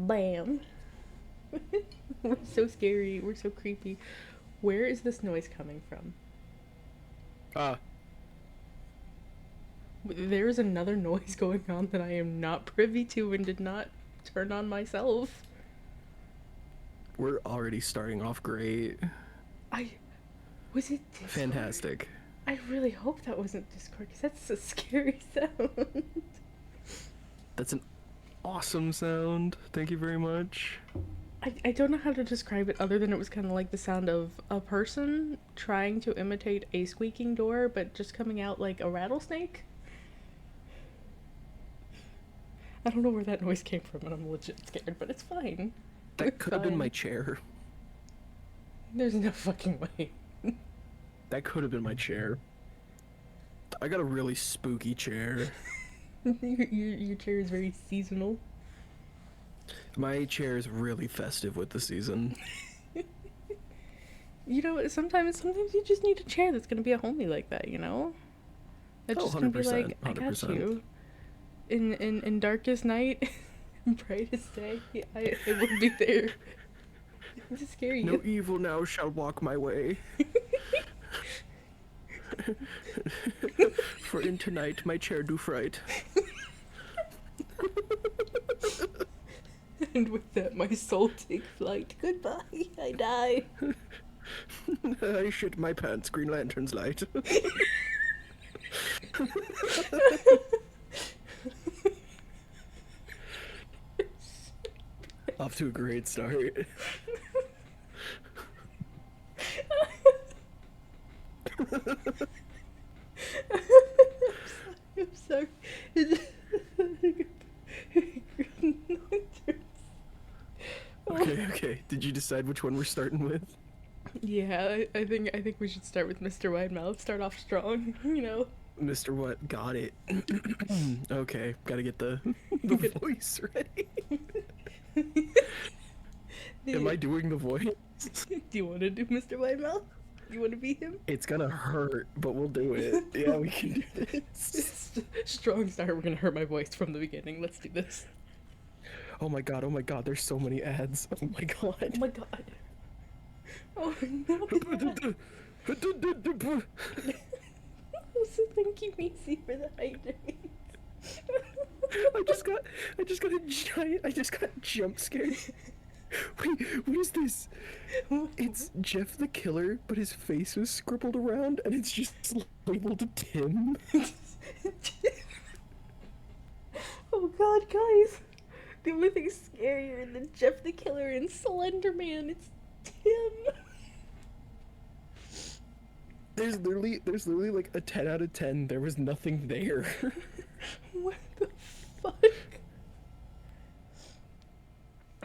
Bam. We're so scary. We're so creepy. Where is this noise coming from? Uh, There is another noise going on that I am not privy to and did not turn on myself. we're already starting off great. I. Was it Discord? Fantastic. I really hope that wasn't Discord because that's a scary sound. That's an awesome sound. Thank you very much. I don't know how to describe it other than it was kind of like the sound of a person trying to imitate a squeaking door but just coming out like a rattlesnake. I don't know where that noise came from and I'm legit scared, but it's fine. That It's could have been my fine. chair. There's no fucking way. That could have been my chair. I got a really spooky chair. Your chair is very seasonal. My chair is really festive with the season. You know, sometimes you just need a chair that's gonna be a homie like that, you know? That's Oh, just gonna be 100%. like, I got 100%. you. In darkest night, brightest day, I will be there to scare No you. evil now shall walk my way. For in tonight my chair do fright. And with that, my soul take flight. Goodbye, I die. I shit my pants, Green Lantern's light. Off to a great start. I'm sorry. Okay, okay. Did you decide which one we're starting with? Yeah, I think we should start with Mr. Widemouth. Start off strong, you know. Mr. What? Got it. Okay, gotta get the voice ready. Am I doing the voice? Do you want to do Mr. Widemouth? You want to be him? It's gonna hurt, but we'll do it. Yeah, we can do this. Strong start. We're gonna hurt my voice from the beginning. Let's do this. Oh my god, there's so many ads. Oh my Oh god. my god. Oh no. Also, thank you, Macy, for the hydrate. I just got jump scared. Wait, what is this? It's Jeff the Killer, but his face was scribbled around and it's just labeled Tim. Oh god, guys. The only thing scarier than Jeff the Killer and Slender Man, it's Tim. There's literally like a 10 out of 10. There was nothing there. What the fuck?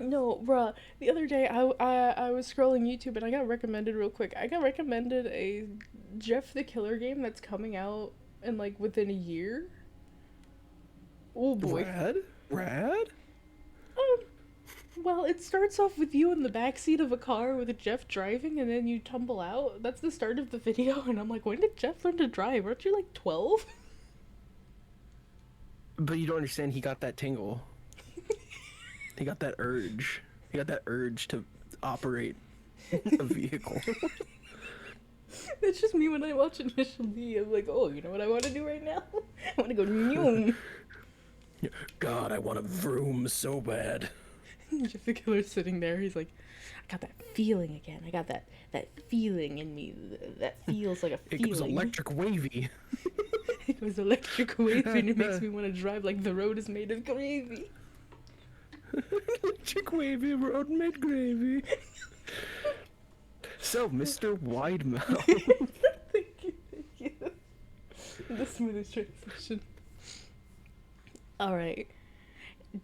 No, bruh. The other day, I was scrolling YouTube and I got recommended real quick. I got recommended a Jeff the Killer game that's coming out in like within a year. Oh boy. Rad? Rad? Um, well, it starts off with you in the backseat of a car with Jeff driving, and then you tumble out. That's the start of the video, and I'm like, when did Jeff learn to drive? Aren't you like 12? But you don't understand, he got that tingle. He got that urge. He got that urge to operate a vehicle. That's just me when I watch Initial D. I'm like, oh, you know what I want to do right now? I want to go noom. God, I want a vroom so bad. Jeff the Killer's sitting there. He's like, I got that feeling again. I got that feeling in me. That feels like a It feeling. goes electric wavy. It was electric wave, and it makes me want to drive like the road is made of gravy. Electric wavy road made gravy. So, Mr. Widemouth. Thank you, thank you. The smoothest transition. Alright.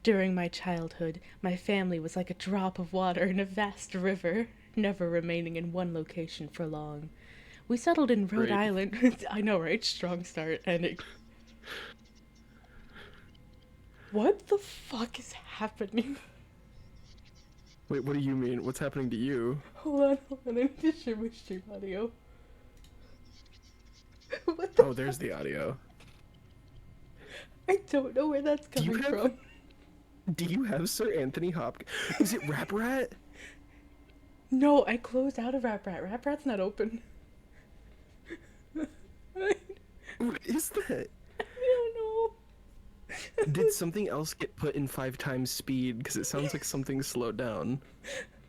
During my childhood, my family was like a drop of water in a vast river, never remaining in one location for long. We settled in Rhode Great. Island. I know, right? Strong start. And it. What the fuck is happening? Wait, what do you mean? What's happening to you? Hold on. I need to share my stream audio. What the Oh, there's the audio. I don't know where that's Do you coming have- from. Do you have Sir Anthony Hopkins? Is it Rap Rat? No, I closed out of Rap Rat. Rap Rat's not open. I What is that? don't know. Did something else get put in 5 times speed? Because it sounds like something slowed down.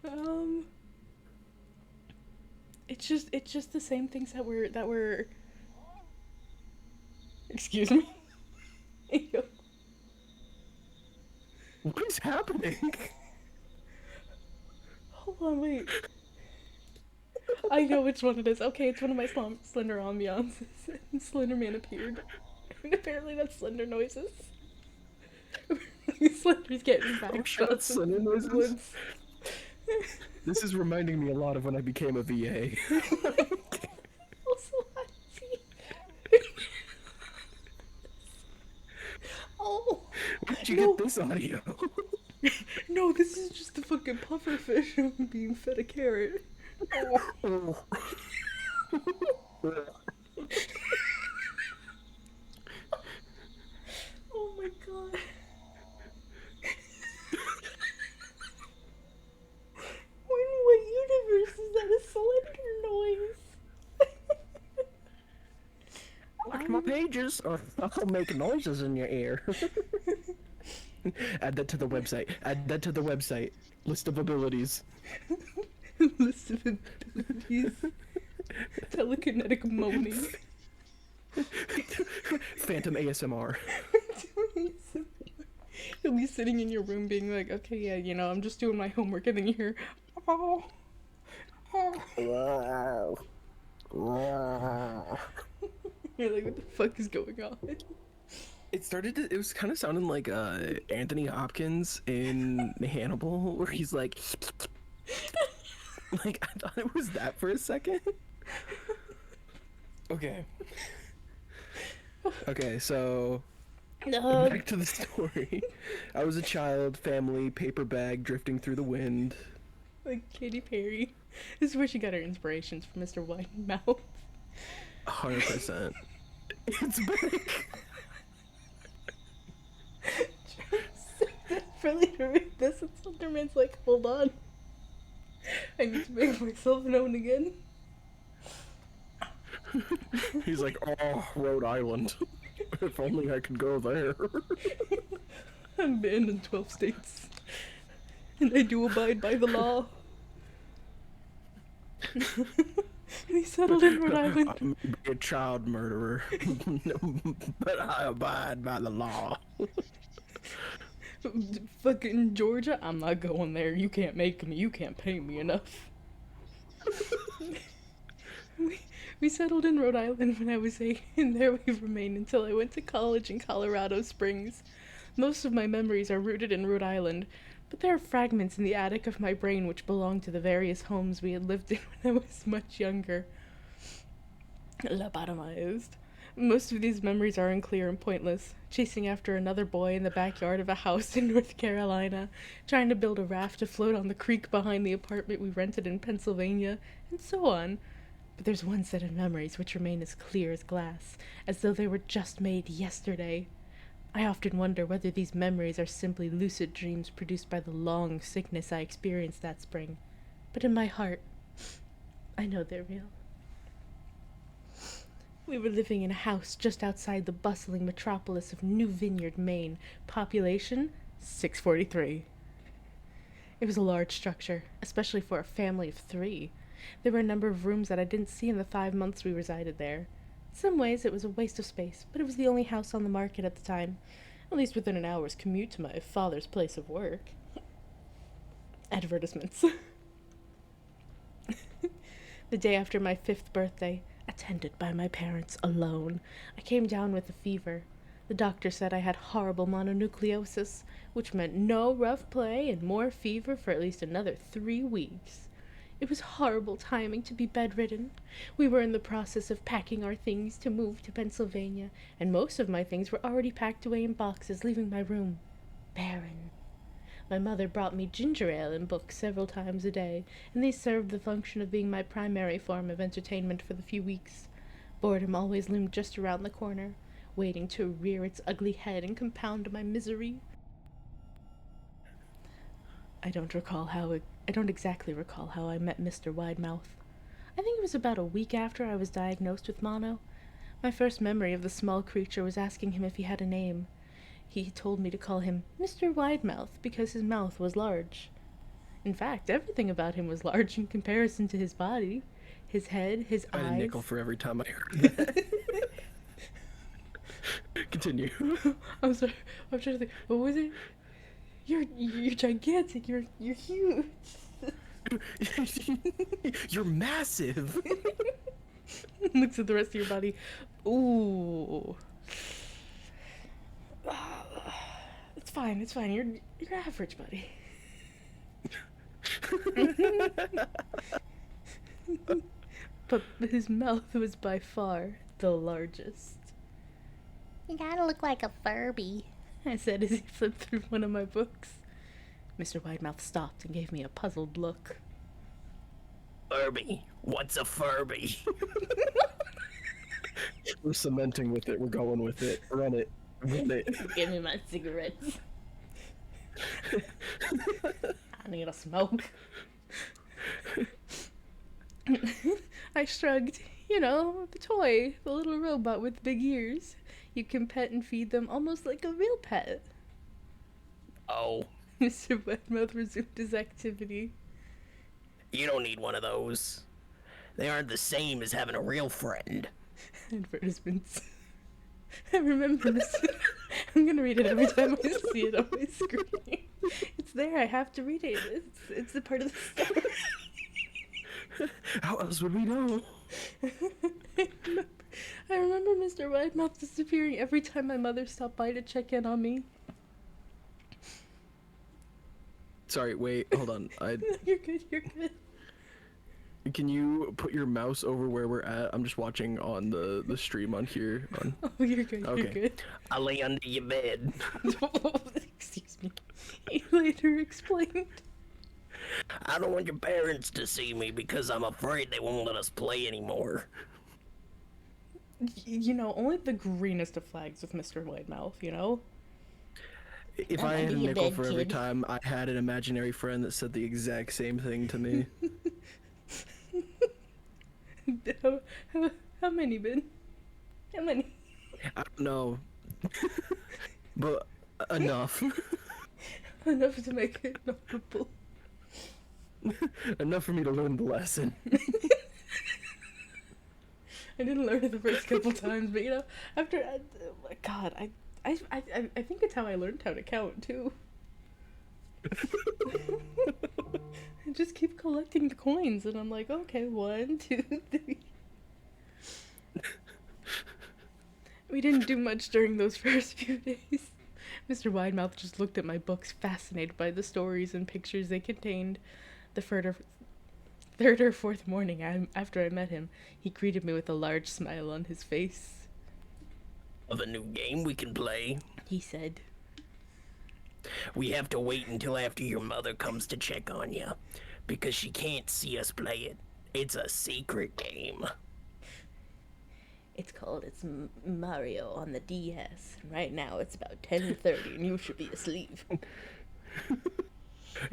Um, it's just the same things that were. Excuse me. What is happening? Hold on, wait. I know which one it is. Okay, it's one of my Slender ambiances. Slender Man appeared. And apparently that's Slender noises. Slender's getting back Oh shit, that's Slender noises? woods. This is reminding me a lot of when I became a VA. Also, I see. Oh. Where'd you No. get this audio? No, this is just the fucking pufferfish being fed a carrot. Oh. Oh my god. In what universe is that a Slender noise? Watch my pages, or I'll make noises in your ear. Add that to the website. Add that to the website. List of abilities. List of abilities. Telekinetic moaning. Phantom ASMR. You'll be sitting in your room being like, okay, yeah, you know, I'm just doing my homework, and then you hear, oh, oh. You're like, what the fuck is going on? It was kind of sounding like Anthony Hopkins in Hannibal, where he's like, like, I thought it was that for a second. Okay. Okay, so back to the story. I was a child, family, paper bag drifting through the wind. Like Katy Perry. This is where she got her inspirations from Mr. Whitemouth. 100%. It's back. For later read this, and Slenderman's like, hold on. I need to make myself known again. He's like, oh, Rhode Island. If only I could go there. I'm banned in 12 states. And I do abide by the law. And he settled in Rhode Island. I may be a child murderer, but I abide by the law. Fucking Georgia, I'm not going there. You can't make me. You can't pay me enough. We settled in Rhode Island when I was 8, and there we've remained until I went to college in Colorado Springs. Most of my memories are rooted in Rhode Island, but there are fragments in the attic of my brain which belong to the various homes we had lived in when I was much younger. Lobotomized. Most of these memories are unclear and pointless. Chasing after another boy in the backyard of a house in North Carolina, trying to build a raft to float on the creek behind the apartment we rented in Pennsylvania, and so on. But there's one set of memories which remain as clear as glass, as though they were just made yesterday. I often wonder whether these memories are simply lucid dreams produced by the long sickness I experienced that spring. But in my heart, I know they're real. We were living in a house just outside the bustling metropolis of New Vineyard, Maine. Population, 643. It was a large structure, especially for a family of 3. There were a number of rooms that I didn't see in the 5 months we resided there. In some ways it was a waste of space, but it was the only house on the market at the time, at least within an hour's commute to my father's place of work. Advertisements. The day after my 5th birthday, attended by my parents alone, I came down with a fever. The doctor said I had horrible mononucleosis, which meant no rough play and more fever for at least another 3 weeks. It was horrible timing to be bedridden. We were in the process of packing our things to move to Pennsylvania, and most of my things were already packed away in boxes, leaving my room barren. My mother brought me ginger ale and books several times a day, and these served the function of being my primary form of entertainment for the few weeks. Boredom always loomed just around the corner, waiting to rear its ugly head and compound my misery. I don't exactly recall how I met Mr. Widemouth. I think it was about a week after I was diagnosed with mono. My first memory of the small creature was asking him if he had a name. He told me to call him Mr. Widemouth because his mouth was large. In fact, everything about him was large in comparison to his body. His head, his I had eyes. a nickel for every time I heard that. Continue. I'm sorry. I'm trying to think. What was it? You're gigantic. You're huge. You're massive. Looks at the rest of your body. Ooh. It's fine. It's fine. You're average, buddy. But his mouth was by far the largest. You gotta look like a Furby. I said as he flipped through one of my books. Mr. Widemouth stopped and gave me a puzzled look. Furby. What's a Furby? We're cementing with it. We're going with it. Run it. Run it. Give me my cigarettes. I need a smoke. I shrugged. You know, the toy, the little robot with big ears. You can pet and feed them almost like a real pet. Oh. Mr. Widemouth resumed his activity. You don't need one of those. They aren't the same as having a real friend. Advertisements. I remember this. I'm gonna read it every time I see it on my screen. It's there. I have to read it. It's a part of the story. How else would we know? I remember Mr. Widemouth disappearing every time my mother stopped by to check in on me. Sorry, wait, hold on. You're good. You're good. Can you put your mouse over where we're at? I'm just watching on the stream on here. Oh, you're good. Okay. You're good. I lay under your bed. Excuse me. He later explained. I don't want your parents to see me because I'm afraid they won't let us play anymore. You know, only the greenest of flags with Mr. Widemouth, you know? If I had a nickel for every time I had an imaginary friend that said the exact same thing to me. How many, Ben? How many? I don't know. But enough. Enough to make it notable. Enough for me to learn the lesson. I didn't learn it the first couple times, but you know, after God, I think it's how I learned how to count too. I just keep collecting coins, and I'm like, okay, 1, 2, 3. We didn't do much during those first few days. Mr. Widemouth just looked at my books, fascinated by the stories and pictures they contained. The third or fourth morning after I met him, he greeted me with a large smile on his face. Of a new game we can play, he said. We have to wait until after your mother comes to check on you, because she can't see us play it. It's a secret game. It's Mario on the DS. Right now it's about 10:30 and you should be asleep.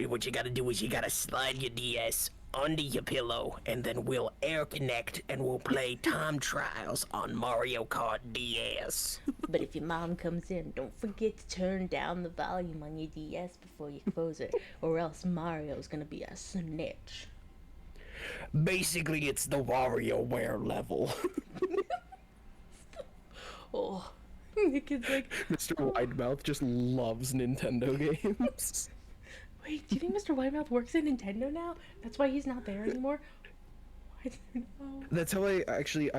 What you gotta do is you gotta slide your DS under your pillow, and then we'll air connect and we'll play time trials on Mario Kart DS. But if your mom comes in, don't forget to turn down the volume on your DS before you close it, or else Mario's gonna be a snitch. Basically, it's the WarioWare level. Oh, the kid's like... Mr. Widemouth just loves Nintendo games. Wait, do you think Mr. Widemouth works at Nintendo now? That's why he's not there anymore? I don't know. That's how I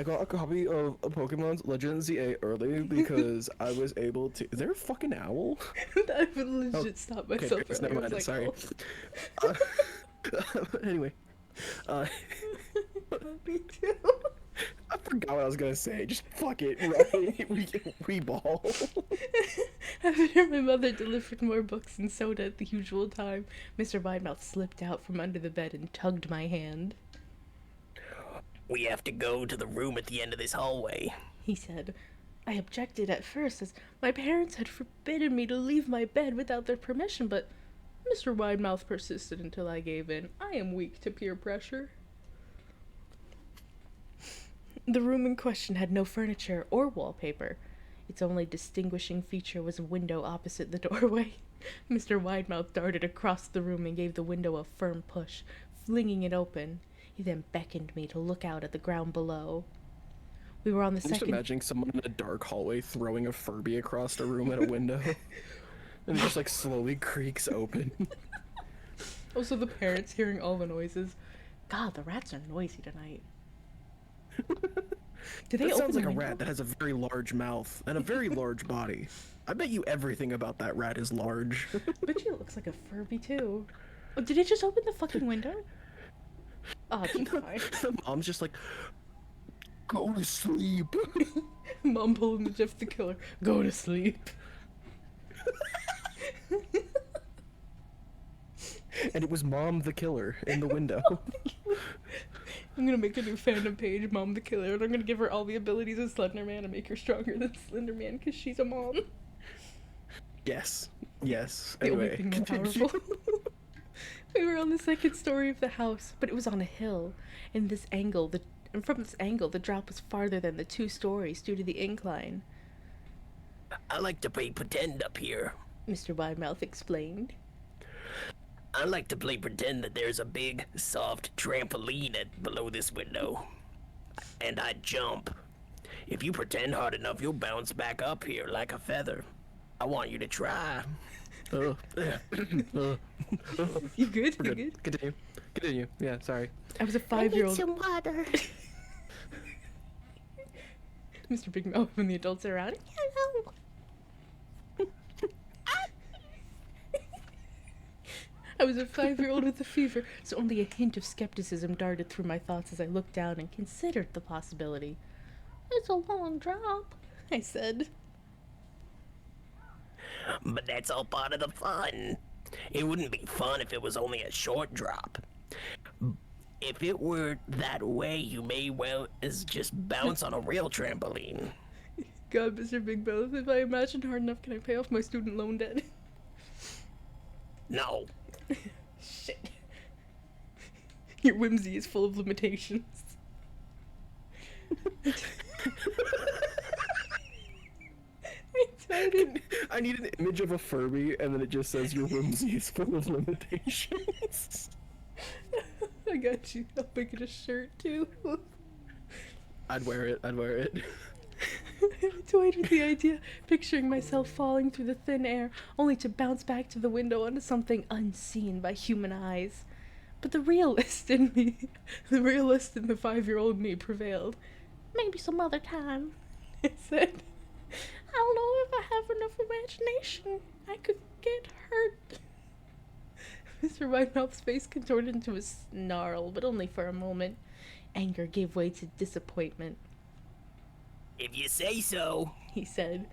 got a copy of Pokemon's Legend ZA early because I was able to. Is there a fucking owl? I would legit stop myself. Okay, never mind. Like, Sorry. Oh. Anyway, Me too. I forgot what I was gonna say. Just fuck it. We ball. After my mother delivered more books and soda at the usual time, Mr. Widemouth slipped out from under the bed and tugged my hand. We have to go to the room at the end of this hallway, he said. I objected at first, as my parents had forbidden me to leave my bed without their permission, but Mr. Widemouth persisted until I gave in. I am weak to peer pressure. The room in question had no furniture or wallpaper. Its only distinguishing feature was a window opposite the doorway. Mr. Widemouth darted across the room and gave the window a firm push, flinging it open. He then beckoned me to look out at the ground below. We were on the I'm just second... imagining someone in a dark hallway throwing a Furby across the room at a window. And it just like slowly creaks open. Also the parents hearing all the noises. God, the rats are noisy tonight. Did they That open sounds the like a window? rat that has a very large mouth and a very large body. I bet you everything about that rat is large. Bet you it looks like a Furby too. Oh, did it just open the fucking window? Oh, it's fine. The mom's just like, go to sleep. Mom pulling the Jeff the Killer. Go to sleep. And it was Mom the Killer in the window. I'm gonna make a new fandom page, Mom the Killer, and I'm gonna give her all the abilities of Slender Man and make her stronger than Slender Man because she's a mom. Yes. Yes. The only Anyway, thing more continue. powerful. We were on the second story of the house, but it was on a hill. And from this angle, the drop was farther than the 2 stories due to the incline. I like to play pretend up here. Mr. Widemouth explained. I like to play pretend that there's a big, soft trampoline below this window. And I jump. If you pretend hard enough, you'll bounce back up here like a feather. I want you to try. You good? We're You good. good? Continue. Continue. Yeah, sorry. I was a I need 5-year-old. some water. Mr. Big Mouth when the adults are around. Hello. I was a 5-year-old with a fever, so only a hint of skepticism darted through my thoughts as I looked down and considered the possibility. It's a long drop, I said. But that's all part of the fun. It wouldn't be fun if it was only a short drop. If it were that way, you may well as just bounce on a real trampoline. God, Mr. Big Mouth, if I imagine hard enough, can I pay off my student loan debt? No. Shit. Your whimsy is full of limitations. I need an image of a Furby, and then it just says your whimsy is full of limitations. I got you. I'll make it a shirt too. I'd wear it. I'd wear it. I toyed with the idea, picturing myself falling through the thin air, only to bounce back to the window onto something unseen by human eyes. But the realist in me, the realist in the 5-year-old me prevailed. Maybe some other time, I said. I don't know if I have enough imagination. I could get hurt. Mr. Whitemouth's face contorted into a snarl, but only for a moment. Anger gave way to disappointment. If you say so. He said.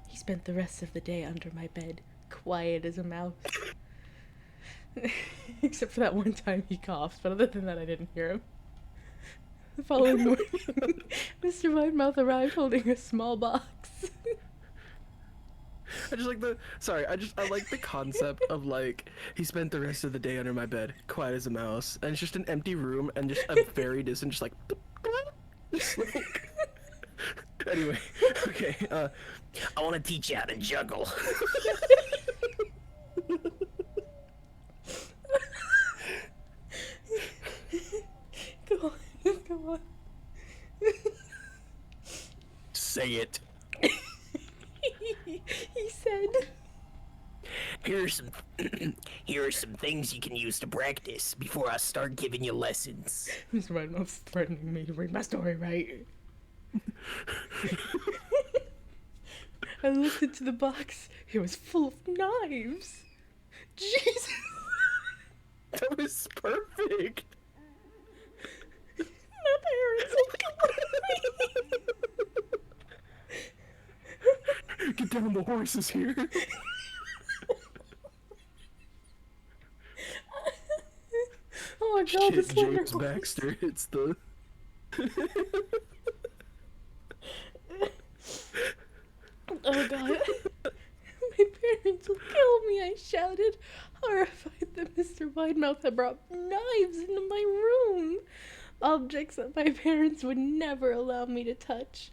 He spent the rest of the day under my bed, quiet as a mouse. Except for that one time he coughed, but other than that I didn't hear him. The following morning, Mr. Widemouth arrived holding a small box. I just like I like the concept of like he spent the rest of the day under my bed, quiet as a mouse, and it's just an empty room and just a very distant, just like, just like. Anyway, okay. I want to teach you how to juggle. Go on, go on. Say it. He said. Here are some things you can use to practice before I start giving you lessons. Mr. Widemouth's threatening me to read my story, right? I looked into the box. It was full of knives. Jesus. That was perfect. My parents will kill me. Get down, the horse is here. Oh my god, this Shit, letter James was- Baxter. It's the. Oh god. My parents will kill me, I shouted, horrified. Mr. Widemouth had brought knives into my room. Objects that my parents would never allow me to touch.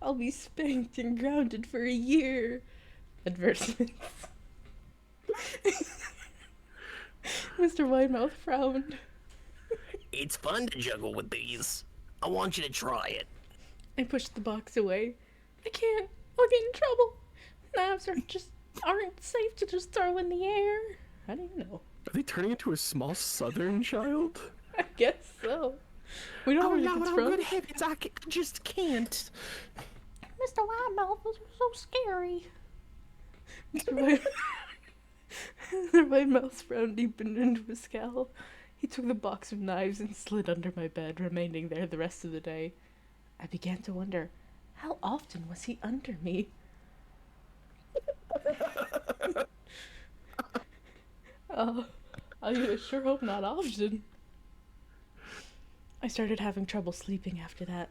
I'll be spanked and grounded for a year. Advertisements. Mr. Widemouth frowned. It's fun to juggle with these. I want you to try it. I pushed the box away. I can't. I'll get in trouble. Knives aren't safe to just throw in the air. How do you know? Are they turning into a small southern child? I guess so. We don't know where it's from. heavens, I just can't. Mr. Widemouth was so scary. Mr. Widemouth's frown deepened into a scowl. He took the box of knives and slid under my bed, remaining there the rest of the day. I began to wonder, how often was he under me? I sure hope not often. I started having trouble sleeping after that.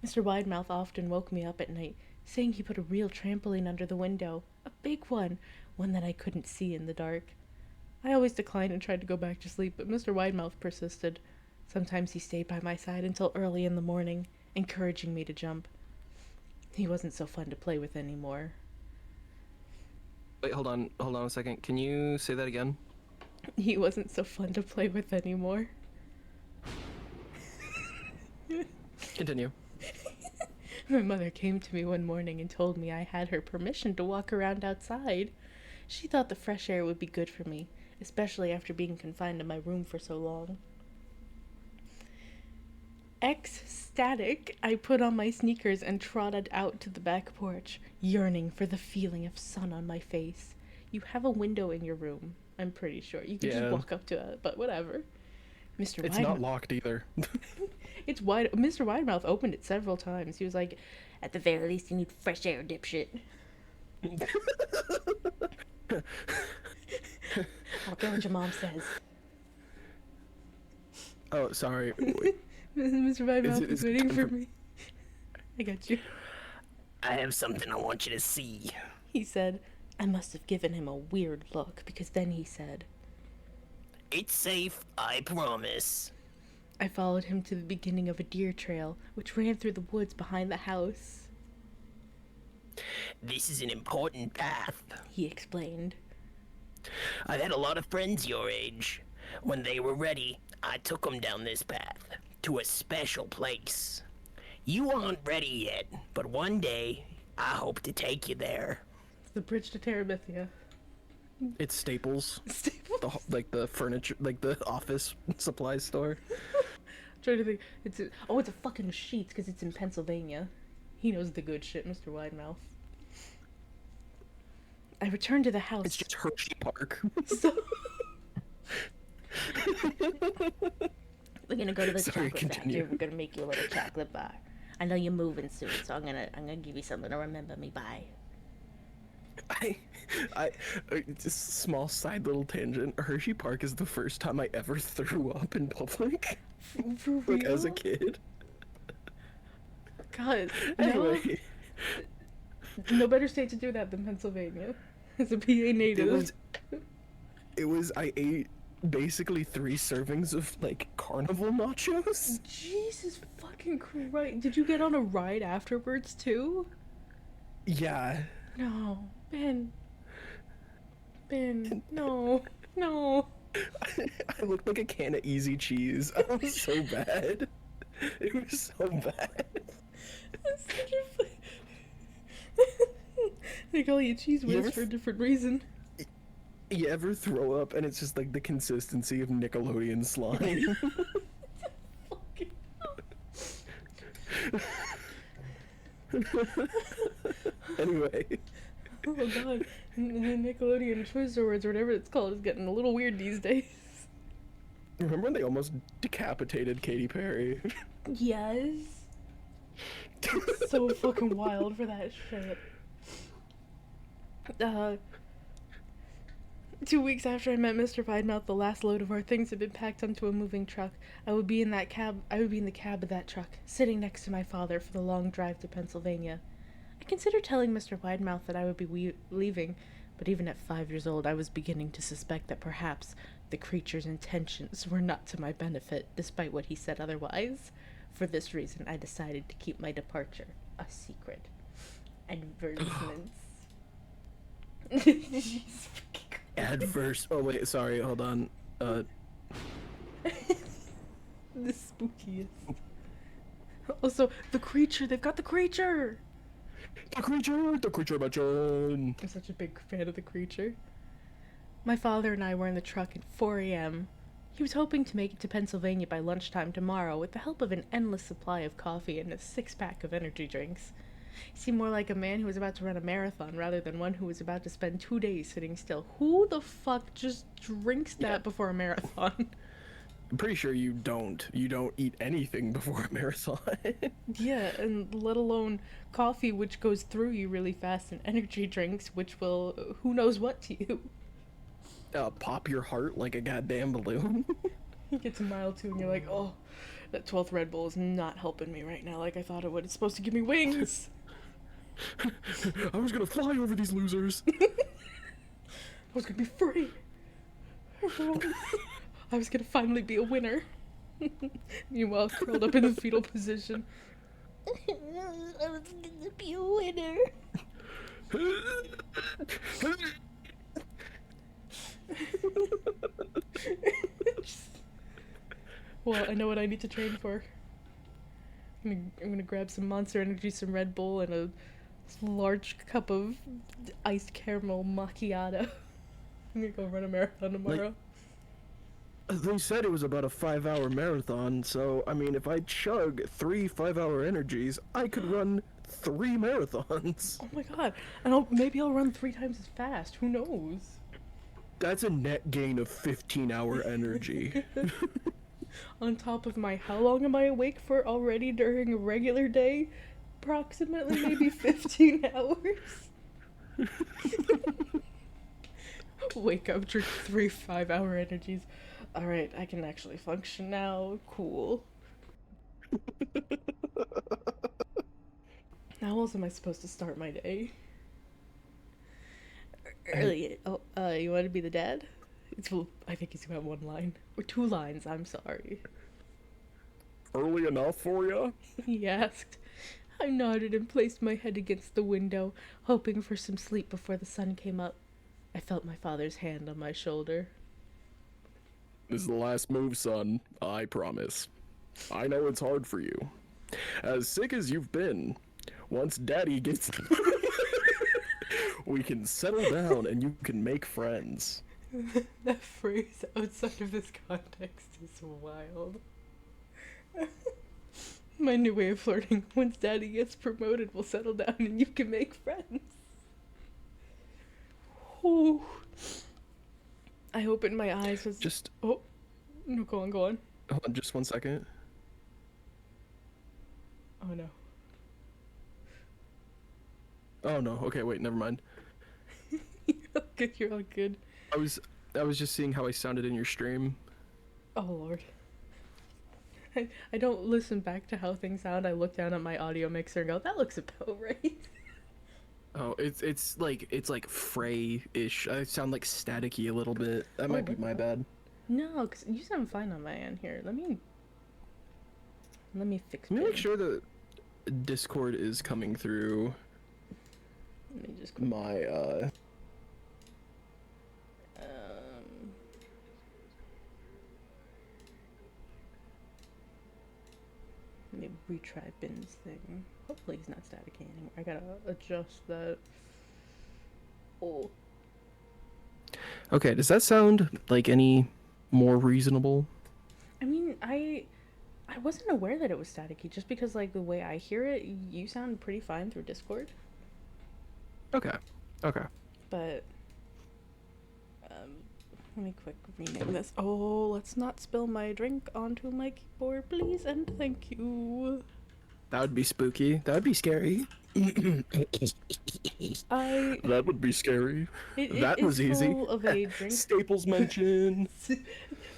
Mr. Widemouth often woke me up at night, saying he put a real trampoline under the window. A big one that I couldn't see in the dark. I always declined and tried to go back to sleep, but Mr. Widemouth persisted. Sometimes he stayed by my side until early in the morning, encouraging me to jump. He wasn't so fun to play with anymore. Wait, hold on a second. Can you say that again? He wasn't so fun to play with anymore. Continue. My mother came to me one morning and told me I had her permission to walk around outside. She thought the fresh air would be good for me, especially after being confined in my room for so long. Ecstatic, I put on my sneakers and trotted out to the back porch, yearning for the feeling of sun on my face. You have a window in your room, I'm pretty sure. You could just walk up to it, but whatever. Mr. It's not locked either. It's wide. Mr. Widemouth opened it several times. He was like, At the very least, you need fresh air, dipshit. I don't care what your mom says. Oh, sorry. Wait. Mr. Widemouth is is it waiting time for for- me. I got you. I have something I want you to see. He said. I must have given him a weird look, because then he said, It's safe, I promise. I followed him to the beginning of a deer trail, which ran through the woods behind the house. This is an important path. He explained. I've had a lot of friends your age. When they were ready, I took them down this path to a special place. You aren't ready yet, but one day I hope to take you there. It's the bridge to Terabithia. It's Staples. Staples. Like the furniture, like the office supply store. Trying to think. It's a fucking Sheetz because it's in Pennsylvania. He knows the good shit, Mr. Widemouth. I returned to the house. It's just Hershey Park. So We're gonna go to the Sorry, chocolate continue. factory. We're gonna make you a little chocolate bar. I know you're moving soon, so I'm gonna give you something to remember me by. It's a small side little tangent. Hershey Park is the first time I ever threw up in public, for real? like as a kid. God, Anyway, no better state to do that than Pennsylvania. As a PA native. I ate basically 3 servings of like carnival nachos. Jesus fucking Christ. Did you get on a ride afterwards too? Yeah. No. Ben, no. I looked like a can of easy cheese. I was so bad. It was so bad. That's such a they call you cheese whiz ever for a different reason. You ever throw up and it's just like the consistency of Nickelodeon slime? Anyway. Oh god. The Nickelodeon Choice Awards or whatever it's called is getting a little weird these days. Remember when they almost decapitated Katy Perry? Yes. So fucking wild for that shit. 2 weeks after I met Mr. Widemouth, the last load of our things had been packed onto a moving truck. I would be in the cab of that truck, sitting next to my father for the long drive to Pennsylvania. I considered telling Mr. Widemouth that I would be leaving, But even at 5 years old, I was beginning to suspect that perhaps the creature's intentions were not to my benefit, despite what he said otherwise. For this reason, I decided to keep my departure a secret. Advertisements. Adverse. Oh wait, sorry. Hold on. The spookiest. Also, the creature. They've got the creature. The creature mentioned. I'm such a big fan of the creature. My father and I were in the truck at 4 a.m. He was hoping to make it to Pennsylvania by lunchtime tomorrow with the help of an endless supply of coffee and a six-pack of energy drinks. He seemed more like a man who was about to run a marathon rather than one who was about to spend 2 days sitting still. Who the fuck just drinks that before a marathon? I'm pretty sure you don't. You don't eat anything before a marathon. Yeah, and let alone coffee, which goes through you really fast, and energy drinks, which will who knows what to you. Pop your heart like a goddamn balloon. You get to mile 2 and you're like, oh, that 12th Red Bull is not helping me right now like I thought it would. It's supposed to give me wings. I was gonna fly over these losers. I was gonna be free. I was gonna finally be a winner. Meanwhile, curled up in the fetal position. I was gonna be a winner. Well, I know what I need to train for. I'm gonna grab some Monster Energy, some Red Bull, and a large cup of iced caramel macchiato. I'm gonna go run a marathon tomorrow. They said it was about a 5-hour marathon, so I mean, if I chug 3 5-hour energies, I could run 3 marathons. Oh my god! And maybe I'll run 3 times as fast. Who knows? That's a net gain of 15-hour energy. On top of my how long am I awake for already during a regular day? Approximately maybe 15 hours. Wake up, drink 3 5-hour energies. Alright, I can actually function now. Cool. How else am I supposed to start my day? Early. Oh, you want to be the dad? I think he's got 1 line. Or 2 lines, I'm sorry. Early enough for ya? He asked. I nodded and placed my head against the window, hoping for some sleep before the sun came up. I felt my father's hand on my shoulder. This is the last move, son. I promise. I know it's hard for you. As sick as you've been, once Daddy gets... we can settle down and you can make friends. That phrase outside of this context is wild. My new way of flirting. Once Daddy gets promoted, we'll settle down and you can make friends. Ooh. I opened my eyes as... Just... Oh. No, go on, go on. Hold on just 1 second. Oh no. Oh no, okay, wait, never mind. You're all good. I was just seeing how I sounded in your stream. Oh lord. I don't listen back to how things sound. I look down at my audio mixer and go, that looks about right. Oh, it's like fray-ish. I sound like staticky a little bit. That might be my bad. No, because you sound fine on my end here. Let me fix it. Let me make sure that Discord is coming through Let me just my let me retry Ben's thing. Hopefully he's not static anymore. I gotta adjust that. Oh. Okay, does that sound like any more reasonable? I mean, I wasn't aware that it was staticky just because like the way I hear it, you sound pretty fine through Discord. Okay. Okay. But let me quick rename this. Oh, let's not spill my drink onto my keyboard, please, and thank you. That would be spooky. That would be scary. That would be scary. That was easy. Full of a drink. Staples mention.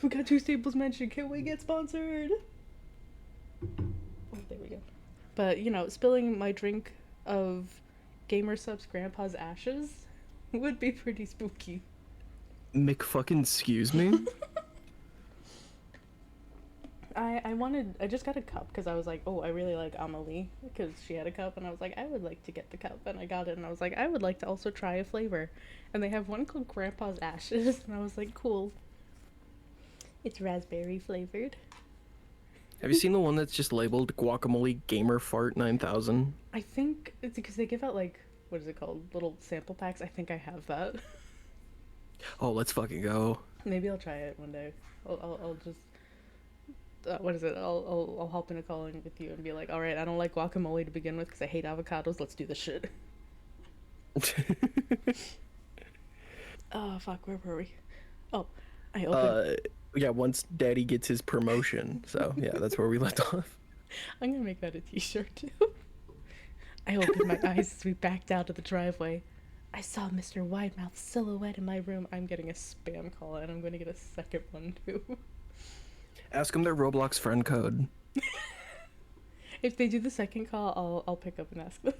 We got 2 Staples mentioned. Can we get sponsored? Oh, there we go. But, you know, spilling my drink of Gamer Subs Grandpa's ashes Would be pretty spooky. McFucking excuse me? I just got a cup because I was like, oh, I really like Amelie because she had a cup, and I was like, I would like to get the cup, and I got it, and I was like, I would like to also try a flavor, and they have one called Grandpa's Ashes, and I was like, cool. It's raspberry flavored. Have you seen the one that's just labeled Guacamole Gamer Fart 9000? I think it's because they give out like, what is it called, little sample packs. I think I have that. Oh, let's fucking go. Maybe I'll try it one day. I'll just. What is it? I'll hop in a call in with you and be like, all right, I don't like guacamole to begin with because I hate avocados. Let's do this shit. Oh fuck, where were we? Oh, I opened. Yeah, once Daddy gets his promotion. So yeah, that's where we left off. I'm gonna make that a t-shirt too. I opened my eyes as we backed out of the driveway. I saw Mr. Widemouth's silhouette in my room. I'm getting a spam call, and I'm gonna get a second one too. Ask them their Roblox friend code. If they do the second call, I'll pick up and ask them.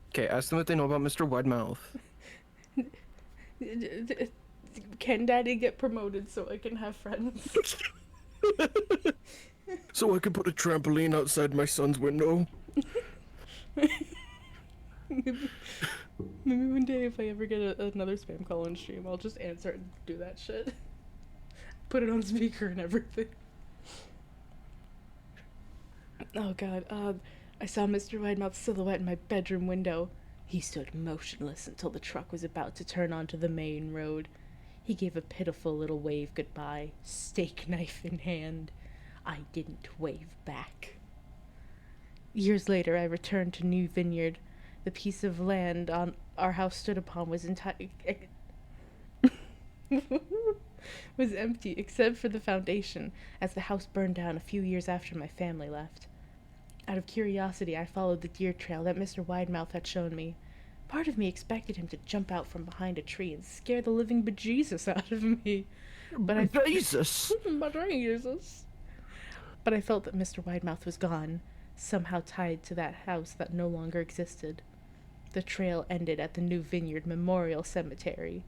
Okay, ask them if they know about Mr. Widemouth. Can Daddy get promoted so I can have friends? So I can put a trampoline outside my son's window. Maybe one day if I ever get another spam call on stream, I'll just answer and do that shit. Put it on speaker and everything. Oh god, I saw Mr. Widemouth's silhouette in my bedroom window. He stood motionless until the truck was about to turn onto the main road. He gave a pitiful little wave goodbye, steak knife in hand. I didn't wave back. Years later, I returned to New Vineyard. The piece of land on our house stood upon was was empty except for the foundation, as the house burned down a few years after my family left. Out of curiosity, I followed the deer trail that Mr. Widemouth had shown me. Part of me expected him to jump out from behind a tree and scare the living bejesus out of me. But Jesus! Bejesus! But I felt that Mr. Widemouth was gone, somehow tied to that house that no longer existed. The trail ended at the New Vineyard Memorial Cemetery.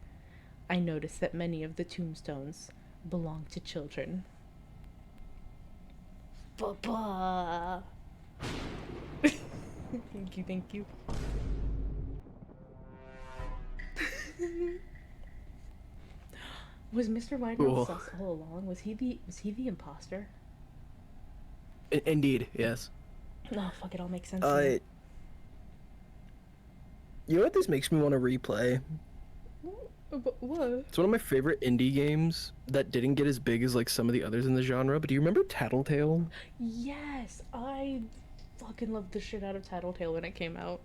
I noticed that many of the tombstones belonged to children. Papa! Thank you. Was Mr. Widemouth sus all along? Was he the imposter? Indeed, yes. No, fuck, it all makes sense. To me. You know what this makes me want to replay? What? It's one of my favorite indie games that didn't get as big as like some of the others in the genre, but do you remember Tattletale? Yes, I fucking loved the shit out of Tattletale when it came out.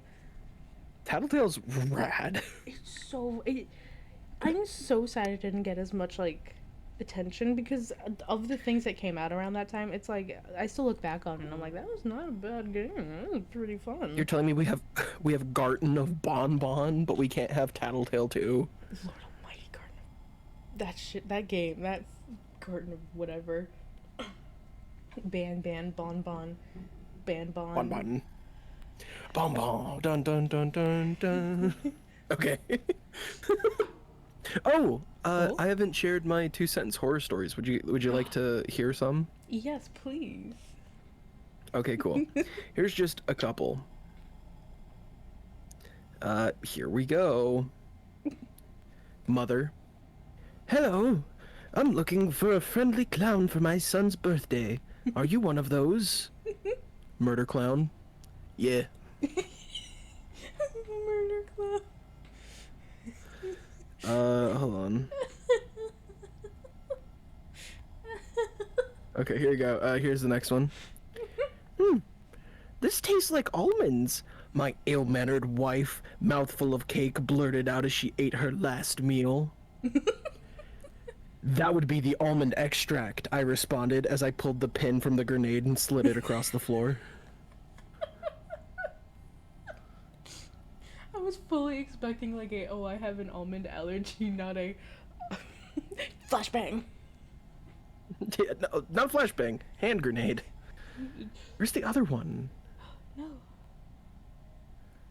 Tattletale's rad. I'm so sad it didn't get as much like attention because of the things that came out around that time. It's like I still look back on it and I'm like, that was not a bad game. That was pretty fun. You're telling me we have Garten of Bon Bon, but we can't have Tattletale too? Lord Almighty, Garten. That game, that Garten of whatever. Bon Bon. Bon Bon. Dun dun dun dun dun. Okay. Oh, I haven't shared my 2-sentence horror stories. Would you like to hear some? Yes, please. Okay, cool. Here's just a couple. Here we go. Mother. Hello. I'm looking for a friendly clown for my son's birthday. Are you one of those? Murder clown. Yeah. Murder clown. Hold on. Okay, here you go. Here's the next one. This tastes like almonds. My ill-mannered wife, mouthful of cake, blurted out as she ate her last meal. That would be the almond extract, I responded as I pulled the pin from the grenade and slid it across the floor. I was fully expecting like I have an almond allergy, not a flashbang. Yeah, no, not flashbang. Hand grenade. Where's the other one? No.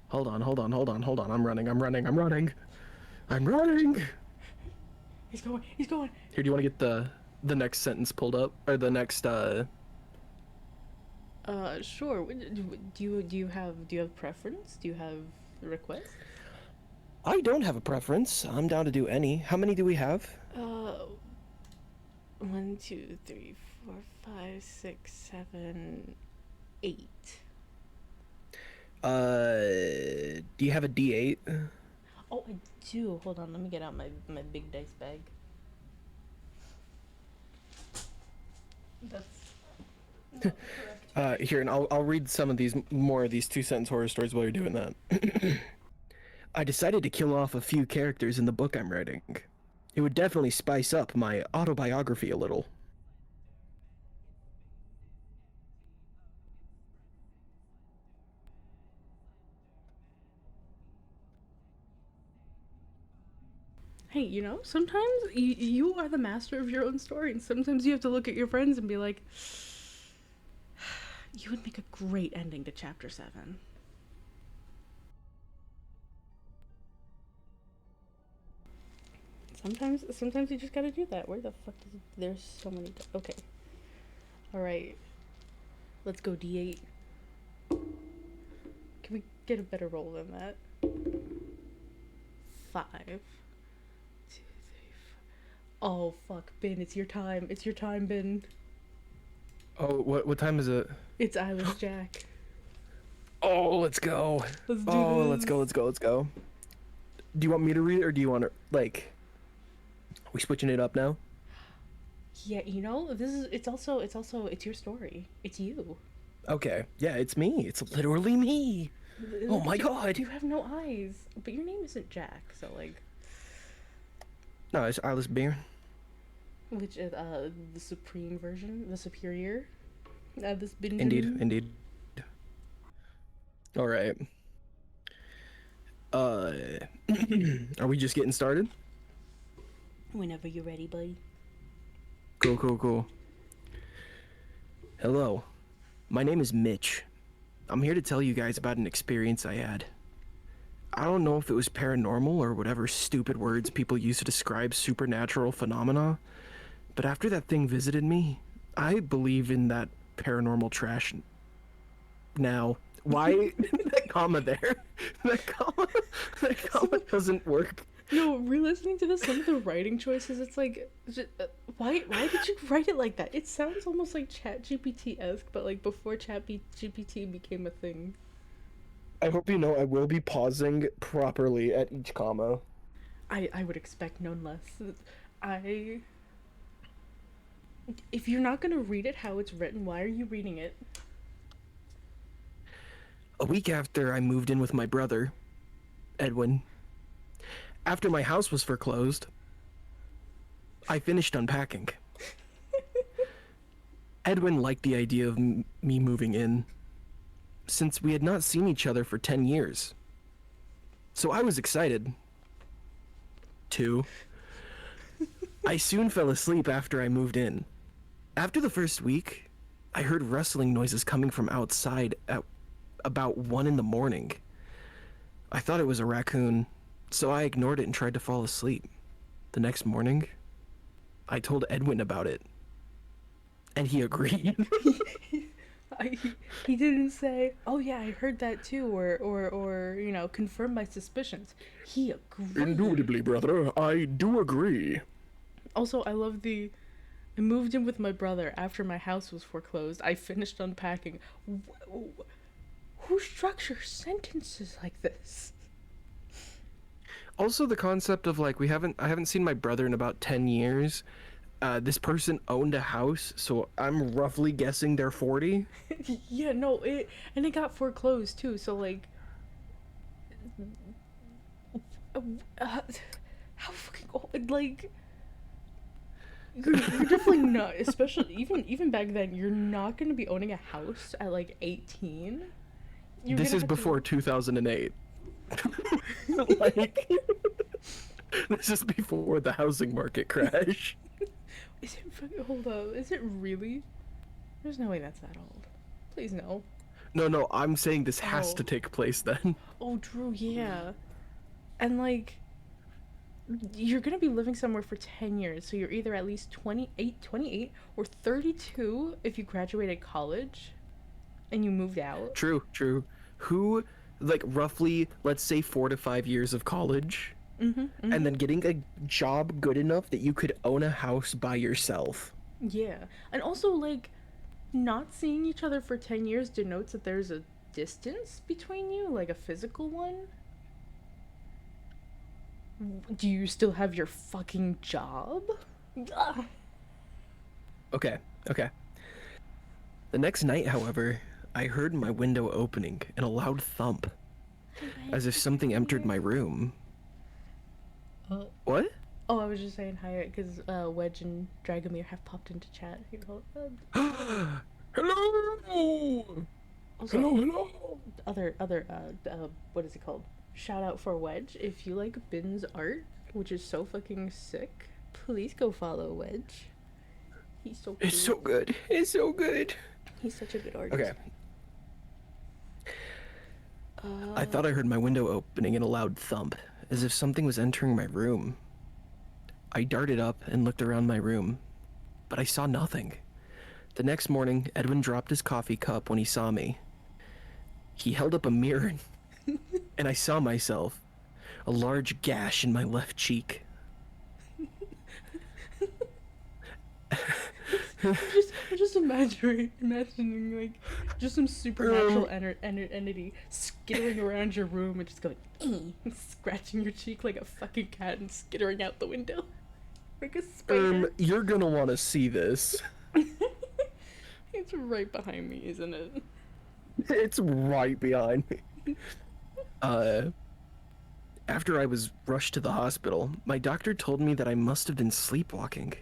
Hold on, hold on, hold on, hold on. I'm running, I'm running, I'm running. I'm running! He's going. He's going. Here, do you want to get the next sentence pulled up? Or the next, Sure. Do you have preference? Do you have requests? I don't have a preference. I'm down to do any. How many do we have? 1, 2, 3, 4, 5, 6, 7, 8. Do you have a D8? Oh, I do. Hold on, let me get out my big dice bag. That's not correct. Here, and I'll read some of these, more of these two-sentence horror stories while you're doing that. I decided to kill off a few characters in the book I'm writing. It would definitely spice up my autobiography a little. Hey, sometimes you are the master of your own story, and sometimes you have to look at your friends and be like, you would make a great ending to chapter 7. Sometimes you just gotta do that. Where the fuck is it? There's so many. Okay. Alright. Let's go D8. Can we get a better roll than that? 5. 2, 3, 4. Oh, fuck. Ben, it's your time. It's your time, Ben. Oh, what time is it? It's Eyeless Jack. Oh, let's go. Let's do Oh, this. let's go, let's go, let's go. Do you want me to read it, or do you want to, like... We switching it up now? Yeah, it's your story. It's you. Okay. Yeah, it's me. It's literally me. Oh my god. You have no eyes. But your name isn't Jack, so like... No, it's Alice Beer. Which is, the supreme version, the superior. This Benjamin. Indeed, indeed. Alright. Are we just getting started? Whenever you're ready, buddy. Cool, cool, cool. Hello. My name is Mitch. I'm here to tell you guys about an experience I had. I don't know if it was paranormal or whatever stupid words people use to describe supernatural phenomena, but after that thing visited me, I believe in that paranormal trash now. Why that comma there? That comma doesn't work. No, re-listening to this, some of the writing choices, it's like, why did you write it like that? It sounds almost like ChatGPT-esque, but like before ChatGPT became a thing. I hope you know I will be pausing properly at each comma. I would expect none less. If you're not gonna read it how it's written, why are you reading it? A week after I moved in with my brother, Edwin, after my house was foreclosed, I finished unpacking. Edwin liked the idea of me moving in, since we had not seen each other for 10 years. So I was excited. Too. I soon fell asleep after I moved in. After the first week, I heard rustling noises coming from outside at about 1 in the morning. I thought it was a raccoon, so I ignored it and tried to fall asleep. The next morning, I told Edwin about it, and he agreed. He didn't say, "Oh yeah, I heard that too," or confirm my suspicions. He agreed. Indubitably, brother, I do agree. Also, I love I moved in with my brother after my house was foreclosed. I finished unpacking. Who structures sentences like this? Also, the concept of like I haven't seen my brother in about 10 years. This person owned a house, so I'm roughly guessing they're 40. Yeah, no, it got foreclosed too. So like, how fucking old? Like, you're definitely not. Especially even back then, you're not gonna be owning a house at like 18. This is before 2008. Like, this is before the housing market crash. Is it fucking, hold up? Is it really? There's no way that's that old. Please no. No, I'm saying this has to Oh. take place then. Oh, Drew, yeah. And like, you're gonna be living somewhere for 10 years, so you're either at least 28, or 32 if you graduated college and you moved out. True. Who, like, roughly, let's say 4 to 5 years of college, and then getting a job good enough that you could own a house by yourself. Yeah. And also, like, not seeing each other for 10 years denotes that there's a distance between you, like a physical one. Do you still have your fucking job? Ugh. Okay. The next night, however, I heard my window opening and a loud thump, as if something entered my room. What? Oh, I was just saying hi because Wedge and Dragomir have popped into chat. Here, hold on. Hello! Also, Hello! other what is it called? Shout out for Wedge. If you like Bin's art, which is so fucking sick, please go follow Wedge. He's so cool. It's so good. It's so good. He's such a good artist. Okay. I thought I heard my window opening and a loud thump, as if something was entering my room. I darted up and looked around my room, but I saw nothing. The next morning, Edwin dropped his coffee cup when he saw me. He held up a mirror, and I saw myself, a large gash in my left cheek. I'm just imagining like just some supernatural entity skittering around your room and just going scratching your cheek like a fucking cat and skittering out the window like a spider. You're gonna want to see this. It's right behind me, isn't it? It's right behind me. After I was rushed to the hospital, my doctor told me that I must have been sleepwalking.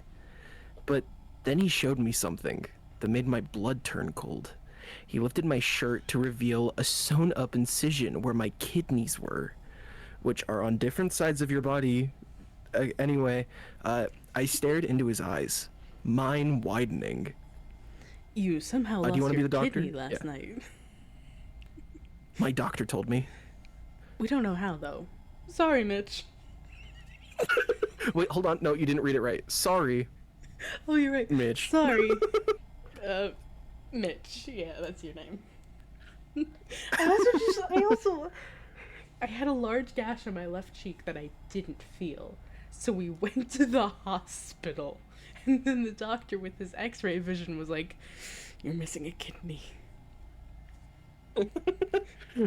But then he showed me something that made my blood turn cold. He lifted my shirt to reveal a sewn-up incision where my kidneys were, which are on different sides of your body. Anyway, I stared into his eyes, mine widening. You somehow do lost you wanna be your the doctor? kidney last Yeah. night. My doctor told me. We don't know how though. Sorry, Mitch. Wait, hold on. No, you didn't read it right. Sorry, Oh, you're right. Mitch. Sorry. Mitch. Yeah, that's your name. I had a large gash on my left cheek that I didn't feel. So we went to the hospital. And then the doctor with his x-ray vision was like, "You're missing a kidney."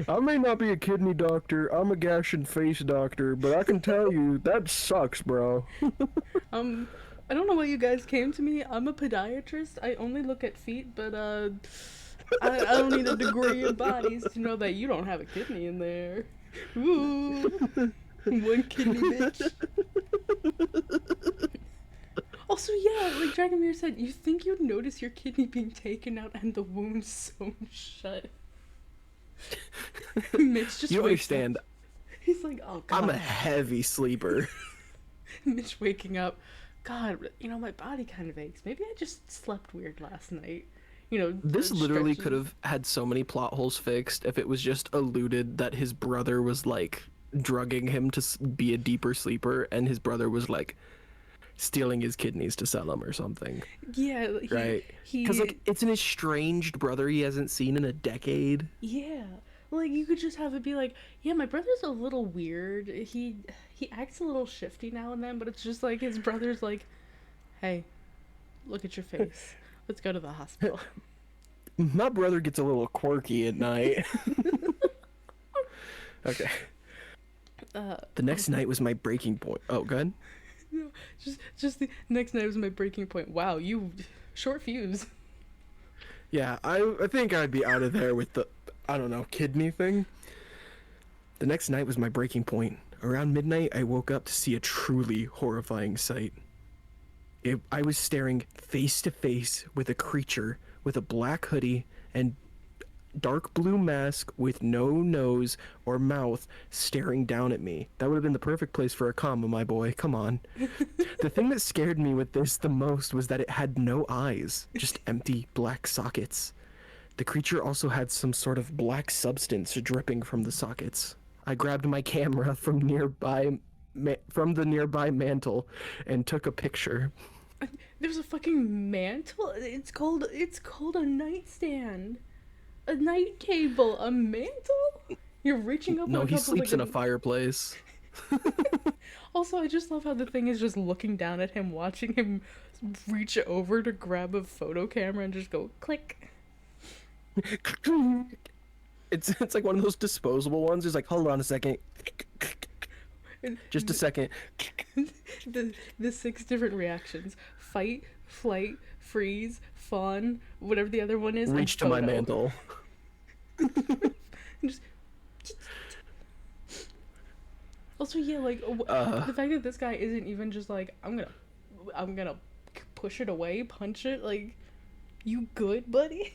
I may not be a kidney doctor, I'm a gash and face doctor, but I can tell you, that sucks, bro. I don't know why you guys came to me. I'm a podiatrist. I only look at feet, but I don't need a degree in bodies to know that you don't have a kidney in there. Ooh, one kidney, bitch. Also, yeah, like Dragomir said, you think you'd notice your kidney being taken out and the wound sewn shut. Mitch just You wakes up. understand, He's like, oh god. I'm a heavy sleeper. Mitch waking up. God, my body kind of aches. Maybe I just slept weird last night. This literally stretching. could have had so many plot holes fixed if it was just alluded that his brother was, like, drugging him to be a deeper sleeper, and his brother was, like, stealing his kidneys to sell them or something. Yeah, Right? Because, like, it's an estranged brother he hasn't seen in a decade. yeah. Like, you could just have it be like, yeah, my brother's a little weird. He acts a little shifty now and then, but it's just like his brother's like, hey, look at your face. Let's go to the hospital. My brother gets a little quirky at night. Okay. The next night was my breaking point. Oh, go ahead. No, just the next night was my breaking point. Wow, you short fuse. Yeah, I think I'd be out of there with the, I don't know, kidney thing. The next night was my breaking point. Around midnight, I woke up to see a truly horrifying sight. I was staring face to face with a creature with a black hoodie and dark blue mask with no nose or mouth staring down at me. That would have been the perfect place for a comma, my boy. Come on. The thing that scared me with this the most was that it had no eyes, just empty black sockets. The creature also had some sort of black substance dripping from the sockets. I grabbed my camera from the nearby mantle and took a picture. There's a fucking mantle. It's called a nightstand, a night table, a mantle. You're reaching up. No, on he top of, sleeps like, in a fireplace. Also, I just love how the thing is just looking down at him, watching him reach over to grab a photo camera and just go click. It's like one of those disposable ones. It's like, hold on a second. Just a second. The 6 different reactions: fight, flight, freeze, fawn, whatever the other one is. and Reach to my photo. mantle. Just... Also, yeah, like the fact that this guy isn't even just like, I'm gonna push it away, punch it. Like, you good, buddy?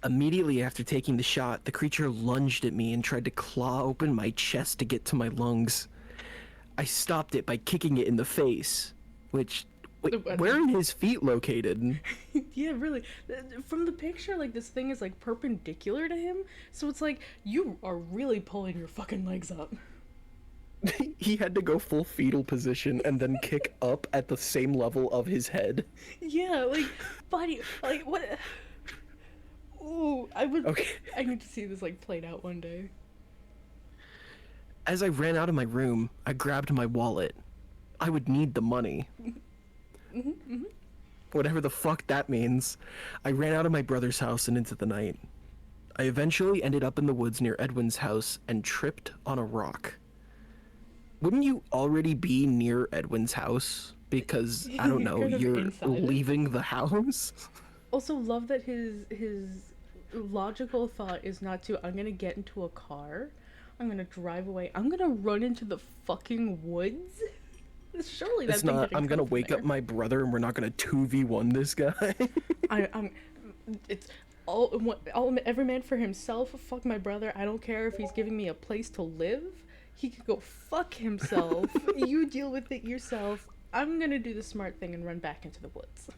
Immediately after taking the shot, the creature lunged at me and tried to claw open my chest to get to my lungs. I stopped it by kicking it in the face, which... Wait, where are his feet located? Yeah, really. From the picture, like, this thing is like perpendicular to him, so it's like you are really pulling your fucking legs up. He had to go full fetal position and then kick up at the same level of his head. Yeah, like, buddy, like, what? Ooh, Okay. I need to see this, like, played out one day. As I ran out of my room, I grabbed my wallet. I would need the money. Whatever the fuck that means. I ran out of my brother's house and into the night. I eventually ended up in the woods near Edwin's house and tripped on a rock. Wouldn't you already be near Edwin's house? Because, I don't know, Kind of you're inside it. leaving the house? Also, love that his logical thought is not to, I'm gonna get into a car, I'm gonna drive away, I'm gonna run into the fucking woods. Surely that's It's not, I'm gonna wake up my brother and we're not gonna 2v1 this guy. It's all every man for himself. Fuck my brother. I don't care if he's giving me a place to live. He could go fuck himself. You deal with it yourself. I'm gonna do the smart thing and run back into the woods.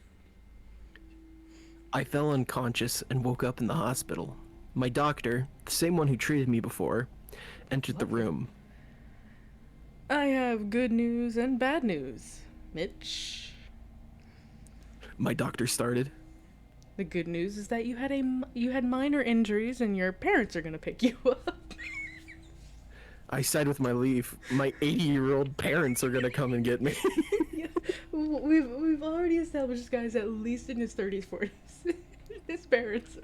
I fell unconscious and woke up in the hospital. My doctor, the same one who treated me before, entered the room. I have good news and bad news, Mitch. My doctor started. The good news is that you had minor injuries and your parents are gonna pick you up. I side with my leave. My 80-year-old parents are gonna come and get me. Yeah, we've already established this guy's at least in his 30s, 40s. His parents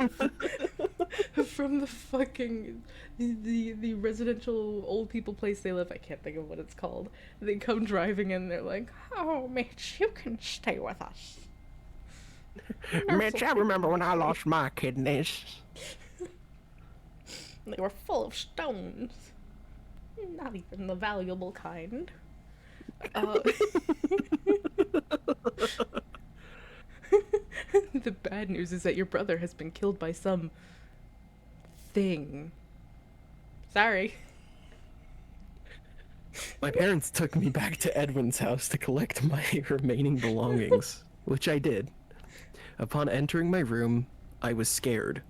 from the fucking the residential old people place they live. I can't think of what it's called. They come driving in. They're like, "Oh, Mitch, you can stay with us." Mitch, I remember when I lost my kidneys. They were full of stones. Not even the valuable kind. The bad news is that your brother has been killed by some thing. Sorry. My parents took me back to Edwin's house to collect my remaining belongings, which I did. Upon entering my room, I was scared,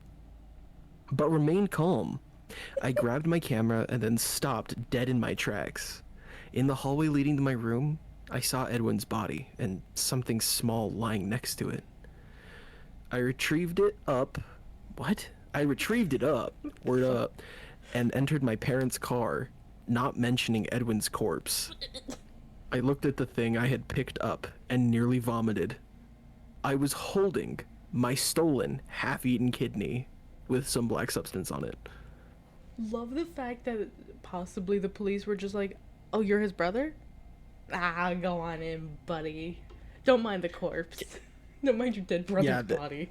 but remained calm. I grabbed my camera and then stopped dead in my tracks. In the hallway leading to my room, I saw Edwin's body and something small lying next to it. I retrieved it up. What? I retrieved it up. Word up. And entered my parents' car, not mentioning Edwin's corpse. I looked at the thing I had picked up and nearly vomited. I was holding my stolen, half-eaten kidney with some black substance on it. Love the fact that possibly the police were just like, "Oh, you're his brother? Ah, go on in, buddy. Don't mind the corpse. Don't mind your dead brother's body."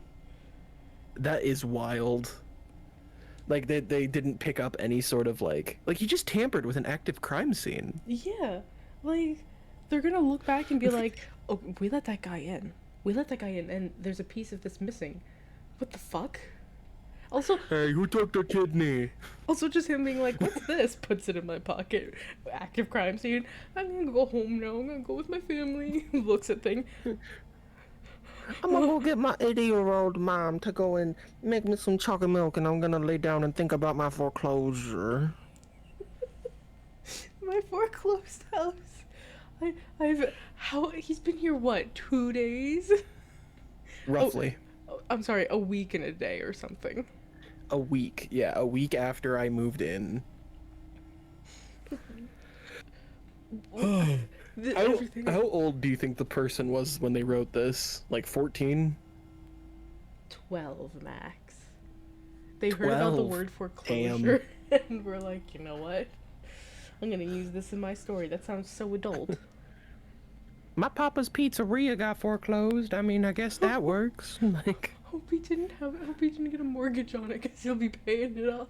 That is wild. Like, they didn't pick up any sort of, like, he just tampered with an active crime scene. Yeah, like, they're gonna look back and be like, "Oh, we let that guy in. We let that guy in, and there's a piece of this missing. What the fuck?" Also, Hey, who took the kidney? also just him being like, "What's this?" Puts it in my pocket. Active crime scene. I'm gonna go home now. I'm gonna go with my family. Looks at thing. I'm gonna go get my 80-year-old mom to go and make me some chocolate milk, and I'm gonna lay down and think about my foreclosure. My foreclosed house. He's been here what, 2 days? Roughly. Oh, I'm sorry, a week and a day or something. A week. Yeah, a week after I moved in. How old do you think the person was when they wrote this? Like 14? 12 max. They heard about the 12. word foreclosure and were like, you know what? I'm gonna use this in my story. That sounds so adult. My papa's pizzeria got foreclosed. I mean, I guess that works. Like, Hope he didn't get a mortgage on it because he'll be paying it off.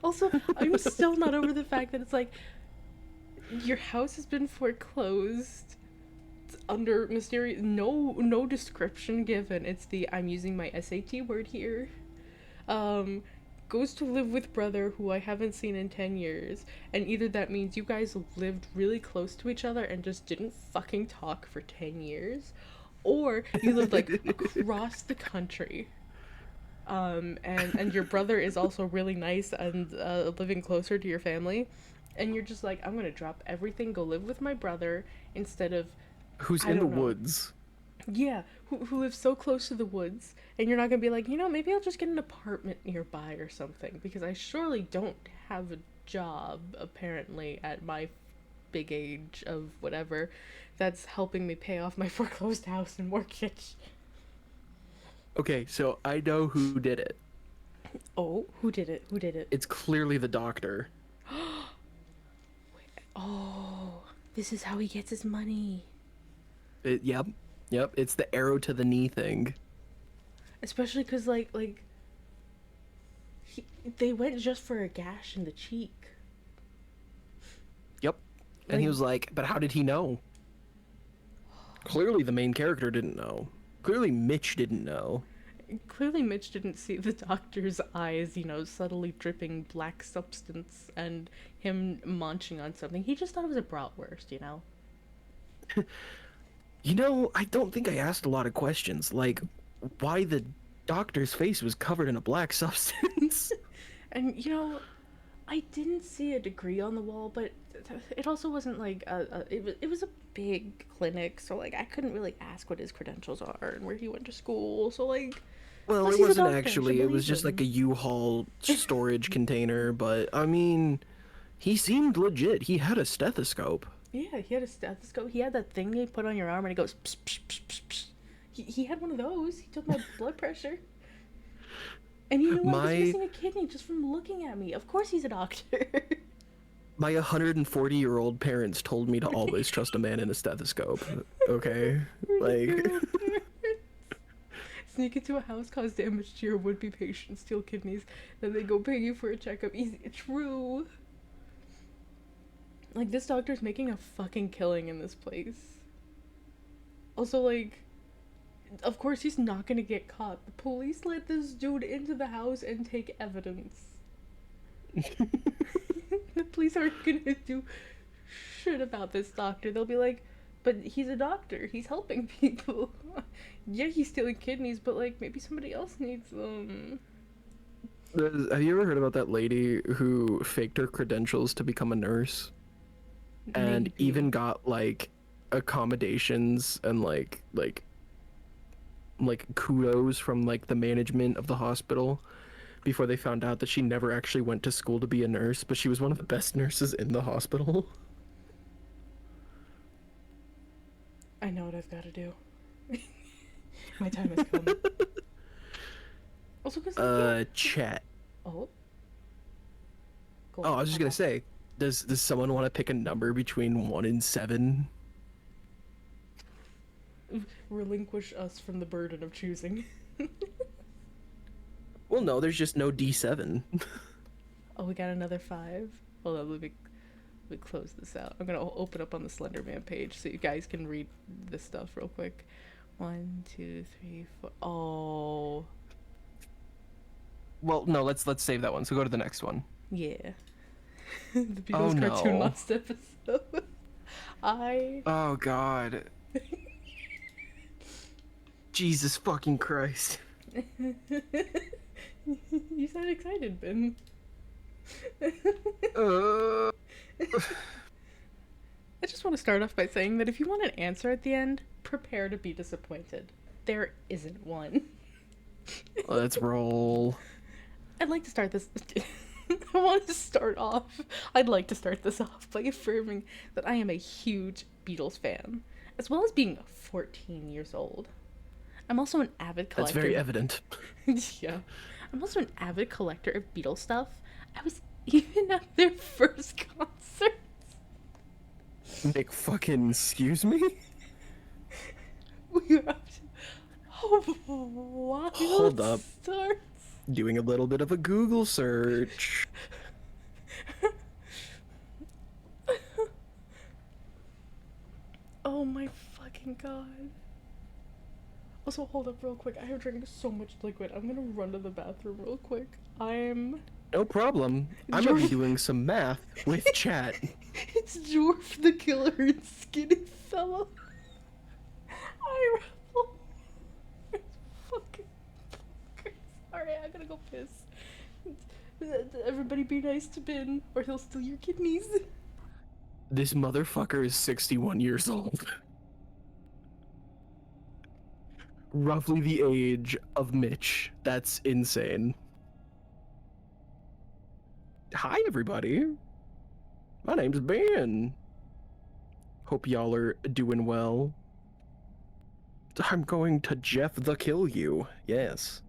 Also, I'm still not over the fact that it's like, your house has been foreclosed. It's under mysterious, no description given. It's the, I'm using my SAT word here. Goes to live with brother who I haven't seen in 10 years. And either that means you guys lived really close to each other and just didn't fucking talk for 10 years. Or you lived like across the country. And your brother is also really nice and living closer to your family. And you're just like, I'm gonna drop everything, go live with my brother instead of... who's I in the don't know. woods? Yeah, who lives so close to the woods, and you're not gonna be like, maybe I'll just get an apartment nearby or something, because I surely don't have a job, apparently, at my big age of whatever, that's helping me pay off my foreclosed house and mortgage. Okay, so I know who did it. Oh, who did it? Who did it? It's clearly the doctor. Oh, this is how he gets his money. Yep, it's the arrow to the knee thing. Especially because, they went just for a gash in the cheek. Yep. And he Like- was like, but how did he know? Clearly the main character didn't know. Clearly Mitch didn't know. Clearly, Mitch didn't see the doctor's eyes, subtly dripping black substance and him munching on something. He just thought it was a bratwurst, I don't think I asked a lot of questions, like why the doctor's face was covered in a black substance. And, I didn't see a degree on the wall, but it also wasn't like it was a big clinic, so like I couldn't really ask what his credentials are and where he went to school. So like, Well, plus it he's a wasn't doctor, I actually. should It was believe just him. like a U-Haul storage container, but I mean, he seemed legit. He had a stethoscope. Yeah, he had a stethoscope. He had that thing you put on your arm and it goes psh, psh, psh, psh, psh. He had one of those. He took my blood pressure. And you know what? He's missing a kidney just from looking at me. Of course he's a doctor. My 140-year-old parents told me to always trust a man in a stethoscope. Okay? Like, Sneak into a house, cause damage to your would-be patient, steal kidneys, then they go pay you for a checkup. Easy. True. Like, this doctor's making a fucking killing in this place. Also, like, of course he's not gonna get caught. The police let this dude into the house and take evidence. The police aren't gonna do shit about this doctor. They'll be like, but he's a doctor. He's helping people. Yeah, he's stealing kidneys, but like maybe somebody else needs them. have you ever heard about that lady who faked her credentials to become a nurse? And Maybe. even got like accommodations and like kudos from like the management of the hospital before they found out that she never actually went to school to be a nurse, but she was one of the best nurses in the hospital. I know what I've got to do. My time has come. Also, cause Chat. oh. Go Oh, on, I was just go gonna on. say, does someone want to pick a number between 1 and 7? Relinquish us from the burden of choosing. Well, no, there's just no D7. Oh, we got another 5. Hold on, let me close this out. I'm gonna open up on the Slenderman page so you guys can read this stuff real quick. 1, 2, 3, 4. Oh, Well, no, let's save that one. So go to the next one. yeah. The Beatles no. cartoon last episode. Oh God. Jesus fucking Christ. You sound excited, Ben. Uh, I just want to start off by saying that if you want an answer at the end, prepare to be disappointed. There isn't one. let's roll. I'd like to start this. I'd like to start this off by affirming that I am a huge Beatles fan, as well as being 14 years old. I'm also an avid collector. That's very evident. Yeah. I'm also an avid collector of Beatles stuff. I was even at their first concert. Nick, fucking excuse me? We were up to wild Hold up. starts. Doing a little bit of a Google search. Oh my fucking god. Also, hold up real quick. I have drank so much liquid. I'm gonna run to the bathroom real quick. No problem. I'm gonna be doing some math with chat. It's Jorf the Killer and Skinny Fella. I rebel. Fucking. Alright, I gotta go piss. Everybody be nice to Ben, or he'll steal your kidneys. This motherfucker is 61 years old. Roughly the age of Mitch. That's insane. Hi, everybody. My name's Ben. Hope y'all are doing well. I'm going to Jeff the Kill You. Yes.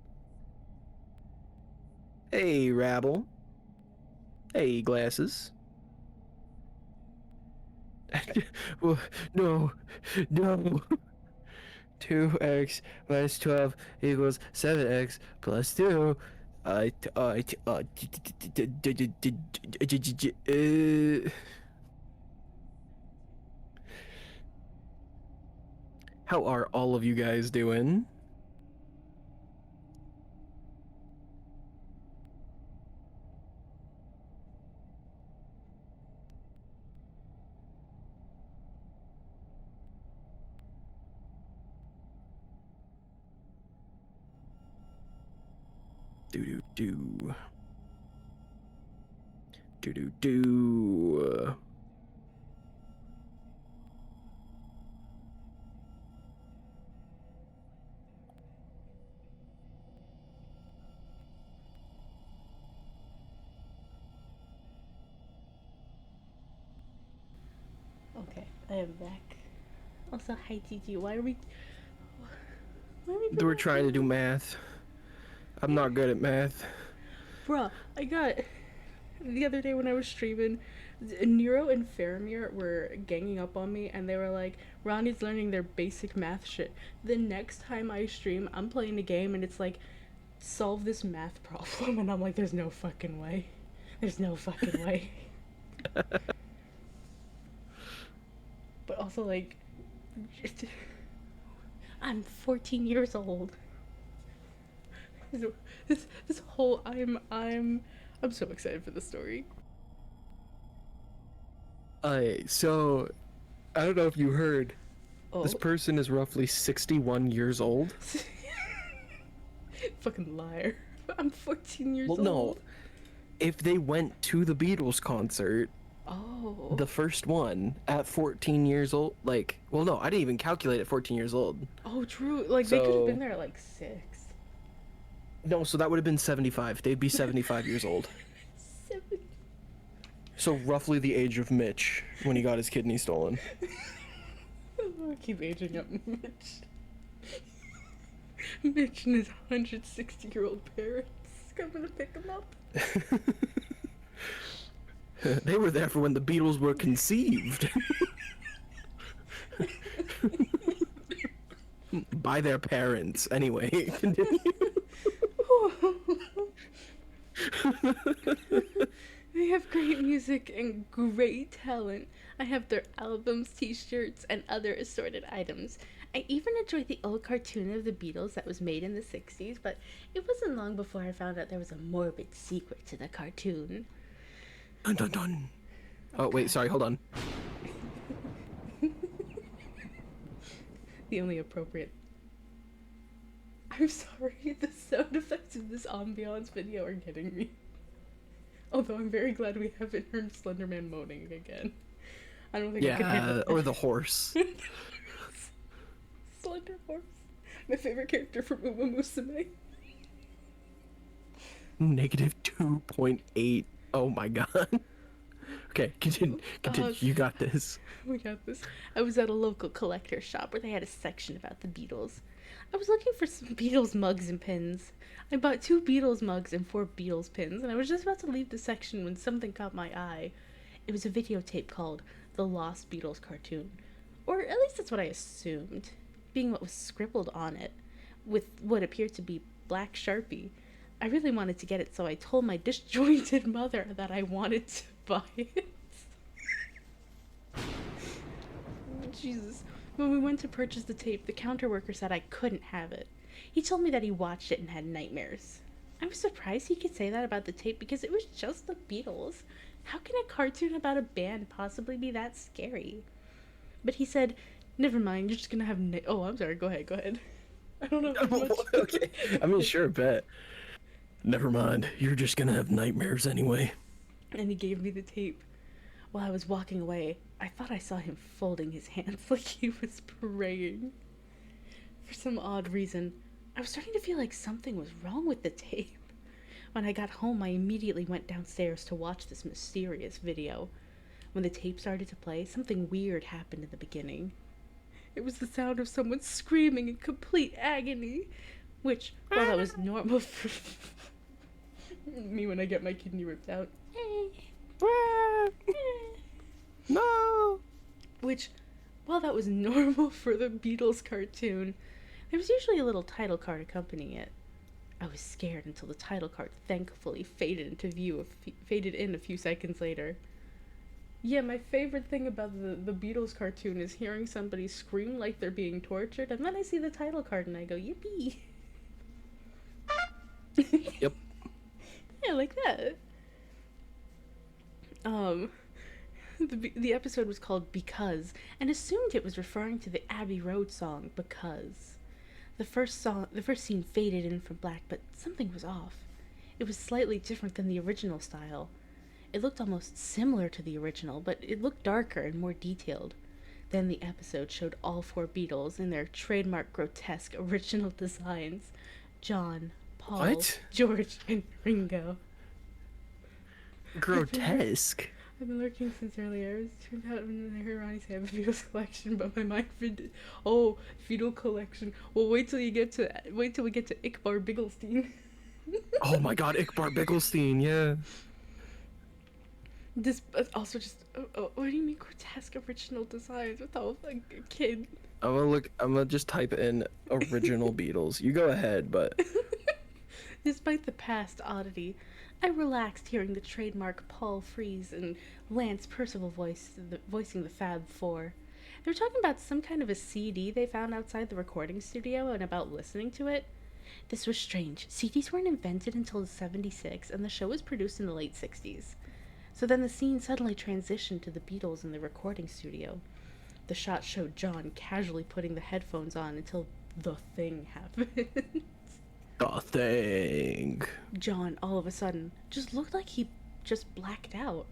Hey, Rabble. Hey, Glasses. Well, no. 2x minus 12 equals 7x plus 2. How are all of you guys doing? Do. Okay, I am back. Also, hi Gigi. Why are we We're trying to do math. I'm not good at math. Bruh, I got the other day when I was streaming, Nero and Faramir were ganging up on me, and they were like, Ronnie's learning their basic math shit. The next time I stream, I'm playing a game, and it's like, solve this math problem, and I'm like, there's no fucking way. There's no fucking way. But also, like, I'm 14 years old. This whole I'm so excited for the story. So I don't know if you heard. Oh. This person is roughly 61 years old. Fucking liar. I'm 14 years Well, old. no. If they went to the Beatles concert, Oh. the first one, at 14 years old, like, well, no, I didn't even calculate at 14 years old. Oh, true. Like, they could have So- been there at, like, 6. No, so that would have been 75. They'd be 75 years old. 7. So roughly the age of Mitch when he got his kidney stolen. I keep aging up, Mitch. Mitch and his 160-year-old parents coming to pick him up. They were there for when the Beatles were conceived. By their parents. Anyway, continue. They have great music and great talent. I have their albums, t-shirts, and other assorted items. I even enjoyed the old cartoon of the Beatles that was made in the 60s, but it wasn't long before I found out there was a morbid secret to the cartoon. Dun dun dun. Oh, wait, sorry, hold on. The only appropriate I'm sorry, the sound effects of this ambiance video are getting me. Although I'm very glad we haven't heard Slenderman moaning again. I don't think I could handle Yeah, or the horse. Slender Horse. My favorite character from Uma Musume. Negative 2.8. Oh my god. Okay, continue. You got this. We got this. I was at a local collector shop where they had a section about the Beatles. I was looking for some Beatles mugs and pins. I bought 2 Beatles mugs and 4 Beatles pins, and I was just about to leave the section when something caught my eye. It was a videotape called The Lost Beatles Cartoon. Or at least that's what I assumed, being what was scribbled on it, with what appeared to be black Sharpie. I really wanted to get it, so I told my disjointed mother that I wanted to buy it. Jesus. When we went to purchase the tape, the counter worker said I couldn't have it. He told me that he watched it and had nightmares. I was surprised he could say that about the tape because it was just the Beatles. How can a cartoon about a band possibly be that scary? But he said, never mind, you're just gonna have oh, I'm sorry, go ahead. I don't know much. Okay. I mean, sure, bet. Never mind. You're just gonna have nightmares anyway. And he gave me the tape. While I was walking away, I thought I saw him folding his hands like he was praying. For some odd reason, I was starting to feel like something was wrong with the tape. When I got home, I immediately went downstairs to watch this mysterious video. When the tape started to play, something weird happened in the beginning. It was the sound of someone screaming in complete agony, which, while that was normal for Me when I get my kidney ripped out. No! Which, while that was normal for the Beatles cartoon, there was usually a little title card accompanying it. I was scared until the title card thankfully faded in a few seconds later. Yeah, my favorite thing about the Beatles cartoon is hearing somebody scream like they're being tortured, and then I see the title card and I go, yippee! Yep. Yeah, like that. The episode was called Because, and assumed it was referring to the Abbey Road song Because. The first scene faded in from black, but something was off. It was slightly different than the original style. It looked almost similar to the original, but it looked darker and more detailed. Then the episode showed all 4 Beatles in their trademark grotesque original designs. John, Paul, What? George, and Ringo. Grotesque. I've been lurking since earlier. It turned out when I heard Ronnie say I have a Beatles collection, but my mind oh, fetal collection. Well, wait till we get to Iqbar Bigglestein. Oh my god, Iqbar Bigglestein, yeah. This also just what do you mean grotesque original designs? What the like a kid? I'm gonna just type in original Beatles. You go ahead, but Despite the past oddity, I relaxed hearing the trademark Paul Frees and Lance Percival voicing the Fab Four. They were talking about some kind of a CD they found outside the recording studio and about listening to it. This was strange. CDs weren't invented until '76, and the show was produced in the late '60s. So then the scene suddenly transitioned to the Beatles in the recording studio. The shot showed John casually putting the headphones on until the thing happened. the thing. John, all of a sudden, just looked like he just blacked out.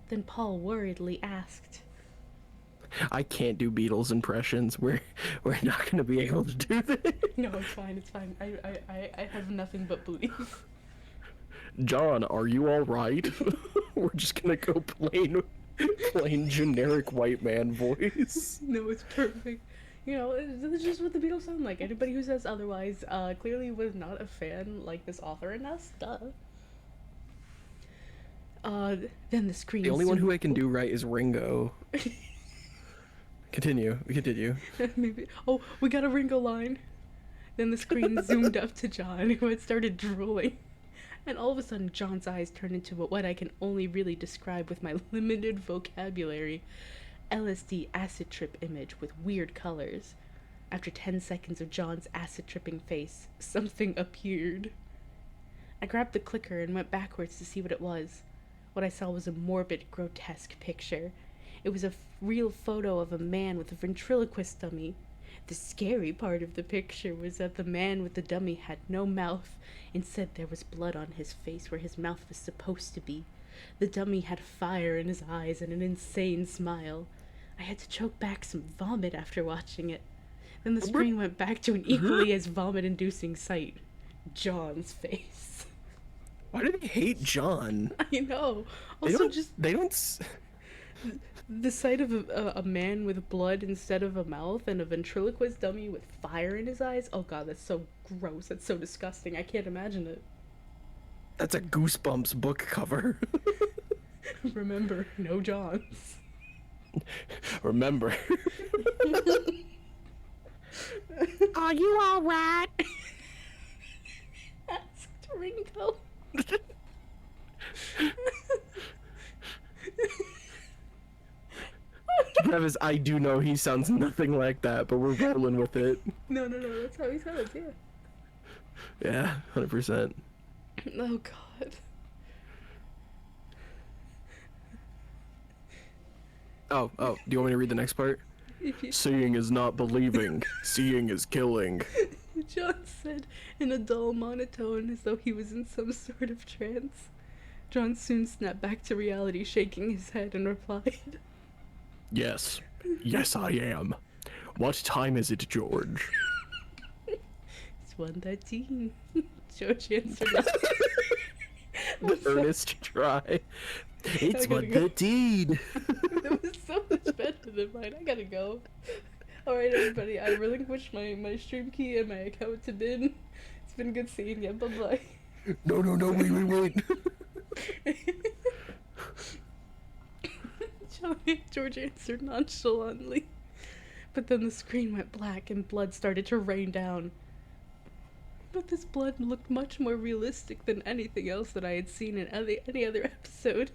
Then Paul worriedly asked, I can't do Beatles impressions. We're not gonna be able to do this. No, it's fine. I have nothing but belief. John, are you all right? We're just gonna go plain generic white man voice. No, it's perfect. You know, it's just what the Beatles sound like. Anybody who says otherwise clearly was not a fan like this author and us. Duh. then the screen The only one who zoomed- I can do right is Ringo. Continue. Maybe. Oh, we got a Ringo line. Then the screen zoomed up to John, who had started drooling. And all of a sudden, John's eyes turned into what I can only really describe with my limited vocabulary. LSD acid trip image with weird colors. After 10 seconds of John's acid tripping face, something appeared. I grabbed the clicker and went backwards to see what it was. What I saw was a morbid, grotesque picture. It was a real photo of a man with a ventriloquist dummy. The scary part of the picture was that the man with the dummy had no mouth. Instead, there was blood on his face where his mouth was supposed to be. The dummy had fire in his eyes and an insane smile. I had to choke back some vomit after watching it. Then the screen went back to an equally as vomit-inducing sight. John's face. Why do they hate John? I know. They Also, don't. just They don't. s- the sight of a man with blood instead of a mouth and a ventriloquist dummy with fire in his eyes. Oh god, that's so gross. That's so disgusting. I can't imagine it. That's a Goosebumps book cover. Remember, no Johns. Remember. Are you all right? Asked Ringo. Travis, I do know he sounds nothing like that, but we're rolling with it. No, that's how he sounds, yeah. Yeah, 100%. Oh god. Oh, do you want me to read the next part? Seeing is not believing. Seeing is killing. John said in a dull monotone as though he was in some sort of trance. John soon snapped back to reality, shaking his head, and replied, Yes. Yes, I am. What time is it, George? It's 1:13. George answered no. The earnest try. It's gotta what go. the deed. That was so much better than mine. I gotta go. Alright, everybody, I relinquished my stream key and my account to Din. It's been good seeing you. Bye bye. No, wait. George answered nonchalantly. But then the screen went black and blood started to rain down. But this blood looked much more realistic than anything else that I had seen in any other episode.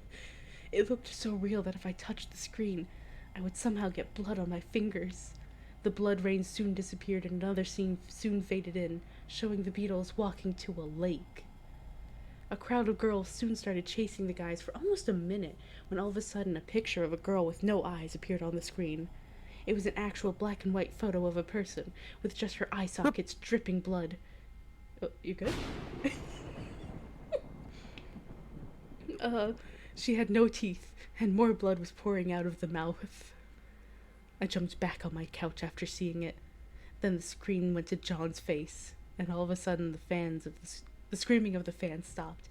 It looked so real that if I touched the screen, I would somehow get blood on my fingers. The blood rain soon disappeared and another scene soon faded in, showing the Beatles walking to a lake. A crowd of girls soon started chasing the guys for almost a minute when all of a sudden a picture of a girl with no eyes appeared on the screen. It was an actual black and white photo of a person with just her eye sockets dripping blood. Oh, you good? She had no teeth, and more blood was pouring out of the mouth. I jumped back on my couch after seeing it. Then the screen went to John's face, and all of a sudden the screaming of the fans stopped.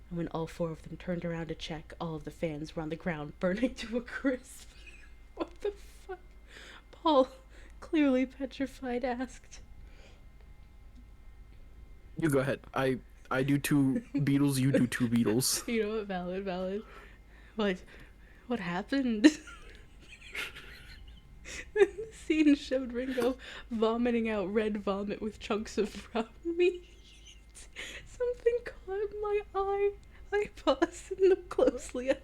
And when all four of them turned around to check, all of the fans were on the ground, burning to a crisp. What the fuck? Paul, clearly petrified, asked. You go ahead. I do 2 Beatles, you do 2 Beatles. You know what? Valid. What happened? The scene showed Ringo vomiting out red vomit with chunks of brown meat. Something caught my eye. I paused and looked closely at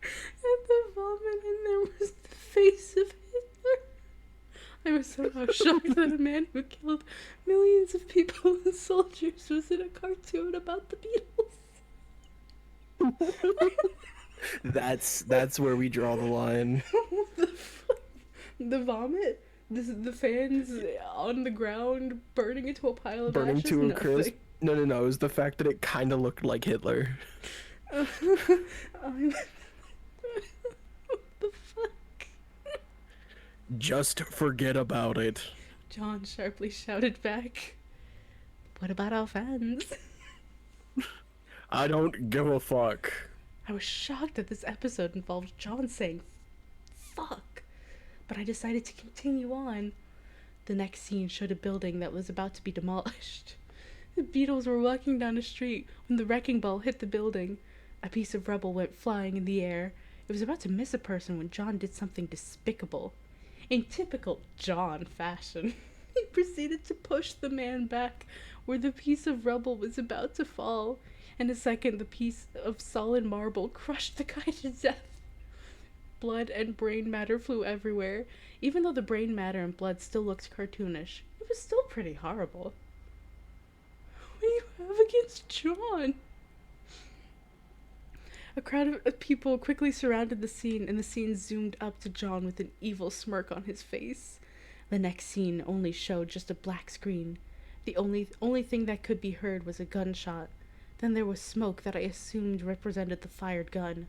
the vomit, and there was the face of Hitler. I was somehow shocked that a man who killed millions of people and soldiers was in a cartoon about the Beatles. That's where we draw the line. What the fuck? The vomit? The fans on the ground burning into a pile of Burning ashes? to a Nothing. crisp. No, it was the fact that it kind of looked like Hitler. What the fuck? Just forget about it. John sharply shouted back. What about our fans? I don't give a fuck. I was shocked that this episode involved John saying fuck, but I decided to continue on. The next scene showed a building that was about to be demolished. The Beatles were walking down a street when the wrecking ball hit the building. A piece of rubble went flying in the air. It was about to miss a person when John did something despicable. In typical John fashion, he proceeded to push the man back where the piece of rubble was about to fall. In a second, the piece of solid marble crushed the guy to death. Blood and brain matter flew everywhere. Even though the brain matter and blood still looked cartoonish, it was still pretty horrible. What do you have against John? A crowd of people quickly surrounded the scene, and the scene zoomed up to John with an evil smirk on his face. The next scene only showed just a black screen. The only thing that could be heard was a gunshot. Then there was smoke that I assumed represented the fired gun.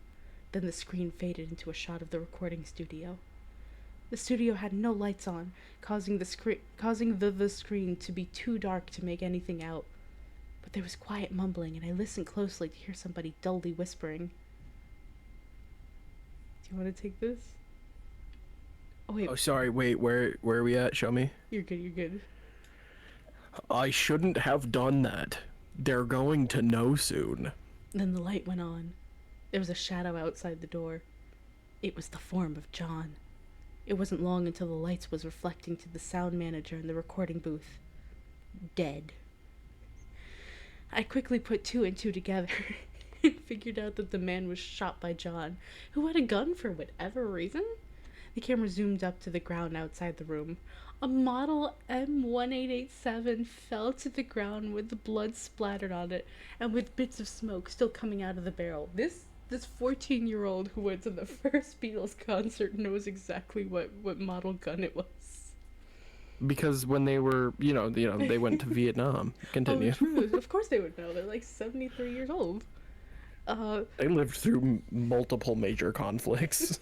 Then the screen faded into a shot of the recording studio. The studio had no lights on, causing the screen to be too dark to make anything out. But there was quiet mumbling, and I listened closely to hear somebody dully whispering. Do you want to take this? Oh wait, Oh, sorry. Wait, where are we at? Show me. you're good, you're good. I shouldn't have done that. They're going to know soon. Then the light went on. There was a shadow outside the door. It was the form of John. It wasn't long until the lights was reflecting to the sound manager in the recording booth. Dead. I quickly put two and two together and figured out that the man was shot by John, who had a gun for whatever reason. The camera zoomed up to the ground outside the room. A model M1887 fell to the ground with the blood splattered on it and with bits of smoke still coming out of the barrel. This 14-year-old who went to the first Beatles concert knows exactly what model gun it was. Because when they were, they went to Vietnam. Continue. Oh, true. Of course they would know. They're like 73 years old. They lived through multiple major conflicts.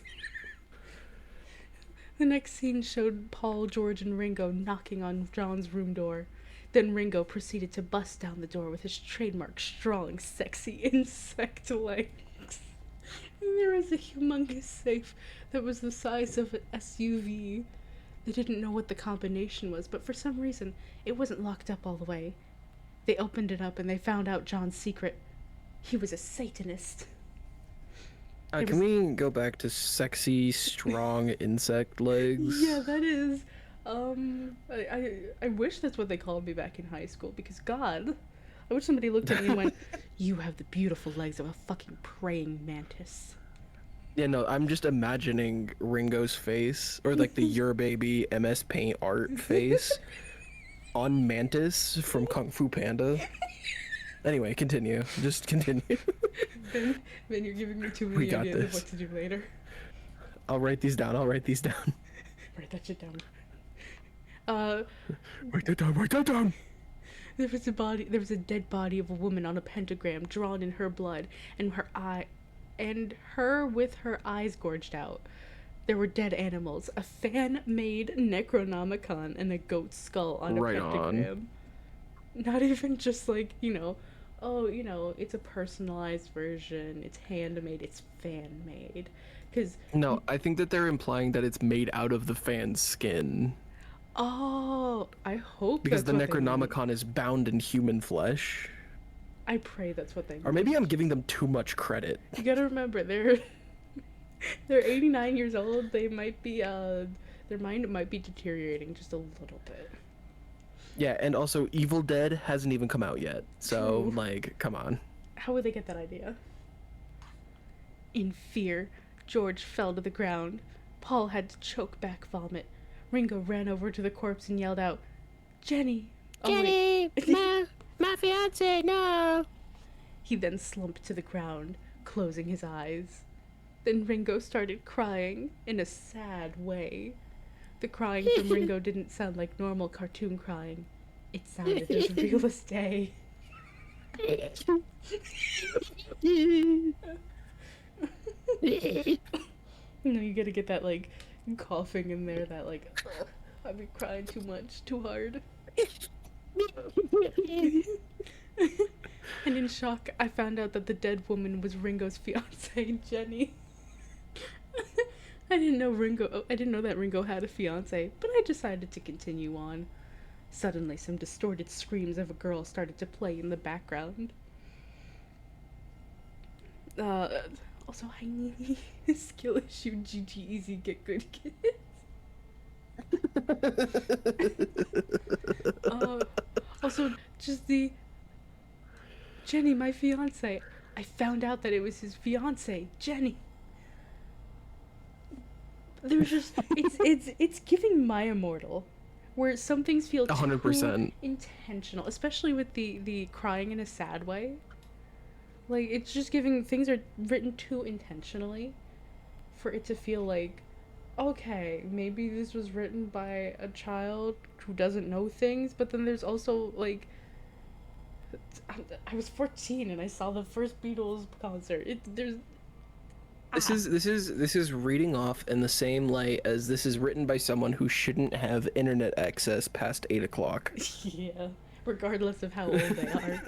The next scene showed Paul, George, and Ringo knocking on John's room door. Then Ringo proceeded to bust down the door with his trademark strong, sexy insect legs. And there was a humongous safe that was the size of an SUV. They didn't know what the combination was, but for some reason, it wasn't locked up all the way. They opened it up and they found out John's secret. He was a Satanist. Can we go back to sexy, strong insect legs? Yeah, that is. I wish that's what they called me back in high school, because God, I wish somebody looked at me and went, "You have the beautiful legs of a fucking praying mantis." Yeah, no, I'm just imagining Ringo's face, or like the Your Baby MS Paint art face, on Mantis from Kung Fu Panda. Anyway, continue. Just continue. Ben, you're giving me too We many got ideas of this. what to do later. I'll write these down. Write that shit down. Write that down. There was a dead body of a woman on a pentagram drawn in her blood, and her with her eyes gorged out. There were dead animals, a fan-made Necronomicon, and a goat skull on a Right on. pentagram. Not even just like, it's a personalized version, it's handmade, it's fan-made. Because, No, I think that they're implying that it's made out of the fan's skin. oh, I hope Because the that's what they meant. Necronomicon is bound in human flesh. I pray that's what they meant. Or maybe I'm giving them too much credit. You gotta remember, they're 89 years old. They might be their mind might be deteriorating just a little bit. Yeah, and also Evil Dead hasn't even come out yet. So, True. come on. How would they get that idea? In fear, George fell to the ground. Paul had to choke back vomit. Ringo ran over to the corpse and yelled out, "Jenny! Oh, wait." my fiance, no. He then slumped to the ground, closing his eyes. Then Ringo started crying in a sad way. The crying from Ringo didn't sound like normal cartoon crying. It sounded as real as day. You gotta get that, like, coughing in there, that, like, I've been crying too much, too hard. And in shock, I found out that the dead woman was Ringo's fiancée, Jenny. I didn't know that Ringo had a fiancée, but I decided to continue on. Suddenly, some distorted screams of a girl started to play in the background. Also, I need skill issue GG easy get good kids. Also, just the Jenny, my fiance. I found out that it was his fiance, Jenny. There's just it's giving My Immortal, where some things feel 100%. too intentional, especially with the crying in a sad way. Like, it's just giving things are written too intentionally for it to feel like okay, maybe this was written by a child who doesn't know things, but then there's also like I was 14 and I saw the first Beatles concert. This is reading off in the same light as this is written by someone who shouldn't have internet access past 8 o'clock. Yeah, regardless of how old they are.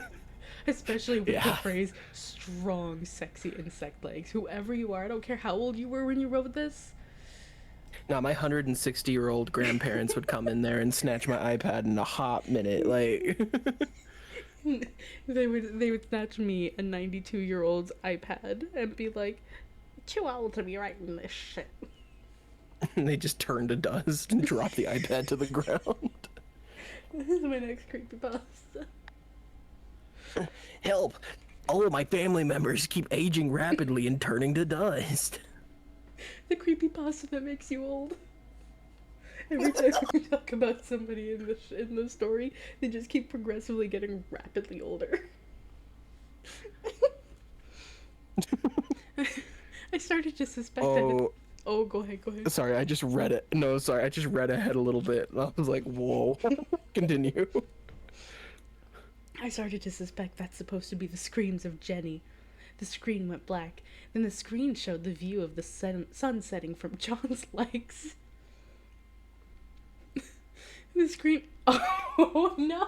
Especially with the Yeah. phrase strong, sexy insect legs. Whoever you are, I don't care how old you were when you wrote this. Now, my 160-year-old grandparents would come in there and snatch my iPad in a hot minute. Like, They would snatch me a 92-year-old's iPad and be like, too old to be writing this shit. they just turn to dust and drop the iPad to the ground. This is my next creepypasta. Help! All of my family members keep aging rapidly and turning to dust. The creepypasta that makes you old. Every time we talk about somebody in the story, they just keep progressively getting rapidly older. I started to suspect that. Oh, go ahead, go ahead. Sorry, I just read it. No, sorry, I just read ahead a little bit. I was like, whoa. Continue. I started to suspect that's supposed to be the screams of Jenny. The screen went black. Then the screen showed the view of the sun setting from John's legs. The screen. Oh no!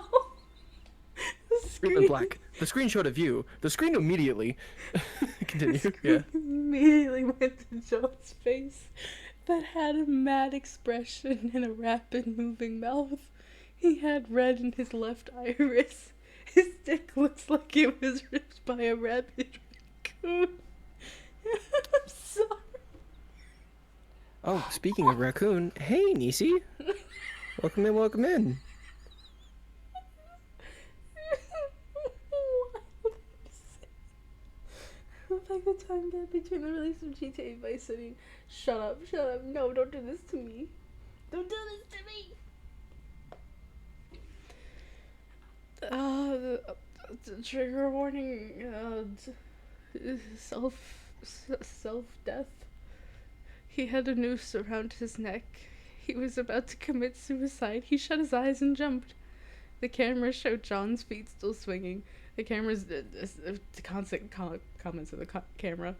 The Screen went black. The screen showed a view. The screen immediately. Continue. Yeah. Immediately went to John's face that had a mad expression and a rapid moving mouth. He had red in his left iris. His dick looks like it was ripped by a rabid raccoon. I'm sorry. Oh, speaking of raccoon, hey, Nisi. Welcome in, welcome in. Like the time gap between the release of GTA Vice City. Shut up, shut up. No, don't do this to me. Don't do this to me. Trigger warning. Self-death. He had a noose around his neck. He was about to commit suicide. He shut his eyes and jumped. The camera showed John's feet still swinging. The camera's the constant comments of the camera.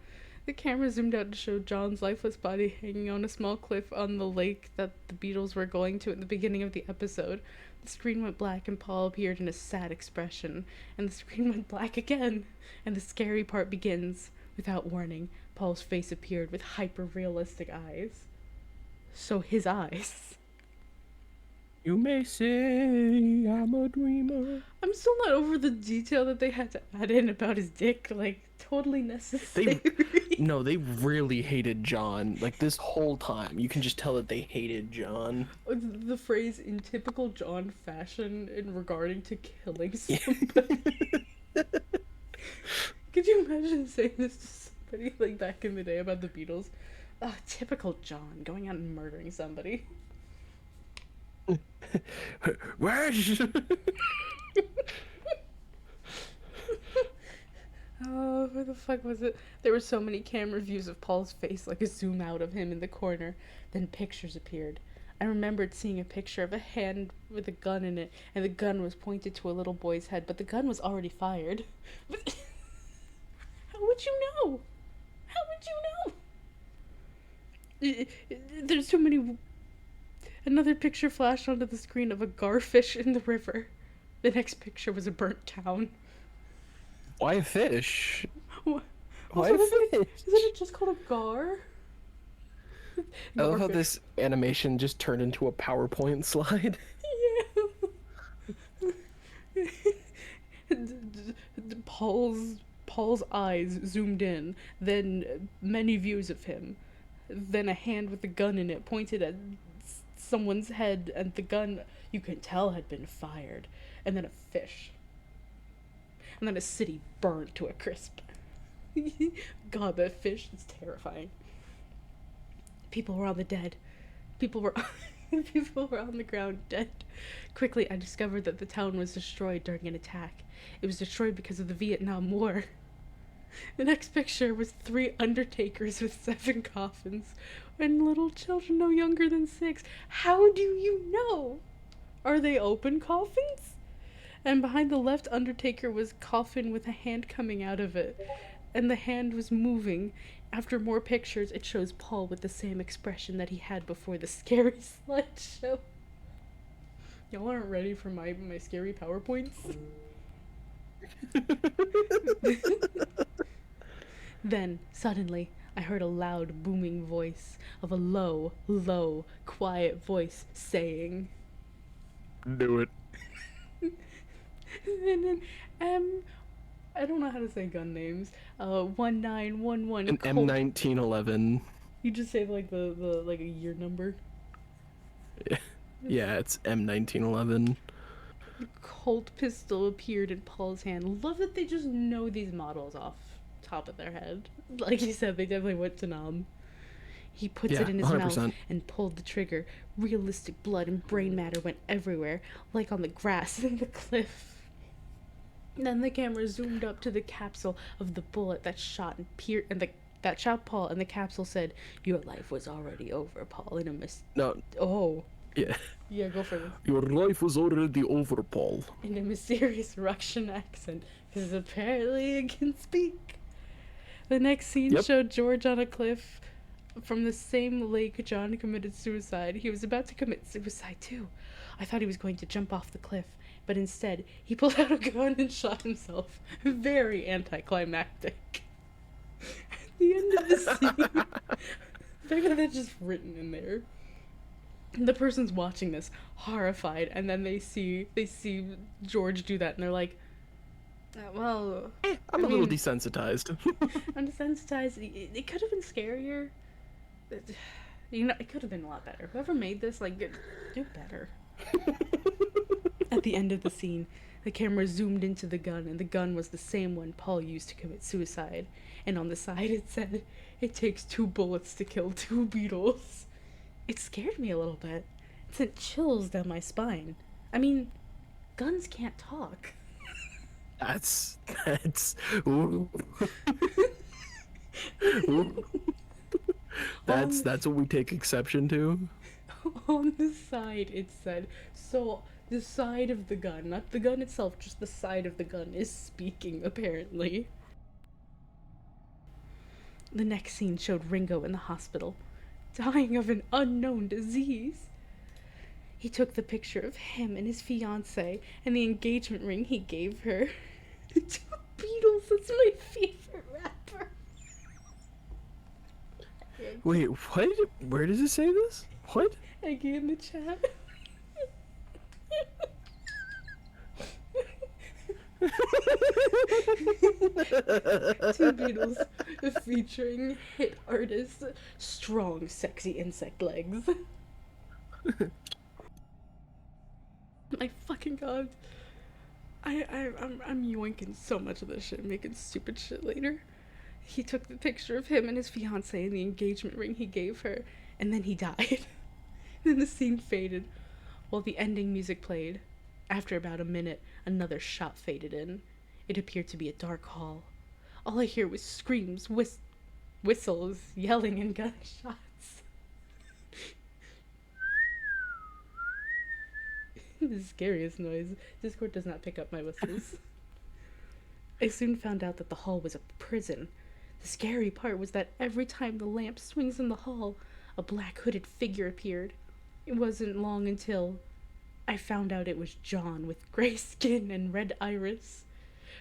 The camera zoomed out to show John's lifeless body hanging on a small cliff on the lake that the Beatles were going to at the beginning of the episode. The screen went black and Paul appeared in a sad expression. And the screen went black again. And the scary part begins. Without warning, Paul's face appeared with hyper-realistic eyes. So his eyes. You may say I'm a dreamer. I'm still not over the detail that they had to add in about his dick. Like, totally necessary. They really hated John. Like, this whole time. You can just tell that they hated John. The phrase in typical John fashion in regarding to killing somebody. Could you imagine saying this to somebody, like, back in the day about the Beatles? Typical John, going out and murdering somebody. Where's... Oh, where the fuck was it? There were so many camera views of Paul's face, like a zoom out of him in the corner. Then pictures appeared. I remembered seeing a picture of a hand with a gun in it, and the gun was pointed to a little boy's head, but the gun was already fired. But how would you know? How would you know? There's too many... Another picture flashed onto the screen of a garfish in the river. The next picture was a burnt town. Why a fish? What? Why a fish? Isn't it just called a gar? I love how Garfish. this animation just turned into a PowerPoint slide. Yeah. Paul's eyes zoomed in, then many views of him, then a hand with a gun in it pointed at someone's head, and the gun you can tell had been fired, and then a fish, and then a city burnt to a crisp. God, that fish is terrifying. People were on the dead. People were on the ground dead. Quickly, I discovered that the town was destroyed during an attack. It was destroyed because of the Vietnam War. The next picture was 3 undertakers with 7 coffins and little children no younger than 6. How do you know? Are they open coffins? And behind the left undertaker was a coffin with a hand coming out of it. And the hand was moving. After more pictures, it shows Paul with the same expression that he had before the scary slideshow. Y'all aren't ready for my scary PowerPoints? Then, suddenly, I heard a loud, booming voice of a low, quiet voice saying, Do it. and then, I don't know how to say gun names. 1911. An M1911. You just say like the like a year number. Yeah, it's M1911. Colt pistol appeared in Paul's hand. Love that they just know these models off top of their head. Like you said, they definitely went to Nam. He puts it in his 100%. mouth and pulled the trigger. Realistic blood and brain matter went everywhere, like on the grass and the cliff. Then the camera zoomed up to the capsule of the bullet that shot and that shot Paul, and the capsule said, "Your life was already over, Paul." In a No, oh yeah. yeah, go for it. Your life was already over, Paul. In a mysterious Russian accent, because apparently it can speak. The next scene showed George on a cliff from the same lake John committed suicide. He was about to commit suicide too. I thought he was going to jump off the cliff, but instead he pulled out a gun and shot himself. Very anticlimactic. At the end of the scene, the fact that that's just written in there. The person's watching this horrified, and then they see George do that, and they're like, well, I'm a little desensitized. I'm desensitized. It could have been scarier. You know, it could have been a lot better. Whoever made this, like, do better. At the end of the scene, the camera zoomed into the gun, and the gun was the same one Paul used to commit suicide. And on the side it said, "It takes 2 bullets to kill 2 beetles." It scared me a little bit. It sent chills down my spine. I mean, guns can't talk. That's ooh. Ooh. That's what we take exception to. On the side it said, so the side of the gun, not the gun itself, just the side of the gun is speaking, apparently. The next scene showed Ringo in the hospital, dying of an unknown disease. He took the picture of him and his fiancée and the engagement ring he gave her. The 2 Beatles, that's my favorite rapper. Wait, what? Where does it say this? What? Eggy in the chat. Two Beatles featuring hit artist strong sexy insect legs. My fucking god. I'm yoinking so much of this shit, making stupid shit later. He took the picture of him and his fiancée and the engagement ring he gave her, and then he died. Then the scene faded, while the ending music played. After about a minute, another shot faded in. It appeared to be a dark hall. All I hear was screams, whistles, yelling, and gunshots. The scariest noise. Discord does not pick up my whistles. I soon found out that the hall was a prison. The scary part was that every time the lamp swings in the hall, a black hooded figure appeared. It wasn't long until I found out it was John with gray skin and red iris.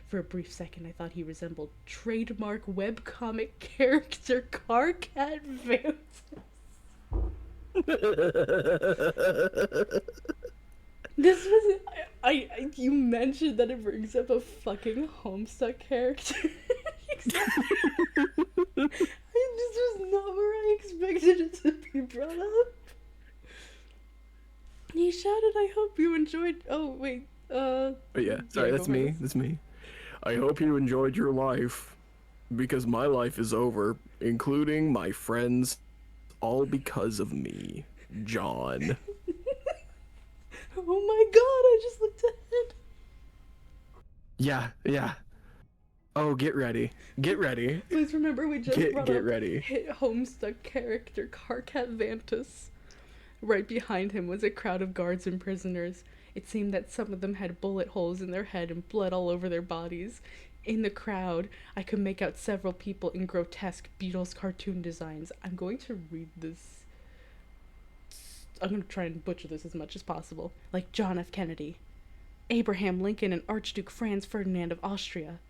For a brief second, I thought he resembled trademark webcomic character Carcat Vantis. This was you mentioned that it brings up a fucking Homestuck character. This was not where I expected it to be brought up. He shouted, "I hope you enjoyed." Oh wait, But yeah, sorry, go that's for me. it. That's me. I hope you enjoyed your life, because my life is over, including my friends, all because of me, John. Oh my god! I just looked ahead. Yeah. Oh, get ready. Get ready. Please remember we just brought Get up ready. hit Homestuck character Carcat Vantus. Right behind him was a crowd of guards and prisoners. It seemed that some of them had bullet holes in their head and blood all over their bodies. In the crowd, I could make out several people in grotesque Beatles cartoon designs. I'm going to read this. I'm going to try and butcher this as much as possible. Like John F. Kennedy, Abraham Lincoln, and Archduke Franz Ferdinand of Austria.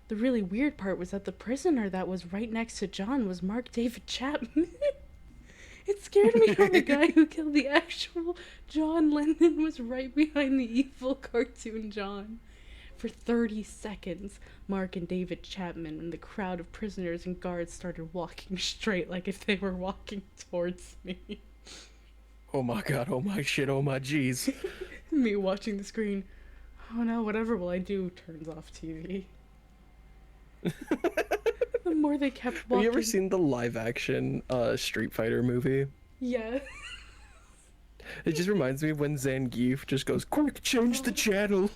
The really weird part was that the prisoner that was right next to John was Mark David Chapman. It scared me how the guy who killed the actual John Lennon was right behind the evil cartoon John. For 30 seconds, Mark and David Chapman and the crowd of prisoners and guards started walking straight like if they were walking towards me. Oh my god, oh my shit, oh my jeez. Me watching the screen. Oh no, whatever will I do? Turns off TV. The more they kept walking. Have you ever seen the live action Street Fighter movie? Yeah. It just reminds me of when Zangief just goes, quick, change the channel.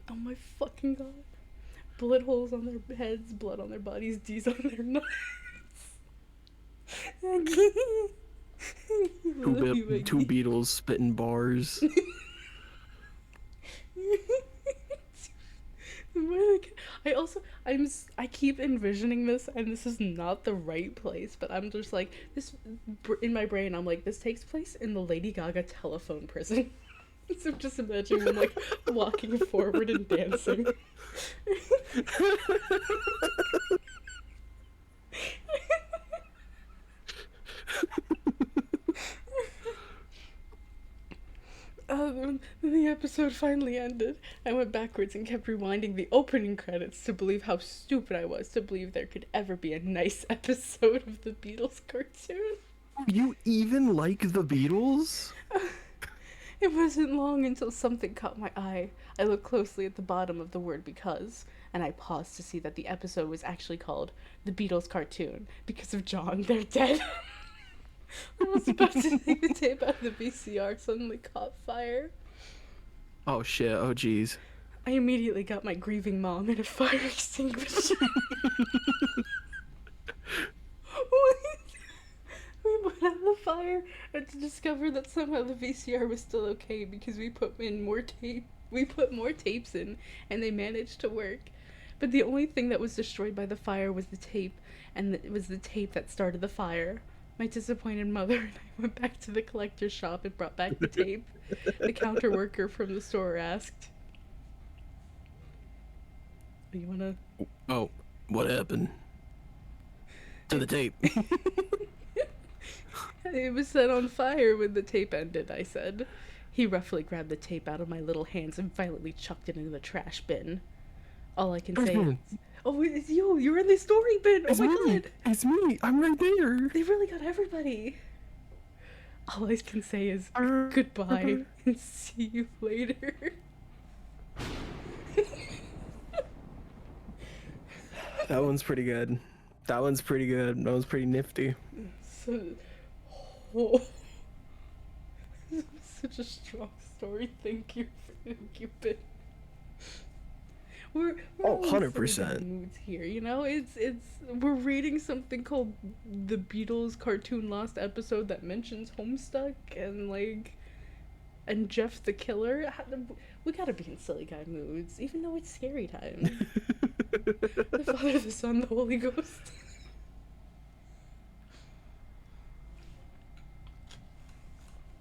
Oh my fucking god. Bullet holes on their heads, blood on their bodies, D's on their nuts. Two Beatles spitting bars. I keep envisioning this, and this is not the right place, but I'm just like, in my brain, I'm like, this takes place in the Lady Gaga telephone prison. So just imagine them, like, walking forward and dancing. When the episode finally ended, I went backwards and kept rewinding the opening credits to believe how stupid I was to believe there could ever be a nice episode of the Beatles cartoon. You even like the Beatles? It wasn't long until something caught my eye. I looked closely at the bottom of the word because, and I paused to see that the episode was actually called The Beatles Cartoon because of John, they're dead. I was about to take the tape out of the VCR, suddenly caught fire. Oh shit, oh jeez. I immediately got my grieving mom in a fire extinguisher. We put out the fire and to discover that somehow the VCR was still okay because we put more tapes in and they managed to work. But the only thing that was destroyed by the fire was the tape, and it was the tape that started the fire. My disappointed mother and I went back to the collector's shop and brought back the tape. The counter worker from the store asked, "You wanna?" Oh, what happened to the tape? It was set on fire when the tape ended, I said. He roughly grabbed the tape out of my little hands and violently chucked it into the trash bin. All I can say is, oh, it's you! You're in the story bin! Oh my god! It's me! I'm right there! They really got everybody! All I can say is, goodbye, and see you later. That one's pretty good. That one's pretty good. That one's pretty nifty. So, oh. Such a strong story. Thank you, Ben. We're Oh, all in 100%. silly moods here, you know. We're reading something called the Beatles cartoon Lost episode that mentions Homestuck and Jeff the Killer. We gotta be in silly guy moods, even though it's scary time. The Father, the Son, the Holy Ghost.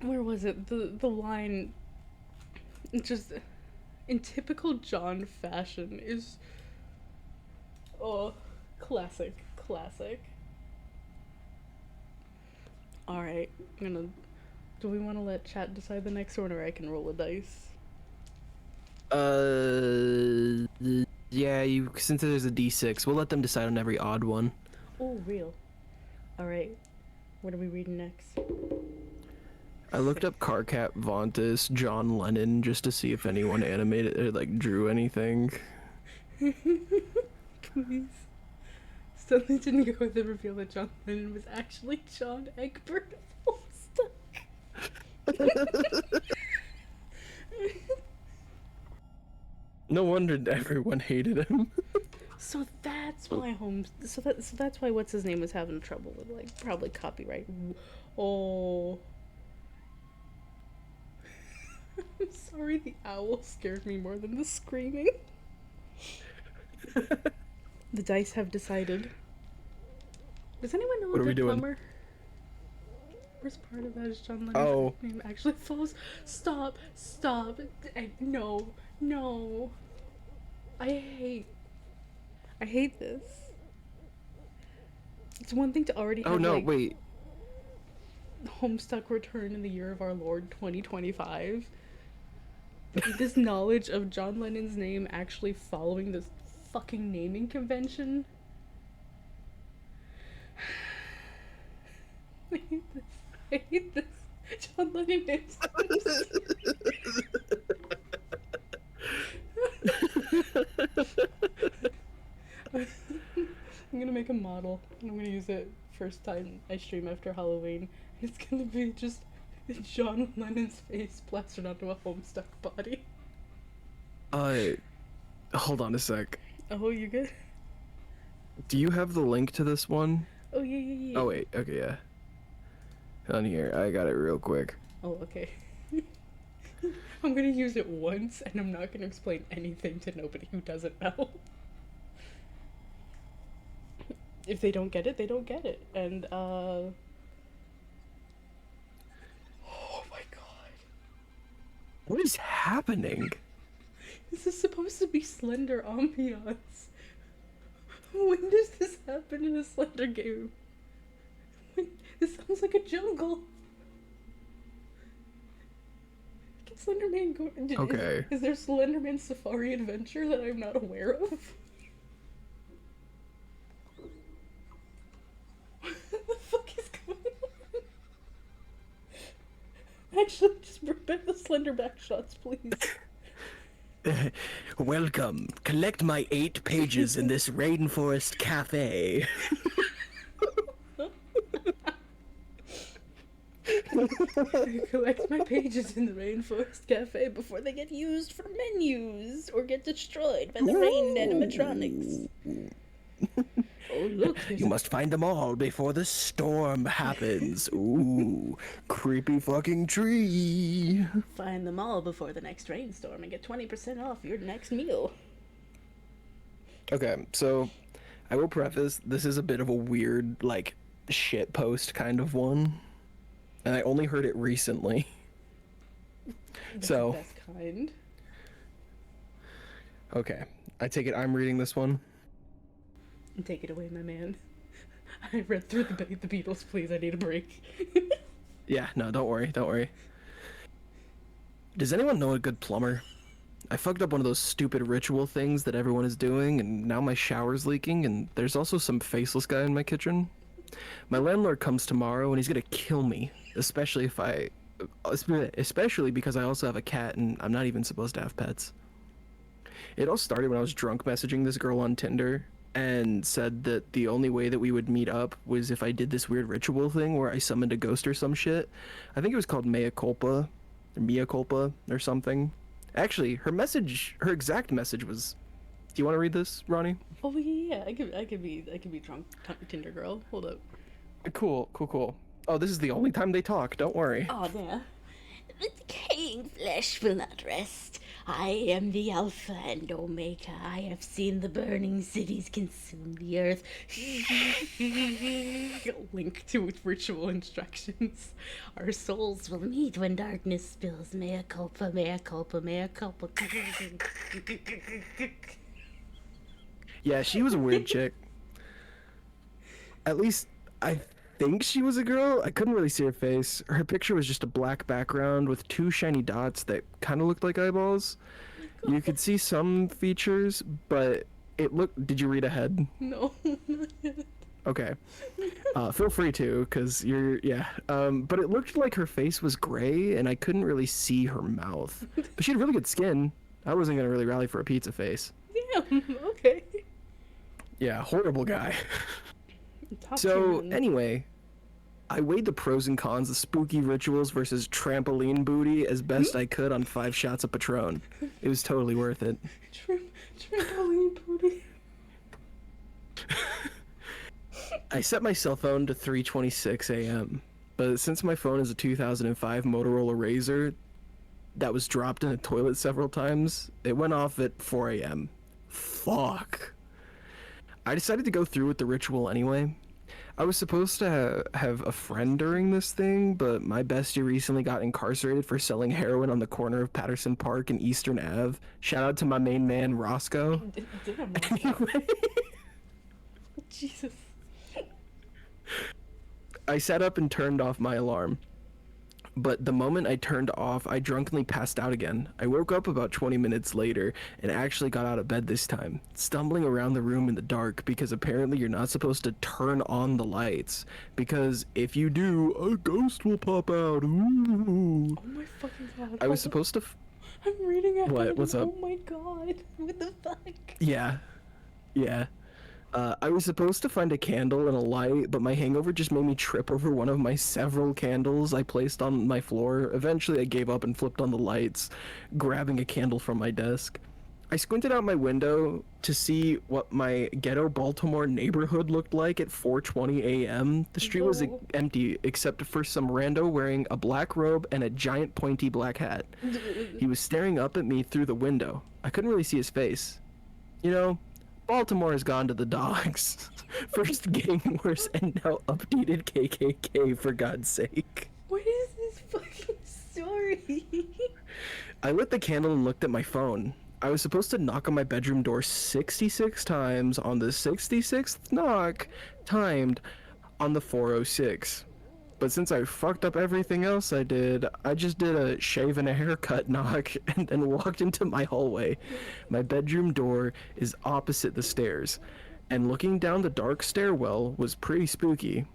Where was it? The line, just in typical John fashion, is classic. Alright, do we want to let chat decide the next one, or I can roll a dice? Yeah, since there's a D6, we'll let them decide on every odd one. Oh, real. Alright, what are we reading next? I looked up Carcat Vantus John Lennon just to see if anyone animated or drew anything. Please. Stanley didn't go with the reveal that John Lennon was actually John Egbert of Homestuck. No wonder everyone hated him. So that's why so that's why what's his name was having trouble with like probably copyright. Oh. I'm sorry, the owl scared me more than the screaming. The dice have decided. Does anyone know What a are we good doing? plumber? Worst part of that is John Lennon's Oh. name actually follows. Stop! No, no. I hate this. It's one thing to already have Oh no, like, wait. Homestuck return in the year of our Lord 2025. This knowledge of John Lennon's name actually following this fucking naming convention. I hate this. I hate this. John Lennon names. I'm gonna make a model and I'm gonna use it first time I stream after Halloween. It's gonna be just John Lennon's face plastered onto a Homestuck body. Hold on a sec. Oh, you good? Do you have the link to this one? Oh, yeah. Oh wait, okay, yeah. On here, I got it real quick. Oh, okay. I'm gonna use it once and I'm not gonna explain anything to nobody who doesn't know. If they don't get it, they don't get it. And, oh my god. What is happening? This is supposed to be Slender ambiance. When does this happen in a Slender game? This sounds like a jungle. Can Slenderman go? Okay. Is there Slenderman Safari Adventure that I'm not aware of? What the fuck is going on? Actually, just bring back the Slender back shots, please. Welcome. Collect my 8 pages in this rainforest cafe. Collect my pages in the Rainforest Cafe before they get used for menus or get destroyed by the rain animatronics. Oh, look, there's You a- must find them all before the storm happens. Ooh, creepy fucking tree. Find them all before the next rainstorm and get 20% off your next meal. Okay, so I will preface this is a bit of a weird, like, shit post kind of one. And I only heard it recently. That's So- the best kind. Okay, I take it I'm reading this one. And take it away, my man. I read through the Beatles, please. I need a break. Yeah, no, don't worry, don't worry. Does anyone know a good plumber? I fucked up one of those stupid ritual things that everyone is doing, and now my shower's leaking, and there's also some faceless guy in my kitchen. My landlord comes tomorrow, and he's gonna kill me, especially because I also have a cat, and I'm not even supposed to have pets. It all started when I was drunk messaging this girl on Tinder, and said that the only way that we would meet up was if I did this weird ritual thing where I summoned a ghost or some shit. I think it was called Mea Culpa, or Mea Culpa, or something. Actually, her exact message was... Do you want to read this, Ronnie? Oh yeah, I could be drunk Tinder girl. Hold up. Cool. Oh, this is the only time they talk, don't worry. Oh yeah. The decaying flesh will not rest. I am the Alpha and Omega. I have seen the burning cities consume the earth. Link to ritual instructions. Our souls will meet when darkness spills. Mea culpa, mea culpa, mea culpa. Yeah, she was a weird chick. At least, I think she was a girl. I couldn't really see her face. Her picture was just a black background with 2 shiny dots that kind of looked like eyeballs. You could see some features, but it looked... Did you read ahead? No, not yet. Okay. Feel free to, because you're... Yeah. But it looked like her face was gray, and I couldn't really see her mouth. But she had really good skin. I wasn't going to really rally for a pizza face. Damn. Okay. Yeah, horrible guy. Top So, tier. anyway, I weighed the pros and cons of spooky rituals versus trampoline booty as best I could on 5 shots of Patron. It was totally worth it. Trampoline booty. I set my cell phone to 3:26 a.m., but since my phone is a 2005 Motorola Razr that was dropped in the toilet several times, it went off at 4 a.m. Fuck. I decided to go through with the ritual anyway. I was supposed to have a friend during this thing, but my bestie recently got incarcerated for selling heroin on the corner of Patterson Park and Eastern Ave. Shout out to my main man, Roscoe. Damn. Anyway, Jesus. I sat up and turned off my alarm. But the moment I turned off, I drunkenly passed out again. I woke up about 20 minutes later and actually got out of bed this time, stumbling around the room in the dark because apparently you're not supposed to turn on the lights. Because if you do, a ghost will pop out. Ooh. Oh my fucking god. I was supposed to... I'm reading it. What? What's up? Oh my god. What the fuck? Yeah. I was supposed to find a candle and a light, but my hangover just made me trip over one of my several candles I placed on my floor. Eventually, I gave up and flipped on the lights, grabbing a candle from my desk. I squinted out my window to see what my ghetto Baltimore neighborhood looked like at 4:20 a.m. The street was Whoa. empty except for some rando wearing a black robe and a giant pointy black hat. He was staring up at me through the window. I couldn't really see his face. You know, Baltimore has gone to the dogs. First gang worse and now updated KKK, for God's sake. What is this fucking story? I lit the candle and looked at my phone. I was supposed to knock on my bedroom door 66 times on the 66th knock, timed on the 4:06. But since I fucked up everything else I did, I just did a shave and a haircut knock and then walked into my hallway. My bedroom door is opposite the stairs, and looking down the dark stairwell was pretty spooky.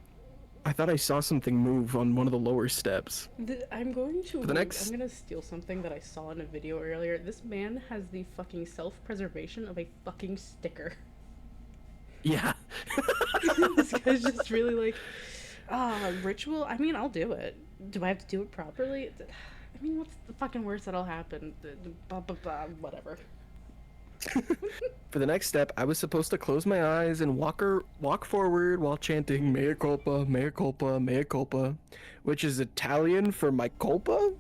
I thought I saw something move on one of the lower steps. I'm going to. the next- I'm gonna steal something that I saw in a video earlier. This man has the fucking self-preservation of a fucking sticker. Yeah. This guy's just really like, ritual? I mean, I'll do it. Do I have to do it properly? I mean, what's the fucking worst that'll happen? Blah, blah, blah, whatever. For the next step, I was supposed to close my eyes and walk forward while chanting mea culpa, mea culpa, mea culpa, which is Italian for my culpa,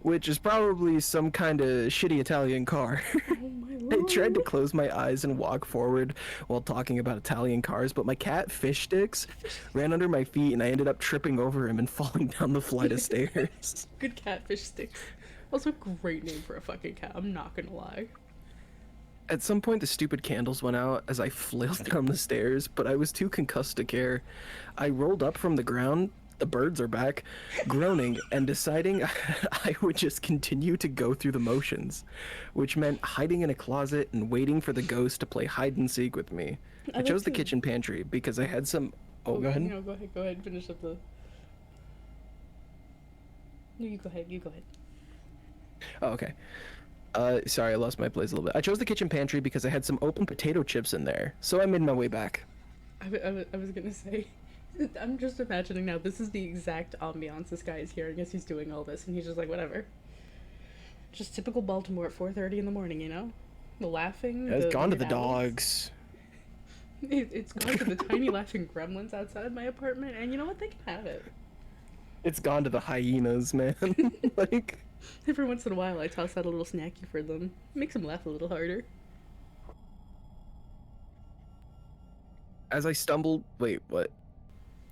which is probably some kind of shitty Italian car. Oh my I lord. tried to close my eyes and walk forward while talking about Italian cars, but my cat Fish Sticks ran under my feet and I ended up tripping over him and falling down the flight of stairs. Good catfish sticks. Also, great name for a fucking cat. I'm not gonna lie. At some point, the stupid candles went out as I flailed down the stairs, but I was too concussed to care. I rolled up from the ground, the birds are back, groaning and deciding I would just continue to go through the motions, which meant hiding in a closet and waiting for the ghost to play hide and seek with me. I like chose the to- kitchen pantry because I had some... Oh, go ahead. No, go ahead. Finish up the... No, you go ahead. Oh, okay. Sorry, I lost my place a little bit. I chose the kitchen pantry because I had some open potato chips in there, so I made my way back. I was gonna say, I'm just imagining now, this is the exact ambiance this guy is hearing as he's doing all this, and he's just like, whatever. Just typical Baltimore at 4:30 in the morning, you know? The laughing. It's gone to the weird owls. dogs. It's gone to the tiny laughing gremlins outside my apartment, and you know what? They can have it. It's gone to the hyenas, man. Like... Every once in a while, I toss out a little snacky for them. Makes them laugh a little harder. As I stumbled... Wait, what?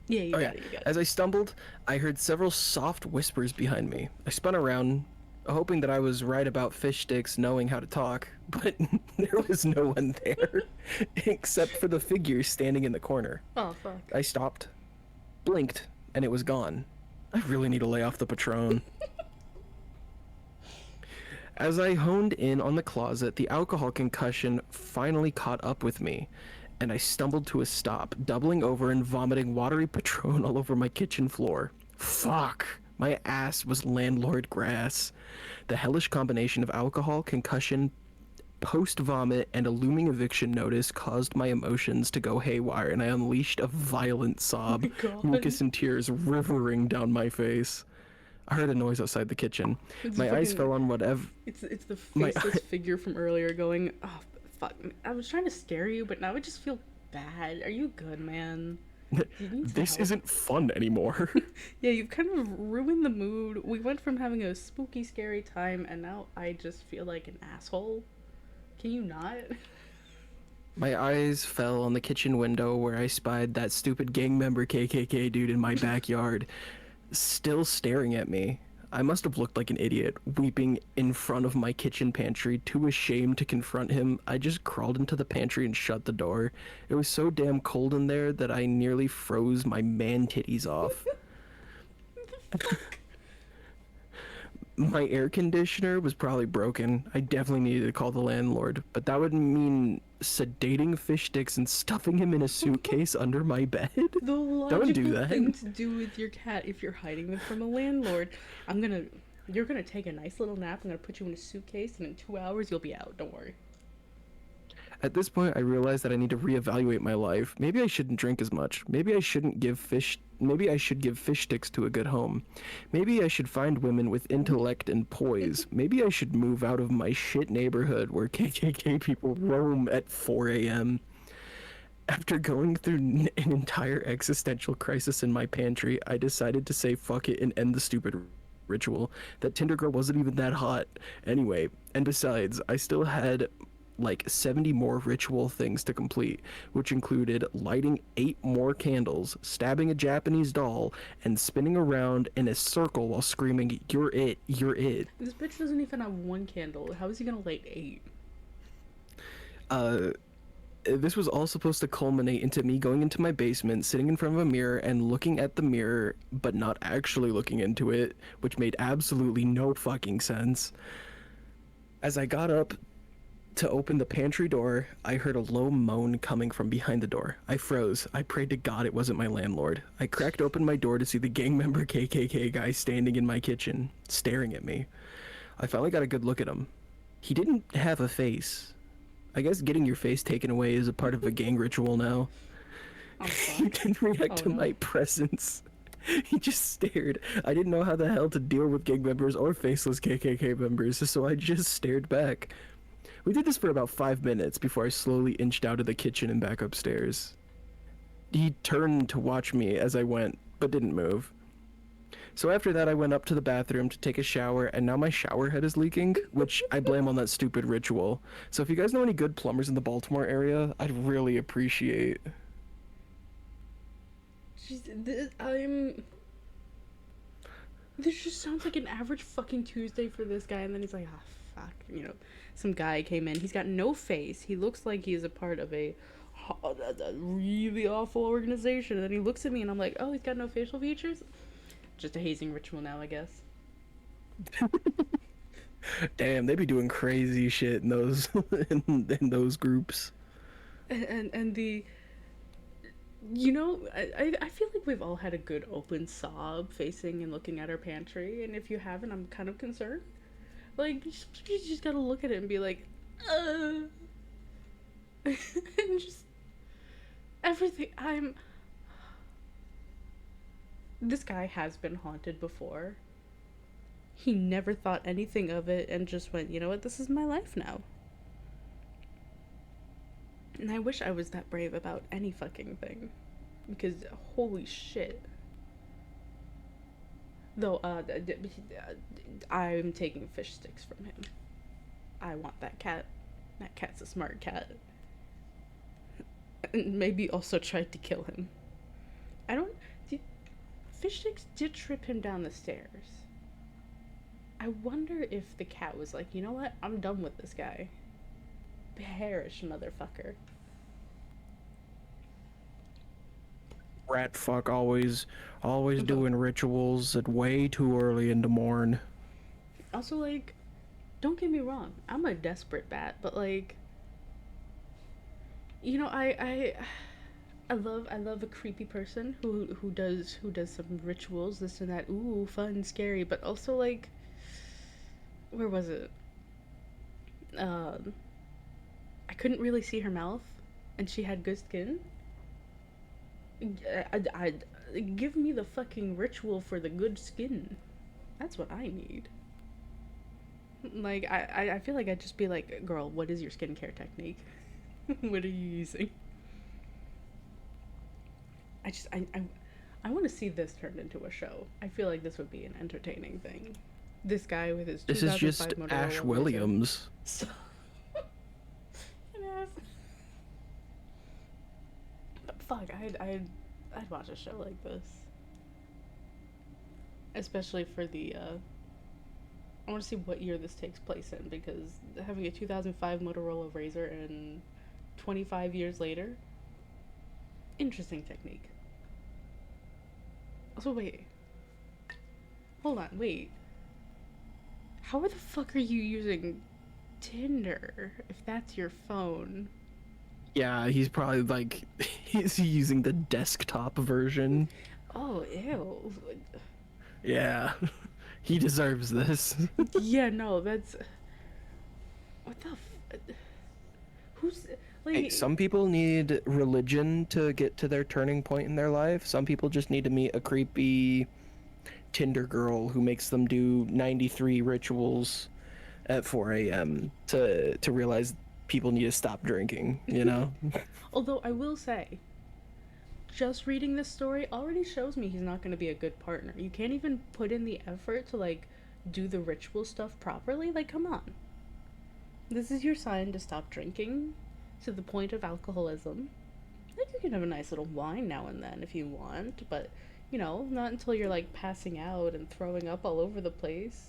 Yeah, you Oh, got yeah. it, you got it. As I stumbled, I heard several soft whispers behind me. I spun around, hoping that I was right about Fish Sticks knowing how to talk, but there was no one there, except for the figure standing in the corner. Oh, fuck. I stopped, blinked, and it was gone. I really need to lay off the Patron. As I honed in on the closet, the alcohol concussion finally caught up with me, and I stumbled to a stop, doubling over and vomiting watery Patron all over my kitchen floor. Fuck! My ass was landlord grass. The hellish combination of alcohol, concussion, post-vomit and a looming eviction notice caused my emotions to go haywire, and I unleashed a violent sob, God. mucus and tears rivering down my face. I heard a noise outside the kitchen. It's My eyes fucking- fell on whatever. It's the My- faceless figure from earlier going, oh, fuck. I was trying to scare you, but now I just feel bad. Are you good, man? You need some This help. isn't fun anymore. Yeah, you've kind of ruined the mood. We went from having a spooky, scary time, and now I just feel like an asshole. Can you not? My eyes fell on the kitchen window where I spied that stupid gang member KKK dude in my backyard, still staring at me. I must have looked like an idiot, weeping in front of my kitchen pantry, too ashamed to confront him. I just crawled into the pantry and shut the door. It was so damn cold in there that I nearly froze my man titties off. My air conditioner was probably broken. I definitely needed to call the landlord, but that would mean sedating fish sticks and stuffing him in a suitcase under my bed. The logical do that. thing to do with your cat if you're hiding them from a landlord. You're gonna take a nice little nap. I'm gonna put you in a suitcase, and in 2 hours you'll be out. Don't worry. At this point, I realized that I need to reevaluate my life. Maybe I shouldn't drink as much. Maybe I should give fish sticks to a good home. Maybe I should find women with intellect and poise. Maybe I should move out of my shit neighborhood where KKK people roam at 4 a.m. After going through an entire existential crisis in my pantry, I decided to say fuck it and end the stupid ritual. That Tinder girl wasn't even that hot anyway, and besides, I still had like 70 more ritual things to complete, which included lighting 8 more candles, stabbing a Japanese doll, and spinning around in a circle while screaming, "You're it, you're it." This bitch doesn't even have 1 candle. How is he gonna light 8? This was all supposed to culminate into me going into my basement, sitting in front of a mirror and looking at the mirror, but not actually looking into it, which made absolutely no fucking sense. As I got up to open the pantry door, I heard a low moan coming from behind the door. I froze. I prayed to God it wasn't my landlord. I cracked open my door to see the gang member KKK guy standing in my kitchen, staring at me. I finally got a good look at him. He didn't have a face. I guess getting your face taken away is a part of a gang ritual now. I'm He fucked. didn't react to no. my presence. He just stared. I didn't know how the hell to deal with gang members or faceless KKK members, so I just stared back. We did this for about 5 minutes before I slowly inched out of the kitchen and back upstairs. He turned to watch me as I went, but didn't move. So after that, I went up to the bathroom to take a shower, and now my shower head is leaking, which I blame on that stupid ritual. So if you guys know any good plumbers in the Baltimore area, I'd really appreciate. This just sounds like an average fucking Tuesday for this guy, and then he's like, ah, fuck, you know. Some guy came in. He's got no face. He looks like he's a part of a really awful organization. And then he looks at me, and I'm like, oh, he's got no facial features? Just a hazing ritual now, I guess. Damn, they be doing crazy shit in those in those groups. And the... You know, I feel like we've all had a good open sob facing and looking at our pantry, and if you haven't, I'm kind of concerned. Like, you just gotta look at it and be like, and just everything. This guy has been haunted before. He never thought anything of it and just went, you know what, this is my life now. And I wish I was that brave about any fucking thing. Because, holy shit. Though, I'm taking fish sticks from him. I want that cat. That cat's a smart cat. And maybe also tried to kill him. Fish sticks did trip him down the stairs. I wonder if the cat was like, you know what? I'm done with this guy. Perish, motherfucker. Rat fuck always doing rituals at way too early in the morn. Also, like, don't get me wrong, I'm a desperate bat, but like, you know, I love a creepy person who does some rituals, this and that. Ooh, fun, scary, but also like, where was it? I couldn't really see her mouth, and she had good skin. Give me the fucking ritual for the good skin. That's what I need. Like, I feel like I'd just be like, girl, what is your skincare technique? What are you using? I want to see this turned into a show. I feel like this would be an entertaining thing. This guy with his This is 2005 just Motorola Ash Razr. Williams. So, yes. But fuck, I'd watch a show like this. Especially for the, I want to see what year this takes place in, because having a 2005 Motorola Razr and 25 years later, interesting technique. Also, wait. Hold on, wait. How the fuck are you using Tinder if that's your phone? Yeah, he's probably like, he's using the desktop version. Oh, ew. Yeah, he deserves this. Yeah, no, that's... What the who's... Like... Hey, some people need religion to get to their turning point in their life. Some people just need to meet a creepy Tinder girl who makes them do 93 rituals at 4 a.m. to realize people need to stop drinking, you know? Although, I will say, just reading this story already shows me he's not going to be a good partner. You can't even put in the effort to, like, do the ritual stuff properly. Like, come on. This is your sign to stop drinking to the point of alcoholism. Like, you can have a nice little wine now and then if you want, but, you know, not until you're, like, passing out and throwing up all over the place.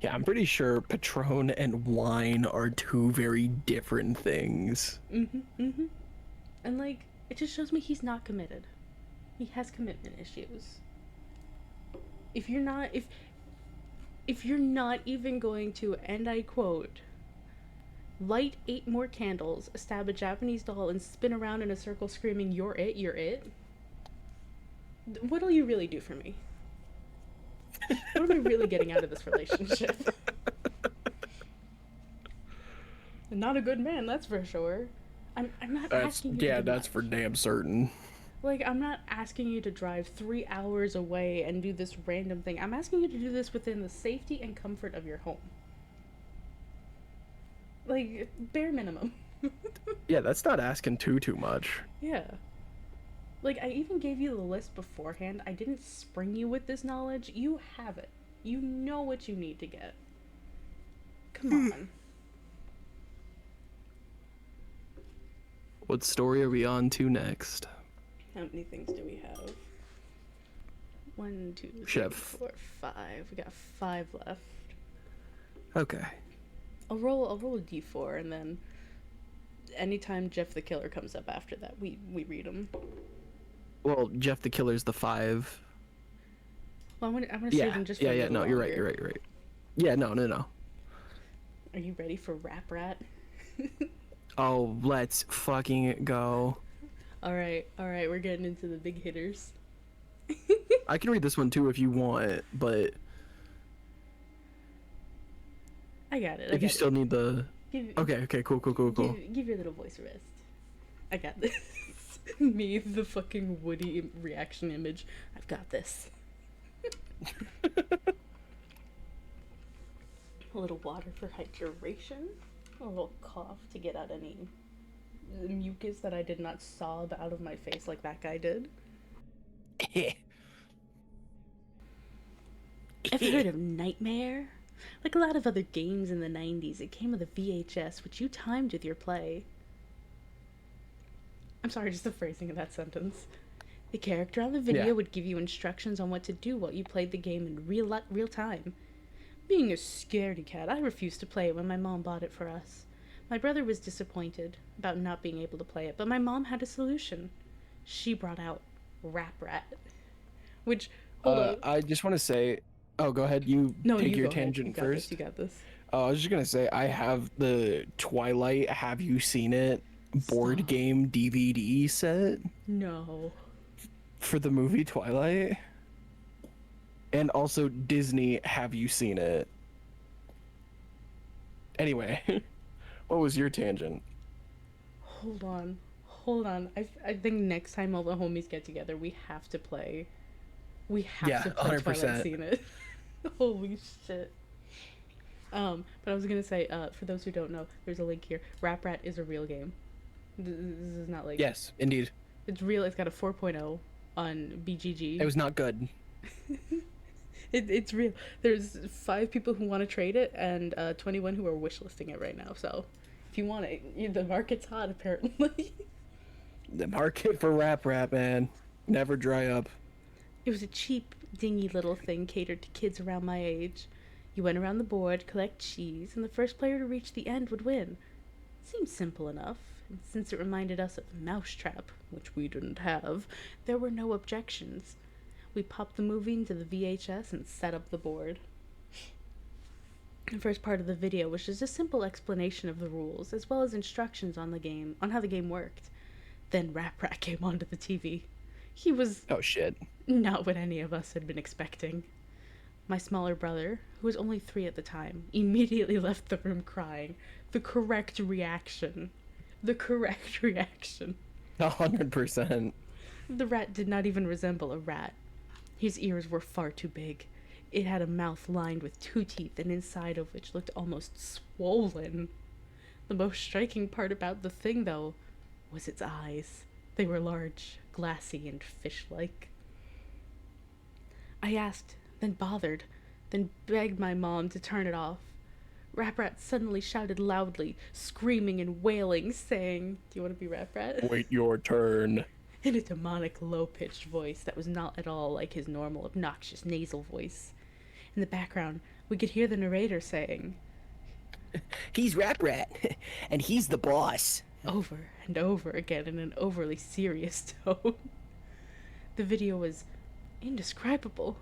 Yeah, I'm pretty sure Patron and wine are two very different things. And, like, it just shows me he's not committed. He has commitment issues. If you're not even going to, and I quote, light 8 more candles, stab a Japanese doll, and spin around in a circle screaming, "You're it, you're it," what'll you really do for me? What am I really getting out of this relationship? Not a good man, that's for sure. I'm not asking you to do That's much. for damn certain. Like, I'm not asking you to drive 3 hours away and do this random thing. I'm asking you to do this within the safety and comfort of your home. Like, bare minimum. Yeah, that's not asking too much. Yeah. Like, I even gave you the list beforehand. I didn't spring you with this knowledge. You have it. You know what you need to get. Come on. What story are we on to next? How many things do we have? 1, 2, 3, Should have- 4, 5. We got 5 left. Okay. I'll roll a d4, and then anytime Jeff the Killer comes up after that, we read them. Well, Jeff the Killer's the 5. Well, I'm gonna save them just for a Yeah, little no, you're right, longer. you're right. Yeah, no. Are you ready for Rap Rat? Oh, let's fucking go. All right, we're getting into the big hitters. I can read this one too if you want, but I got it. if you still need the... Give, Okay, cool. Give your little voice a rest. I got this. Me, the fucking Woody reaction image. I've got this. A little water for hydration. A little cough to get out any mucus that I did not sob out of my face like that guy did. Ever heard of Nightmare? Like a lot of other games in the 90s, it came with a VHS, which you timed with your play. I'm sorry, just the phrasing of that sentence. The character on the video Yeah. would give you instructions on what to do while you played the game in real time. Being a scaredy cat, I refused to play it when my mom bought it for us. My brother was disappointed about not being able to play it, but my mom had a solution. She brought out Rap Rat. Which, hold on. I just want to say... Oh, go ahead. You No, take you your go ahead. tangent You got first. This, you got this. I was just gonna say, I have the Twilight Have You Seen It board Stop. game DVD set No. for the movie Twilight. And also Disney Have You Seen It. Anyway, What was your tangent? Hold on. Hold on. I think next time all the homies get together, we have to play. We have Yeah, to play 100%. Twilight Zenith. Holy shit. But I was gonna say, for those who don't know, there's a link here. Rap Rat is a real game. This is not like... Yes, indeed. It's real. It's got a 4.0 on BGG. It was not good. It's real. There's 5 people who want to trade it, and 21 who are wishlisting it right now. So, if you want it, the market's hot apparently. The market for Rap, man. Never dry up. It was a cheap, dingy little thing catered to kids around my age. You went around the board, collect cheese, and the first player to reach the end would win. Seemed simple enough, and since it reminded us of Mousetrap, which we didn't have, there were no objections. We popped the movie into the VHS and set up the board. The first part of the video was just a simple explanation of the rules, as well as instructions on how the game worked. Then Rap Rat came onto the TV. He was Oh, shit. not what any of us had been expecting. My smaller brother, who was only 3 at the time, immediately left the room crying. The correct reaction. 100%. The rat did not even resemble a rat. His ears were far too big. It had a mouth lined with 2 teeth, and inside of which looked almost swollen. The most striking part about the thing, though, was its eyes. They were large, glassy, and fish-like. I asked, then bothered, then begged my mom to turn it off. Rap Rat suddenly shouted loudly, screaming and wailing, saying, "Do you want to be Rap Rat?" Wait your turn. In a demonic, low-pitched voice that was not at all like his normal, obnoxious, nasal voice. In the background, we could hear the narrator saying, He's Rap Rat, and he's the boss. over and over again in an overly serious tone. The video was indescribable.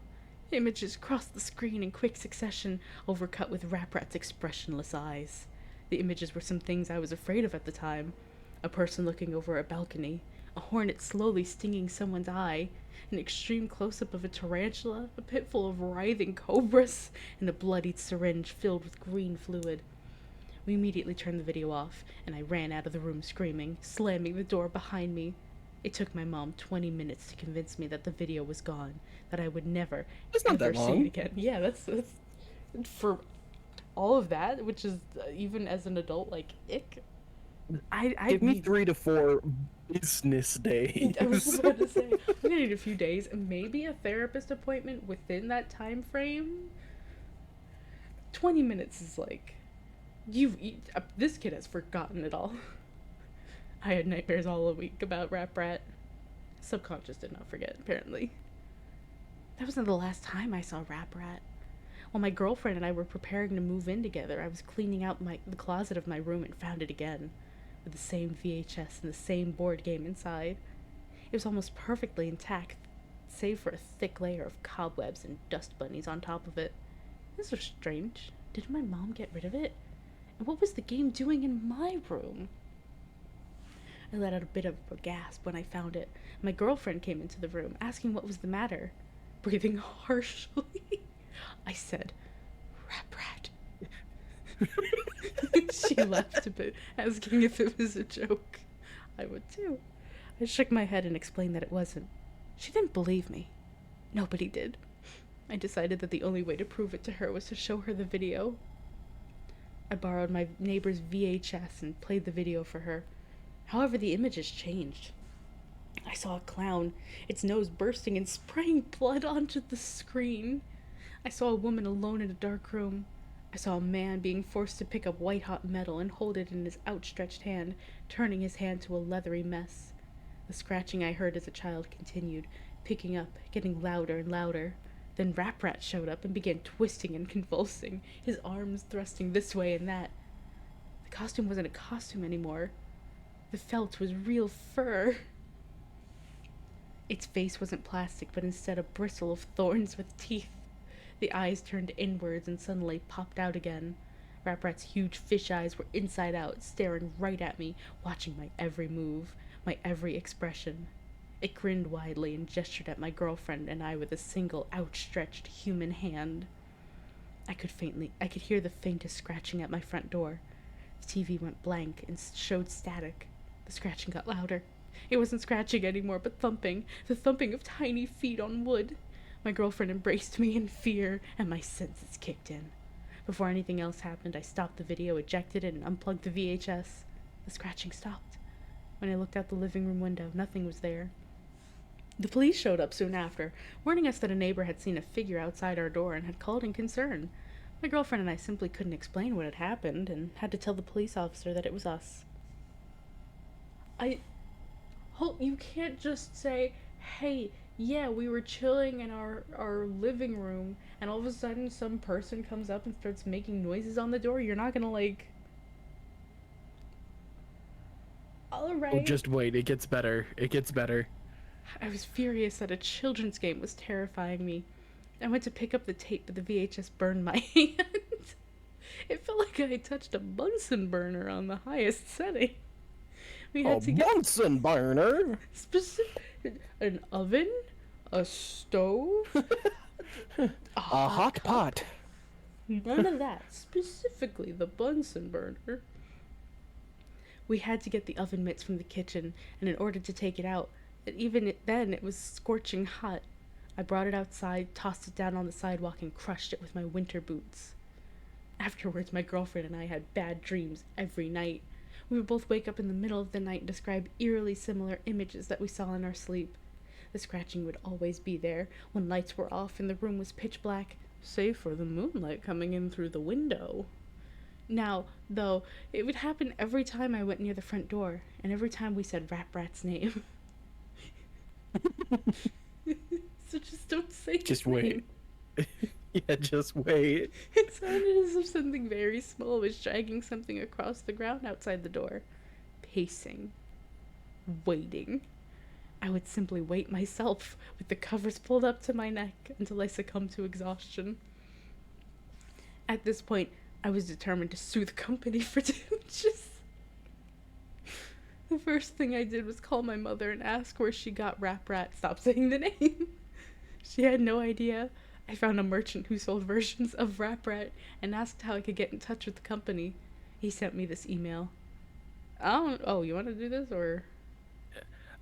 Images crossed the screen in quick succession, overcut with Rap Rat's expressionless eyes. The images were some things I was afraid of at the time. A person looking over a balcony, a hornet slowly stinging someone's eye, an extreme close-up of a tarantula, a pit full of writhing cobras, and a bloodied syringe filled with green fluid. We immediately turned the video off, and I ran out of the room screaming, slamming the door behind me. It took my mom 20 minutes to convince me that the video was gone, that I would never, That's not ever that see long. it again. Yeah, that's for all of that, which is even as an adult, like, ick. I Give me need- 3 to 4 business days. I was about to say, I'm gonna need a few days, and maybe a therapist appointment within that time frame. 20 minutes is like, this kid has forgotten it all. I had nightmares all a week about Rap Rat. Subconscious did not forget, apparently. That wasn't the last time I saw Rap Rat. While my girlfriend and I were preparing to move in together, I was cleaning out the closet of my room and found it again, with the same VHS and the same board game inside. It was almost perfectly intact, save for a thick layer of cobwebs and dust bunnies on top of it. This was strange. Did my mom get rid of it? And what was the game doing in my room? I let out a bit of a gasp when I found it. My girlfriend came into the room, asking what was the matter. Breathing harshly, I said, "Rap Rat." She laughed a bit, asking if it was a joke. I would too. I shook my head and explained that it wasn't. She didn't believe me. Nobody did. I decided that the only way to prove it to her was to show her the video. I borrowed my neighbor's VHS and played the video for her. However, the images changed. I saw a clown, its nose bursting and spraying blood onto the screen. I saw a woman alone in a dark room. I saw a man being forced to pick up white-hot metal and hold it in his outstretched hand, turning his hand to a leathery mess. The scratching I heard as a child continued, picking up, getting louder and louder. Then Rap Rat showed up and began twisting and convulsing, his arms thrusting this way and that. The costume wasn't a costume anymore. The felt was real fur. Its face wasn't plastic, but instead a bristle of thorns with teeth. The eyes turned inwards and suddenly popped out again. Rap Rat's huge fish eyes were inside out, staring right at me, watching my every move, my every expression. It grinned widely and gestured at my girlfriend and I with a single outstretched human hand. I could hear the faintest scratching at my front door. The TV went blank and showed static. The scratching got louder. It wasn't scratching anymore, but thumping, the thumping of tiny feet on wood. My girlfriend embraced me in fear, and my senses kicked in. Before anything else happened, I stopped the video, ejected it, and unplugged the VHS. The scratching stopped. When I looked out the living room window, nothing was there. The police showed up soon after, warning us that a neighbor had seen a figure outside our door and had called in concern. My girlfriend and I simply couldn't explain what had happened and had to tell the police officer that it was us. You can't just say, hey, yeah, we were chilling in our living room, and all of a sudden some person comes up and starts making noises on the door. You're not gonna, like... Alright. Oh, just wait. It gets better. It gets better. I was furious that a children's game was terrifying me. I went to pick up the tape, but the VHS burned my hand. It felt like I had touched a Bunsen burner on the highest setting. We had to get Bunsen burner? an oven, a stove, A hot pot. none of that. Specifically, the Bunsen burner. We had to get the oven mitts from the kitchen, and in order to take it out, then it was scorching hot. I brought it outside, tossed it down on the sidewalk, and crushed it with my winter boots. Afterwards, my girlfriend and I had bad dreams every night. We would both wake up in the middle of the night and describe eerily similar images that we saw in our sleep. The scratching would always be there when lights were off and the room was pitch black, save for the moonlight coming in through the window. Now, though, it would happen every time I went near the front door, and every time we said Rap Rat's name. So just don't say his Just name. wait. Yeah, just wait. It sounded as if something very small was dragging something across the ground outside the door. Pacing. Waiting. I would simply wait myself, with the covers pulled up to my neck, until I succumbed to exhaustion. At this point, I was determined to sue the company for damages. The first thing I did was call my mother and ask where she got Rap Rat. Stop saying the name. She had no idea. I found a merchant who sold versions of Rap Rat and asked how I could get in touch with the company. He sent me this email. Oh, you want to do this, or?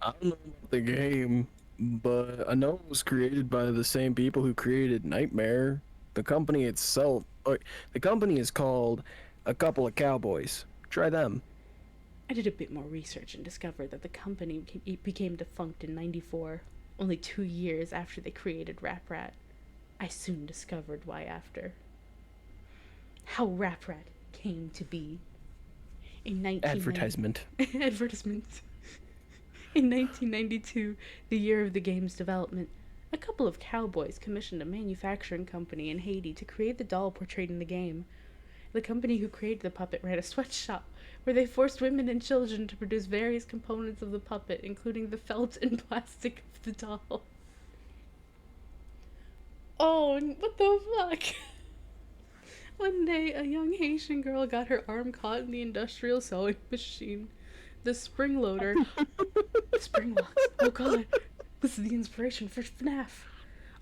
I don't know about the game, but I know it was created by the same people who created Nightmare. The company itself, the company is called A Couple of Cowboys. Try them. I did a bit more research and discovered that the company became defunct in '94, only 2 years after they created Rap Rat. I soon discovered why after. How Rap Rat came to be. In Advertisement. Advertisement. In 1992, the year of the game's development, a couple of cowboys commissioned a manufacturing company in Haiti to create the doll portrayed in the game. The company who created the puppet ran a sweatshop where they forced women and children to produce various components of the puppet, including the felt and plastic of the doll. Oh, what the fuck? One day, a young Haitian girl got her arm caught in the industrial sewing machine. The spring loader... spring locks. Oh god. This is the inspiration for FNAF.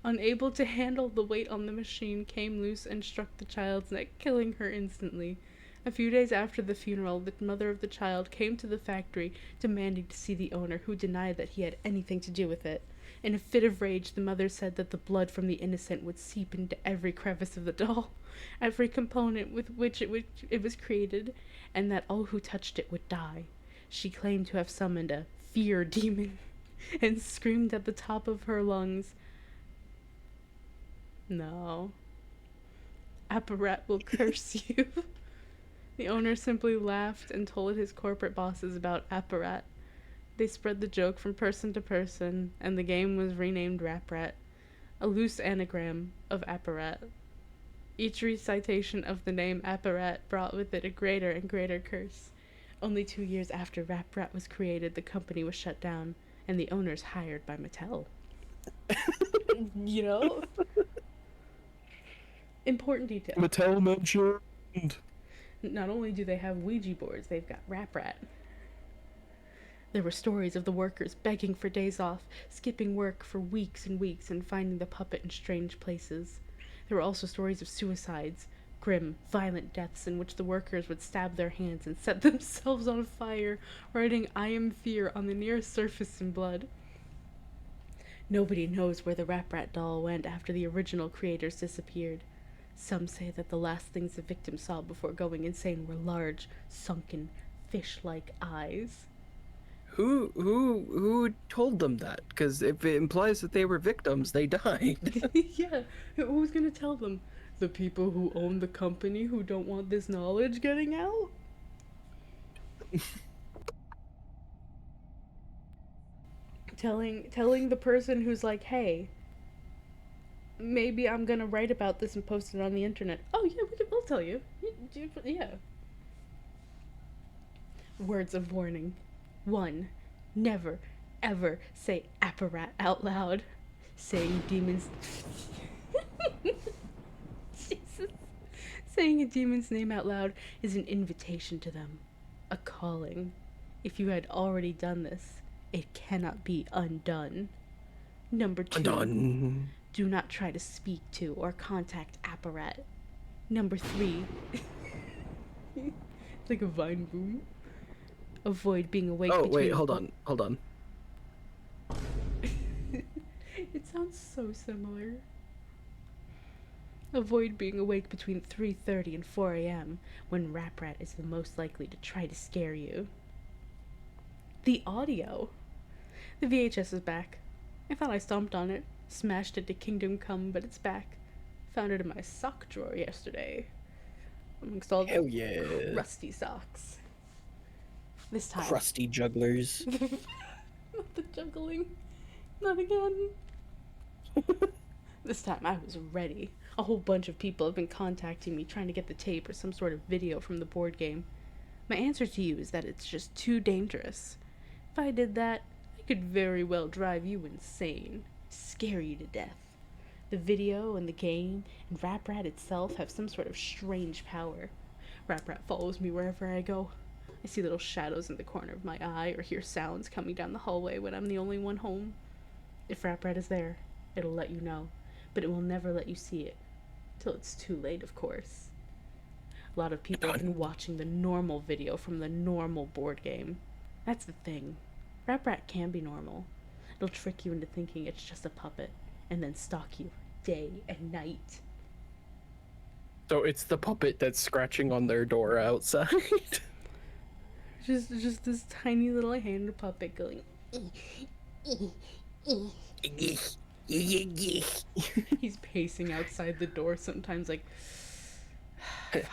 Unable to handle the weight on the machine, came loose and struck the child's neck, killing her instantly. A few days after the funeral, the mother of the child came to the factory, demanding to see the owner, who denied that he had anything to do with it. In a fit of rage, the mother said that the blood from the innocent would seep into every crevice of the doll, every component with which it was created, and that all who touched it would die. She claimed to have summoned a fear demon and screamed at the top of her lungs, "No. Apparat will curse you." The owner simply laughed and told his corporate bosses about Apparat. They spread the joke from person to person, and the game was renamed Rap Rat, a loose anagram of Apparat. Each recitation of the name Apparat brought with it a greater and greater curse. Only 2 years after Rap Rat was created, the company was shut down, and the owners hired by Mattel. You know? Important detail. Mattel mentioned. Not only do they have Ouija boards, they've got Rap Rat. There were stories of the workers begging for days off, skipping work for weeks and weeks, and finding the puppet in strange places. There were also stories of suicides, Grim, violent deaths in which the workers would stab their hands and set themselves on fire, writing "I am fear" on the nearest surface in blood. Nobody knows where the Rap Rat doll went after the original creators disappeared. Some say that the last things the victim saw before going insane were large, sunken, fish-like eyes. Who told them that? Because if it implies that they were victims, they died. Yeah, who's gonna tell them? The people who own the company who don't want this knowledge getting out? telling the person who's like, hey, maybe I'm gonna write about this and post it on the internet. Oh yeah, we'll tell you. Yeah. Words of warning. 1. Never, ever say apparat out loud. Saying demons... Jesus. Saying a demon's name out loud is an invitation to them. A calling. If you had already done this, it cannot be undone. Number 2. Undone. Do not try to speak to or contact apparat. Number 3. It's like a vine boom. Avoid being awake Oh, between... wait, hold on. It sounds so similar. Avoid being awake between 3:30 and 4 a.m. when Rap Rat is the most likely to try to scare you. The audio. The VHS is back. I thought I stomped on it, smashed it to Kingdom Come, but it's back. Found it in my sock drawer yesterday. Amongst all Hell the yeah. rusty socks. This time. Crusty jugglers. Not the juggling. Not again. This time I was ready. A whole bunch of people have been contacting me trying to get the tape or some sort of video from the board game. My answer to you is that it's just too dangerous. If I did that, I could very well drive you insane. Scare you to death. The video and the game and Rap Rat itself have some sort of strange power. Rap Rat follows me wherever I go. I see little shadows in the corner of my eye or hear sounds coming down the hallway when I'm the only one home. If Rap Rat is there, it'll let you know, but it will never let you see it. Till it's too late, of course. A lot of people have been watching the normal video from the normal board game. That's the thing. Rap Rat can be normal. It'll trick you into thinking it's just a puppet, and then stalk you day and night. So it's the puppet that's scratching on their door outside. Just this tiny little hand puppet going. He's pacing outside the door sometimes like, fuck,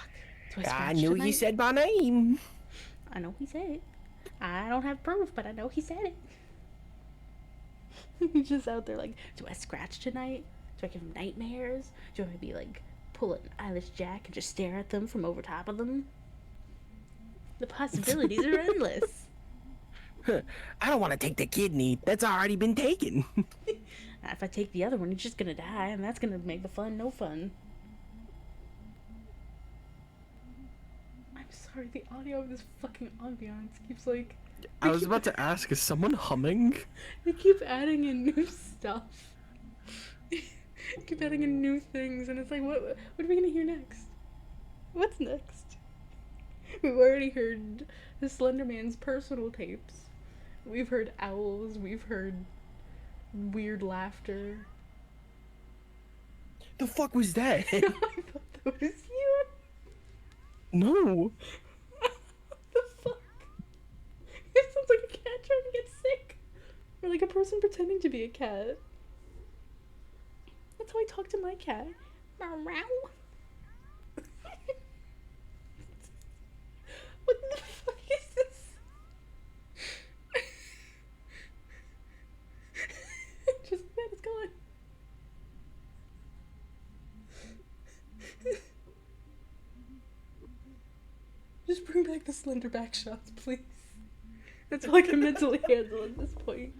do I scratch knew tonight? you said my name. I know he said it. I don't have proof, but I know he said it. He's just out there like, do I scratch tonight? Do I give him nightmares? Do I maybe like pull an eyelash jack and just stare at them from over top of them? The possibilities are endless. I don't want to take the kidney. That's already been taken. If I take the other one, he's just gonna die, and that's gonna make the fun no fun. I'm sorry, the audio of this fucking ambiance keeps like... I was about to ask, is someone humming? They keep adding in new stuff. Keep adding in new things, and it's like, what are we gonna hear next? What's next? We've already heard the Slender Man's personal tapes. We've heard owls, we've heard weird laughter. The fuck was that? I thought that was you. No. What the fuck? It sounds like a cat trying to get sick. Or like a person pretending to be a cat. That's how I talk to my cat. Meow meow. What the fuck is this? Just that is gone. Just bring back the slender back shots, please. That's all I can mentally handle at this point.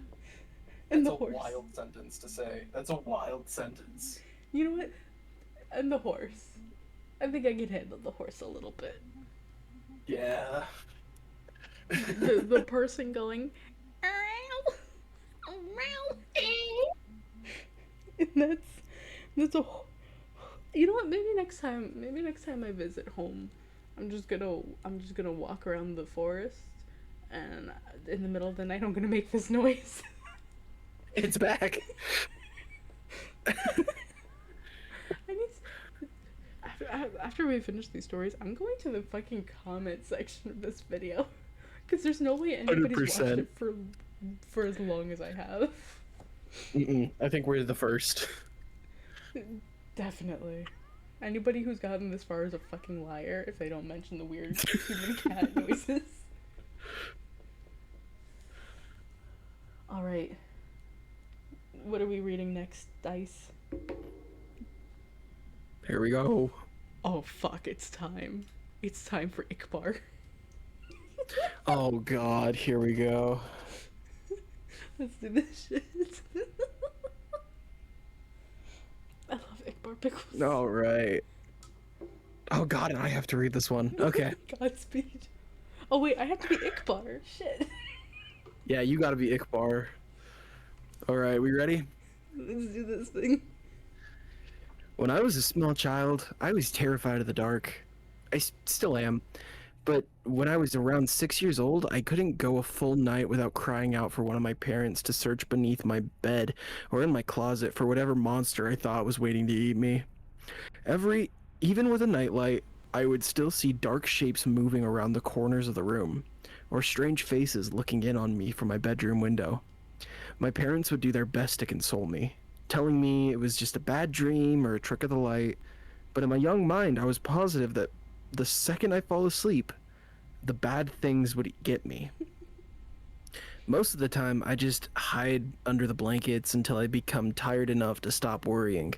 And the horse. sentence to say. That's a wild sentence. You know what? And the horse. I think I can handle the horse a little bit. Yeah. The person going, ow, ow, and that's You know what? Maybe next time I visit home, I'm just gonna walk around the forest, and in the middle of the night, I'm gonna make this noise. It's back. I need. After we finish these stories, I'm going to the fucking comment section of this video, because there's no way anybody's watched 100%. it for as long as I have. I think we're the first. Definitely. Anybody who's gotten this far is a fucking liar if they don't mention the weird human cat noises. Alright. What are we reading next, Dice? Here we go. Oh fuck, it's time. It's time for Ikbar. Oh god, here we go. Let's do this shit. I love Ikbar Pickles. All right. Oh god, and I have to read this one. Okay. Godspeed. Oh wait, I have to be Ikbar. Shit. Yeah, you gotta be Ikbar. All right, we ready? Let's do this thing. When I was a small child, I was terrified of the dark. I still am. But when I was around 6 years old, I couldn't go a full night without crying out for one of my parents to search beneath my bed or in my closet for whatever monster I thought was waiting to eat me. Even with a nightlight, I would still see dark shapes moving around the corners of the room, or strange faces looking in on me from my bedroom window. My parents would do their best to console me, telling me it was just a bad dream or a trick of the light, but in my young mind, I was positive that the second I fall asleep, the bad things would get me. Most of the time, I just hide under the blankets until I become tired enough to stop worrying.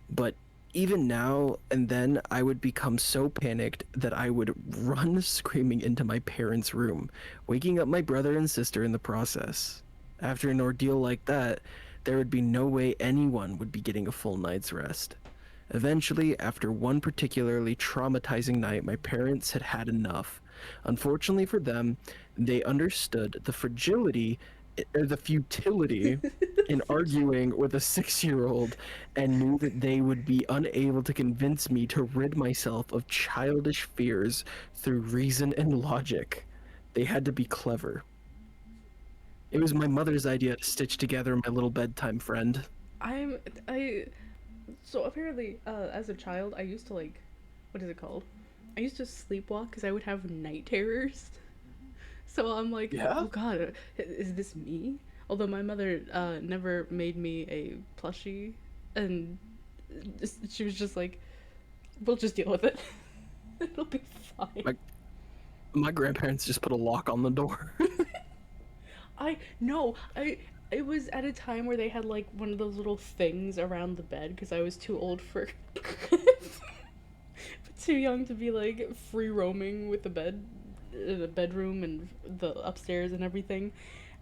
But even now and then, I would become so panicked that I would run screaming into my parents' room, waking up my brother and sister in the process. After an ordeal like that, there would be no way anyone would be getting a full night's rest. Eventually, after one particularly traumatizing night, my parents had had enough. Unfortunately for them, they understood the futility in arguing with a 6-year-old and knew that they would be unable to convince me to rid myself of childish fears through reason and logic. They had to be clever. It was my mother's idea to stitch together my little bedtime friend. So apparently, as a child, I used to what is it called? I used to sleepwalk because I would have night terrors. So I'm like, Yeah? oh god, is this me? Although my mother never made me a plushie, and she was just like, we'll just deal with it. It'll be fine. My grandparents just put a lock on the door. It was at a time where they had like one of those little things around the bed because I was too old for too young to be like free roaming with the bedroom and the upstairs and everything.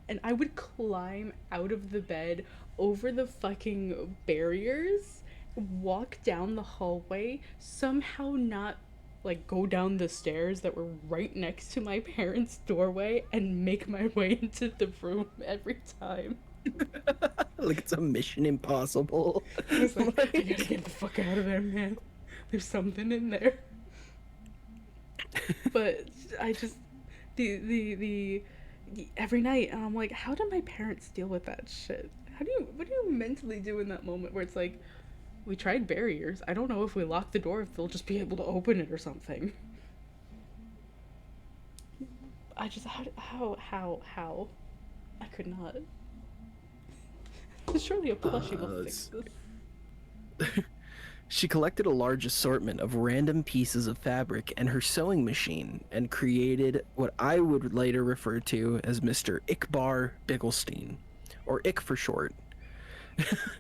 And I would climb out of the bed over the fucking barriers, walk down the hallway, somehow not like go down the stairs that were right next to my parents' doorway and make my way into the room every time. Like it's a Mission Impossible. I was like, I gotta get the fuck out of there, man. There's something in there. But I just the every night, and I'm like, how do my parents deal with that shit? What do you mentally do in that moment where it's like, we tried barriers. I don't know if we lock the door if they'll just be able to open it or something. I just how I could not. Surely a plushie will fix this. She collected a large assortment of random pieces of fabric and her sewing machine and created what I would later refer to as Mr. Ikbar Bigglestein, or Ick for short.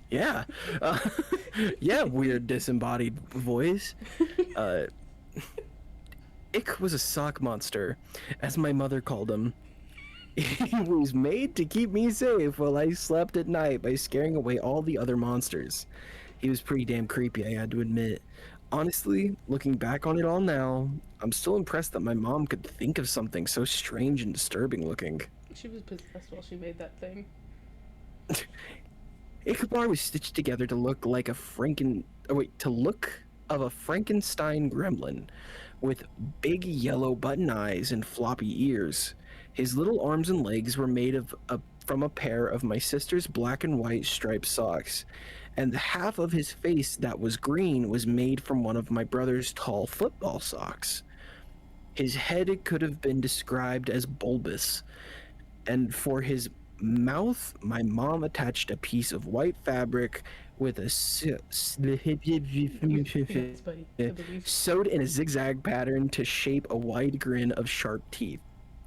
Yeah. Yeah, weird disembodied voice. Ick was a sock monster, as my mother called him. He was made to keep me safe while I slept at night by scaring away all the other monsters. He was pretty damn creepy, I had to admit. Honestly, looking back on it all now, I'm still impressed that my mom could think of something so strange and disturbing looking. She was possessed while she made that thing. Ichabod was stitched together to look like to look of a Frankenstein gremlin with big yellow button eyes and floppy ears. His little arms and legs were made from a pair of my sister's black and white striped socks, and the half of his face that was green was made from one of my brother's tall football socks. His head could have been described as bulbous, and for his mouth, my mom attached a piece of white fabric with a Yes, buddy. I believe. sewed in a zigzag pattern to shape a wide grin of sharp teeth.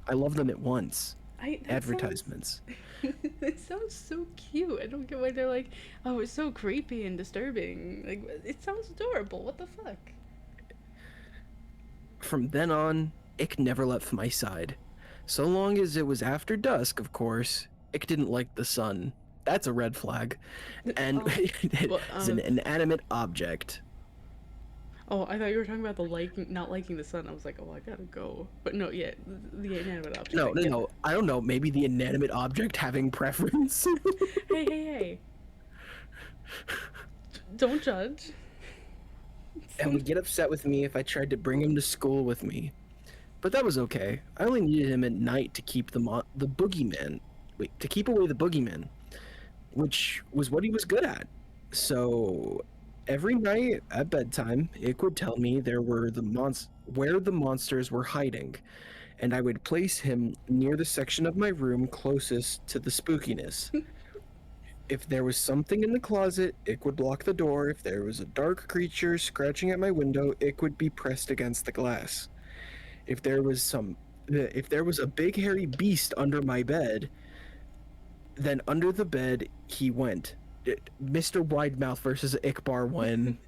I love them at once. That Advertisements. It sounds so cute. I don't get why they're like, oh, it's so creepy and disturbing. Like, it sounds adorable. What the fuck? From then on, Ick never left my side. So long as it was after dusk, of course. Ick didn't like the sun. That's a red flag. And it's an inanimate object. Oh, I thought you were talking about not liking the sun. I was like, oh, I gotta go. But no, yeah, the inanimate object. No. I don't know. Maybe the inanimate object having preference. Hey. Don't judge. And would get upset with me if I tried to bring him to school with me. But that was okay. I only needed him at night to keep to keep away the boogeyman, which was what he was good at. So every night at bedtime, Ick would tell me where the monsters were hiding, and I would place him near the section of my room closest to the spookiness. If there was something in the closet, Ick would block the door. If there was a dark creature scratching at my window, Ick would be pressed against the glass. If there was a big hairy beast under my bed, then under the bed he went. Mr. Widemouth versus Ickbar won.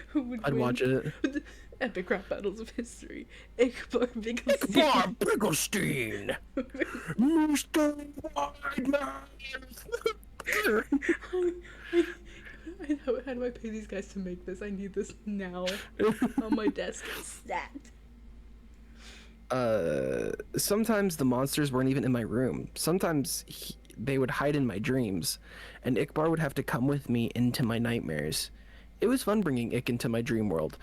Who would I'd win? watch it. Epic rap battles of history. Ickbar Bigglesteen. Ickbar Bigglesteen! Mr. Widemouth! How do I pay these guys to make this? I need this now on my desk. Stat. Sometimes the monsters weren't even in my room. Sometimes they would hide in my dreams, and Ickbar would have to come with me into my nightmares. It was fun bringing Ick into my dream world,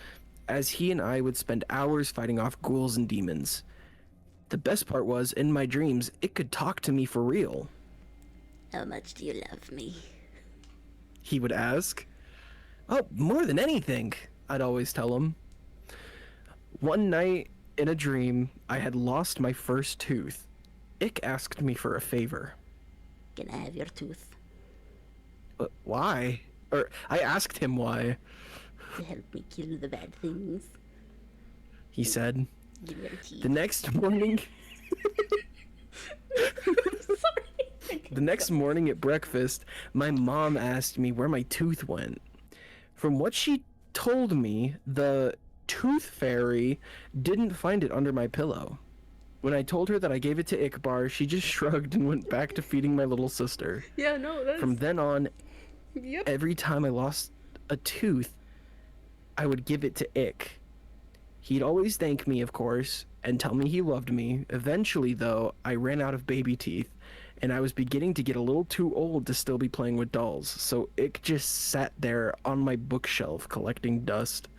as he and I would spend hours fighting off ghouls and demons. The best part was, in my dreams, Ick could talk to me for real. How much do you love me? He would ask. Oh, more than anything, I'd always tell him. One night, in a dream, I had lost my first tooth. Ick asked me for a favor. Can I have your tooth? But why? Or I asked him why. To help me kill the bad things. He said. Give me your teeth. The next morning... Sorry. The next morning at breakfast, my mom asked me where my tooth went. From what she told me, the tooth fairy didn't find it under my pillow. When I told her that I gave it to Ickbar, she just shrugged and went back to feeding my little sister. Yeah, no, that's... From then on, Yep. every time I lost a tooth, I would give it to Ick. He'd always thank me, of course, and tell me he loved me. Eventually, though, I ran out of baby teeth, and I was beginning to get a little too old to still be playing with dolls, so Ick just sat there on my bookshelf collecting dust,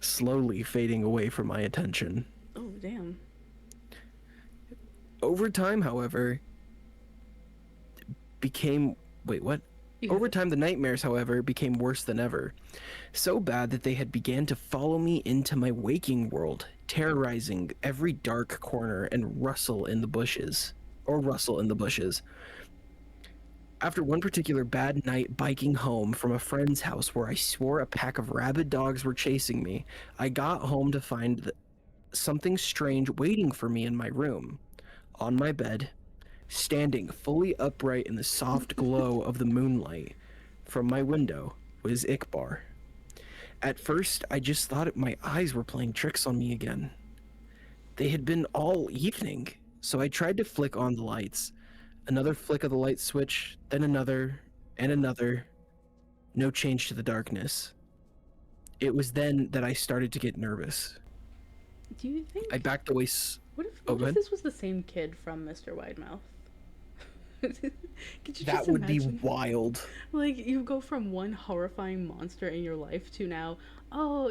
slowly fading away from my attention. Oh, damn. Over time, however, Over time, the nightmares, however, became worse than ever. So bad that they had began to follow me into my waking world, terrorizing every dark corner and rustle in the bushes. After one particular bad night biking home from a friend's house where I swore a pack of rabid dogs were chasing me, I got home to find something strange waiting for me in my room. On my bed, standing fully upright in the soft glow of the moonlight from my window, was Ickbar. At first, I just thought my eyes were playing tricks on me again. They had been all evening, so I tried to flick on the lights. Another flick of the light switch, then another, and another. No change to the darkness. It was then that I started to get nervous. Do you think... I backed away. What if, Oh, what go if ahead. this was the same kid from Mr. Widemouth? Could you That just would be imagine? wild. Like, you go from one horrifying monster in your life to now, oh,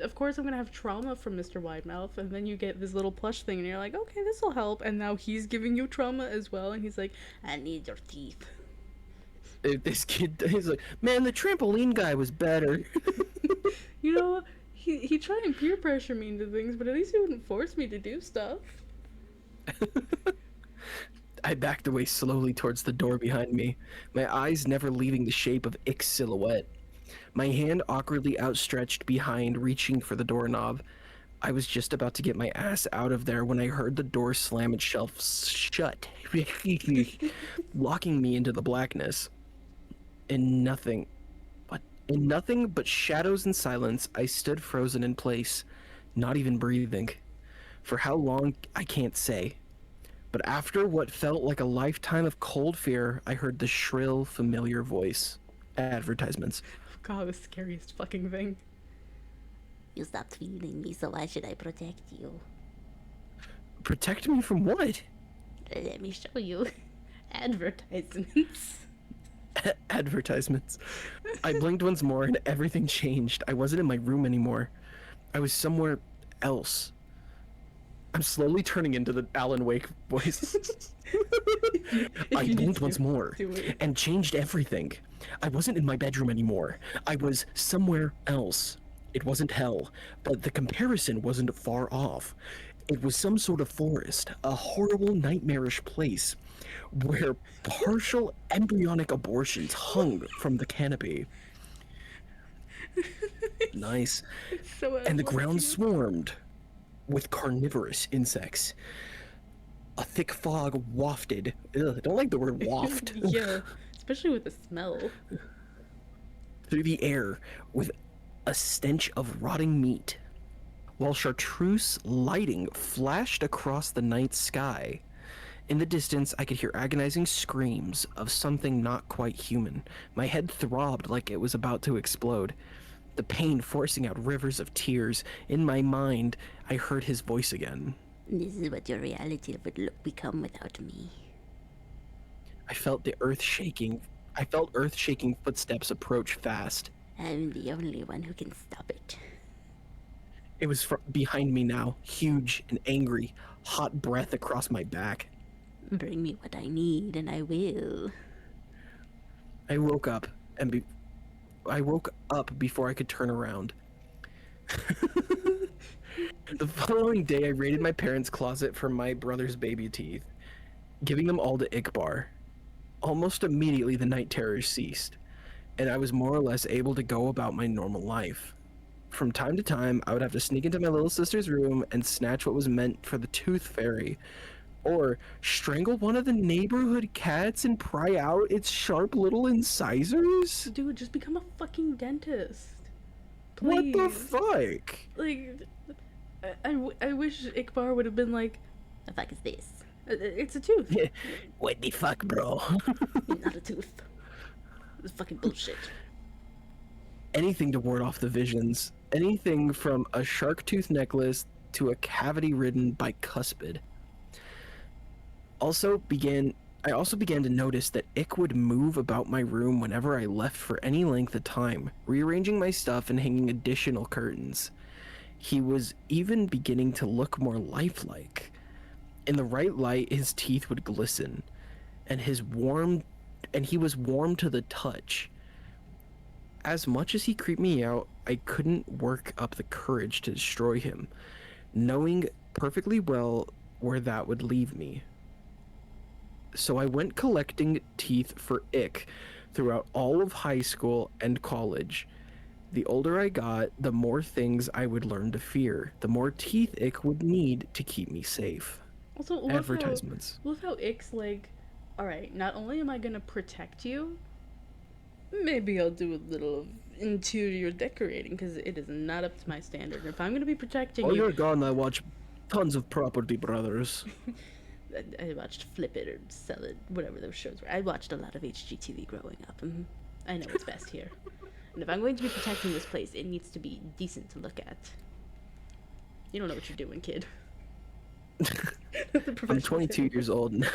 of course I'm gonna have trauma from Mr. Widemouth, and then you get this little plush thing, and you're like, okay, this will help, and now he's giving you trauma as well, and he's like, I need your teeth. If this kid is like, man, the trampoline guy was better. He tried and peer pressure me into things, but at least he wouldn't force me to do stuff. I backed away slowly towards the door behind me, my eyes never leaving the shape of Ick's silhouette. My hand awkwardly outstretched behind, reaching for the doorknob. I was just about to get my ass out of there when I heard the door slam itself shut, locking me into the blackness. In nothing but shadows and silence, I stood frozen in place, not even breathing. For how long, I can't say. But after what felt like a lifetime of cold fear, I heard the shrill, familiar voice. Advertisements. God, the scariest fucking thing. You stopped feeling me, so why should I protect you? Protect me from what? Let me show you. Advertisements. Advertisements. I blinked once more and everything changed. I wasn't in my room anymore. I was somewhere else. I'm slowly turning into the Alan Wake voice. I blinked once more do it. and changed everything. I wasn't in my bedroom anymore. I was somewhere else. It wasn't hell, but the comparison wasn't far off. It was some sort of forest, a horrible, nightmarish place where partial embryonic abortions hung from the canopy. Nice. So And the ground unlucky. swarmed with carnivorous insects. A thick fog wafted. Ugh, I don't like the word waft. Yeah, especially with the smell. Through the air with a stench of rotting meat, while chartreuse lighting flashed across the night sky. In the distance, I could hear agonizing screams of something not quite human. My head throbbed like it was about to explode, the pain forcing out rivers of tears. In my mind, I heard his voice again. This is what your reality would become without me. I felt earth shaking footsteps approach fast. I'm the only one who can stop it. It was behind me now, huge and angry, hot breath across my back. Bring me what I need, and I will. I woke up before I could turn around. The following day, I raided my parents' closet for my brother's baby teeth, giving them all to Ikbar. Almost immediately, the night terrors ceased, and I was more or less able to go about my normal life. From time to time, I would have to sneak into my little sister's room and snatch what was meant for the tooth fairy, or strangle one of the neighborhood cats and pry out its sharp little incisors. Dude, just become a fucking dentist. What Please. the fuck? Like, I wish Ikbar would have been like, The fuck is this? it's a tooth. What the fuck, bro? Not a tooth. This is fucking bullshit. Anything to ward off the visions. Anything from a shark tooth necklace to a cavity ridden bicuspid. I also began to notice that Ick would move about my room whenever I left for any length of time, rearranging my stuff and hanging additional curtains. He was even beginning to look more lifelike. In the right light, his teeth would glisten, and he was warm to the touch. As much as he creeped me out, I couldn't work up the courage to destroy him, knowing perfectly well where that would leave me. So I went collecting teeth for Ick throughout all of high school and college. The older I got, the more things I would learn to fear, the more teeth Ick would need to keep me safe. Also, Advertisements. Love how Ick's like, alright, not only am I gonna protect you, maybe I'll do a little of interior decorating, because it is not up to my standard. If I'm gonna be protecting While you, you're gone, I watch tons of Property Brothers. I watched Flip It or Sell It, whatever those shows were. I watched a lot of HGTV growing up. I know what's best here. And if I'm going to be protecting this place, it needs to be decent to look at. You don't know what you're doing, kid. The I'm professional 22 years old now.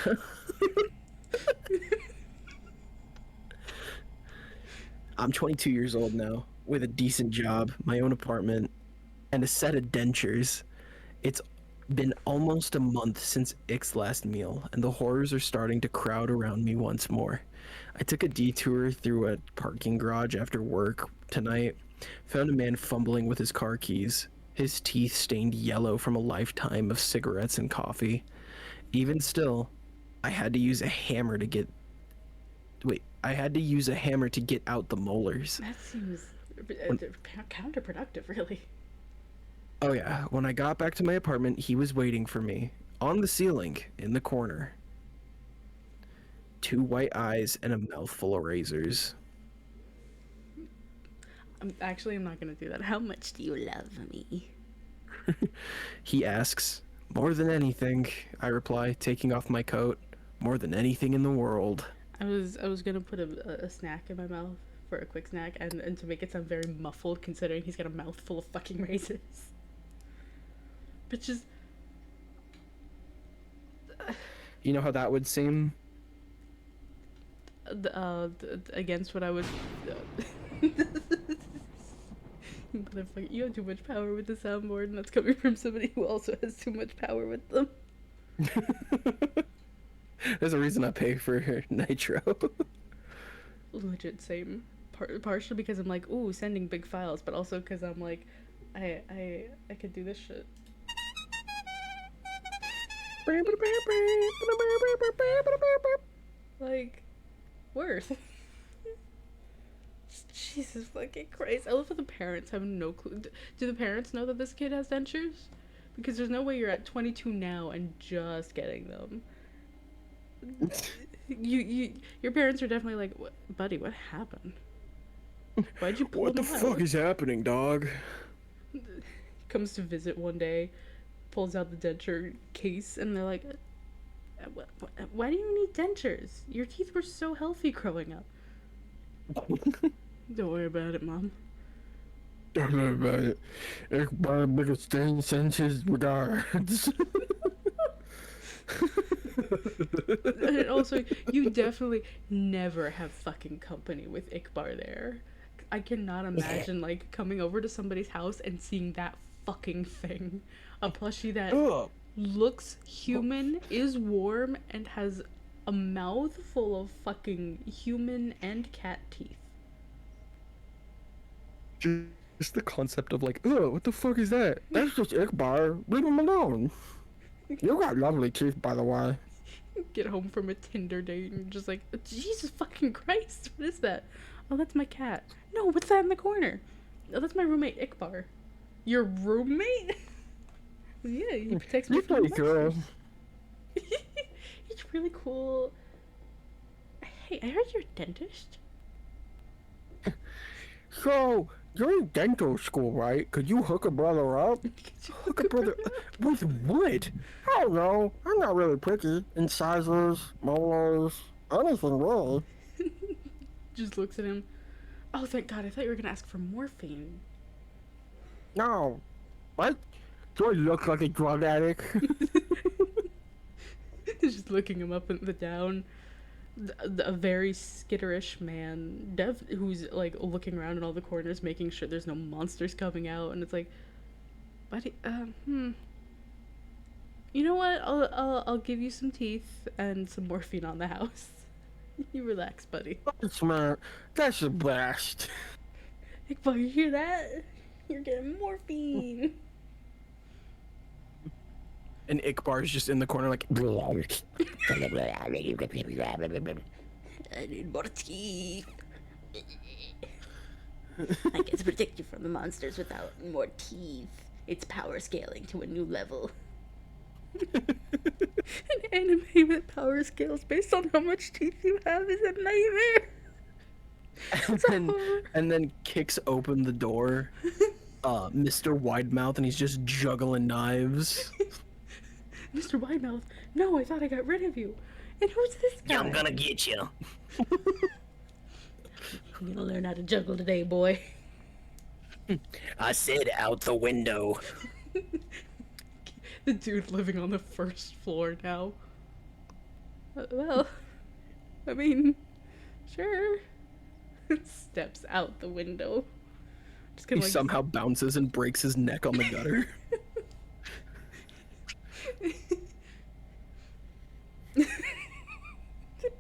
I'm 22 years old now, with a decent job, my own apartment, and a set of dentures. It's been almost a month since Ick's last meal, and the horrors are starting to crowd around me once more. I took a detour through a parking garage after work tonight, found a man fumbling with his car keys, his teeth stained yellow from a lifetime of cigarettes and coffee. Even still, I had to use a hammer to get. Wait, I had to use a hammer to get out the molars. That seems counterproductive, really. Oh yeah, when I got back to my apartment, he was waiting for me on the ceiling in the corner. Two white eyes and a mouthful of razors. I'm not gonna do that. How much do you love me? He asks, "More than anything," I reply, taking off my coat. "More than anything in the world." I was gonna put a snack in my mouth for a quick snack, and to make it sound very muffled, considering he's got a mouthful of fucking razors. But just You know how that would seem? against what I would. Motherfucker, you have too much power with the soundboard, and that's coming from somebody who also has too much power with them. There's a reason I pay for Nitro. Legit same. Partially because I'm like, ooh, sending big files, but also because I'm like, I could do this shit. Like, worth. Jesus fucking Christ. I love how the parents have no clue. Do the parents know that this kid has dentures? Because there's no way you're at 22 now and just getting them. Your parents are definitely like, buddy, what happened? Why'd you pull What the them out? fuck is happening, dog? Comes to visit one day, pulls out the denture case, and they're like, why do you need dentures? Your teeth were so healthy growing up. Don't worry about it, Mom. Don't worry about it. It's my biggest thing since his regards. And also, you definitely never have fucking company with Ikbar there. I cannot imagine, like, coming over to somebody's house and seeing that fucking thing. A plushie that Ugh. looks human, is warm, and has a mouth full of fucking human and cat teeth. Just the concept of like, oh, what the fuck is that? That's just Ickbar. Leave him alone. You got lovely teeth, by the way. Get home from a Tinder date and just like, Jesus fucking Christ, what is that? Oh, that's my cat. No, what's that in the corner? Oh, that's my roommate, Ikbar. Your roommate? Yeah, he protects me You're from pretty cool. He's really cool. Hey, I heard you're a dentist. So, you're in dental school, right? Could you hook a brother up? Hook a brother with what? I don't know. I'm not really picky. Incisors, molars, anything really. Just looks at him. Oh, thank God, I thought you were gonna ask for morphine. No. What? Do I look like a drug addict? Just looking him up and down. A very skitterish man, who's like looking around in all the corners, making sure there's no monsters coming out, and it's like, buddy, you know what? I'll give you some teeth and some morphine on the house. You relax, buddy. That's man. That's the best. Iqbal, you hear that? You're getting morphine. And Ickbar's just in the corner like, I need more teeth. I can't protect you from the monsters without more teeth. It's power scaling to a new level. An anime with power scales based on how much teeth you have is a nightmare. and then kicks open the door, Mr. Widemouth, and he's just juggling knives. Mr. Widemouth, no, I thought I got rid of you. And who's this guy? I'm gonna get you. You're gonna learn how to juggle today, boy. I said out the window. The dude living on the first floor now. Well, I mean, sure. Steps out the window. Just He gonna like somehow bounces and breaks his neck on the gutter.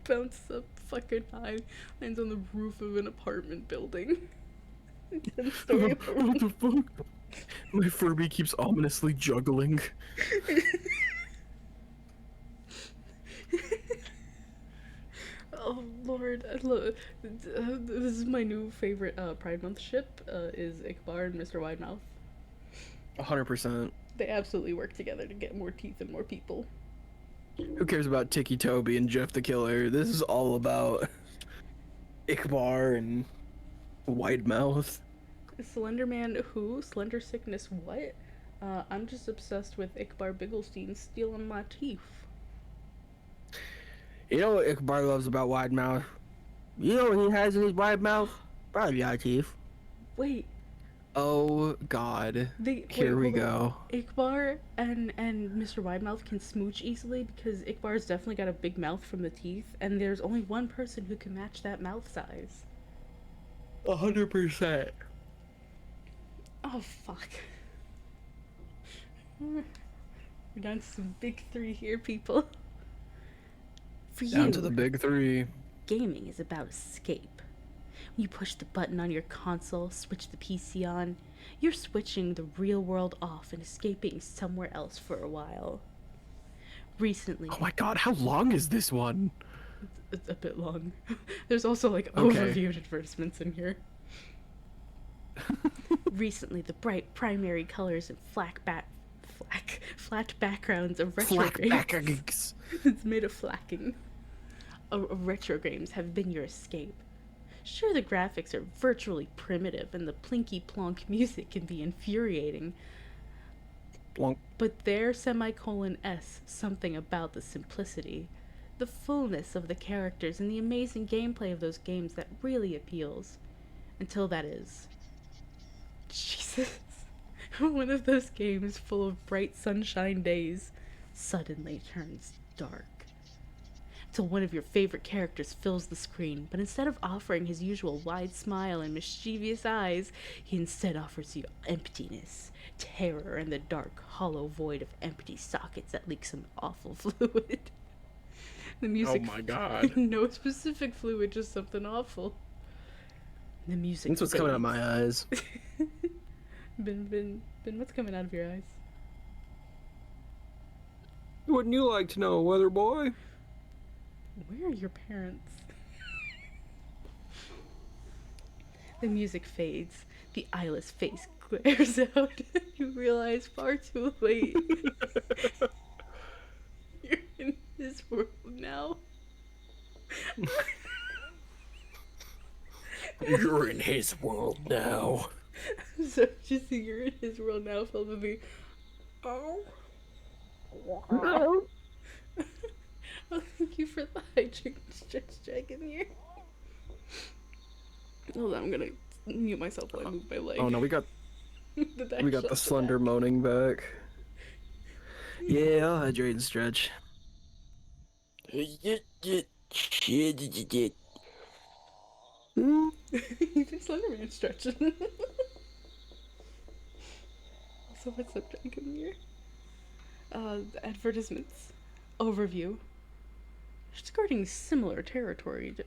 bounces up fucking high, lands on the roof of an apartment building. 10-story What the fuck? My Furby keeps ominously juggling. Oh Lord, I love. This is my new favorite Pride Month ship. Is Ikbar and Mr. Widemouth. 100%. They absolutely work together to get more teeth and more people. Who cares about Tiki Toby and Jeff the Killer? This is all about Ikbar and Widemouth. Slender Man who? Slender Sickness what? I'm just obsessed with Ikbar Bigglestein stealing my teeth. You know what Ikbar loves about Widemouth? You know what he has in his wide mouth? Probably eye teeth. Wait, Oh God. Here we hold on. go. Ikbar and Mr. Widemouth can smooch easily because Ikbar's definitely got a big mouth from the teeth, and there's only one person who can match that mouth size. 100%. Oh fuck. We're down to some big three here, people. For Down you, to the big three. gaming is about escape. When you push the button on your console, switch the PC on, you're switching the real world off and escaping somewhere else for a while. Recently, Oh my God, how long is this one? it's a bit long. There's also like Okay. overviewed advertisements in here. Recently, the bright primary colors and flat backgrounds of retro games. Flakbacks. It's made of flacking. Retro games have been your escape. Sure, the graphics are virtually primitive and the plinky plonk music can be infuriating, Plonk. but there semicolon S something about the simplicity, the fullness of the characters, and the amazing gameplay of those games that really appeals. Until that is. Jesus. One of those games full of bright sunshine days suddenly turns dark. Till one of your favorite characters fills the screen, but instead of offering his usual wide smile and mischievous eyes, he instead offers you emptiness, terror, and the dark, hollow void of empty sockets that leak some awful fluid. The music. Oh my God. No specific fluid, just something awful. The music. That's what's coming out of fades. my eyes. Ben, what's coming out of your eyes? Wouldn't you like to know, Weather Boy? Where are your parents? The music fades. The eyeless face glares out. You realize far too late. You're in his world now. You're in his world now. So just you're in his world now, filled with the oh. Oh, thank you for the hijinks, Judge Dragon here. Hold on, I'm gonna mute myself while I move my leg. Oh no, we got Did that we got shut the slender back? moaning back. Yeah, I'll hydrate and stretch. Even Slenderman stretching. So what's up, Dragon here? Advertisements. Overview. Skirting similar territory to...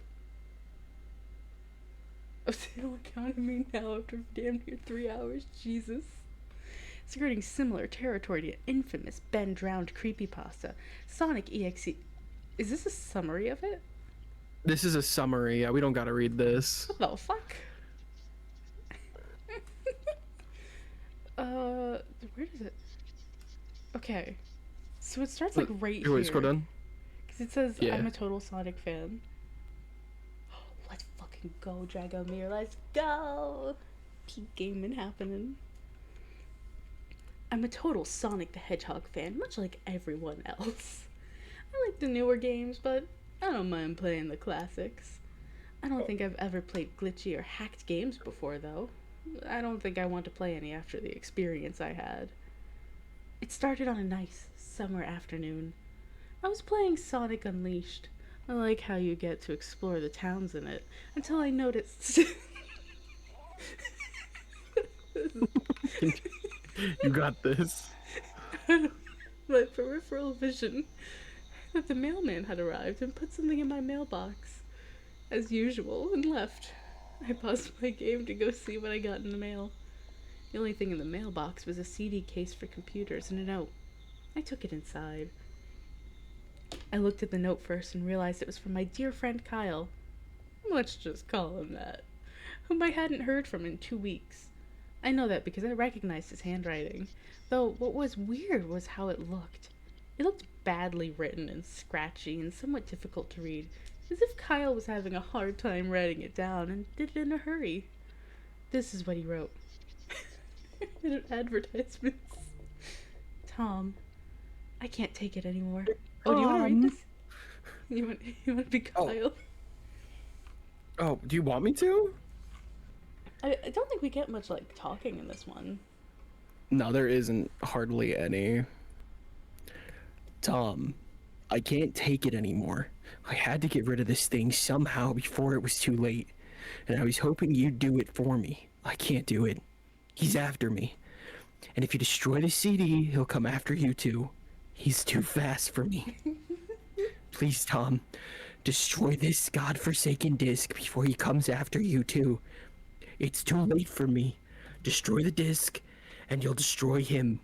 Oh, they don't count on me now after damn near 3 hours. Jesus. Skirting similar territory to infamous Ben Drowned creepypasta, Sonic EXE. Is this a summary of it? This is a summary. Yeah, we don't gotta read this. What the fuck? Where does it? Okay. So it starts like right Here, here. wait, scroll down. Because it says, Yeah. I'm a total Sonic fan. Let's fucking go, Dragomir. Let's go! Peak gaming happening. I'm a total Sonic the Hedgehog fan, much like everyone else. I like the newer games, but I don't mind playing the classics. I don't think I've ever played glitchy or hacked games before, though. I don't think I want to play any after the experience I had. It started on a nice summer afternoon. I was playing Sonic Unleashed, I like how you get to explore the towns in it, until I noticed. You got this. My peripheral vision that the mailman had arrived and put something in my mailbox, as usual, and left. I paused my game to go see what I got in the mail. The only thing in the mailbox was a CD case for computers and a note. I took it inside. I looked at the note first and realized it was from my dear friend Kyle. Let's just call him that. Whom I hadn't heard from in 2 weeks. I know that because I recognized his handwriting, though what was weird was how it looked. It looked badly written and scratchy and somewhat difficult to read, as if Kyle was having a hard time writing it down and did it in a hurry. This is what he wrote. Advertisements. Tom, I can't take it anymore. Oh, do you want to read this? You want to be Kyle? Oh, do you want me to? I don't think we get much, like, talking in this one. No, there isn't hardly any. Tom, I can't take it anymore. I had to get rid of this thing somehow before it was too late, and I was hoping you'd do it for me. I can't do it. He's after me. And if you destroy the CD, he'll come after you too. He's too fast for me. Please, Tom, destroy this godforsaken disc before he comes after you too. It's too late for me. Destroy the disc, and you'll destroy him.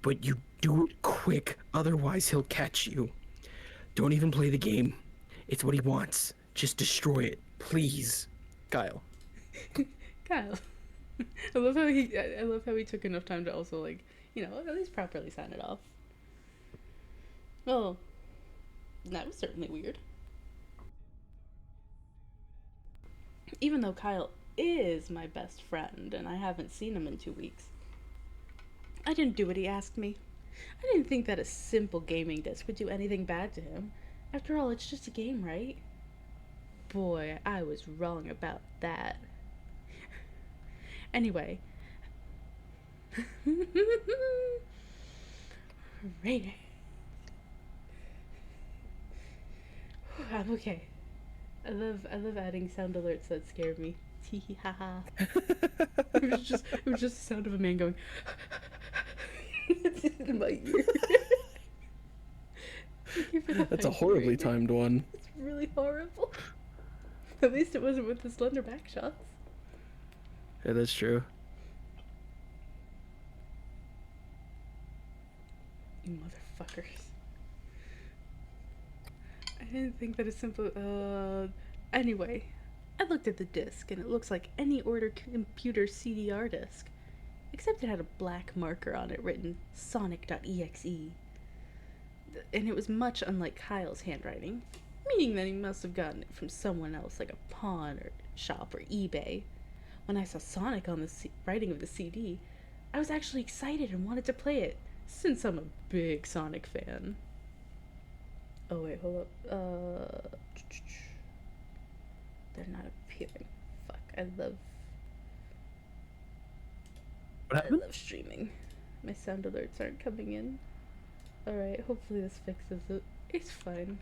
But you do it quick, otherwise he'll catch you. Don't even play the game. It's what he wants. Just destroy it, please. Kyle. Kyle. I love how he took enough time to also, like, you know, at least properly sign it off. Well, that was certainly weird. Even though Kyle is my best friend and I haven't seen him in 2 weeks, I didn't do what he asked me. I didn't think that a simple gaming disc would do anything bad to him. After all, it's just a game, right? Boy, I was wrong about that. Anyway. Right. I'm okay. I love adding sound alerts that scare me. Tee hee ha ha. It was just the sound of a man going in my ear. That's a horribly timed one. It's really horrible. At least it wasn't with the slender back shots. Yeah, that's true. You motherfuckers. I didn't think that a simple, anyway. I looked at the disc, and it looks like any order computer CDR disc. Except it had a black marker on it written Sonic.exe. And it was much unlike Kyle's handwriting, meaning that he must have gotten it from someone else, like a pawn or shop or eBay. When I saw Sonic on the writing of the CD, I was actually excited and wanted to play it, since I'm a big Sonic fan. Oh wait, hold up. They're not appearing. Fuck, I love streaming. My sound alerts aren't coming in. Alright, hopefully this fixes it. It's fine.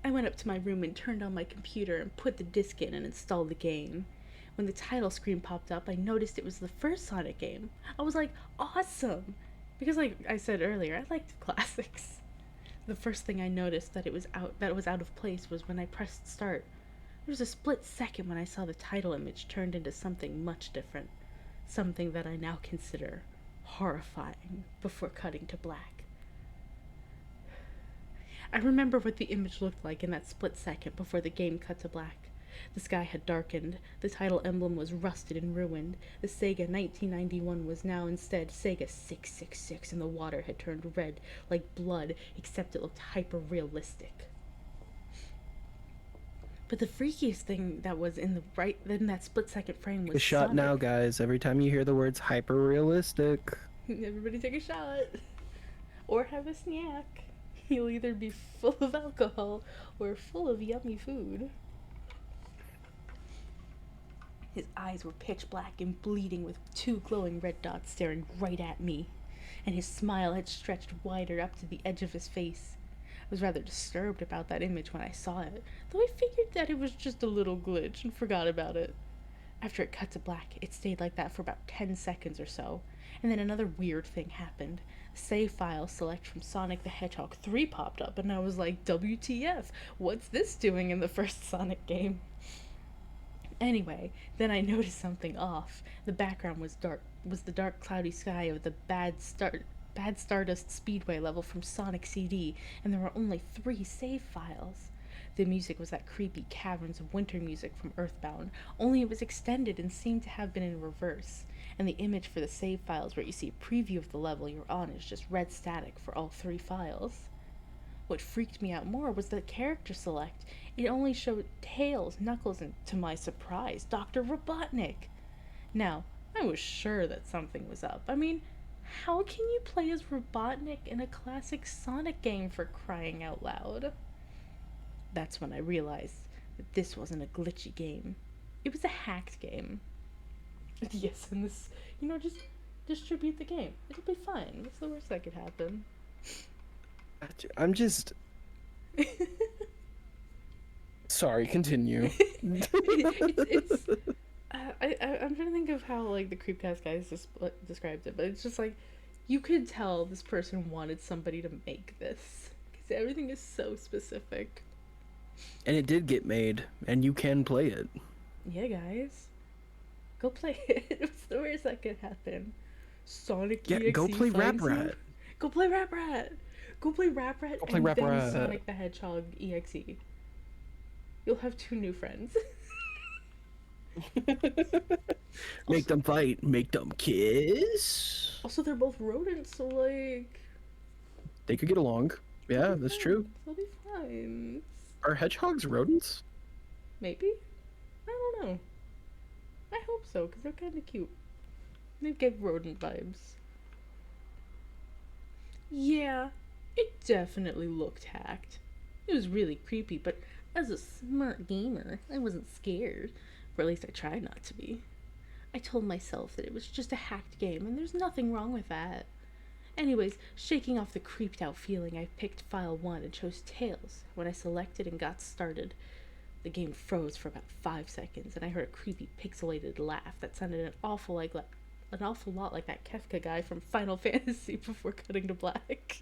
I went up to my room and turned on my computer and put the disc in and installed the game. When the title screen popped up, I noticed it was the first Sonic game. I was like, awesome! Because like I said earlier, I liked classics. The first thing I noticed that it was out of place was when I pressed start. There was a split second when I saw the title image turned into something much different. Something that I now consider horrifying before cutting to black. I remember what the image looked like in that split second before the game cut to black. The sky had darkened, the title emblem was rusted and ruined, the Sega 1991 was now instead Sega 666, and the water had turned red like blood, except it looked hyper-realistic. But the freakiest thing that was in that split-second frame was The shot Sonic. now, guys. Every time you hear the words hyper-realistic. Everybody take a shot. Or have a snack. You'll either be full of alcohol or full of yummy food. His eyes were pitch black and bleeding with 2 glowing red dots staring right at me. and his smile had stretched wider up to the edge of his face. I was rather disturbed about that image when I saw it, though I figured that it was just a little glitch and forgot about it. After it cut to black, it stayed like that for about 10 seconds or so, and then another weird thing happened. Save file select from Sonic the Hedgehog 3 popped up, and I was like, WTF, what's this doing in the first Sonic game? Anyway, then I noticed something off. The background was the dark cloudy sky of the Bad Stardust Speedway level from Sonic CD, and there were only 3 save files. The music was that creepy Caverns of Winter music from Earthbound, only it was extended and seemed to have been in reverse, and the image for the save files where you see a preview of the level you're on is just red static for all 3 files. What freaked me out more was the character select. It only showed Tails, Knuckles, and, to my surprise, Dr. Robotnik. Now, I was sure that something was up. I mean, how can you play as Robotnik in a classic Sonic game, for crying out loud? That's when I realized that this wasn't a glitchy game. It was a hacked game. Yes, and this, just distribute the game. It'll be fine. What's the worst that could happen? I'm just... Sorry, continue. I'm trying to think of how, like, the Creepcast guys described it, but it's just like, you could tell this person wanted somebody to make this, because everything is so specific. And it did get made, and you can play it. Yeah, guys. Go play it. What's the worst that could happen? Sonic Yeah, EXE go play Rap finds you? Rat. Go play Rap Rat. Go play Rap Rat Go play and Rap then Rat. Sonic the Hedgehog EXE. You'll have 2 new friends. Make them fight, make them kiss. Also, they're both rodents, so, like... They could get along. Yeah, they'll be that's fine. true. They'll be fine. Are hedgehogs rodents? Maybe? I don't know. I hope so, because they're kind of cute. They give rodent vibes. Yeah, it definitely looked hacked. It was really creepy, but as a smart gamer, I wasn't scared. Or at least I tried not to be. I told myself that it was just a hacked game, and there's nothing wrong with that. Anyways, shaking off the creeped out feeling, I picked file 1 and chose Tails. When I selected and got started, the game froze for about 5 seconds, and I heard a creepy pixelated laugh that sounded an awful lot like that Kefka guy from Final Fantasy before cutting to black.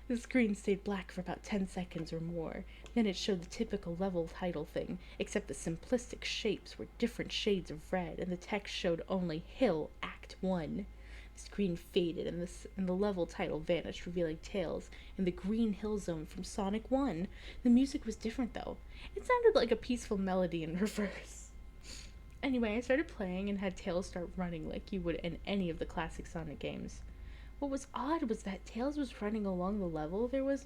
The screen stayed black for about 10 seconds or more. Then it showed the typical level title thing, except the simplistic shapes were different shades of red, and the text showed only Hill Act 1. The screen faded, and the level title vanished, revealing Tails in the Green Hill Zone from Sonic 1. The music was different, though. It sounded like a peaceful melody in reverse. Anyway, I started playing and had Tails start running like you would in any of the classic Sonic games. What was odd was that Tails was running along the level. As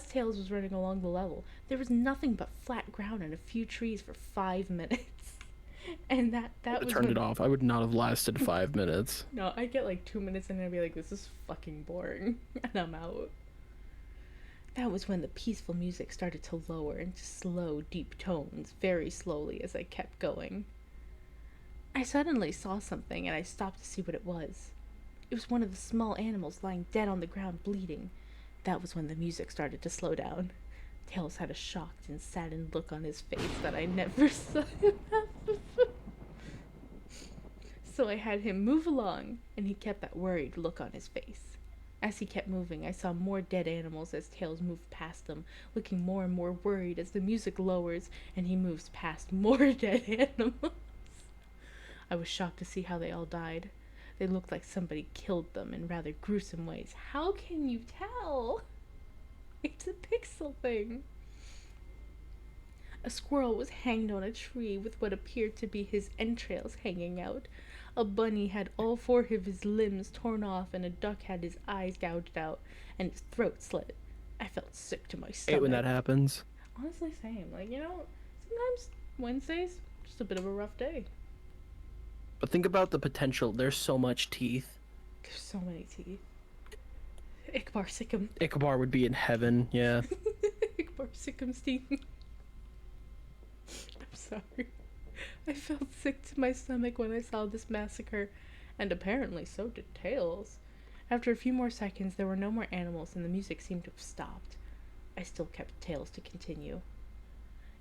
Tails was running along the level, there was nothing but flat ground and a few trees for 5 minutes. And that was Turned it off. I would not have lasted 5 minutes. No, I'd get like 2 minutes and I'd be like, this is fucking boring. And I'm out. That was when the peaceful music started to lower into slow, deep tones, very slowly as I kept going. I suddenly saw something and I stopped to see what it was. It was one of the small animals lying dead on the ground bleeding. That was when the music started to slow down. Tails had a shocked and saddened look on his face that I never saw him have before. So I had him move along, and he kept that worried look on his face. As he kept moving, I saw more dead animals as Tails moved past them, looking more and more worried as the music lowers and he moves past more dead animals. I was shocked to see how they all died. They looked like somebody killed them in rather gruesome ways. How can you tell? It's a pixel thing. A squirrel was hanged on a tree with what appeared to be his entrails hanging out. A bunny had all 4 of his limbs torn off, and a duck had his eyes gouged out and his throat slit. I felt sick to my stomach. Hate when that happens. Honestly, same. Like, sometimes Wednesdays, just a bit of a rough day. But think about the potential. There's so much teeth. There's so many teeth. Ikbar Sikkim. Ichabod would be in heaven, yeah. Ikbar Sikkim's teeth. I'm sorry. I felt sick to my stomach when I saw this massacre, and apparently so did Tails. After a few more seconds, there were no more animals and the music seemed to have stopped. I still kept Tails to continue.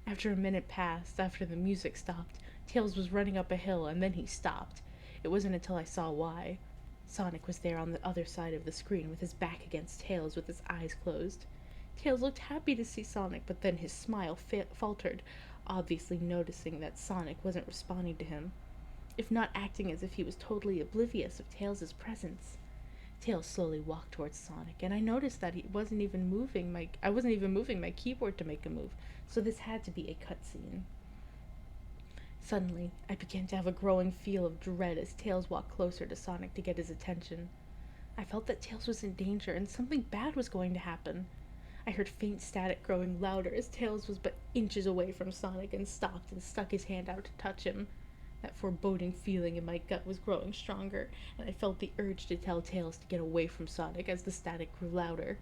After a minute passed, after the music stopped, Tails was running up a hill and then he stopped. It wasn't until I saw why. Sonic was there on the other side of the screen with his back against Tails with his eyes closed. Tails looked happy to see Sonic, but then his smile faltered, obviously noticing that Sonic wasn't responding to him, if not acting as if he was totally oblivious of Tails' presence. Tails slowly walked towards Sonic, and I noticed that I wasn't even moving my keyboard to make a move, so this had to be a cutscene. Suddenly, I began to have a growing feel of dread as Tails walked closer to Sonic to get his attention. I felt that Tails was in danger and something bad was going to happen. I heard faint static growing louder as Tails was but inches away from Sonic and stopped and stuck his hand out to touch him. That foreboding feeling in my gut was growing stronger, and I felt the urge to tell Tails to get away from Sonic as the static grew louder.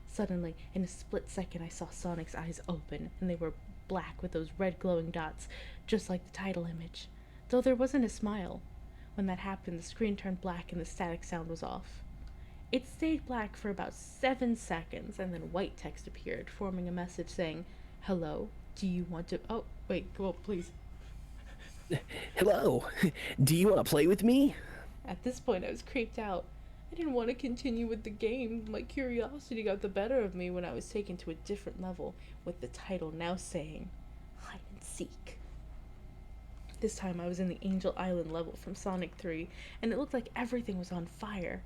Suddenly, in a split second, I saw Sonic's eyes open, and they were black with those red glowing dots, just like the title image, though there wasn't a smile. When that happened, the screen turned black and the static sound was off. It stayed black for about 7 seconds, and then white text appeared, forming a message saying, "Hello, do you want to—" Oh, wait, go up, please. Hello, do you want to play with me? At this point, I was creeped out. I didn't want to continue with the game. My curiosity got the better of me when I was taken to a different level, with the title now saying, "Hide and Seek." This time I was in the Angel Island level from Sonic 3, and it looked like everything was on fire.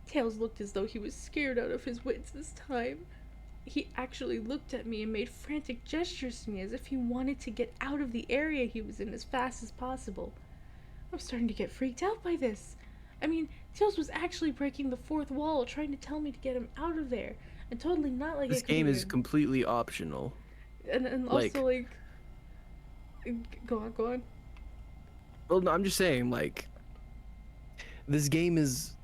Tails looked as though he was scared out of his wits this time. He actually looked at me and made frantic gestures to me as if he wanted to get out of the area he was in as fast as possible. I was starting to get freaked out by this. I mean, Tails was actually breaking the fourth wall, trying to tell me to get him out of there, and totally not like This I could game is even... completely optional. And also, like... Go on. Well, no, I'm just saying, like, this game is...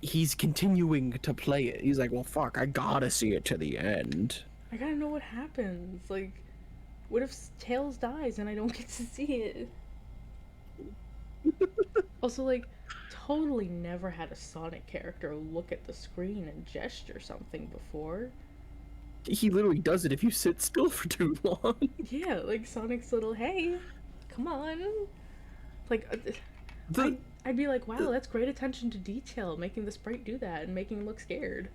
he's continuing to play it. He's like, well, fuck, I gotta see it to the end. I gotta know what happens. Like, what if Tails dies and I don't get to see it? Also, like, totally never had a Sonic character look at the screen and gesture something before. He literally does it if you sit still for too long. Yeah, like Sonic's little, "Hey, come on." Like, I'd be like, wow, that's great attention to detail, making the sprite do that and making him look scared.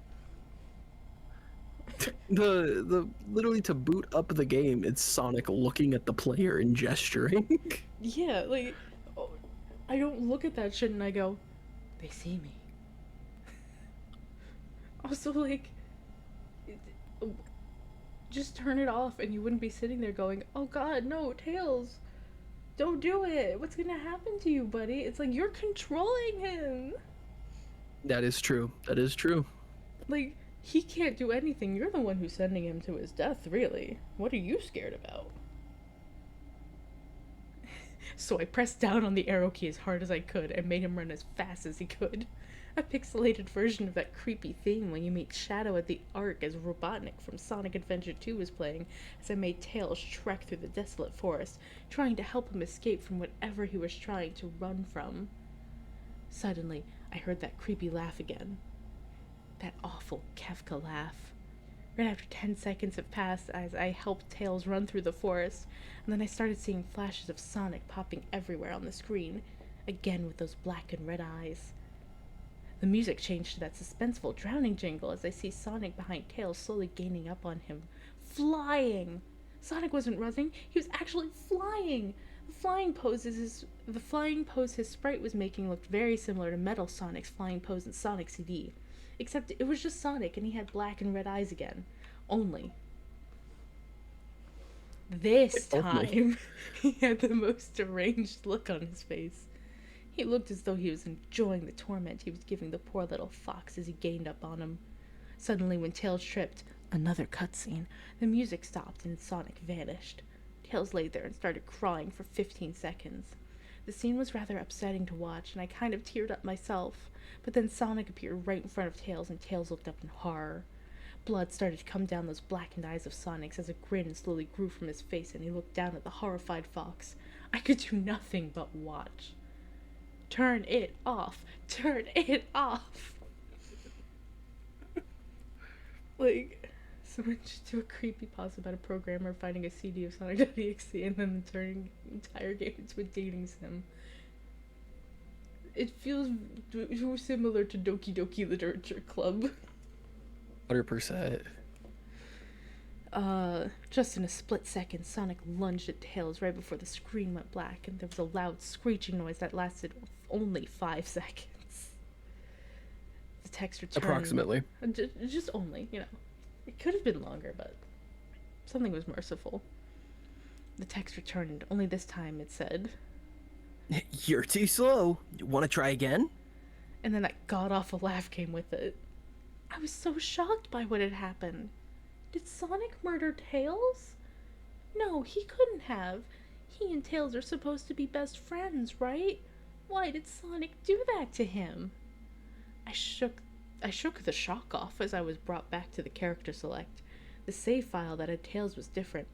The literally to boot up the game, it's Sonic looking at the player and gesturing. Yeah, like, oh, I don't look at that shit and I go, "They see me." Also, like, just turn it off and you wouldn't be sitting there going, "Oh god, no, Tails, don't do it. What's gonna happen to you, buddy?" It's like, you're controlling him. That is true. That is true. Like, he can't do anything. You're the one who's sending him to his death, really. What are you scared about? So I pressed down on the arrow key as hard as I could and made him run as fast as he could. A pixelated version of that creepy theme when you meet Shadow at the Ark as Robotnik from Sonic Adventure 2 was playing as I made Tails trek through the desolate forest, trying to help him escape from whatever he was trying to run from. Suddenly, I heard that creepy laugh again. That awful Kefka laugh. Right after 10 seconds have passed as I helped Tails run through the forest, and then I started seeing flashes of Sonic popping everywhere on the screen, again with those black and red eyes. The music changed to that suspenseful drowning jingle as I see Sonic behind Tails slowly gaining up on him. Flying! Sonic wasn't running, he was actually flying! The flying pose his sprite was making looked very similar to Metal Sonic's flying pose in Sonic CD. Except it was just Sonic and he had black and red eyes again. Only. This time, he had the most deranged look on his face. He looked as though he was enjoying the torment he was giving the poor little fox as he gained up on him. Suddenly, when Tails tripped, another cutscene, the music stopped and Sonic vanished. Tails lay there and started crying for 15 seconds. The scene was rather upsetting to watch, and I kind of teared up myself, but then Sonic appeared right in front of Tails, and Tails looked up in horror. Blood started to come down those blackened eyes of Sonic's as a grin slowly grew from his face, and he looked down at the horrified fox. I could do nothing but watch. Turn it off. Turn it off. Like, someone should do a creepypasta about a programmer finding a CD of Sonic.exe and then turning the entire game into a dating sim. It feels too similar to Doki Doki Literature Club. 100%. Just in a split second, Sonic lunged at Tails right before the screen went black, and there was a loud screeching noise that lasted only 5 seconds. The text returned. Approximately. Just only, you know. It could have been longer, but something was merciful. The text returned, only this time it said, You're too slow. Want to try again? and then that god-awful laugh came with it. I was so shocked by what had happened. Did Sonic murder Tails? No, he couldn't have. He and Tails are supposed to be best friends, right? Why did Sonic do that to him? I shook the shock off as I was brought back to the character select. The save file that had Tails was different.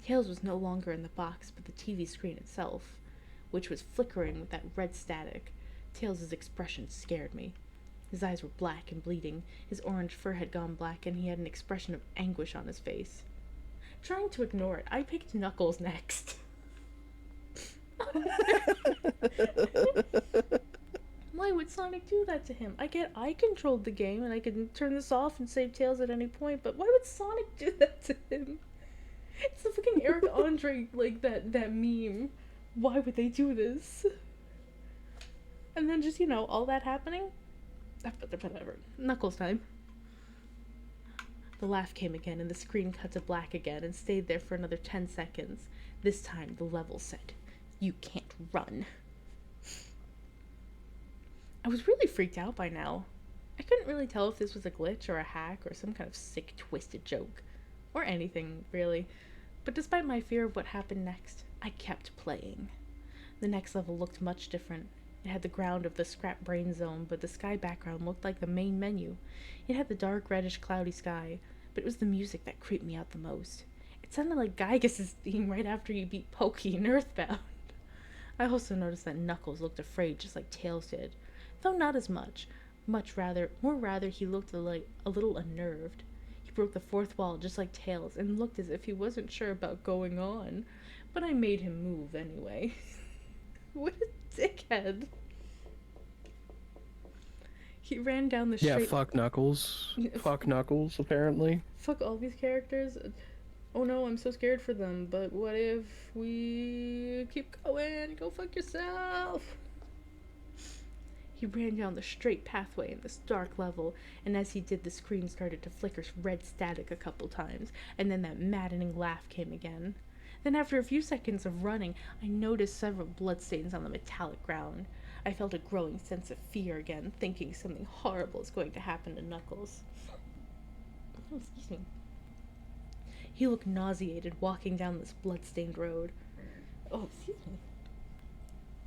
Tails was no longer in the box, but the TV screen itself, which was flickering with that red static. Tails' expression scared me. His eyes were black and bleeding, his orange fur had gone black, and he had an expression of anguish on his face. Trying to ignore it, I picked Knuckles next. Why would Sonic do that to him? I controlled the game, and I could turn this off and save Tails at any point, but why would Sonic do that to him? It's the fucking Eric Andre, like, that meme. Why would they do this? And then just, all that happening? Whatever. Knuckles time. The laugh came again, and the screen cut to black again and stayed there for another 10 seconds. This time, the level said, "You can't run." I was really freaked out by now. I couldn't really tell if this was a glitch or a hack or some kind of sick, twisted joke. Or anything, really. But despite my fear of what happened next, I kept playing. The next level looked much different. It had the ground of the scrap brain zone, but the sky background looked like the main menu. It had the dark, reddish, cloudy sky, but it was the music that creeped me out the most. It sounded like Gygas' theme right after you beat Pokey in Earthbound. I also noticed that Knuckles looked afraid just like Tails did, though not as much. More rather he looked like a little unnerved. He broke the fourth wall just like Tails and looked as if he wasn't sure about going on, but I made him move anyway. What a dickhead. He ran down the street. Yeah, fuck Knuckles. Fuck Knuckles, apparently. Fuck all these characters. Oh no, I'm so scared for them, but what if we keep going? Go fuck yourself. He ran down the straight pathway in this dark level, and as he did, the screen started to flicker red static a couple times, and then that maddening laugh came again. Then after a few seconds of running, I noticed several bloodstains on the metallic ground. I felt a growing sense of fear again, thinking something horrible is going to happen to Knuckles. Oh, excuse me. He looked nauseated walking down this bloodstained road. Oh, excuse me.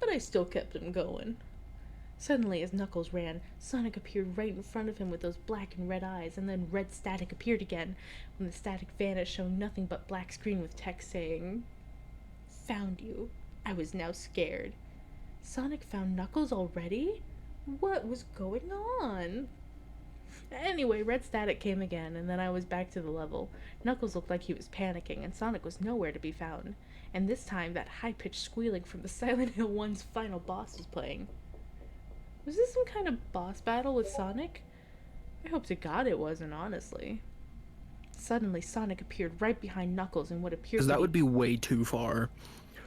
But I still kept him going. Suddenly, as Knuckles ran, Sonic appeared right in front of him with those black and red eyes, and then red static appeared again. When the static vanished, showing nothing but black screen with text saying, "Found you." I was now scared. Sonic found Knuckles already? What was going on? Anyway, red static came again, and then I was back to the level. Knuckles looked like he was panicking, and Sonic was nowhere to be found. And this time, that high-pitched squealing from the Silent Hill 1's final boss was playing. Was this some kind of boss battle with Sonic? I hope to God it wasn't, honestly. Suddenly, Sonic appeared right behind Knuckles in what appeared to be... Because that would be way too far.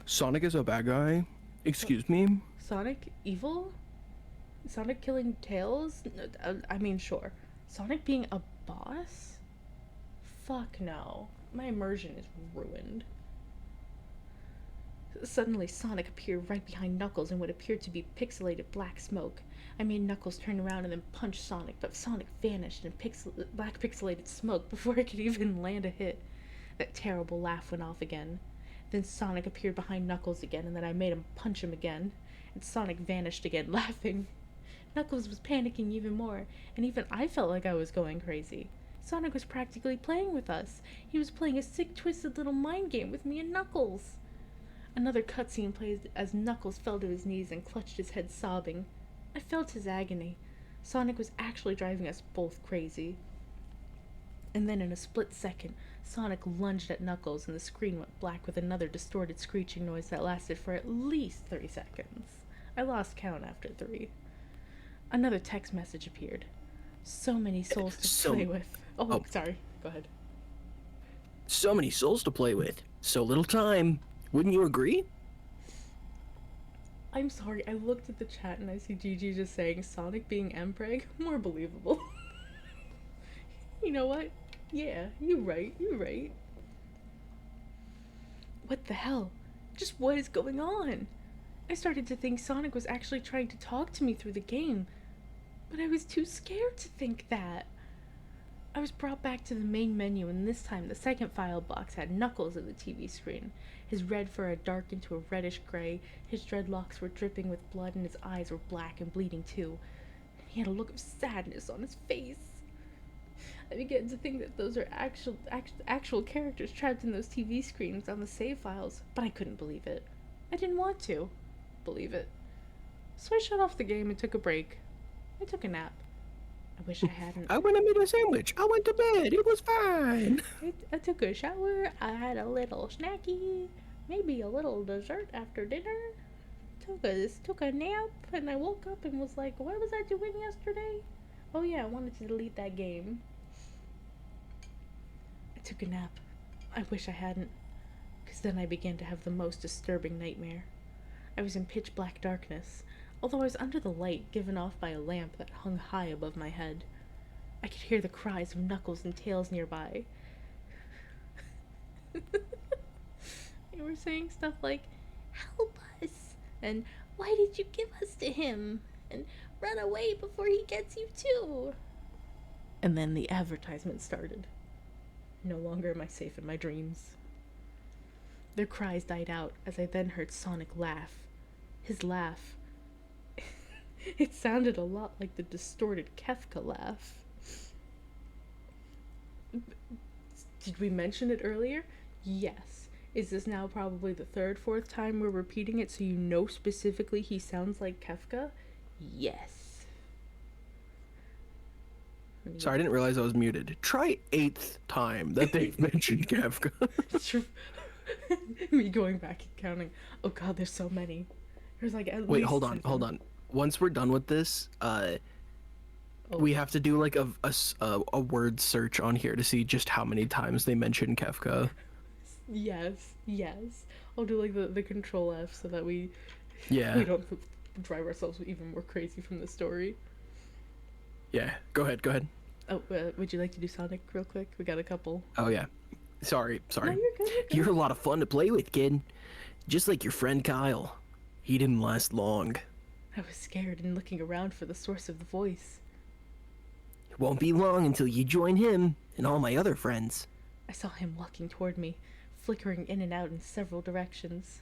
Sonic is a bad guy? Excuse me? Sonic evil? Sonic killing Tails? I mean, sure. Sonic being a boss? Fuck no. My immersion is ruined. Suddenly, Sonic appeared right behind Knuckles in what appeared to be pixelated black smoke. I made Knuckles turn around and then punch Sonic, but Sonic vanished in black pixelated smoke before I could even land a hit. That terrible laugh went off again. Then Sonic appeared behind Knuckles again, and then I made him punch him again. And Sonic vanished again, laughing. Knuckles was panicking even more, and even I felt like I was going crazy. Sonic was practically playing with us. He was playing a sick, twisted little mind game with me and Knuckles. Another cutscene played as Knuckles fell to his knees and clutched his head, sobbing. I felt his agony. Sonic was actually driving us both crazy. And then in a split second, Sonic lunged at Knuckles and the screen went black with another distorted screeching noise that lasted for at least 30 seconds. I lost count after 3. Another text message appeared. So many souls to play with. Oh, sorry. Go ahead. So many souls to play with. So little time. Wouldn't you agree? I'm sorry, I looked at the chat and I see Gigi just saying Sonic being Mpreg. More believable. You know what? Yeah, you're right. What the hell? Just what is going on? I started to think Sonic was actually trying to talk to me through the game, but I was too scared to think that. I was brought back to the main menu, and this time the second file box had Knuckles at the TV screen. His red fur had darkened to a reddish gray, his dreadlocks were dripping with blood, and his eyes were black and bleeding too. He had a look of sadness on his face. I began to think that those are actual characters trapped in those TV screens on the save files, but I couldn't believe it. I didn't want to believe it. So I shut off the game and took a break. I took a nap. I wish I hadn't. I went and made a sandwich. I went to bed. It was fine. I took a shower. I had a little snacky, maybe a little dessert after dinner. Took a nap, and I woke up and was like, what was I doing yesterday? Oh yeah, I wanted to delete that game. I took a nap. I wish I hadn't, because then I began to have the most disturbing nightmare. I was in pitch black darkness, although I was under the light given off by a lamp that hung high above my head. I could hear the cries of Knuckles and Tails nearby. They were saying stuff like, help us, and why did you give us to him, and run away before he gets you too. And then the advertisement started. No longer am I safe in my dreams. Their cries died out as I then heard Sonic laugh. His laugh. It sounded a lot like the distorted Kefka laugh. Did we mention it earlier? Yes. Is this now probably the third, fourth time we're repeating it so you know specifically he sounds like Kefka? Yes. Sorry, I didn't realize I was muted. Try 8th time that they've mentioned Kefka. Me going back and counting. Oh god, there's so many. There's like at Wait, least hold on. Once we're done with this, we have to do like a word search on here to see just how many times they mention Kefka. Yes. I'll do like the control F so that we don't drive ourselves even more crazy from the story. Yeah, go ahead. Oh, would you like to do Sonic real quick? We got a couple. Oh yeah. Sorry. No, you're good. You're a lot of fun to play with, kid. Just like your friend Kyle. He didn't last long. I was scared and looking around for the source of the voice. It won't be long until you join him and all my other friends. I saw him walking toward me, flickering in and out in several directions.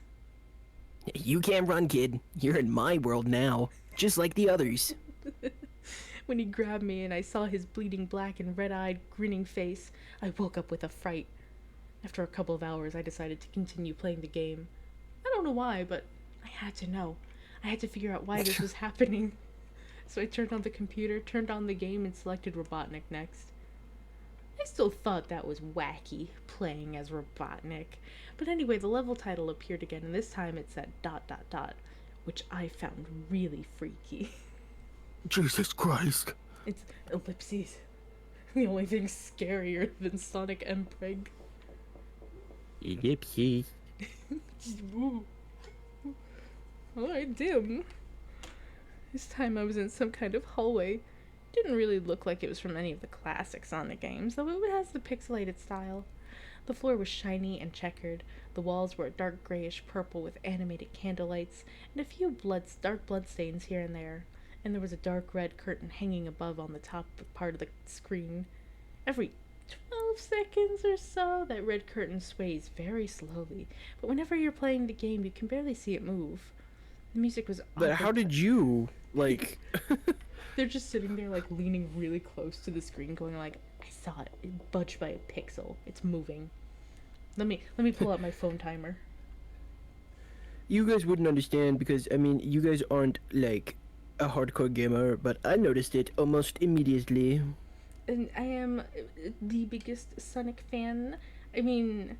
You can't run, kid. You're in my world now, just like the others. When he grabbed me and I saw his bleeding black and red-eyed, grinning face, I woke up with a fright. After a couple of hours, I decided to continue playing the game. I don't know why, but I had to know. I had to figure out why this was happening. So I turned on the computer, turned on the game, and selected Robotnik next. I still thought that was wacky, playing as Robotnik. But anyway, the level title appeared again, and this time it said ... which I found really freaky. Jesus Christ. It's ellipses. The only thing scarier than Sonic Mpreg. Ellipses. Alright, dim. This time I was in some kind of hallway. Didn't really look like it was from any of the classic Sonic games, though it has the pixelated style. The floor was shiny and checkered. The walls were a dark grayish purple with animated candlelights, and a few dark bloodstains here and there. And there was a dark red curtain hanging above on the top part of the screen. Every 12 seconds or so, that red curtain sways very slowly, but whenever you're playing the game, you can barely see it move. The music was But how did you, like... They're just sitting there, like, leaning really close to the screen, going like, I saw it. It budged by a pixel. It's moving. Let me pull out my phone timer. you guys wouldn't understand because I mean, you guys aren't like a hardcore gamer, but I noticed it almost immediately. And I am the biggest Sonic fan. I mean,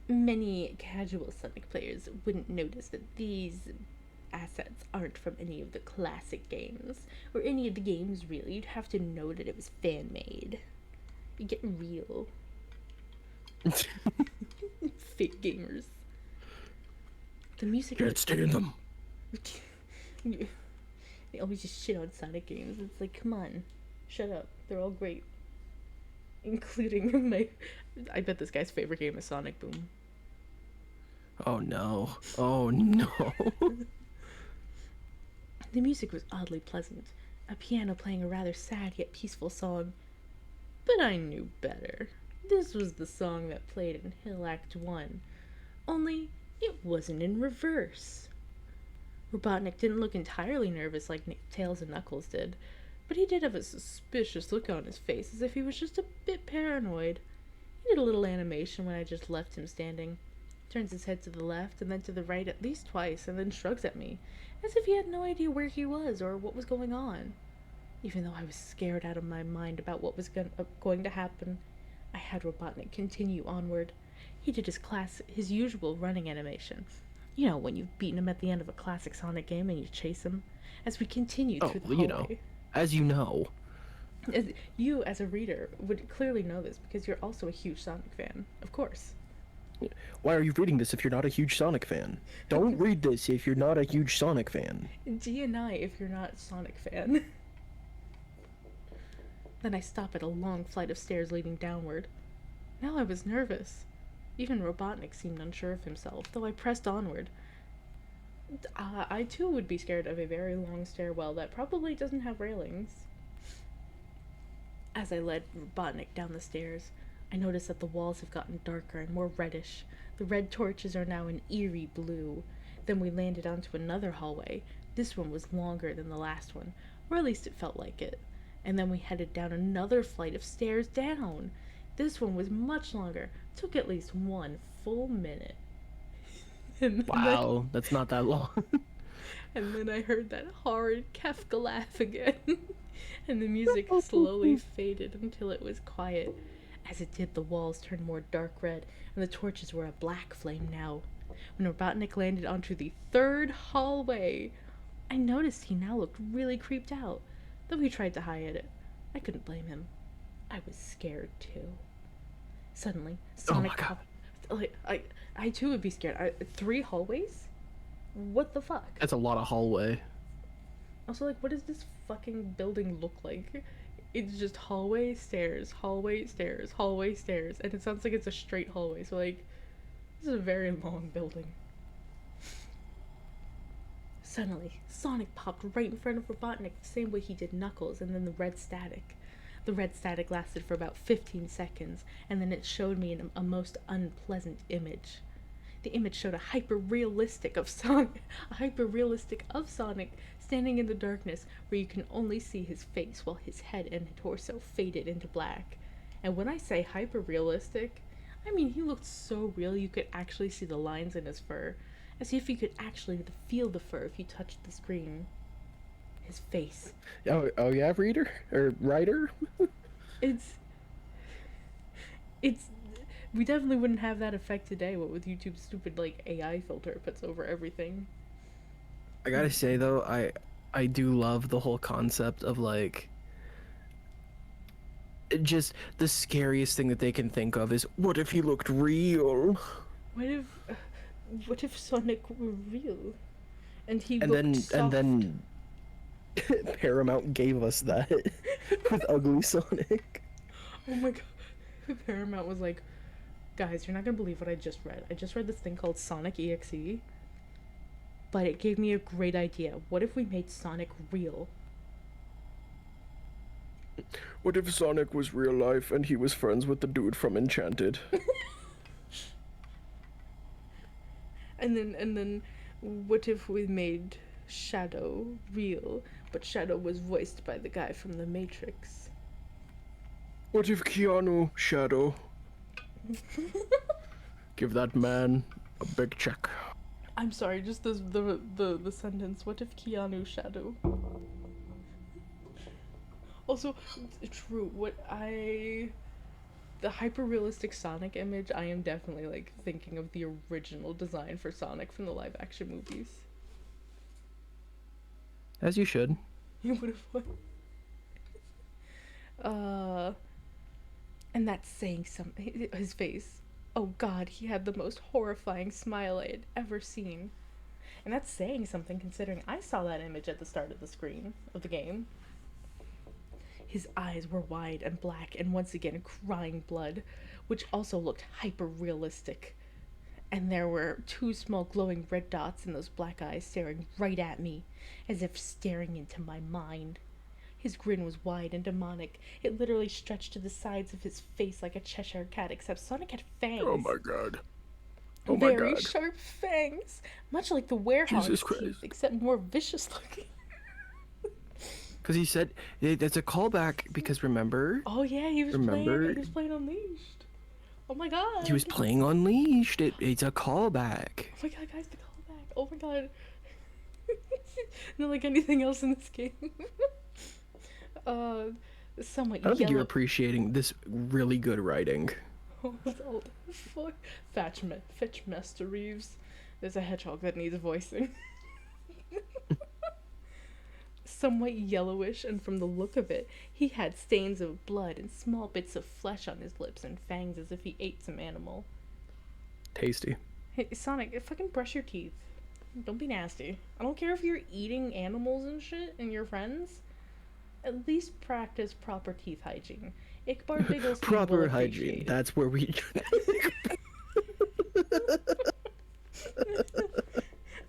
many casual Sonic players wouldn't notice that these assets aren't from any of the classic games, or any of the games really. You'd have to know that it was fan made. You get real. Fake gamers. The music. Can't stand them. They always just shit on Sonic games. It's like, come on, shut up. They're all great. Including my. I bet this guy's favorite game is Sonic Boom. Oh no. Oh no. The music was oddly pleasant, a piano playing a rather sad yet peaceful song. But I knew better. This was the song that played in Hill Act 1, only it wasn't in reverse. Robotnik didn't look entirely nervous like Tails and Knuckles did, but he did have a suspicious look on his face, as if he was just a bit paranoid. He did a little animation when I just left him standing, turns his head to the left and then to the right at least twice, and then shrugs at me, as if he had no idea where he was or what was going on. Even though I was scared out of my mind about what was going to happen, I had Robotnik continue onward. He did his usual running animation. You know, when you've beaten him at the end of a classic Sonic game and you chase him, as we continued through the hallway. You know, as you know. You, as a reader, would clearly know this because you're also a huge Sonic fan, of course. Why are you reading this if you're not a huge Sonic fan? Don't read this if you're not a huge Sonic fan. DNI if you're not a Sonic fan. Then I stop at a long flight of stairs leading downward. Now I was nervous. Even Robotnik seemed unsure of himself, though I pressed onward. I too would be scared of a very long stairwell that probably doesn't have railings. As I led Robotnik down the stairs, I noticed that the walls have gotten darker and more reddish. The red torches are now an eerie blue. Then we landed onto another hallway. This one was longer than the last one, or at least it felt like it. And then we headed down another flight of stairs down. This one was much longer, took at least 1 full minute. Wow, that's not that long. And then I heard that horrid Kefka laugh again. And the music slowly faded until it was quiet. As it did, the walls turned more dark red, and the torches were a black flame now. When Robotnik landed onto the third hallway, I noticed he now looked really creeped out, though he tried to hide it. I couldn't blame him. I was scared too. Suddenly, Sonic popped. I too would be scared. 3 hallways? What the fuck? That's a lot of hallway. Also, like, what does this fucking building look like? It's just hallway, stairs, hallway, stairs, hallway, stairs, and it sounds like it's a straight hallway, so, like, this is a very long building. Suddenly, Sonic popped right in front of Robotnik the same way he did Knuckles, and then the red static. The red static lasted for about 15 seconds, and then it showed me a most unpleasant image. The image showed a hyper-realistic of Sonic standing in the darkness where you can only see his face while his head and torso faded into black. And when I say hyper-realistic, I mean he looked so real you could actually see the lines in his fur, as if you could actually feel the fur if you touched the screen. His face. Oh yeah, reader? Or writer? It's we definitely wouldn't have that effect today, what with YouTube's stupid, like, AI filter it puts over everything. I gotta say though, I do love the whole concept of like just the scariest thing that they can think of is what if he looked real? What if Sonic were real? And he And looked then soft? and then Paramount gave us that with Ugly Sonic. Oh my god. Paramount was like, guys, you're not gonna believe what I just read. I just read this thing called Sonic EXE, but it gave me a great idea. What if we made Sonic real? What if Sonic was real life and he was friends with the dude from Enchanted? And then what if we made Shadow real, but Shadow was voiced by the guy from The Matrix? What if Keanu Shadow? Give that man a big check. I'm sorry, just the sentence. What if Keanu Shadow? Also, true. The hyper realistic Sonic image, I am definitely like thinking of the original design for Sonic from the live action movies. As you should. You would have and that's saying something. His face. Oh god, he had the most horrifying smile I had ever seen. And that's saying something considering I saw that image at the start of the screen of the game. His eyes were wide and black and once again crying blood, which also looked hyper realistic. And there were 2 small glowing red dots in those black eyes staring right at me, as if staring into my mind. His grin was wide and demonic. It literally stretched to the sides of his face like a Cheshire cat, except Sonic had fangs. Oh my god. Oh my Very god. sharp fangs, much like the werehog's Jesus Christ. teeth, except more vicious looking. Because he said that's a callback. Because remember, Oh yeah, he was playing Unleashed. Oh my god. he was playing Unleashed. It's a callback. Oh my god, guys, the callback. Oh my god. Not like anything else in this game. Somewhat I don't think you're yellow. appreciating this really good writing. Oh, fuck. Fetch Master Reeves. There's a hedgehog that needs voicing. Somewhat yellowish, and from the look of it, he had stains of blood and small bits of flesh on his lips and fangs as if he ate some animal. Tasty. Hey, Sonic, fucking brush your teeth. Don't be nasty. I don't care if you're eating animals and shit and your friends. At least practice proper teeth hygiene. Icbar Digglesby Proper will hygiene. appreciate. That's where we.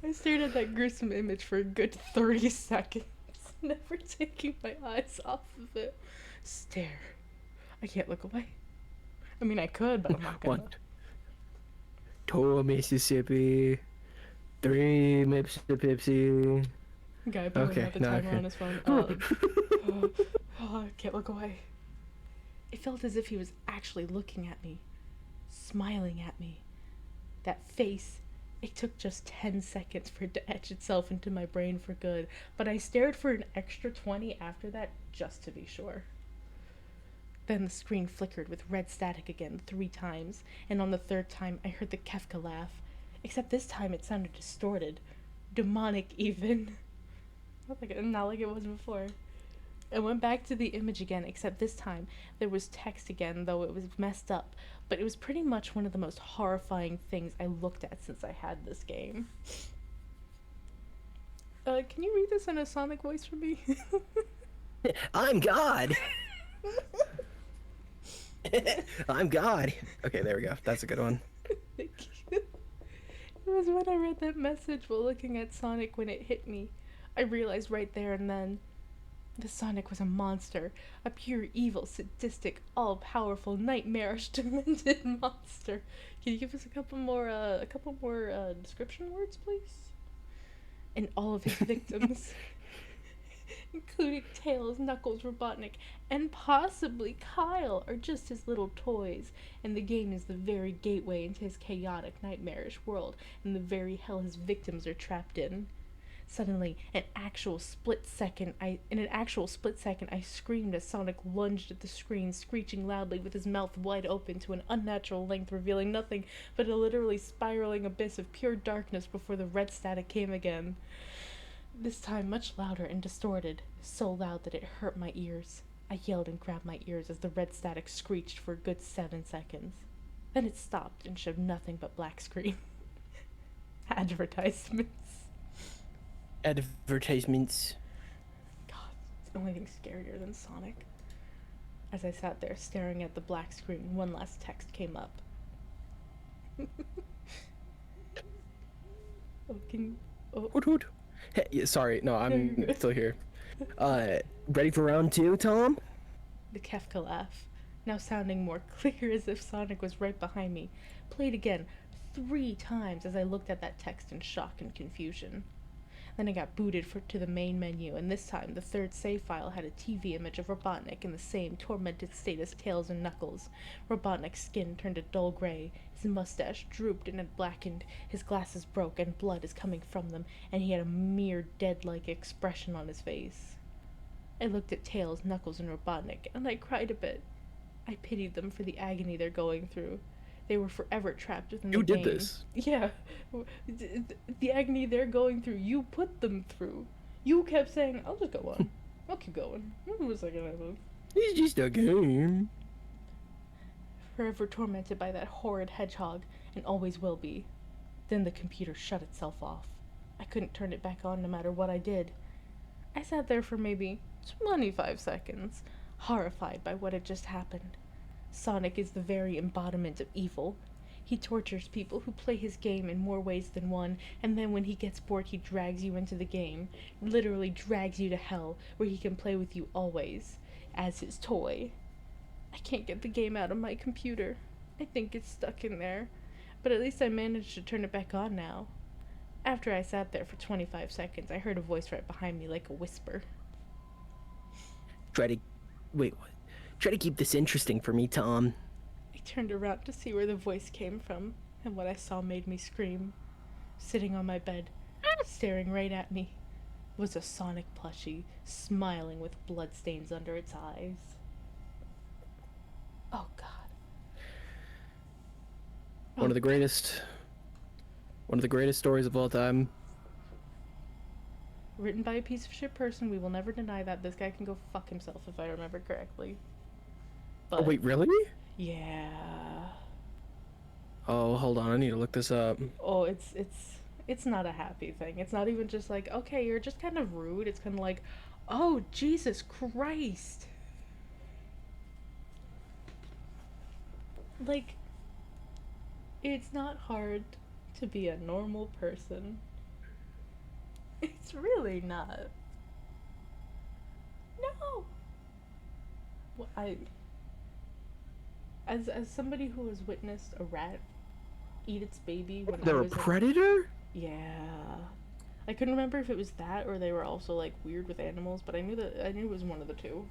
I stared at that gruesome image for a good 30 seconds, never taking my eyes off of it. Stare. I can't look away. I mean, I could, but I'm not gonna. 1, 2 Mississippi, 3 Mississippi. Guy pulling Okay, out the no, timer okay. on his phone. I can't look away. It felt as if he was actually looking at me, smiling at me. That face, it took just 10 seconds for it to etch itself into my brain for good, but I stared for an extra 20 after that just to be sure. Then the screen flickered with red static again 3 times, and on the 3rd time I heard the Kefka laugh, except this time it sounded distorted, demonic even. Not like it was before. I went back to the image again, except this time there was text again, though it was messed up, but it was pretty much one of the most horrifying things I looked at since I had this game. Can you read this in a Sonic voice for me? I'm God. I'm God. Okay, there we go. That's a good one. Thank you. It was when I read that message while looking at Sonic when it hit me. I realized right there and then the Sonic was a monster, a pure evil, sadistic, all-powerful, nightmarish, demented monster. Can you give us a couple more description words, please? And all of his victims, including Tails, Knuckles, Robotnik, and possibly Kyle, are just his little toys, and the game is the very gateway into his chaotic, nightmarish world, and the very hell his victims are trapped in. Suddenly, in an actual split second, I screamed as Sonic lunged at the screen, screeching loudly with his mouth wide open to an unnatural length, revealing nothing but a literally spiraling abyss of pure darkness before the red static came again. This time much louder and distorted, so loud that it hurt my ears. I yelled and grabbed my ears as the red static screeched for a good 7 seconds. Then it stopped and showed nothing but black screen. Advertisements. Advertisements. God, it's the only thing scarier than Sonic. As I sat there staring at the black screen, one last text came up. Hoot hoot. Hey, yeah, sorry, no, I'm still here. Ready for round 2, Tom? The Kefka laugh, now sounding more clear as if Sonic was right behind me, played again 3 times as I looked at that text in shock and confusion. Then I got booted to the main menu, and this time the third save file had a TV image of Robotnik in the same tormented state as Tails and Knuckles. Robotnik's skin turned a dull gray, his mustache drooped and had blackened, his glasses broke and blood is coming from them, and he had a mere dead-like expression on his face. I looked at Tails, Knuckles, and Robotnik, and I cried a bit. I pitied them for the agony they're going through. They were forever trapped within the game. You did this. Yeah. The agony they're going through, you put them through. You kept saying, I'll just go on. I'll keep going. What was I gonna do? It's just a game. Forever tormented by that horrid hedgehog, and always will be. Then the computer shut itself off. I couldn't turn it back on no matter what I did. I sat there for maybe 25 seconds, horrified by what had just happened. Sonic is the very embodiment of evil. He tortures people who play his game in more ways than one, and then when he gets bored he drags you into the game, literally drags you to hell, where he can play with you always, as his toy. I can't get the game out of my computer. I think it's stuck in there, but at least I managed to turn it back on now. After I sat there for 25 seconds, I heard a voice right behind me like a whisper. Try to keep this interesting for me, Tom. I turned around to see where the voice came from, and what I saw made me scream. Sitting on my bed, staring right at me, was a Sonic plushie, smiling with bloodstains under its eyes. Oh, God. One of the greatest stories of all time. Written by a piece of shit person, we will never deny that. This guy can go fuck himself, if I remember correctly. But, Oh, wait, really? yeah. Oh, hold on. I need to look this up. Oh, it's not a happy thing. It's not even just like, okay, you're just kind of rude. It's kind of like, oh, Jesus Christ. Like, it's not hard to be a normal person. It's really not. No. Well, as somebody who has witnessed a rat eat its baby when I They're a was predator? yeah. I couldn't remember if it was that or they were also like weird with animals, but I knew it was one of the two.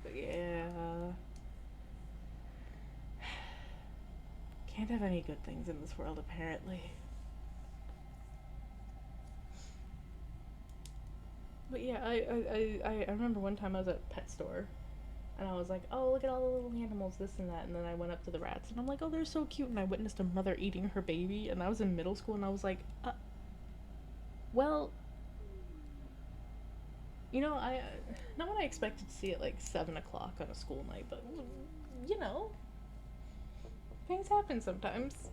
But yeah. Can't have any good things in this world apparently. But yeah, I remember one time I was at a pet store and I was like, oh, look at all the little animals, this and that, and then I went up to the rats and I'm like, oh, they're so cute, and I witnessed a mother eating her baby, and I was in middle school and I was like, well, you know, not what I expected to see at like 7 o'clock on a school night, but you know, things happen sometimes.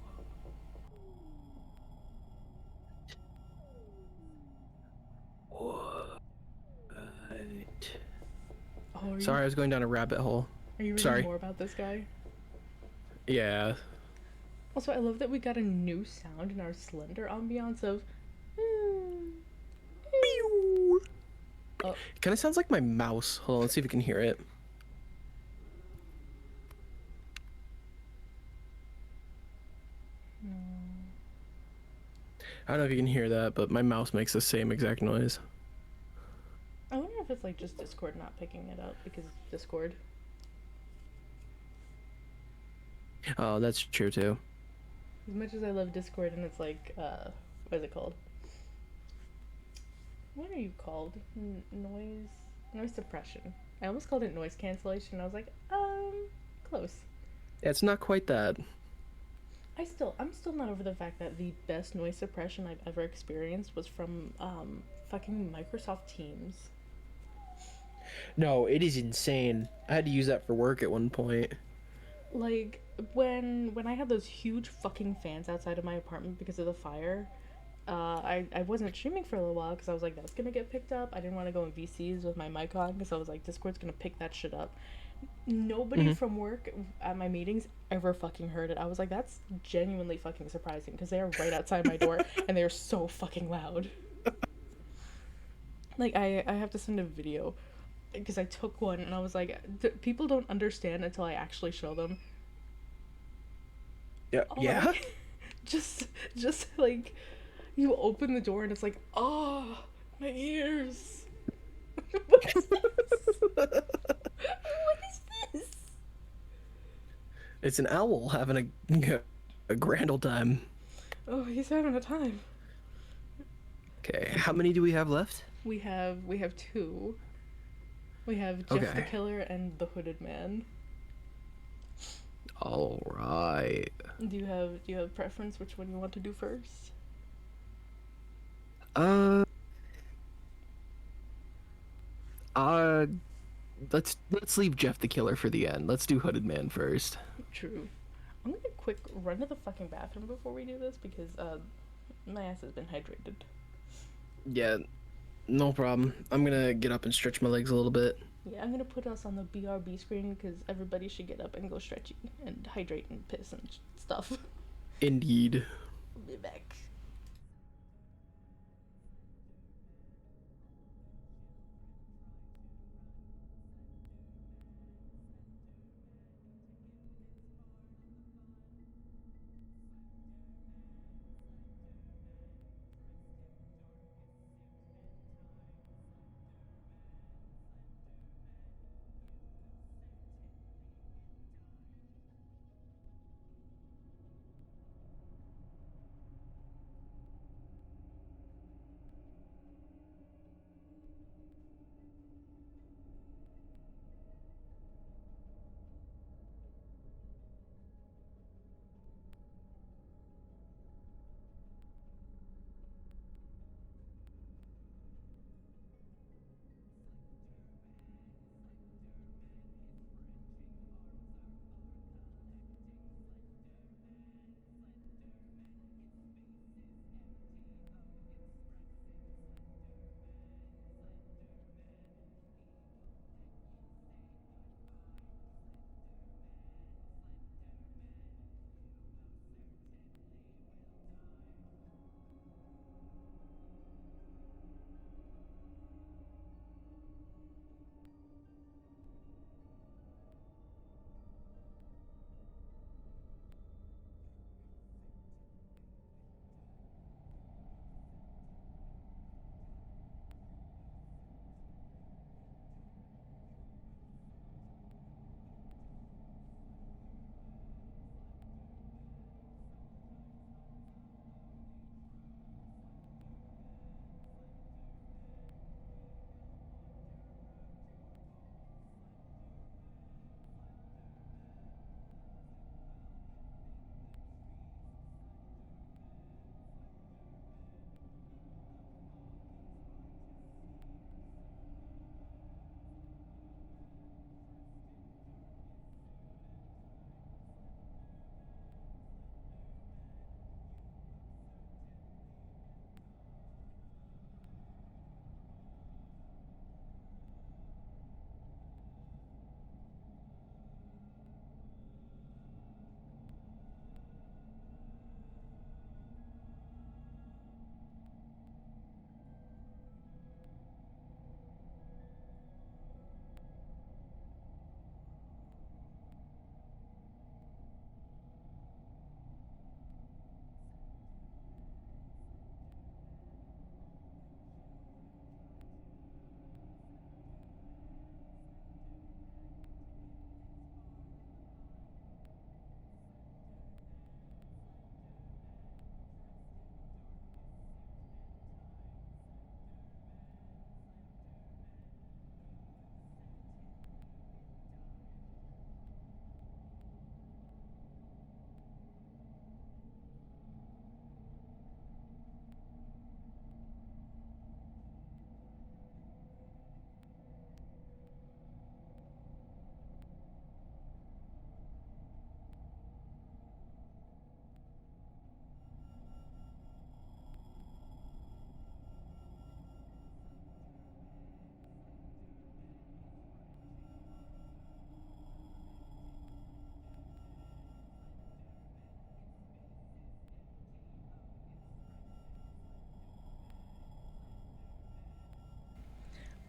Oh, Sorry, I was going down a rabbit hole. Are you reading sorry. more about this guy? Yeah. Also, I love that we got a new sound in our Slender ambiance of. Oh, Kind of sounds like my mouse. Hold on, let's see if we can hear it. I don't know if you can hear that, but my mouse makes the same exact noise. I wonder if it's like just Discord not picking it up because it's Discord. Oh, that's true too. As much as I love Discord and it's like, what is it called? What are you called? Noise suppression. I almost called it noise cancellation. I was like, close. It's not quite that. I'm still not over the fact that the best noise suppression I've ever experienced was from, fucking Microsoft Teams. No, it is insane. I had to use that for work at one point. Like, when I had those huge fucking fans outside of my apartment because of the fire, I wasn't streaming for a little while because I was like, that's gonna get picked up. I didn't want to go in VCs with my mic on because I was like, Discord's gonna pick that shit up. Nobody from work at my meetings ever fucking heard it. I was like, that's genuinely fucking surprising because they are right outside my door and they are so fucking loud. Like, I have to send a video because I took one and I was like, people don't understand until I actually show them. Yeah. Oh, Yeah. like, just like, You open the door and it's like, oh, my ears. What is this? What is this? It's an owl having a grand old time. Oh, he's having a time. Okay, how many do we have left? We have two. We have Jeff the Okay. Killer and the Hooded Man. All right. Do you have preference which one you want to do first? Uh, uh, let's leave Jeff the Killer for the end. Let's do Hooded Man first. True. I'm gonna quick run to the fucking bathroom before we do this because my ass has been hydrated. Yeah, no problem. I'm gonna get up and stretch my legs a little bit. Yeah, I'm gonna put us on the BRB screen because everybody should get up and go stretchy and hydrate and piss and stuff. Indeed. We'll be back.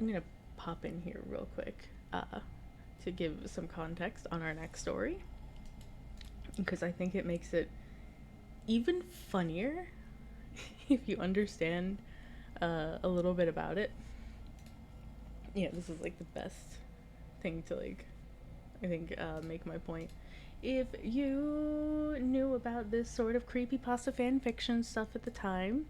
I'm gonna pop in here real quick to give some context on our next story because I think it makes it even funnier if you understand a little bit about it, yeah, this is like the best thing to like, I think, make my point. If you knew about this sort of creepypasta fanfiction stuff at the time,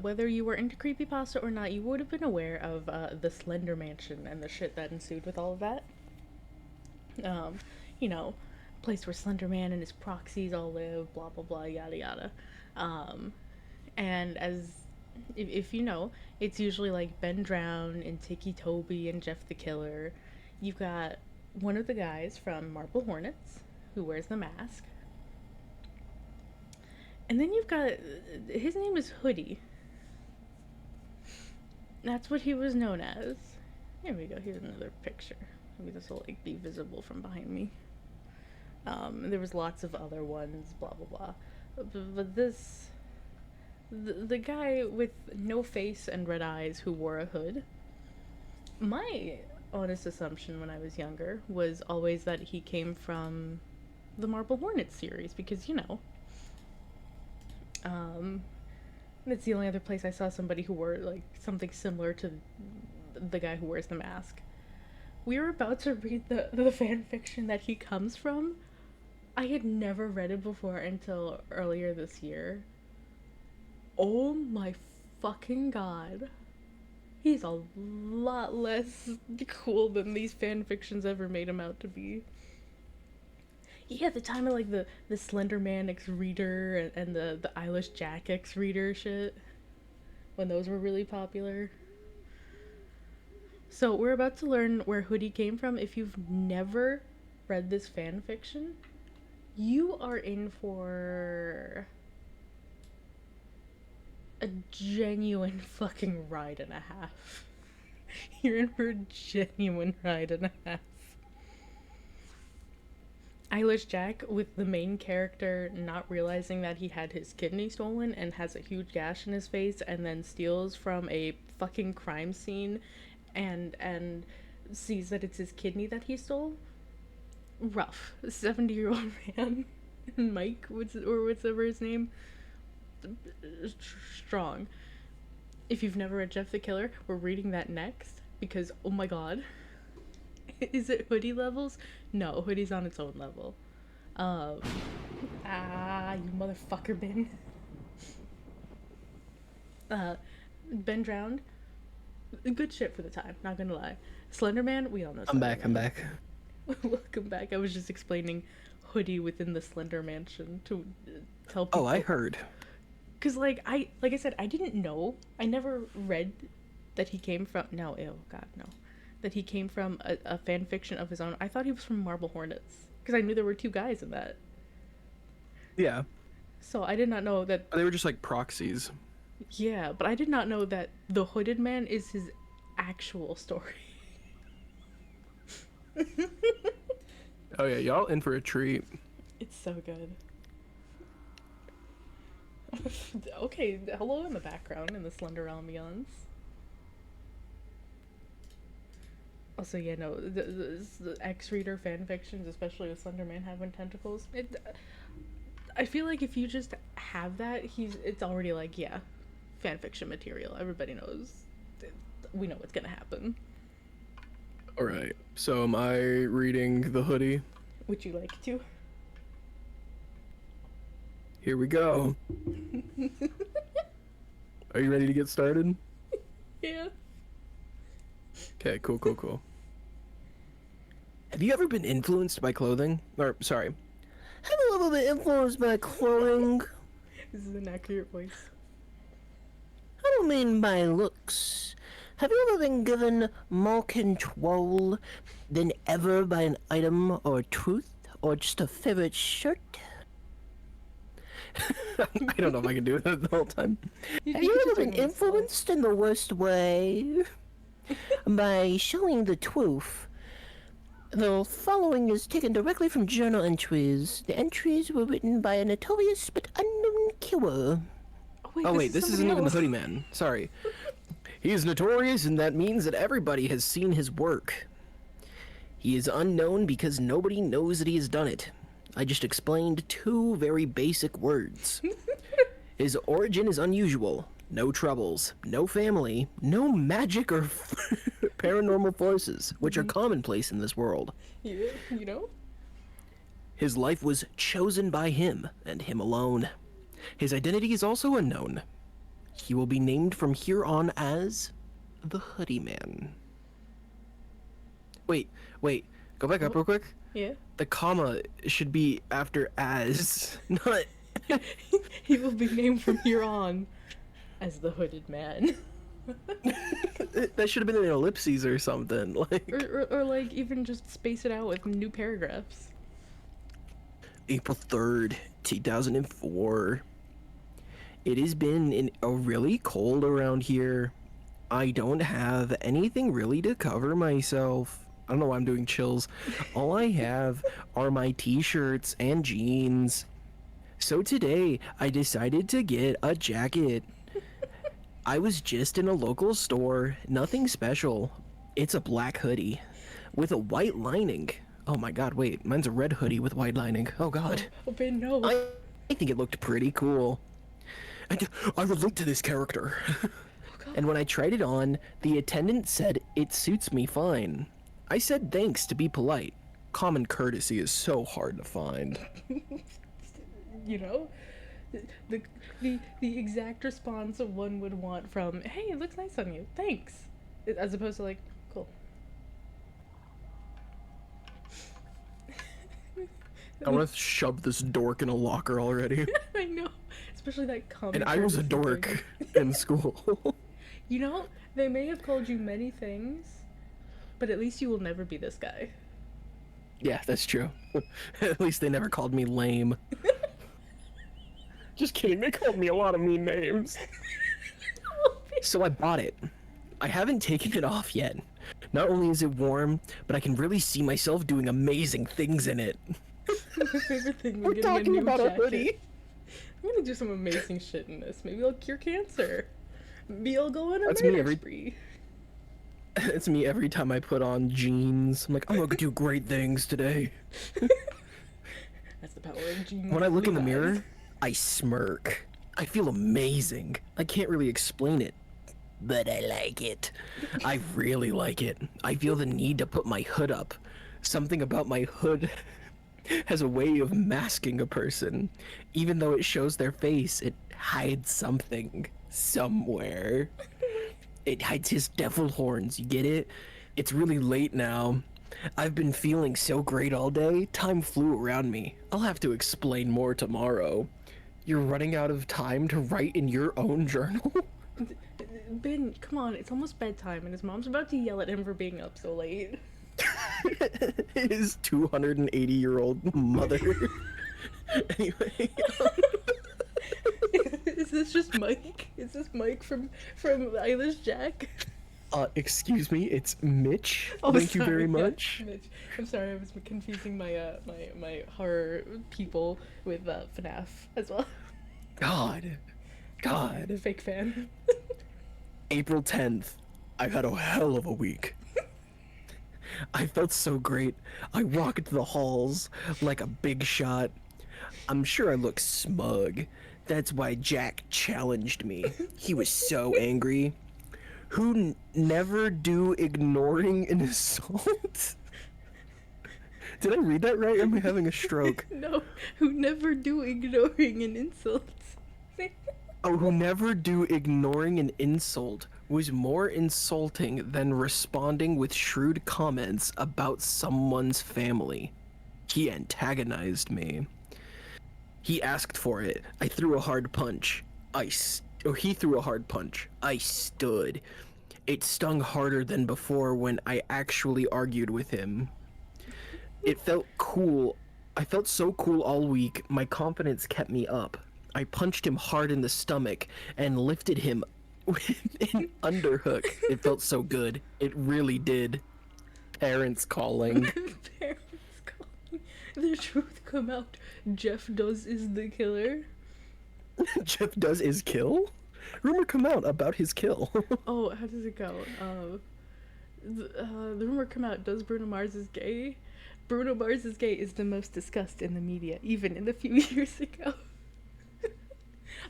whether you were into creepypasta or not, you would have been aware of the Slender Mansion and the shit that ensued with all of that. You know, place where Slender Man and his proxies all live, blah blah blah, yada yada. And as if you know, it's usually like Ben Drown and Tiki Toby and Jeff the Killer. You've got one of the guys from Marble Hornets who wears the mask. And then you've got, his name is Hoodie. That's what he was known as. Here we go, here's another picture. Maybe this will like be visible from behind me. There was lots of other ones, blah blah blah. But this, the guy with no face and red eyes who wore a hood, my honest assumption when I was younger was always that he came from the Marble Hornets series, because, you know, that's the only other place I saw somebody who wore, like, something similar to the guy who wears the mask. We were about to read the fan fiction that he comes from. I had never read it before until earlier this year. Oh my fucking god. He's a lot less cool than these fan fictions ever made him out to be. Yeah, at the time of like the Slender Man X Reader and the Eilish Jack X Reader shit, when those were really popular. So we're about to learn where Hoodie came from. If you've never read this fan fiction, you are in for a genuine fucking ride and a half. You're in for a genuine ride and a half. Eilish Jack, with the main character not realizing that he had his kidney stolen and has a huge gash in his face, and then steals from a fucking crime scene and sees that it's his kidney that he stole. Rough. 70-year-old man. Mike, whatever his name. Strong. If you've never read Jeff the Killer, we're reading that next, because oh my god. Is it Hoodie levels? No, Hoodie's on its own level. You motherfucker, Ben. Ben Drowned. Good shit for the time, not gonna lie. Slenderman, we all know I'm back. Welcome back. I was just explaining Hoodie within the Slender Mansion to tell people. Oh, I heard. Cause like I said, I didn't know. I never read that he came from. No, ew, God, no. That he came from a fan fiction of his own. I thought he was from Marble Hornets, because I knew there were two guys in that. Yeah. So I did not know that. They were just like proxies. Yeah, but I did not know that the Hooded Man is his actual story. Oh yeah, y'all in for a treat. It's so good. Okay, hello in the background in the Slender ambiance. Also, yeah, no, the X-Reader fan fictions, especially with Slender Man having tentacles, I feel like if you just have that, it's already like, yeah, fan fiction material. Everybody knows. We know what's gonna happen. Alright, so am I reading the Hoodie? Would you like to? Here we go. Are you ready to get started? Yeah. Okay, cool. Have you ever been influenced by clothing? Or, sorry. Have you ever been influenced by clothing? This is an accurate voice. I don't mean by looks. Have you ever been given more control than ever by an item or truth or just a favorite shirt? I don't know if I can do that the whole time. Have you ever been influenced in the worst way? By showing the truth. The following is taken directly from journal entries. The entries were written by a notorious but unknown killer. Oh wait, this isn't even the Hoodie Man. Sorry. He is notorious, and that means that everybody has seen his work. He is unknown because nobody knows that he has done it. I just explained two very basic words. His origin is unusual. No troubles, no family, no magic or paranormal forces, which are commonplace in this world. You know? His life was chosen by him, and him alone. His identity is also unknown. He will be named from here on as the Hoodie Man. Wait, go back up real quick. Yeah. The comma should be after as, not... He will be named from here on as the Hooded Man. That should have been an ellipses or something. Like Or like even just space it out with new paragraphs. April 3rd, 2004. It has been a really cold around here. I don't have anything really to cover myself. I don't know why I'm doing chills. All I have are my t-shirts and jeans. So today, I decided to get a jacket. I was just in a local store, nothing special. It's a black hoodie with a white lining. Oh my god, wait, mine's a red hoodie with white lining. Oh god. Oh, Ben, no. I think it looked pretty cool. And I relate to this character. And when I tried it on, the attendant said it suits me fine. I said thanks to be polite. Common courtesy is so hard to find. You know? The exact response one would want from, hey, it looks nice on you, thanks. As opposed to like, cool. I want to shove this dork in a locker already. I know. Especially that common And I was a courtesy dork thing. in school. You know, they may have called you many things, but at least you will never be this guy. Yeah, that's true. At least they never called me lame. Just kidding, they called me a lot of mean names. So I bought it. I haven't taken it off yet. Not only is it warm, but I can really see myself doing amazing things in it. My favorite thing when We're getting talking a new about jacket. a hoodie. I'm gonna do some amazing shit in this. Maybe I'll cure cancer. Maybe I'll go on a That's me murder every- spree. It's me every time I put on jeans. I'm like, I'm gonna do great things today. That's the power of jeans. When I look in the Levi's. mirror, I smirk. I feel amazing. I can't really explain it, but I like it. I really like it. I feel the need to put my hood up. Something about my hood has a way of masking a person. Even though it shows their face, it hides something somewhere. It hides his devil horns, you get it? It's really late now. I've been feeling so great all day, time flew around me. I'll have to explain more tomorrow. You're running out of time to write in your own journal? Ben, come on, it's almost bedtime and his mom's about to yell at him for being up so late. His 280-year-old mother. Anyway. Is this just Mike? Is this Mike from Eilish Jack? Excuse me, it's Mitch. Oh, Thank you sorry, very yeah, much. Mitch. I'm sorry, I was confusing my my horror people with FNAF as well. God. Fake fan. April 10th. I've had a hell of a week. I felt so great. I walked the halls like a big shot. I'm sure I look smug. That's why Jack challenged me. He was so angry. Who never do ignoring an assault? Did I read that right? Or am I having a stroke? No, who never do ignoring an insult. Oh, who never do ignoring an insult was more insulting than responding with shrewd comments about someone's family. He antagonized me. He asked for it. I threw a hard punch. He threw a hard punch. I stood. It stung harder than before when I actually argued with him. It felt cool. I felt so cool all week. My confidence kept me up. I punched him hard in the stomach and lifted him with an underhook. It felt so good. It really did. Parents calling. Parents calling. The truth come out. Jeff Does is the killer. Jeff Does his kill? Rumor come out about his kill. Oh, how does it go? The rumor come out. Does Bruno Mars is gay? Bruno Mars is gay is the most discussed in the media, even in the few years ago.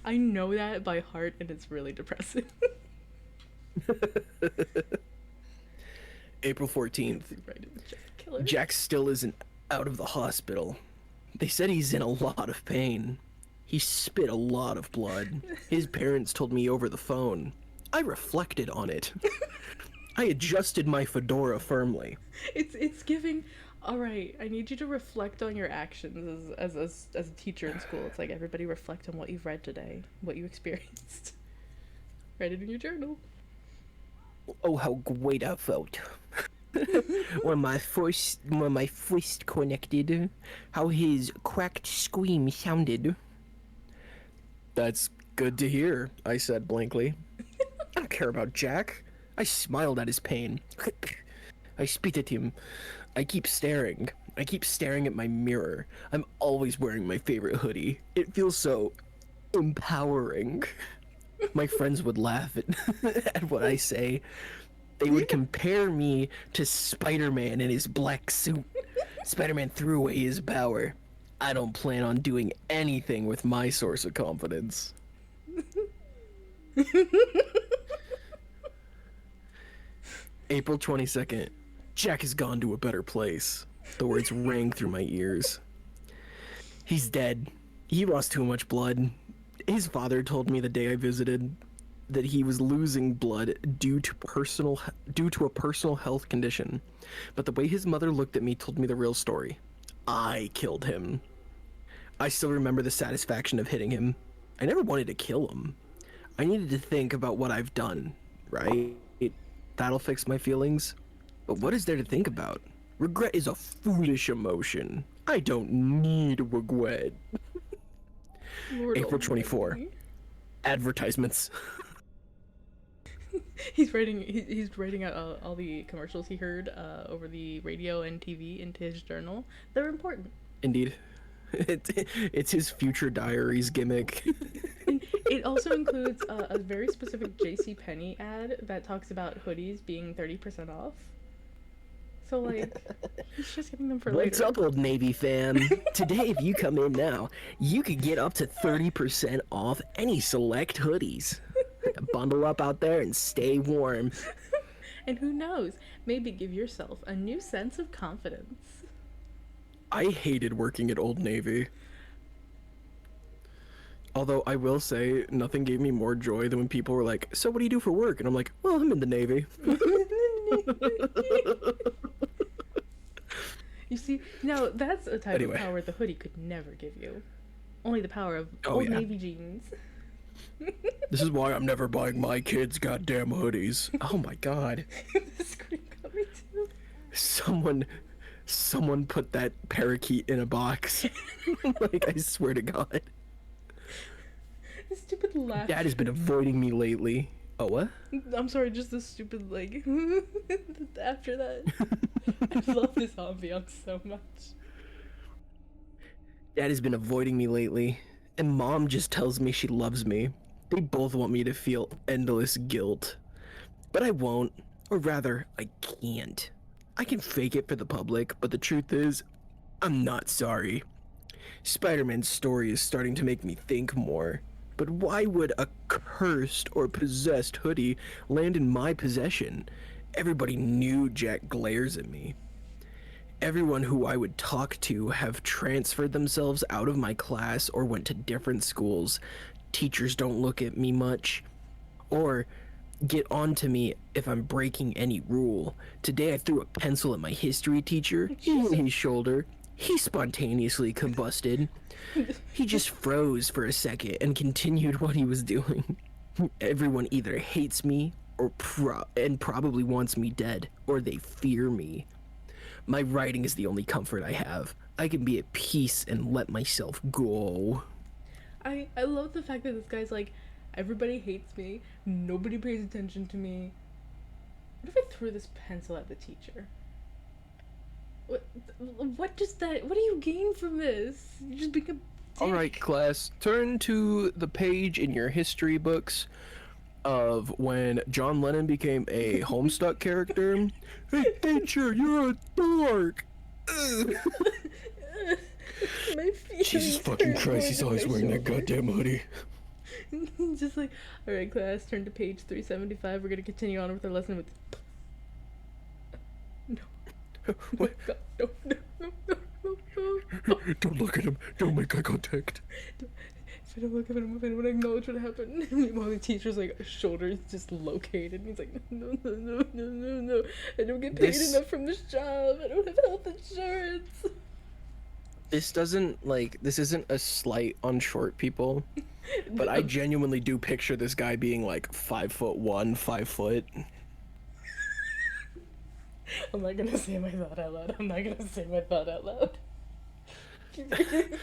I know that by heart, and it's really depressing. April 14th. Right in the Jeff the Killer. Jack still isn't out of the hospital. They said he's in a lot of pain. He spit a lot of blood. His parents told me over the phone. I reflected on it. I adjusted my fedora firmly. It's giving. All right, I need you to reflect on your actions as a teacher in school. It's like everybody reflect on what you've read today, what you experienced. Write it in your journal. Oh, how great I felt. when my fist connected, how his cracked scream sounded. That's good to hear, I said blankly. I don't care about Jack. I smiled at his pain. I spit at him. I keep staring. I keep staring at my mirror. I'm always wearing my favorite hoodie. It feels so empowering. My friends would laugh at what I say. They would compare me to Spider-Man in his black suit. Spider-Man threw away his power. I don't plan on doing anything with my source of confidence. April 22nd. Jack has gone to a better place. The words rang through my ears. He's dead. He lost too much blood. His father told me the day I visited that he was losing blood due to a personal health condition. But the way his mother looked at me told me the real story. I killed him. I still remember the satisfaction of hitting him. I never wanted to kill him. I needed to think about what I've done, right? That'll fix my feelings. But what is there to think about? Regret is a foolish emotion. I don't need regret. Lord April 24. Almighty. Advertisements. He's writing out all the commercials he heard over the radio and TV into his journal. They're important. Indeed. It's his future diaries gimmick. And it also includes a very specific JCPenney ad that talks about hoodies being 30% off. So, like, he's just getting them for What's later. up, Old Navy fan? Today, if you come in now, you could get up to 30% off any select hoodies. Bundle up out there and stay warm. And who knows, maybe give yourself a new sense of confidence. I hated working at Old Navy. Although I will say, nothing gave me more joy than when people were like, so what do you do for work? And I'm like, well, I'm in the Navy. You see, now that's a type Anyway. of power the hoodie could never give you. Only the power of Oh, Old yeah. Navy jeans. This is why I'm never buying my kids goddamn hoodies. Oh my god. The screen got me too. Someone put that parakeet in a box. Like, I swear to God. The stupid laugh. Dad has been avoiding me lately. Oh, what? I'm sorry, just the stupid, like, after that. I love this ambiance so much. Dad has been avoiding me lately, and Mom just tells me she loves me. They both want me to feel endless guilt. But I won't, or rather, I can't. I can fake it for the public, but the truth is, I'm not sorry. Spider-Man's story is starting to make me think more. But why would a cursed or possessed hoodie land in my possession? Everybody knew Jack glares at me. Everyone who I would talk to have transferred themselves out of my class or went to different schools. Teachers don't look at me much. Or get on to me if I'm breaking any rule. Today I threw a pencil at my history teacher in his shoulder. He spontaneously combusted. He just froze for a second and continued what he was doing. Everyone either hates me or probably wants me dead, or they fear me. My writing is the only comfort I have. I can be at peace and let myself go. I love the fact that this guy's like, everybody hates me, nobody pays attention to me. What if I threw this pencil at the teacher? What does that, what do you gain from this? You just become All right, class, turn to the page in your history books of when John Lennon became a Homestuck character. Hey, teacher, you're a dork. My feelings Jesus fucking hurt Christ, more he's than always my wearing that shoulder. goddamn hoodie. Just like, all right, class, turn to page 375. We're gonna continue on with our lesson with. No. What? God, no, no, no, no, no, no, no. Don't look at him. Don't make eye contact. If I don't look at him, if I don't acknowledge what happened. Meanwhile, the teacher's like, shoulders dislocated. And he's like, no, no, no, no, no, no. I don't get paid enough from this job. I don't have health insurance. This isn't a slight on short people, but I genuinely do picture this guy being like 5'1", 5 foot. I'm not gonna say my thought out loud. I'm not gonna say my thought out loud. Keep reading.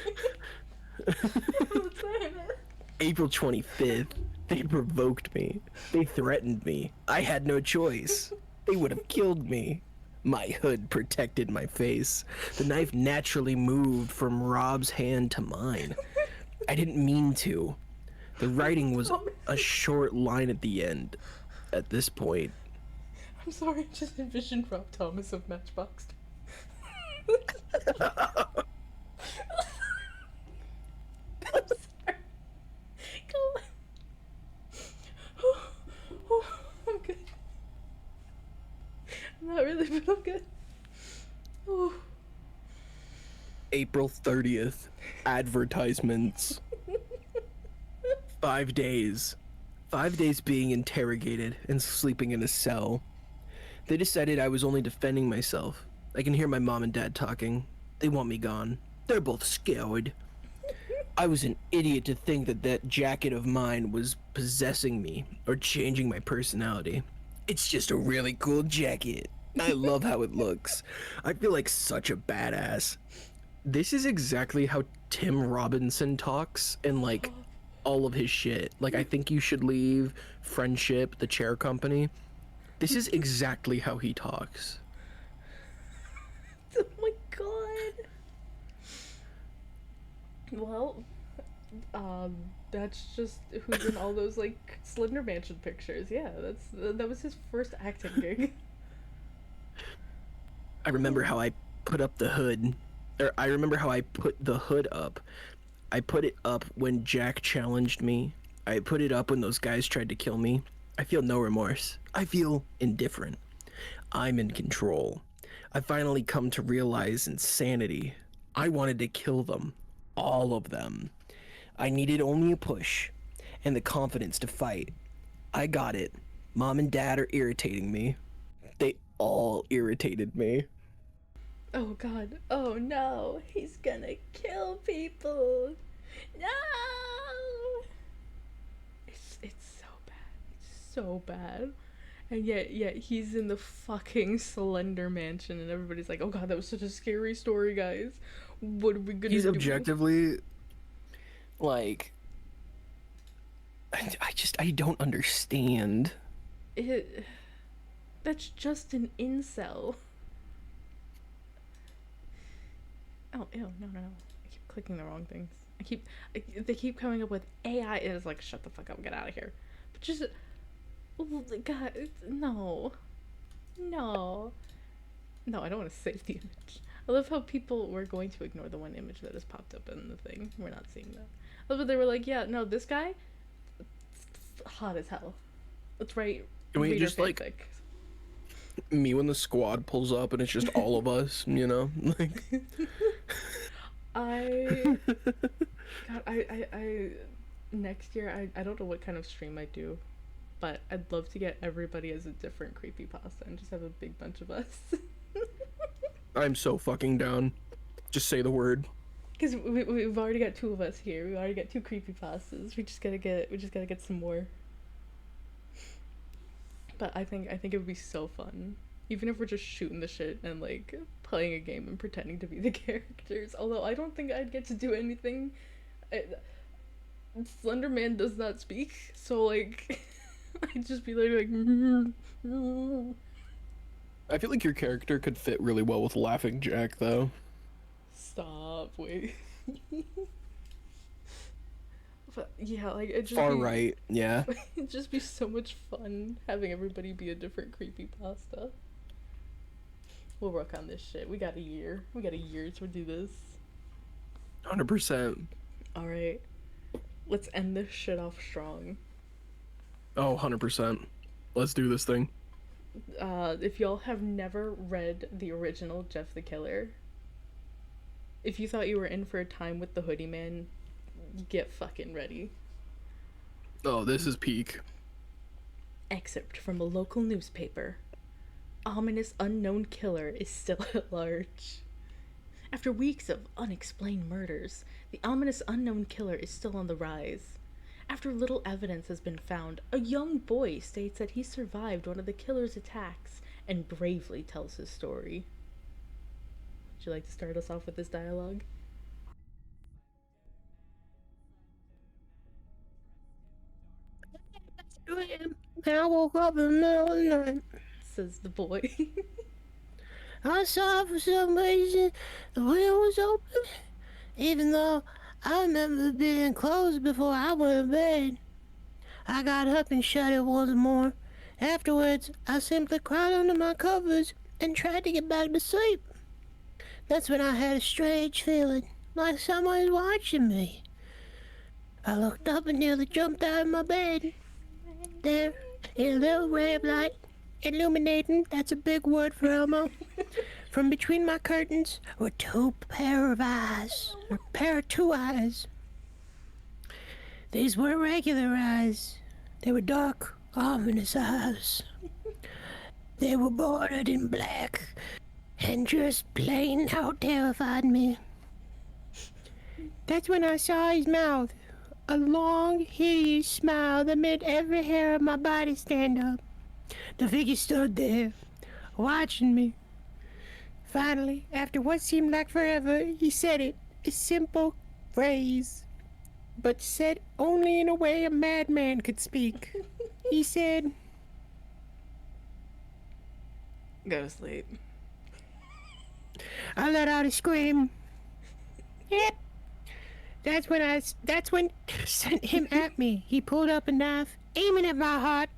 April 25th, they provoked me. They threatened me. I had no choice. They would have killed me. My hood protected my face. The knife naturally moved from Rob's hand to mine. I didn't mean to. The writing was a short line at the end. At this point, I'm sorry, I just envisioned Rob Thomas of Matchbox. I'm sorry. Go on. I'm good. I'm not really, but I'm good. Oh. April 30th, advertisements. 5 days. 5 days being interrogated and sleeping in a cell. They decided I was only defending myself. I can hear my mom and dad talking. They want me gone. They're both scared. I was an idiot to think that that jacket of mine was possessing me or changing my personality. It's just a really cool jacket. I love how it looks. I feel like such a badass. This is exactly how Tim Robinson talks in like all of his shit. Like, I think you should leave, Friendship, The Chair Company. This is exactly how he talks. Oh my god. Well, that's just who's in all those like Slender Mansion pictures. Yeah, that was his first acting gig. I remember how I put up the hood. Or I remember how I put the hood up. I put it up when Jack challenged me. I put it up when those guys tried to kill me. I feel no remorse. I feel indifferent. I'm in control. I finally come to realize insanity. I wanted to kill them. All of them. I needed only a push and the confidence to fight. I got it. Mom and Dad are irritating me. They all irritated me. Oh god. Oh no. He's gonna kill people. No. It's so bad. It's so bad. And yet he's in the fucking Slender Mansion and everybody's like, "Oh god, that was such a scary story, guys. What are we gonna do?" He's objectively like I don't understand. That's just an incel. Oh, ew, no. I keep clicking the wrong things. They keep coming up with AI, and it's like, shut the fuck up, get out of here. But just, oh, God, no. I don't want to save the image. I love how people were going to ignore the one image that has popped up in the thing. We're not seeing that. I love how they were like, yeah, no, this guy, hot as hell. Let's write. Can we reader just like fanfic. me when the squad pulls up and it's just all of us, you know? Like God, I next year, I don't know what kind of stream I do, but I'd love to get everybody as a different creepypasta and just have a big bunch of us. I'm so fucking down. Just say the word. Because we've already got 2 of us here. We already got 2 creepypastas. We just gotta get some more. But I think it would be so fun. Even if we're just shooting the shit and like playing a game and pretending to be the characters. Although I don't think I'd get to do anything. Slender Man does not speak, so like I'd just be like I feel like your character could fit really well with Laughing Jack, though. Stop, wait. But yeah, like it just Far right, yeah. It'd just be so much fun having everybody be a different creepypasta. We'll work on this shit. We got a year. We got a year to do this. 100%. Alright. Let's end this shit off strong. Oh, 100%. Let's do this thing. If y'all have never read the original Jeff the Killer, if you thought you were in for a time with the Hoodie Man, get fucking ready. Oh, this is peak. Excerpt from a local newspaper. Ominous unknown killer is still at large. After weeks of unexplained murders, the ominous unknown killer is still on the rise. After little evidence has been found, a young boy states that he survived one of the killer's attacks and bravely tells his story. Would you like to start us off with this dialogue? And I woke up in the middle of the night. Says the boy. I saw for some reason the window was open, even though I remember being closed before I went to bed. I got up and shut it once more. Afterwards, I simply crawled under my covers and tried to get back to sleep. That's when I had a strange feeling, like someone was watching me. I looked up and nearly jumped out of my bed. There, in a little ray of light, illuminating, that's a big word for Elmo. From between my curtains were two pair of eyes, or pair of two eyes. These weren't regular eyes. They were dark, ominous eyes. They were bordered in black, and just plain out terrified me. That's when I saw his mouth, a long, hideous smile that made every hair of my body stand up. The figure stood there, watching me. Finally, after what seemed like forever, he said it, a simple phrase, but said only in a way a madman could speak. He said, Go to sleep. I let out a scream. Yep. That's when sent him at me. He pulled up a knife, aiming at my heart.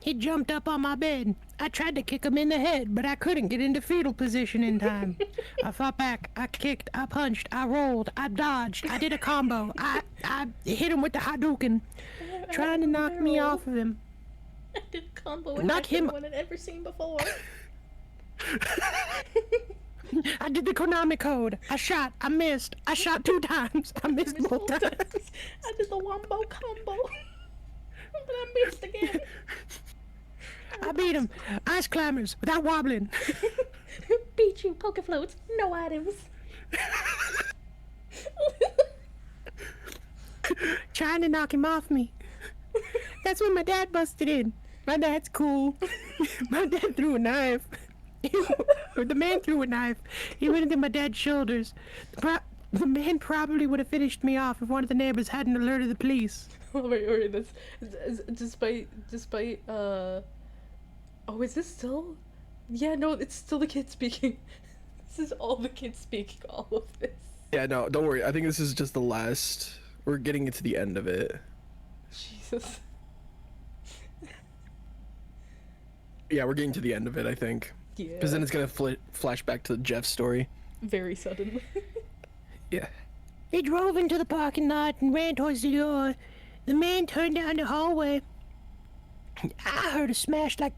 He jumped up on my bed. I tried to kick him in the head, but I couldn't get into fetal position in time. I fought back. I kicked. I punched. I rolled. I dodged. I did a combo. I hit him with the Hadouken, trying to knock me off of him. I did a combo with Not him. everyone I'd ever seen before. I did the Konami code. I shot. I missed. I shot 2 times. I missed both times. I did the wombo combo. But I missed again. I beat him. Ice climbers without wobbling. Beat you, poker floats, no items. Trying to knock him off me. That's when my dad busted in. My dad's cool. My dad threw a knife. Or the man threw a knife. He went into my dad's shoulders. The man probably would have finished me off if one of the neighbors hadn't alerted the police. Oh, wait, that's... Despite, Oh, is this still... Yeah, no, it's still the kid speaking. This is all the kids speaking all of this. Yeah, no, don't worry. I think this is just the last. We're getting to the end of it. Jesus. Yeah, we're getting to the end of it, I think. Yeah. Because then it's going to flash back to Jeff's story. Very suddenly. Yeah. He drove into the parking lot and ran towards the door. The man turned down the hallway. I heard a smash like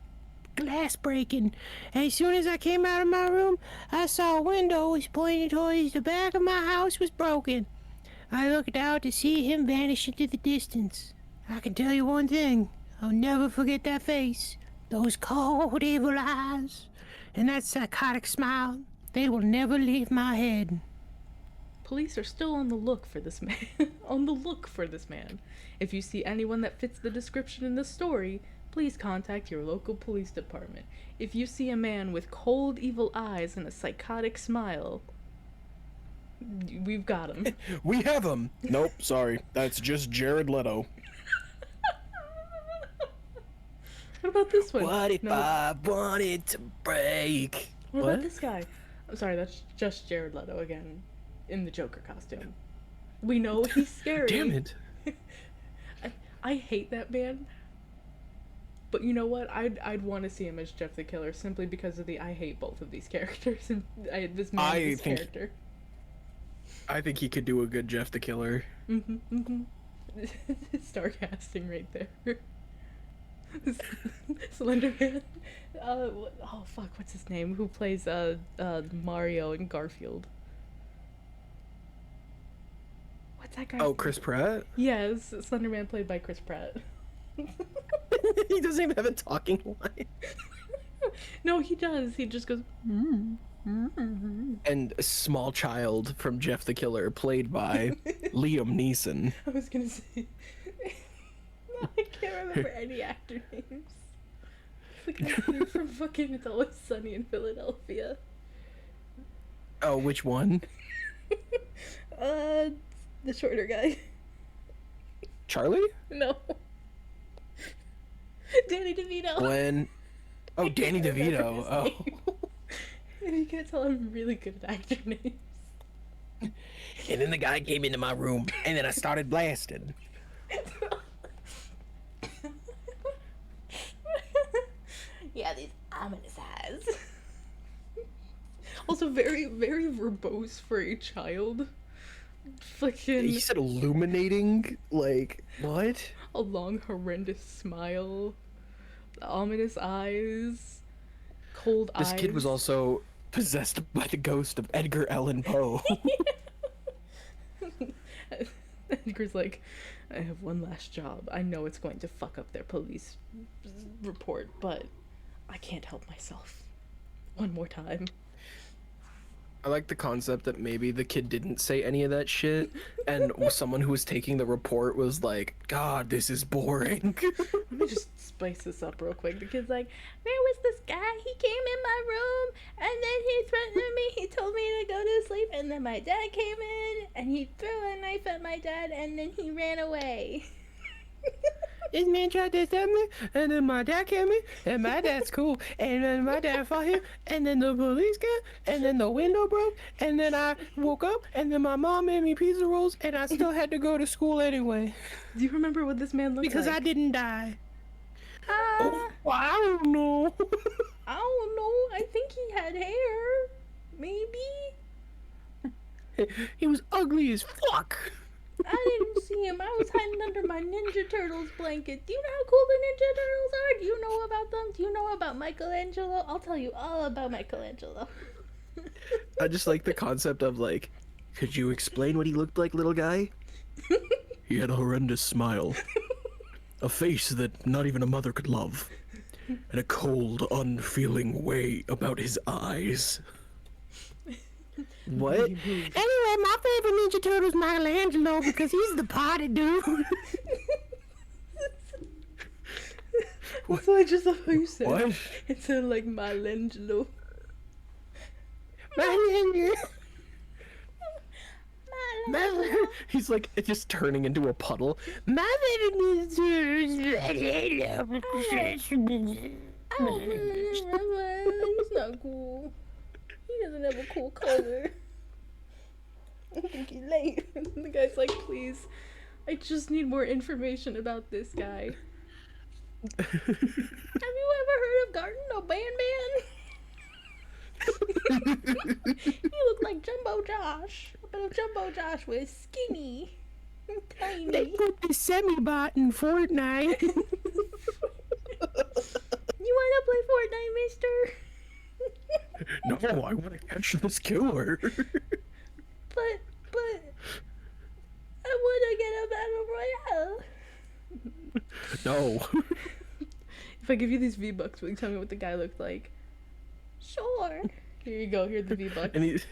glass breaking. And as soon as I came out of my room, I saw a window was pointing towards the back of my house was broken. I looked out to see him vanish into the distance. I can tell you one thing. I'll never forget that face. Those cold, evil eyes. And that psychotic smile. They will never leave my head. Police are still on the look for this man. On the look for this man. If you see anyone that fits the description in the story, please contact your local police department. If you see a man with cold, evil eyes and a psychotic smile, we've got him. We have him. Nope, sorry. That's just Jared Leto. What about this one? What if No. I wanted to break? What What? about this guy? I'm sorry, that's just Jared Leto again, in the Joker costume. We know he's scary. Damn it. I hate that man. But you know what? I'd want to see him as Jeff the Killer simply because of the I hate both of these characters and this man I this think- character. I think he could do a good Jeff the Killer. Starcasting right there. Slender Man. Oh fuck, what's his name? Who plays Mario and Garfield? What's that guy? Oh, Chris Pratt? Yes, Slender Man played by Chris Pratt. He doesn't even have a talking line. No, he does. He just goes. And a small child from Jeff the Killer, played by Liam Neeson. I was gonna say. No, I can't remember any actor names. It's like that dude from fucking It's Always Sunny in Philadelphia. Oh, which one? The shorter guy. Charlie? No. Danny DeVito. When? Oh, Danny I can't remember DeVito. his Oh. name. And you can't tell I'm really good at actor names. And then the guy came into my room, and then I started blasting. Yeah, these ominous eyes. Also, very, very verbose for a child. Fucking He said illuminating? Like, what? a long, horrendous smile, ominous eyes, cold eyes. This kid was also possessed by the ghost of Edgar Allan Poe. Edgar's like, I have one last job. I know it's going to fuck up their police report, but I can't help myself. One more time. I like the concept that maybe the kid didn't say any of that shit, and someone who was taking the report was like, God, this is boring. Let me just spice this up real quick. The kid's like, there was this guy, he came in my room, and then he threatened me, he told me to go to sleep, and then my dad came in, and he threw a knife at my dad, and then he ran away. This man tried to stab me, and then my dad came in, and my dad's cool, and then my dad fought him, and then the police came, and then the window broke, and then I woke up, and then my mom made me pizza rolls, and I still had to go to school anyway. Do you remember what this man looked Because like? I didn't die. Oh, Well, I don't know. I don't know. I think he had hair. Maybe. He was ugly as fuck. I didn't see him. I was hiding under my Ninja Turtles blanket. Do you know how cool the Ninja Turtles are? Do you know about them? Do you know about Michelangelo? I'll tell you all about Michelangelo. I just like the concept of, like, could you explain what he looked like, little guy? He had a horrendous smile. A face that not even a mother could love. And a cold, unfeeling way about his eyes. What? Anyway, my favorite Ninja Turtle is Michelangelo because he's the party dude. So I just love how you said What? it. It sounded like Michelangelo. Michelangelo. He's like just turning into a puddle. My favorite Ninja Turtle is He's not cool. He doesn't have a cool color. I think he's late. The guy's like, please, I just need more information about this guy. Have you ever heard of Garten O'Ban Man? He looked like Jumbo Josh. But Jumbo Josh was skinny and tiny. They put the semi-bot in Fortnite. You wanna play Fortnite, mister? No, I want to catch this killer. But, I wanna get a battle royale. No. If I give you these V-Bucks, will you tell me what the guy looked like? Sure. Here you go, here's the V-Bucks. And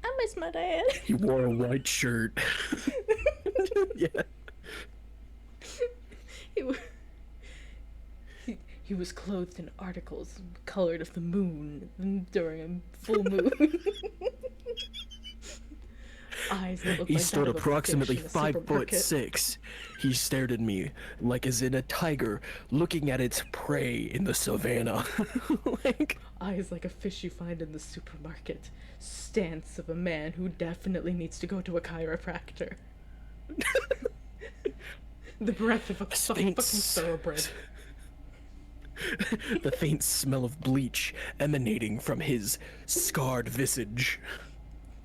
I miss my dad. he wore a white shirt. Yeah. He was clothed in articles colored of the moon during a full moon. Eyes that looked He like stood that of a approximately fish in a 5'6". He stared at me like as in a tiger looking at its prey in the savannah. Like, Eyes like a fish you find in the supermarket. Stance of a man who definitely needs to go to a chiropractor. The breath of a fucking thoroughbred. the faint smell of bleach emanating from his scarred visage.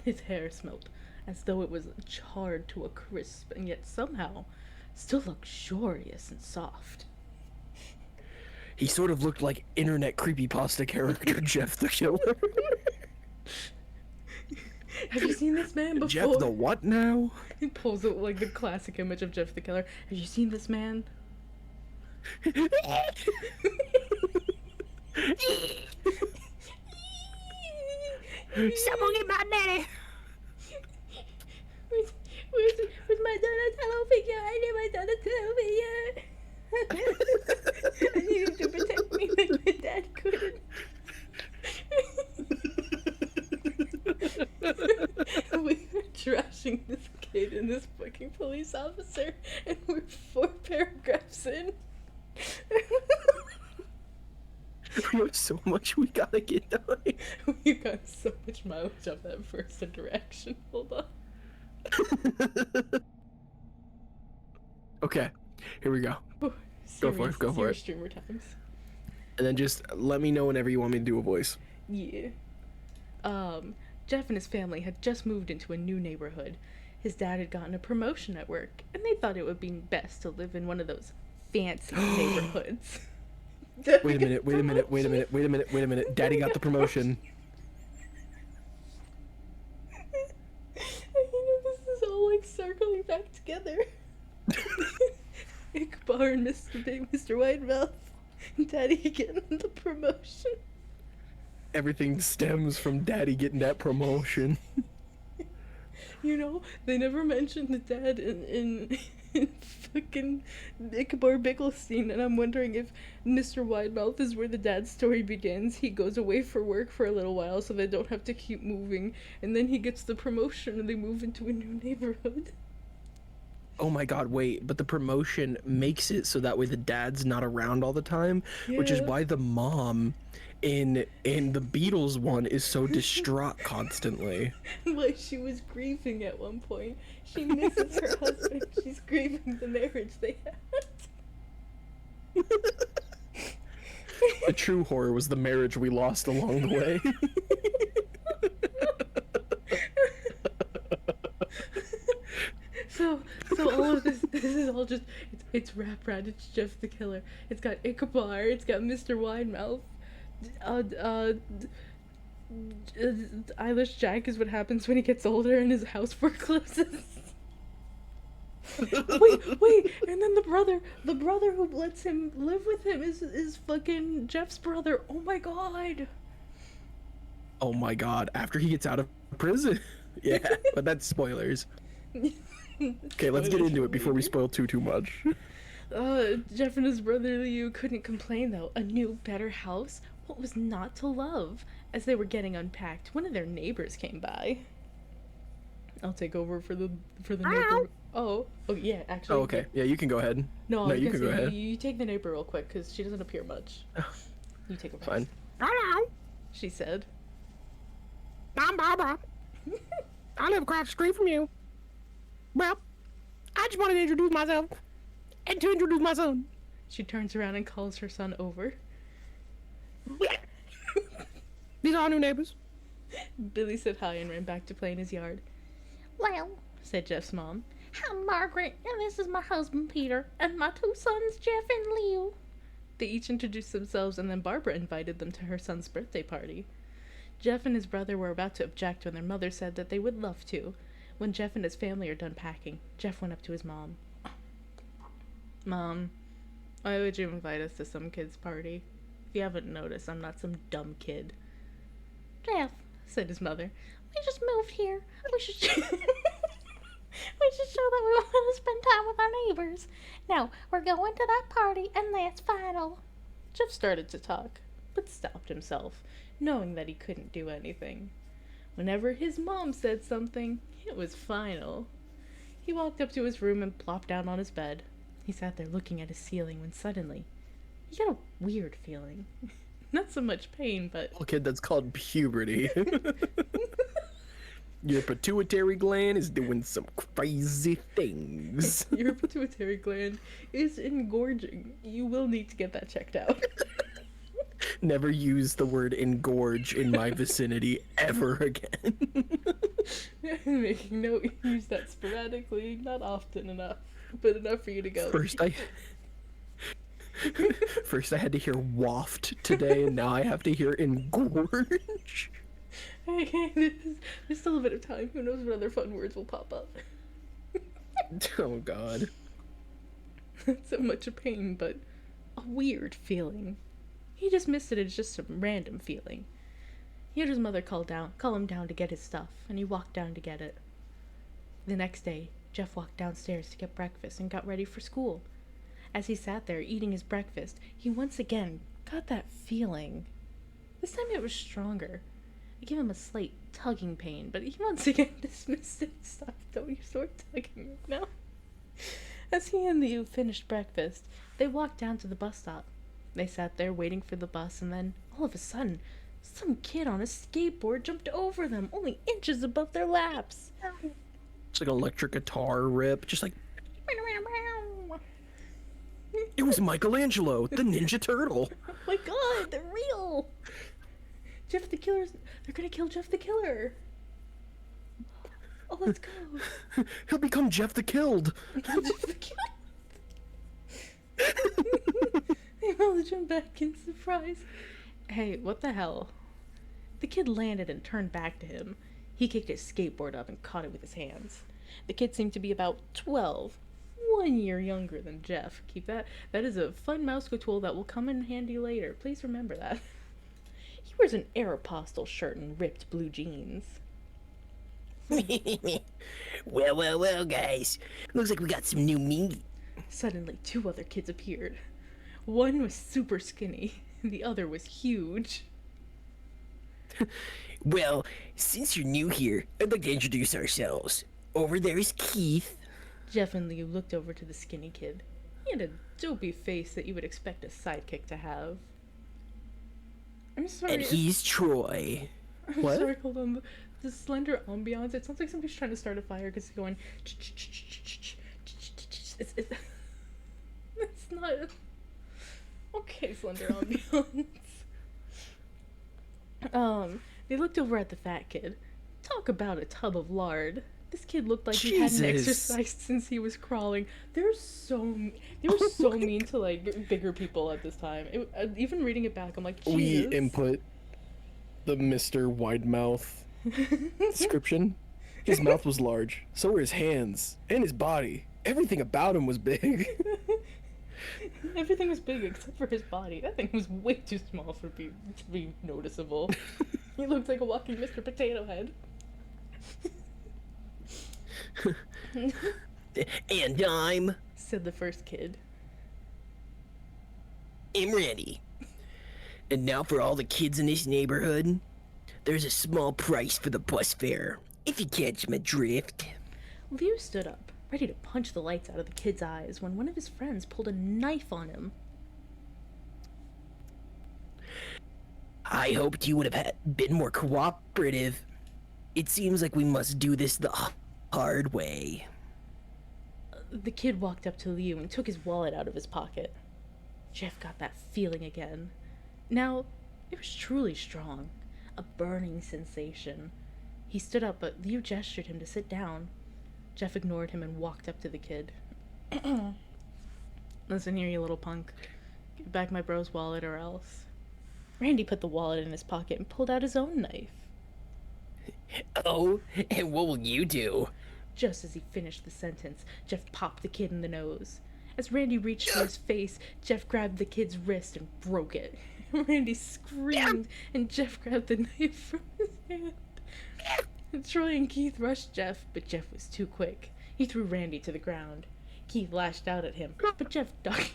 His hair smelled as though it was charred to a crisp and yet somehow still luxurious and soft. He sort of looked like internet creepypasta character Jeff the Killer. Have you seen this man before? Jeff the what now? He pulls out like the classic image of Jeff the Killer. Have you seen this man? Someone get my daddy. Where's my Donatello figure? I need my Donatello figure. I need him to protect me like my dad couldn't. We were trashing this kid and this fucking police officer, and we're 4 paragraphs in. We have so much we gotta get done. We got so much mileage off that first interaction. Hold on. Okay, here we go. Go for it, go for it. Streamer times. And then just let me know whenever you want me to do a voice. Yeah. Jeff and his family had just moved into a new neighborhood. His dad had gotten a promotion at work, and they thought it would be best to live in one of those fancy neighborhoods. Wait a minute. Daddy got the promotion. This is all like circling back together. Ichabod and Mr. Whitemouth. Daddy getting the promotion. Everything stems from Daddy getting that promotion. You know, they never mentioned the dad in fucking Ichabod Bickelstein, and I'm wondering if Mr. Widemouth is where the dad's story begins. He goes away for work for a little while so they don't have to keep moving, and then he gets the promotion and they move into a new neighborhood. Oh my god, wait, but the promotion makes it so that way the dad's not around all the time, which is Yeah. why the mom in the Beatles one is so distraught constantly. Like she was grieving at one point. She misses her husband. She's grieving the marriage they had. The true horror was the marriage we lost along the way. So all of this is all just, it's Rap Rat, it's Jeff the Killer. It's got Ichabod, it's got Mr. Widemouth. Eilish Jack is what happens when he gets older and his house forecloses. wait, and then the brother who lets him live with him is fucking Jeff's brother. Oh my god. Oh my god, after he gets out of prison. Yeah, but that's spoilers. Okay, let's get into it before we spoil too much. Jeff and his brother Liu couldn't complain though. A new, better house? What was not to love? As they were getting unpacked, one of their neighbors came by. I'll take over for the neighbor. Oh yeah, actually. Oh, okay. Yeah, you can go ahead. No, you can go ahead. You take the neighbor real quick because she doesn't appear much. You take her first. Fine. Hello, She said. I'm Barbara. I live across the street from you. Well, I just wanted to introduce myself and to introduce my son. She turns around and calls her son over. These are our new neighbors. Billy said hi and ran back to play in his yard. Well, Said Jeff's mom. I'm Margaret, and this is my husband Peter, and my 2 sons Jeff and Leo. They each introduced themselves, and then Barbara invited them to her son's birthday party. Jeff and his brother were about to object when their mother said that they would love to. When Jeff and his family are done packing, Jeff went up to his mom. Mom, why would you invite us to some kid's party? If you haven't noticed, I'm not some dumb kid, Jeff, said his mother. we just moved here. We should we should show that we want to spend time with our neighbors. Now, we're going to that party, and that's final. Jeff started to talk, but stopped himself, knowing that he couldn't do anything. Whenever his mom said something, it was final. He walked up to his room and plopped down on his bed. He sat there looking at his ceiling when suddenly he got a weird feeling. Not so much pain, but Little kid, that's called puberty. Your pituitary gland is doing some crazy things. your pituitary gland is engorging. You will need to get that checked out. Never use the word engorge in my vicinity ever again. Making note, you use that sporadically, not often enough, but enough for you to go. First I had to hear waft today, and now I have to hear engorge. Hey, there's still a bit of time. Who knows what other fun words will pop up? Oh god. Not so much a pain, but a weird feeling. He dismissed it as just some random feeling. He heard his mother call him down to get his stuff, and he walked down to get it. The next day, Jeff walked downstairs to get breakfast and got ready for school. As he sat there eating his breakfast, he once again got that feeling. This time it was stronger. It gave him a slight tugging pain, but he once again dismissed it. Stop, don't you start tugging right now. As he and Liu finished breakfast, they walked down to the bus stop. They sat there waiting for the bus, and then, all of a sudden, some kid on a skateboard jumped over them, only inches above their laps. It's like an electric guitar rip, just like... It was Michelangelo, the Ninja Turtle. Oh my god, they're real! Jeff the Killer's... They're gonna kill Jeff the Killer. Oh, let's go. He'll become Jeff the Killed. Jeff the Killer. They all jump back in surprise. Hey, what the hell? The kid landed and turned back to him. He kicked his skateboard up and caught it with his hands. The kid seemed to be about 12, 1 year younger than Jeff. Keep that. That is a fun mouse tool that will come in handy later. Please remember that. He wears an Aeropostale shirt and ripped blue jeans. Well, guys. Looks like we got some new meat. Suddenly, 2 other kids appeared. One was super skinny, the other was huge. Well, since you're new here, I'd like to introduce ourselves. Over there is Keith. Jeff and Liu looked over to the skinny kid. He had a dopey face that you would expect a sidekick to have. I'm sorry. And he's Troy. I'm What? sorry, hold on. The slender ambiance, it sounds like somebody's trying to start a fire because it's going... It's not... Okay, slender ambiance. They looked over at the fat kid. Talk about a tub of lard. This kid looked like he hadn't Jesus. exercised since he was crawling. They were so mean to like bigger people at this time. Even reading it back, I'm like, Jesus. We input the Mr. Widemouth description. His mouth was large, so were his hands and his body. Everything about him was big. Everything was big except for his body. That thing was way too small to be noticeable. He looked like a walking Mr. Potato Head. And I'm Said the first kid. Randy. And now for all the kids in this neighborhood, there's a small price for the bus fare, if you catch my drift. Liu stood up, ready to punch the lights out of the kid's eyes when one of his friends pulled a knife on him. I hoped you would have been more cooperative. It seems like we must do this the hard way. The kid walked up to Liu and took his wallet out of his pocket. Jeff got that feeling again. Now, it was truly strong. A burning sensation. He stood up, but Liu gestured him to sit down. Jeff ignored him and walked up to the kid. Listen here, you little punk. Give back my bro's wallet or else. Randy put the wallet in his pocket and pulled out his own knife. Oh, and what will you do? Just as he finished the sentence, Jeff popped the kid in the nose. As Randy reached for his face, Jeff grabbed the kid's wrist and broke it. Randy screamed, and Jeff grabbed the knife from his hand. Troy and Keith rushed Jeff, but Jeff was too quick. He threw Randy to the ground. Keith lashed out at him, but Jeff ducked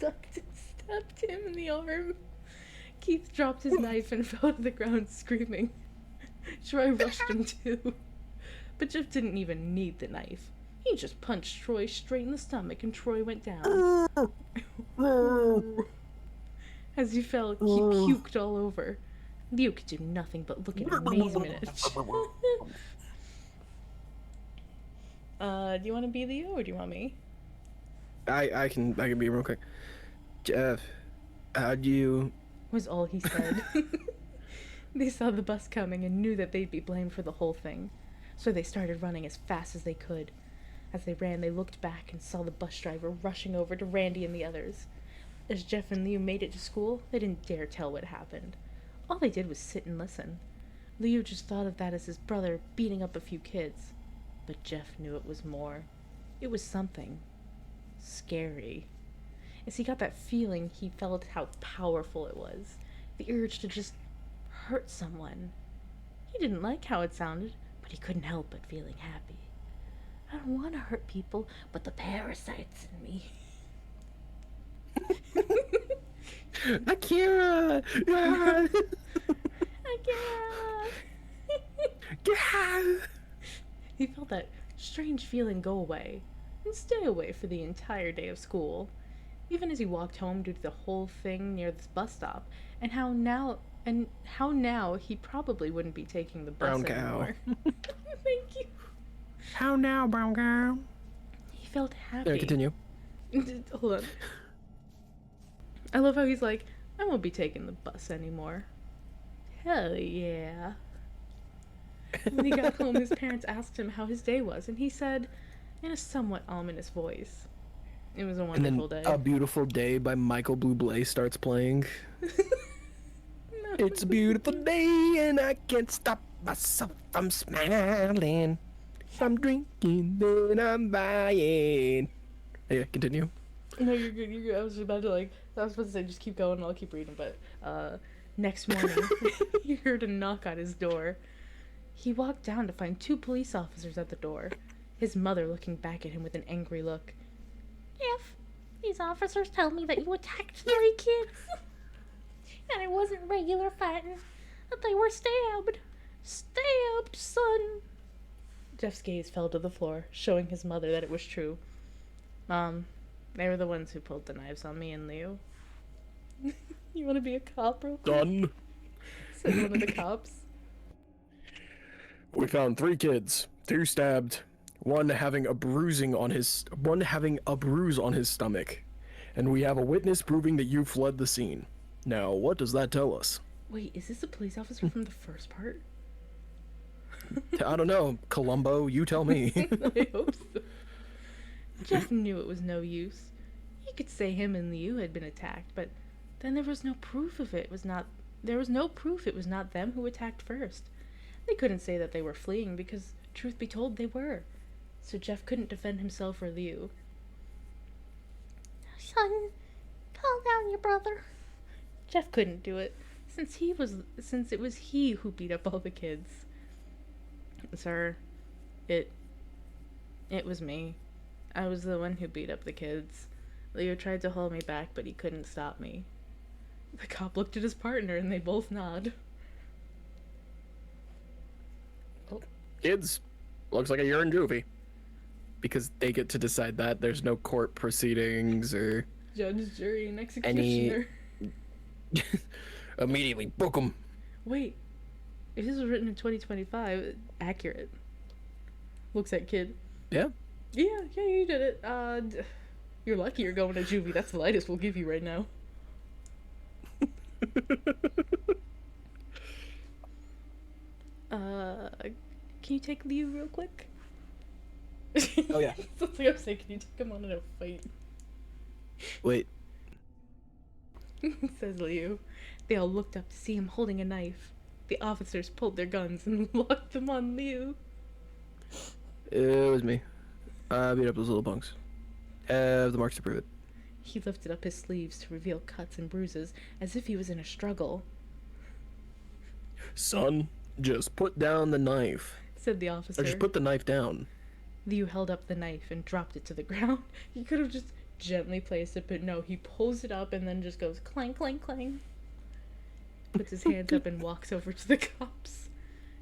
and stabbed him in the arm. Keith dropped his knife and fell to the ground screaming. Troy rushed him too, but Jeff didn't even need the knife. He just punched Troy straight in the stomach and Troy went down. As he fell, he puked all over. Liu could do nothing but look in amazement at Jeff. Do you want to be Liu or do you want me? I can be real quick. Jeff, how'd you... Was all he said. They saw the bus coming and knew that they'd be blamed for the whole thing, so they started running as fast as they could. As they ran, they looked back and saw the bus driver rushing over to Randy and the others. As Jeff and Liu made it to school, they didn't dare tell what happened. All they did was sit and listen. Liu just thought of that as his brother beating up a few kids. But Jeff knew it was more. It was something scary. As he got that feeling, he felt how powerful it was. The urge to just hurt someone. He didn't like how it sounded, but he couldn't help but feeling happy. I don't want to hurt people, but the parasites in me. Akira! Ah! Akira! Yeah! He felt that strange feeling go away and stay away for the entire day of school, even as he walked home due to the whole thing near the bus stop, and how now he probably wouldn't be taking the bus Brown cow. anymore. Thank you. How now, brown cow? He felt happy. There, continue. Hold on. I love how he's like, I won't be taking the bus anymore. Hell yeah. When he got home, his parents asked him how his day was, and he said, in a somewhat ominous voice, it was a And wonderful then day. A Beautiful Day by Michael Bublé starts playing. It's a beautiful day and I can't stop myself from smiling. If I'm drinking, then I'm buying. Yeah, continue. No, you're good, you're good. I was about to say, just keep going and I'll keep reading, but, next morning, he heard a knock on his door. He walked down to find 2 police officers at the door, his mother looking back at him with an angry look. Jeff, these officers tell me that you attacked 3 kids. And it wasn't regular fighting. That they were stabbed. Stabbed, son. Jeff's gaze fell to the floor, showing his mother that it was true. Mom, they were the ones who pulled the knives on me and Leo. You want to be a cop real quick? Done. Said one of the cops. We found 3 kids, 2 stabbed, one having a bruise on his stomach, and we have a witness proving that you fled the scene. Now, what does that tell us? Wait, is this a police officer from the first part? I don't know, Columbo, you tell me. I hope so. Jeff knew it was no use. He could say him and Liu had been attacked, but then there was no proof of it. There was no proof it was not them who attacked first. They couldn't say that they were fleeing because, truth be told, they were. So Jeff couldn't defend himself or Liu. Son, calm down your brother. Jeff couldn't do it, since it was he who beat up all the kids. Sir, it was me. I was the one who beat up the kids. Leo tried to hold me back, but he couldn't stop me. The cop looked at his partner and they both nod. Kids, looks like a urine juvie. Because they get to decide that. There's no court proceedings or Judge, jury, and executioner. immediately book them. Wait, if this was written in 2025, accurate. Looks at kid. Yeah. Yeah, you did it. You're lucky you're going to juvie. That's the lightest we'll give you right now. Can you take Liu real quick? Oh, yeah. That's like I was saying, can you take him on in a fight? Wait. Says Liu. They all looked up to see him holding a knife. The officers pulled their guns and locked them on Liu. It was me. I beat up those little punks. Have the marks to prove it. He lifted up his sleeves to reveal cuts and bruises, as if he was in a struggle. Son, just put down the knife. Said the officer. Or just put the knife down. Liu held up the knife and dropped it to the ground. He could have just gently placed it, but no, he pulls it up and then just goes clang, clang, clang. Puts his hands up and walks over to the cops.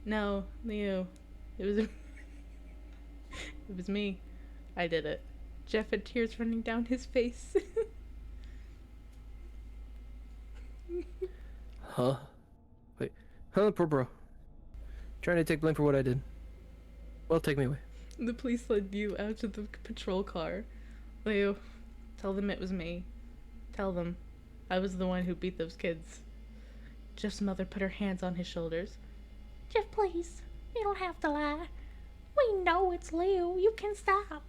No, Liu, it was me. I did it. Jeff had tears running down his face. Huh? Wait. Huh, poor bro. Trying to take blame for what I did. Well, take me away. The police led Liu out to the patrol car. Liu, tell them it was me. Tell them. I was the one who beat those kids. Jeff's mother put her hands on his shoulders. Jeff, please. You don't have to lie. We know it's Leo. You can stop.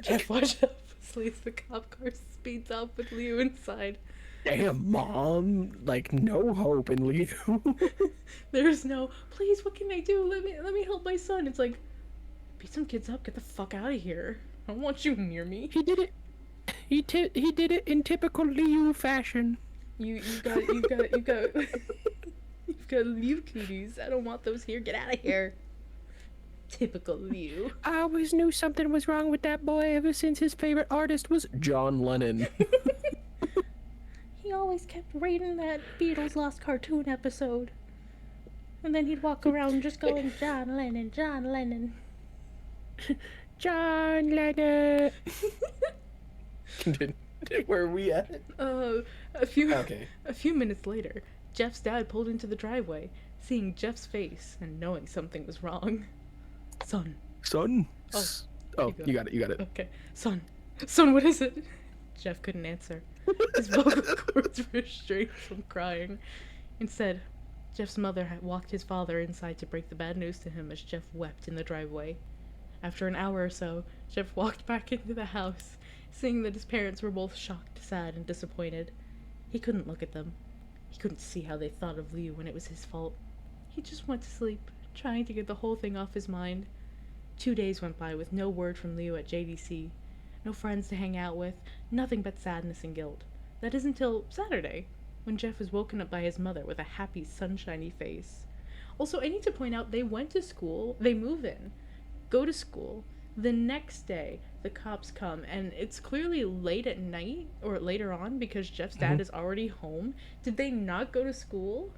Jeff watched helplessly as the cop car speeds up with Leo inside. Damn, Mom. Like, no hope in Leo. There's no, please, what can I do? Let me help my son. It's like, beat some kids up, get the fuck out of here. I don't want you near me. He did it. He did it in typical Leo fashion. You've got you've got Leo cooties. I don't want those here. Get out of here. Typical Leo. I always knew something was wrong with that boy ever since his favorite artist was John Lennon. He always kept reading that Beatles Lost Cartoon episode. And then he'd walk around just going, John Lennon, John Lennon. John Lennon. Where are we at? A few Okay. a few minutes later, Jeff's dad pulled into the driveway, seeing Jeff's face and knowing something was wrong. Son. Son? Oh, Oh, you got it. Okay. Son, what is it? Jeff couldn't answer. His vocal cords were restrained from crying. Instead, Jeff's mother had walked his father inside to break the bad news to him as Jeff wept in the driveway. After an hour or so, Jeff walked back into the house, seeing that his parents were both shocked, sad, and disappointed. He couldn't look at them. He couldn't see how they thought of Leo when it was his fault. He just went to sleep, trying to get the whole thing off his mind. 2 days went by with no word from Leo at JDC. No friends to hang out with, nothing but sadness and guilt. That is until Saturday, when Jeff was woken up by his mother with a happy, sunshiny face. Also, I need to point out, they went to school, they move in, go to school. The next day, the cops come, and it's clearly late at night, or later on, because Jeff's dad is already home. Did they not go to school?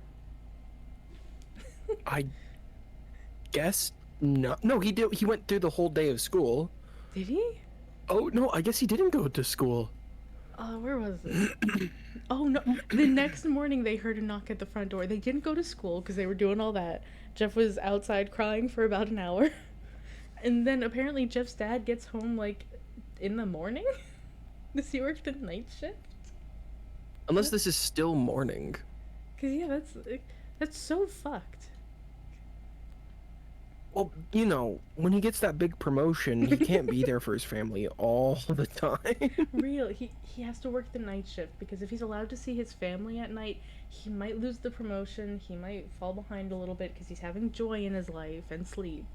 I guess not. No, he did. He went through the whole day of school. Did he? Oh, no, I guess he didn't go to school. Where was it? Oh, no. The next morning, they heard a knock at the front door. They didn't go to school because they were doing all that. Jeff was outside crying for about an hour. And then apparently Jeff's dad gets home, like, in the morning? Does he work the night shift? Unless this is still morning. Because, yeah, that's so fucked. Well, you know, when he gets that big promotion, he can't be there for his family all the time. Real. He has to work the night shift because if he's allowed to see his family at night, he might lose the promotion. He might fall behind a little bit because he's having joy in his life and sleep.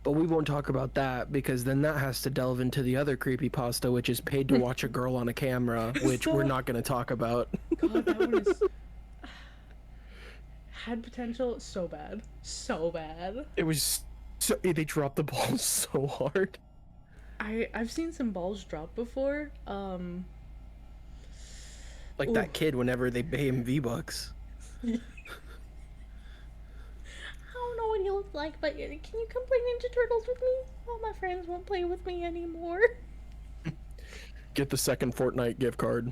But we won't talk about that because then that has to delve into the other creepypasta, which is paid to watch a girl on a camera, which we're not going to talk about. God, that one is... had potential so bad. So bad. It was so... They dropped the ball so hard. I've seen some balls drop before. Like that kid whenever they pay him V-Bucks. I don't know what he looks like, but can you come play Ninja Turtles with me? All my friends won't play with me anymore. Get the second Fortnite gift card.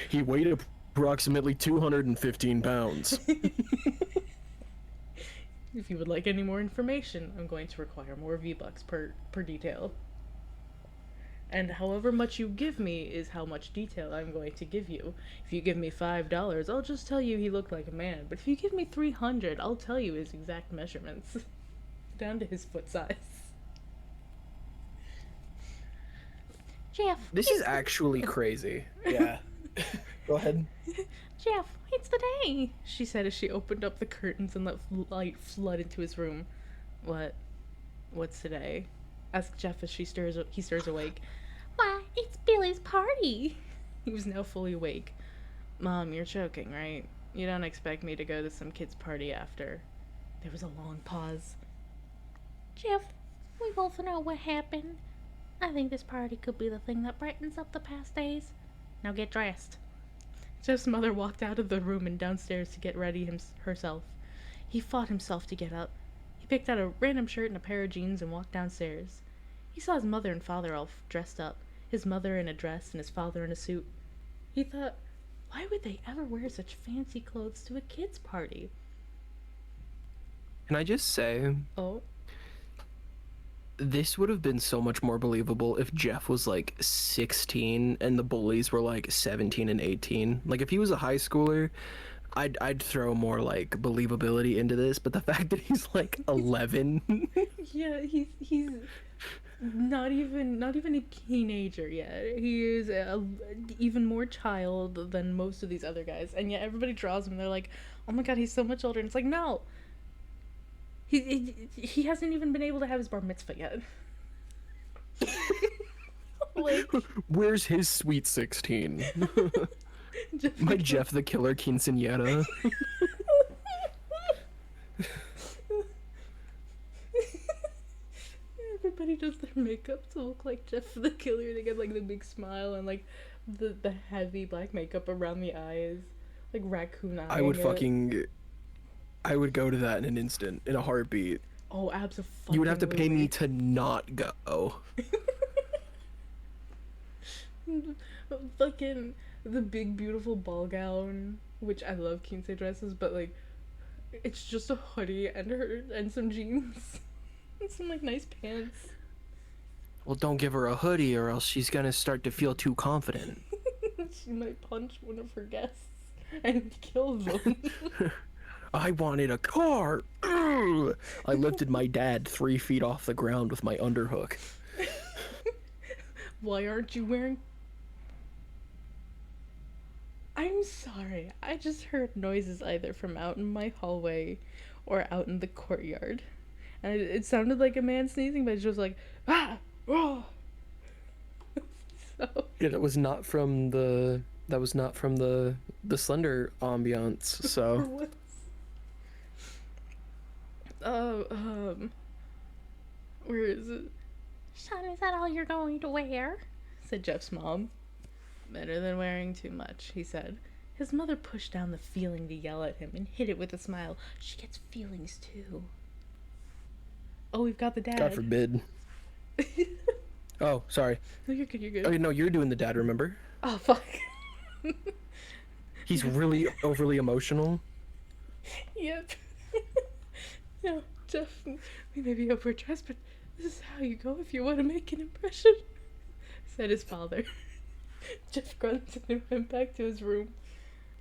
He weighed approximately 215 pounds. If you would like any more information, I'm going to require more V-Bucks per detail. And however much you give me is how much detail I'm going to give you. If you give me $5, I'll just tell you he looked like a man. But if you give me 300, I'll tell you his exact measurements. Down to his foot size. Jeff. This is actually crazy. Yeah. Go ahead. Jeff, it's the day. She said as she opened up the curtains and let light flood into his room. What? What's today? Asked Jeff as he stirs awake. Why, it's Billy's party. He was now fully awake. Mom, you're joking, right? You don't expect me to go to some kid's party after. There was a long pause. Jeff, we both know what happened. I think this party could be the thing that brightens up the past days. Now get dressed. Jeff's mother walked out of the room and downstairs to get ready herself. He fought himself to get up. He picked out a random shirt and a pair of jeans and walked downstairs. He saw his mother and father all dressed up, his mother in a dress and his father in a suit. He thought, why would they ever wear such fancy clothes to a kid's party? Can I just say, Oh, This would have been so much more believable if Jeff was like 16 and the bullies were like 17 and 18. Like if he was a high schooler, I'd throw more like believability into this, but the fact that he's like 11. Yeah, he's not even a teenager yet. He is even more child than most of these other guys, and yet everybody draws him. They're like, "Oh my god, he's so much older." And it's like, no, he hasn't even been able to have his bar mitzvah yet. Like, Where's his sweet 16? My Jeff the Killer quinceañera. everybody does their makeup to look like Jeff the Killer. They get like the big smile and like the heavy black makeup around the eyes, like raccoon eyes. I would go to that in an instant, in a heartbeat. Oh, absolutely. You would have to pay me to not go. Fucking the big beautiful ball gown, which I love quince dresses, but like it's just a hoodie and some jeans and some like nice pants. Well, don't give her a hoodie or else she's gonna start to feel too confident. She might punch one of her guests and kill them. I wanted a car. Ugh! I lifted my dad 3 feet off the ground with my underhook. Why aren't you wearing... I'm sorry, I just heard noises either from out in my hallway or out in the courtyard. And it sounded like a man sneezing, but it was just like, ah, oh. So... Yeah, that was not from the Slender ambiance, so... Where is it? Son, is that all you're going to wear? Said Jeff's mom. Better than wearing too much, he said. His mother pushed down the feeling to yell at him and hid it with a smile. She gets feelings too. Oh, we've got the dad. God forbid. Oh, sorry. No, you're good, you're good. Oh, no, you're doing the dad, remember? Oh, fuck. He's really overly emotional. Yep. No, Jeff, we may be overdressed, but this is how you go if you want to make an impression, said his father. Jeff grunted and went back to his room.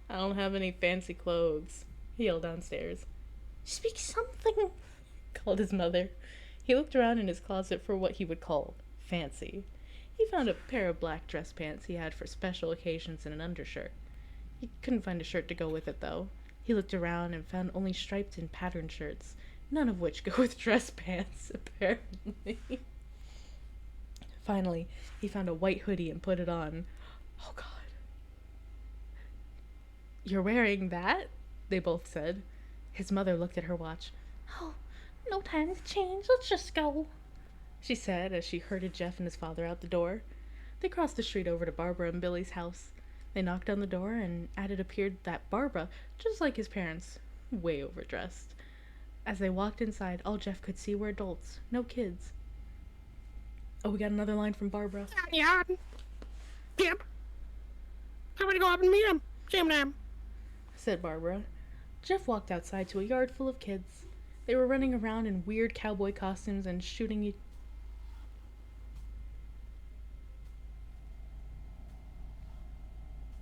I don't have any fancy clothes, he yelled downstairs. Speak something, called his mother. He looked around in his closet for what he would call fancy. He found a pair of black dress pants he had for special occasions and an undershirt. He couldn't find a shirt to go with it, though. He looked around and found only striped and patterned shirts, none of which go with dress pants, apparently. Finally, he found a white hoodie and put it on. Oh, God. You're wearing that? They both said. His mother looked at her watch. Oh, no time to change. Let's just go, she said as she herded Jeff and his father out the door. They crossed the street over to Barbara and Billy's house. They knocked on the door, and at it appeared that Barbara, just like his parents, way overdressed. As they walked inside, all Jeff could see were adults, no kids. Oh, we got another line from Barbara. Yeah. Yep. I'm gonna go up and meet him. Jam Nam. Said Barbara. Jeff walked outside to a yard full of kids. They were running around in weird cowboy costumes and shooting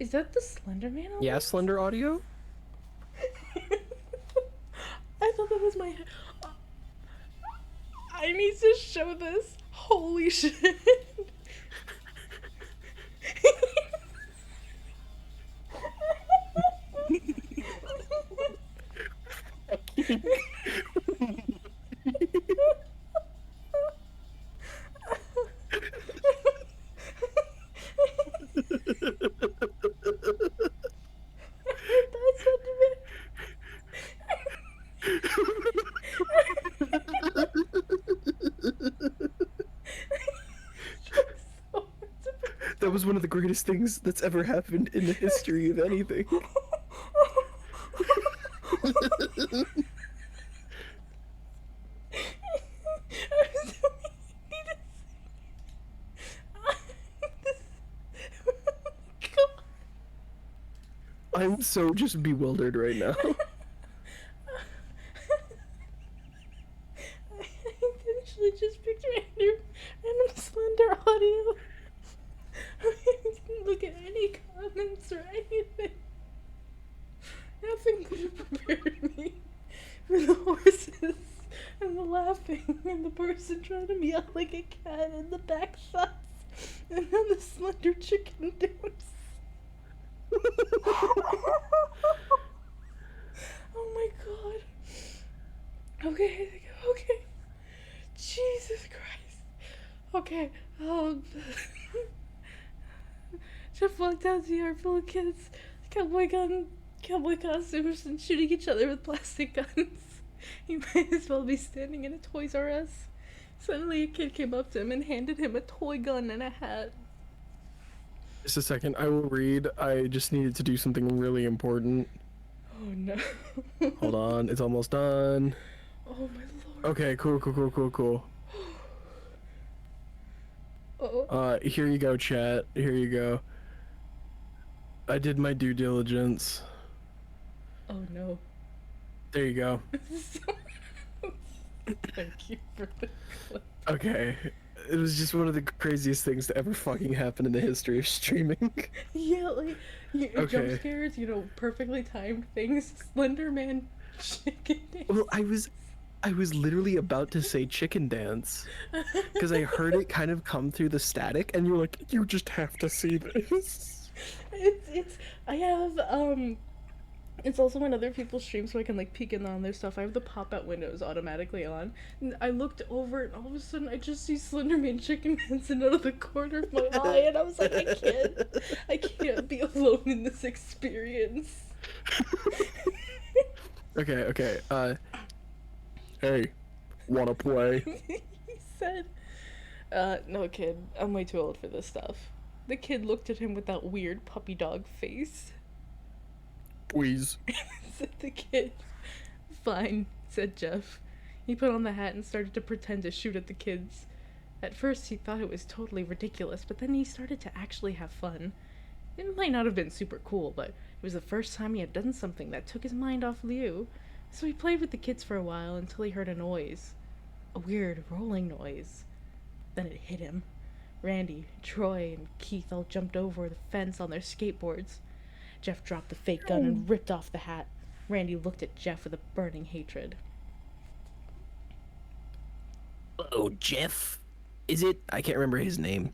Is that the Slender Man? Yeah, Slender audio? I thought that was my... I need to show this. Holy shit. That was one of the greatest things that's ever happened in the history of anything. I'm so just bewildered right now. I eventually just picked random slender audio. I didn't look at any comments or anything. Nothing could have prepared me for the horses and the laughing and the person trying to meow like a cat and the back shots and then the slender chicken dance. Oh my god. Okay. Jesus Christ. Okay. Jeff walked out to the yard full of kids, cowboy costumes, and shooting each other with plastic guns. He might as well be standing in a Toys R Us. Suddenly a kid came up to him and handed him a toy gun and a hat. Just a second, I will read. I just needed to do something really important. Oh no. Hold on, it's almost done. Oh my lord. Okay, cool. Oh. Here you go, chat. Here you go. I did my due diligence. Oh no. There you go. Thank you for the clip. Okay. It was just one of the craziest things to ever fucking happen in the history of streaming. Yeah, like jump Okay. scares, perfectly timed things. Slender Man chicken dance. Well, I was literally about to say chicken dance because I heard it kind of come through the static, and you're like, you just have to see this. I have it's also when other people stream so I can like peek in on their stuff. I have the pop-out windows automatically on. And I looked over and all of a sudden I just see Slenderman chicken dancing out of the corner of my eye, and I was like, I can't be alone in this experience. Okay. Hey, wanna play? He said, no kid, I'm way too old for this stuff. The kid looked at him with that weird puppy dog face. Please. Said the kid. Fine, said Jeff. He put on the hat and started to pretend to shoot at the kids. At first he thought it was totally ridiculous, but then he started to actually have fun. It might not have been super cool, but it was the first time he had done something that took his mind off Liu. So he played with the kids for a while until he heard a noise. A weird rolling noise. Then it hit him. Randy, Troy, and Keith all jumped over the fence on their skateboards. Jeff dropped the fake gun and ripped off the hat. Randy looked at Jeff with a burning hatred. Oh, Jeff? Is it? I can't remember his name.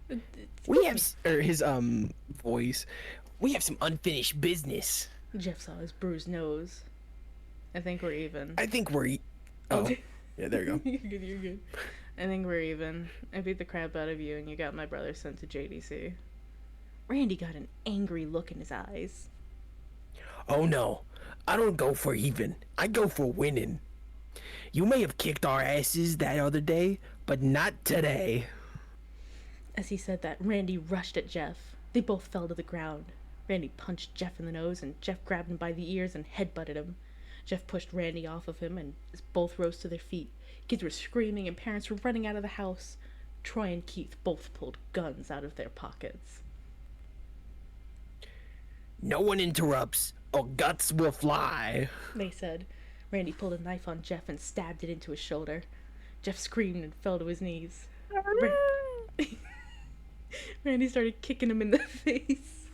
His voice. We have some unfinished business. Jeff saw his bruised nose. I think we're even. I think we're. Oh, yeah, there you go. You're good. I think we're even. I beat the crap out of you and you got my brother sent to JDC. Randy got an angry look in his eyes. Oh no, I don't go for even. I go for winning. You may have kicked our asses that other day, but not today. As he said that, Randy rushed at Jeff. They both fell to the ground. Randy punched Jeff in the nose, and Jeff grabbed him by the ears and headbutted him. Jeff pushed Randy off of him, and both rose to their feet. Kids were screaming, and parents were running out of the house. Troy and Keith both pulled guns out of their pockets. No one interrupts, or guts will fly. They said. Randy pulled a knife on Jeff and stabbed it into his shoulder. Jeff screamed and fell to his knees. Randy started kicking him in the face.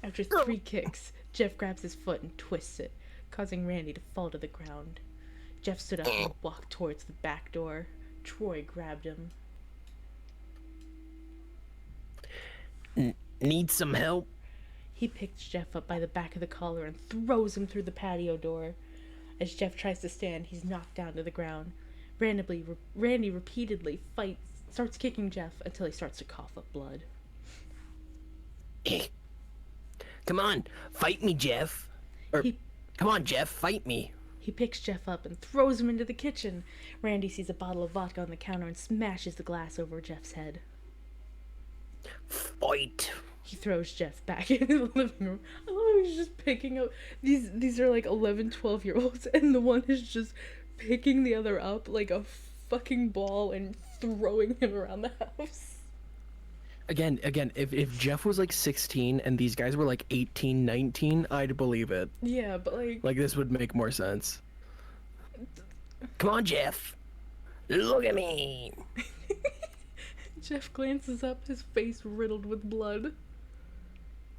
After 3 kicks, Jeff grabs his foot and twists it, causing Randy to fall to the ground. Jeff stood up and walked towards the back door. Troy grabbed him. Need some help? He picks Jeff up by the back of the collar and throws him through the patio door. As Jeff tries to stand, he's knocked down to the ground. Randy repeatedly starts kicking Jeff until he starts to cough up blood. Come on, fight me, Jeff. Come on, Jeff, fight me. He picks Jeff up and throws him into the kitchen. Randy sees a bottle of vodka on the counter and smashes the glass over Jeff's head. Fight. He throws Jeff back into the living room. I love how he's just picking up. These are like 11, 12-year-olds, and the one is just picking the other up like a fucking ball and throwing him around the house. Again, if Jeff was like 16 and these guys were like 18, 19, I'd believe it. Yeah, but like Like, this would make more sense. Come on, Jeff. Look at me. Jeff glances up, his face riddled with blood.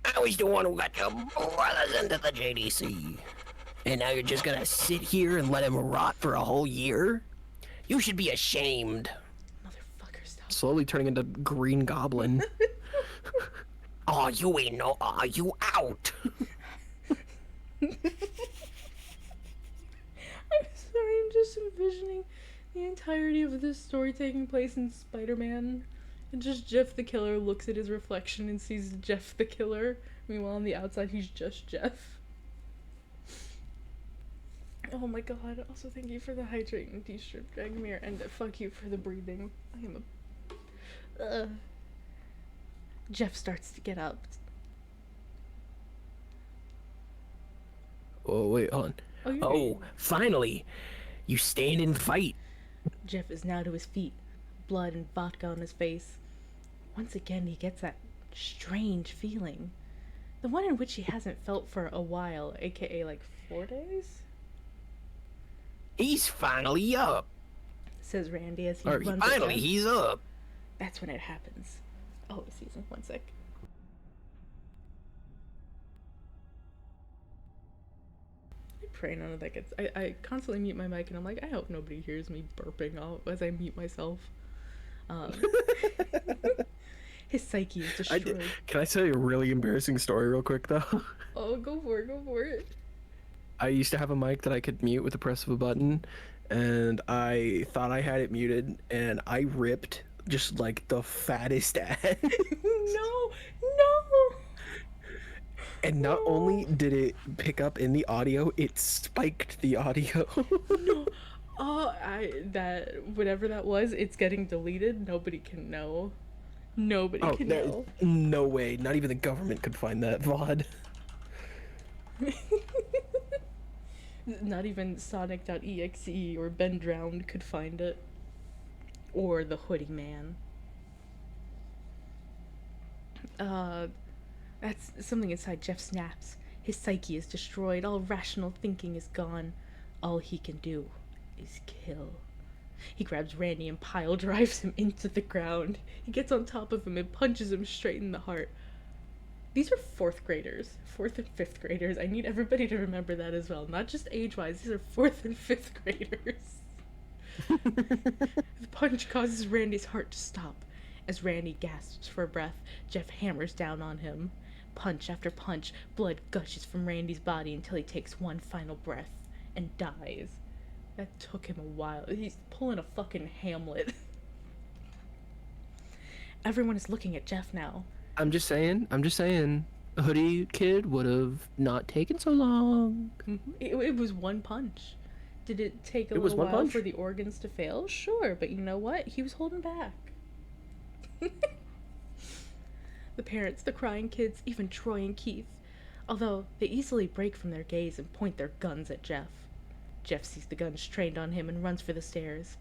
I was the one who got your brothers into the JDC. And now you're just gonna sit here and let him rot for a whole year? You should be ashamed. Motherfucker, stop. Slowly turning into Green Goblin. Oh, you ain't no. Oh, you out. I'm sorry, I'm just envisioning the entirety of this story taking place in Spider-Man. And just Jeff the Killer looks at his reflection and sees Jeff the Killer. Meanwhile, on the outside, he's just Jeff. Oh my god, also thank you for the hydrating t-shirt, Dragomir, and fuck you for the breathing. I am a... Jeff starts to get up. Oh, wait, hold on. Oh, finally. You stand and fight. Jeff is now to his feet, blood and vodka on his face. Once again, he gets that strange feeling. The one in which he hasn't felt for a while, aka like 4 days? He's finally up. Says Randy as he Or runs finally, at Jeff. he's up. That's when it happens. Oh, season, one sec. I pray none of that gets... I constantly mute my mic and I'm like, I hope nobody hears me burping out as I mute myself. His psyche is destroyed. Can I tell you a really embarrassing story real quick, though? Oh, go for it, go for it. I used to have a mic that I could mute with the press of a button, and I thought I had it muted, and I ripped just like the fattest ass. No! And not only did it pick up in the audio, it spiked the audio. Oh, that whatever that was, it's getting deleted. Nobody can know. Nobody can know. No way. Not even the government could find that VOD. Not even Sonic.exe or Ben Drowned could find it. Or the Hoodie Man. That's something inside Jeff snaps. His psyche is destroyed. All rational thinking is gone. All he can do is kill. He grabs Randy and pile drives him into the ground. He gets on top of him and punches him straight in the heart. These are 4th graders. 4th and 5th graders. I need everybody to remember that as well. Not just age-wise. These are 4th and 5th graders. The punch causes Randy's heart to stop. As Randy gasps for breath, Jeff hammers down on him. Punch after punch, blood gushes from Randy's body until he takes one final breath and dies. That took him a while. He's pulling a fucking Hamlet. Everyone is looking at Jeff now. I'm just saying. A Hoodie Kid would have not taken so long. It was one punch. Did it take a It was little one while punch. for the organs to fail? Sure, but you know what? He was holding back. The parents, the crying kids, even Troy and Keith. Although, they easily break from their gaze and point their guns at Jeff. Jeff sees the guns trained on him and runs for the stairs.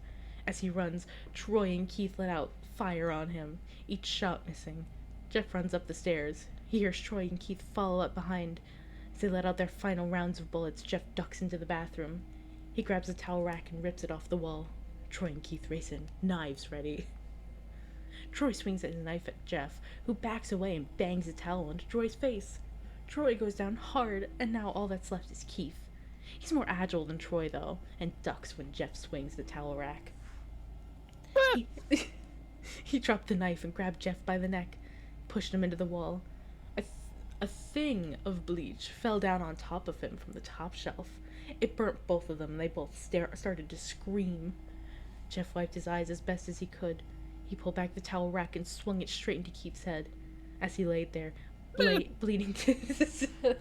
As he runs, Troy and Keith let out fire on him, each shot missing. Jeff runs up the stairs. He hears Troy and Keith follow up behind. As they let out their final rounds of bullets, Jeff ducks into the bathroom. He grabs a towel rack and rips it off the wall. Troy and Keith race in, knives ready. Troy swings his knife at Jeff, who backs away and bangs a towel into Troy's face. Troy goes down hard, and now all that's left is Keith. He's more agile than Troy, though, and ducks when Jeff swings the towel rack. He dropped the knife and grabbed Jeff by the neck, pushed him into the wall. A thing of bleach fell down on top of him from the top shelf. It burnt both of them, and they both started to scream. Jeff wiped his eyes as best as he could. He pulled back the towel rack and swung it straight into Keith's head. As he laid there, bleeding to his death,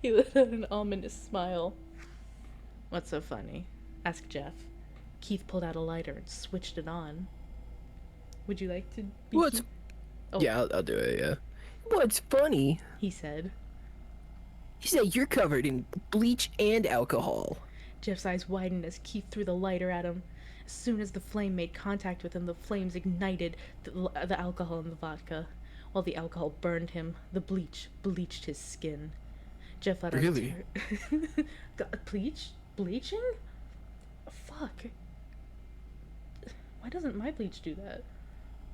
he let out an ominous smile. "What's so funny?" asked Jeff. Keith pulled out a lighter and switched it on. "Would you like to be What's... Keith?" Oh. Yeah, I'll do it, yeah. What's funny He said. is that you're covered in bleach and alcohol. Jeff's eyes widened as Keith threw the lighter at him. As soon as the flame made contact with him, the flames ignited the alcohol in the vodka. While the alcohol burned him, the bleach bleached his skin. Jeff let out Really? Bleach? Bleaching? Fuck. Why doesn't my bleach do that?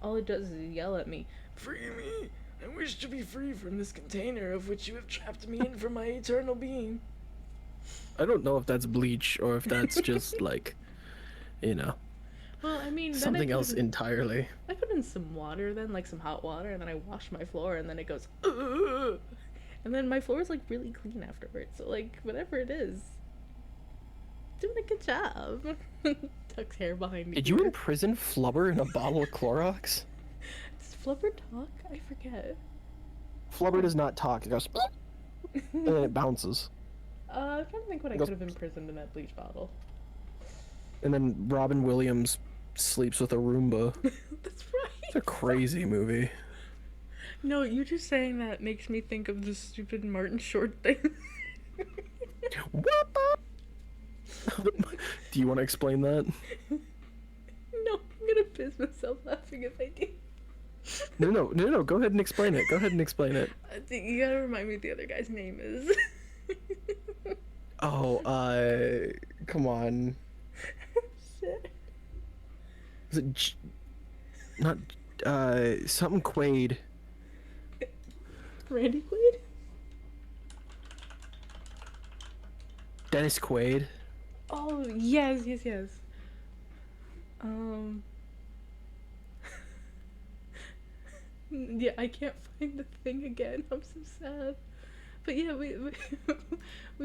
All it does is yell at me, "Free me! I wish to be free from this container of which you have trapped me in for my eternal being." I don't know if that's bleach or if that's just like, you know, Well, I mean, then something else entirely. I put in some water then, like some hot water, and then I wash my floor, and then it goes, "Ugh." And then my floor is like really clean afterwards. So like whatever it is, doing a good job. Tuck's hair behind me. Did you imprison Flubber in a bottle of Clorox? Does Flubber talk? I forget. Flubber does not talk. It goes, and then it bounces. I'm trying to think what I Goes- could have imprisoned in that bleach bottle. And then Robin Williams sleeps with a Roomba. That's right. It's a crazy movie. No, you just saying that makes me think of the stupid Martin Short thing. What the? Do you want to explain that? No, I'm gonna piss myself laughing if I do. No. Go ahead and explain it. Go ahead and explain it. You gotta remind me what the other guy's name is. Oh, come on. Shit. Is it not, something Quaid? Randy Quaid? Dennis Quaid? Oh, yes. Yeah, I can't find the thing again. I'm so sad. But yeah, we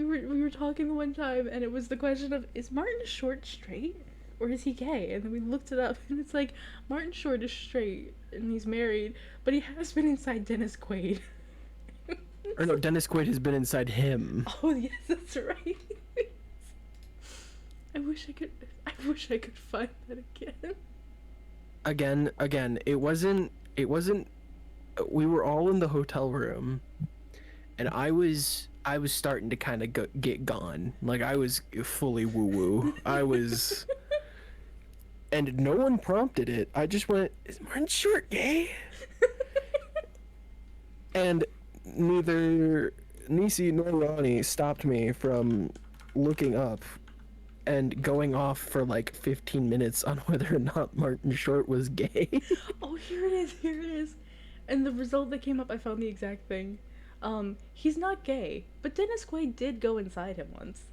were talking one time, and it was the question of, is Martin Short straight or is he gay? And then we looked it up, and it's like Martin Short is straight and he's married, but he has been inside Dennis Quaid. Or no, Dennis Quaid has been inside him. Oh yes, that's right. I wish I could find that again. Again, it wasn't, we were all in the hotel room, and I was starting to kind of get gone. Like, I was fully woo-woo. I was... And no one prompted it. I just went, is Martin Short gay? And neither Nisi nor Ronnie stopped me from looking up and going off for like 15 minutes on whether or not Martin Short was gay. Oh, here it is. And the result that came up, I found the exact thing. He's not gay, but Dennis Quaid did go inside him once.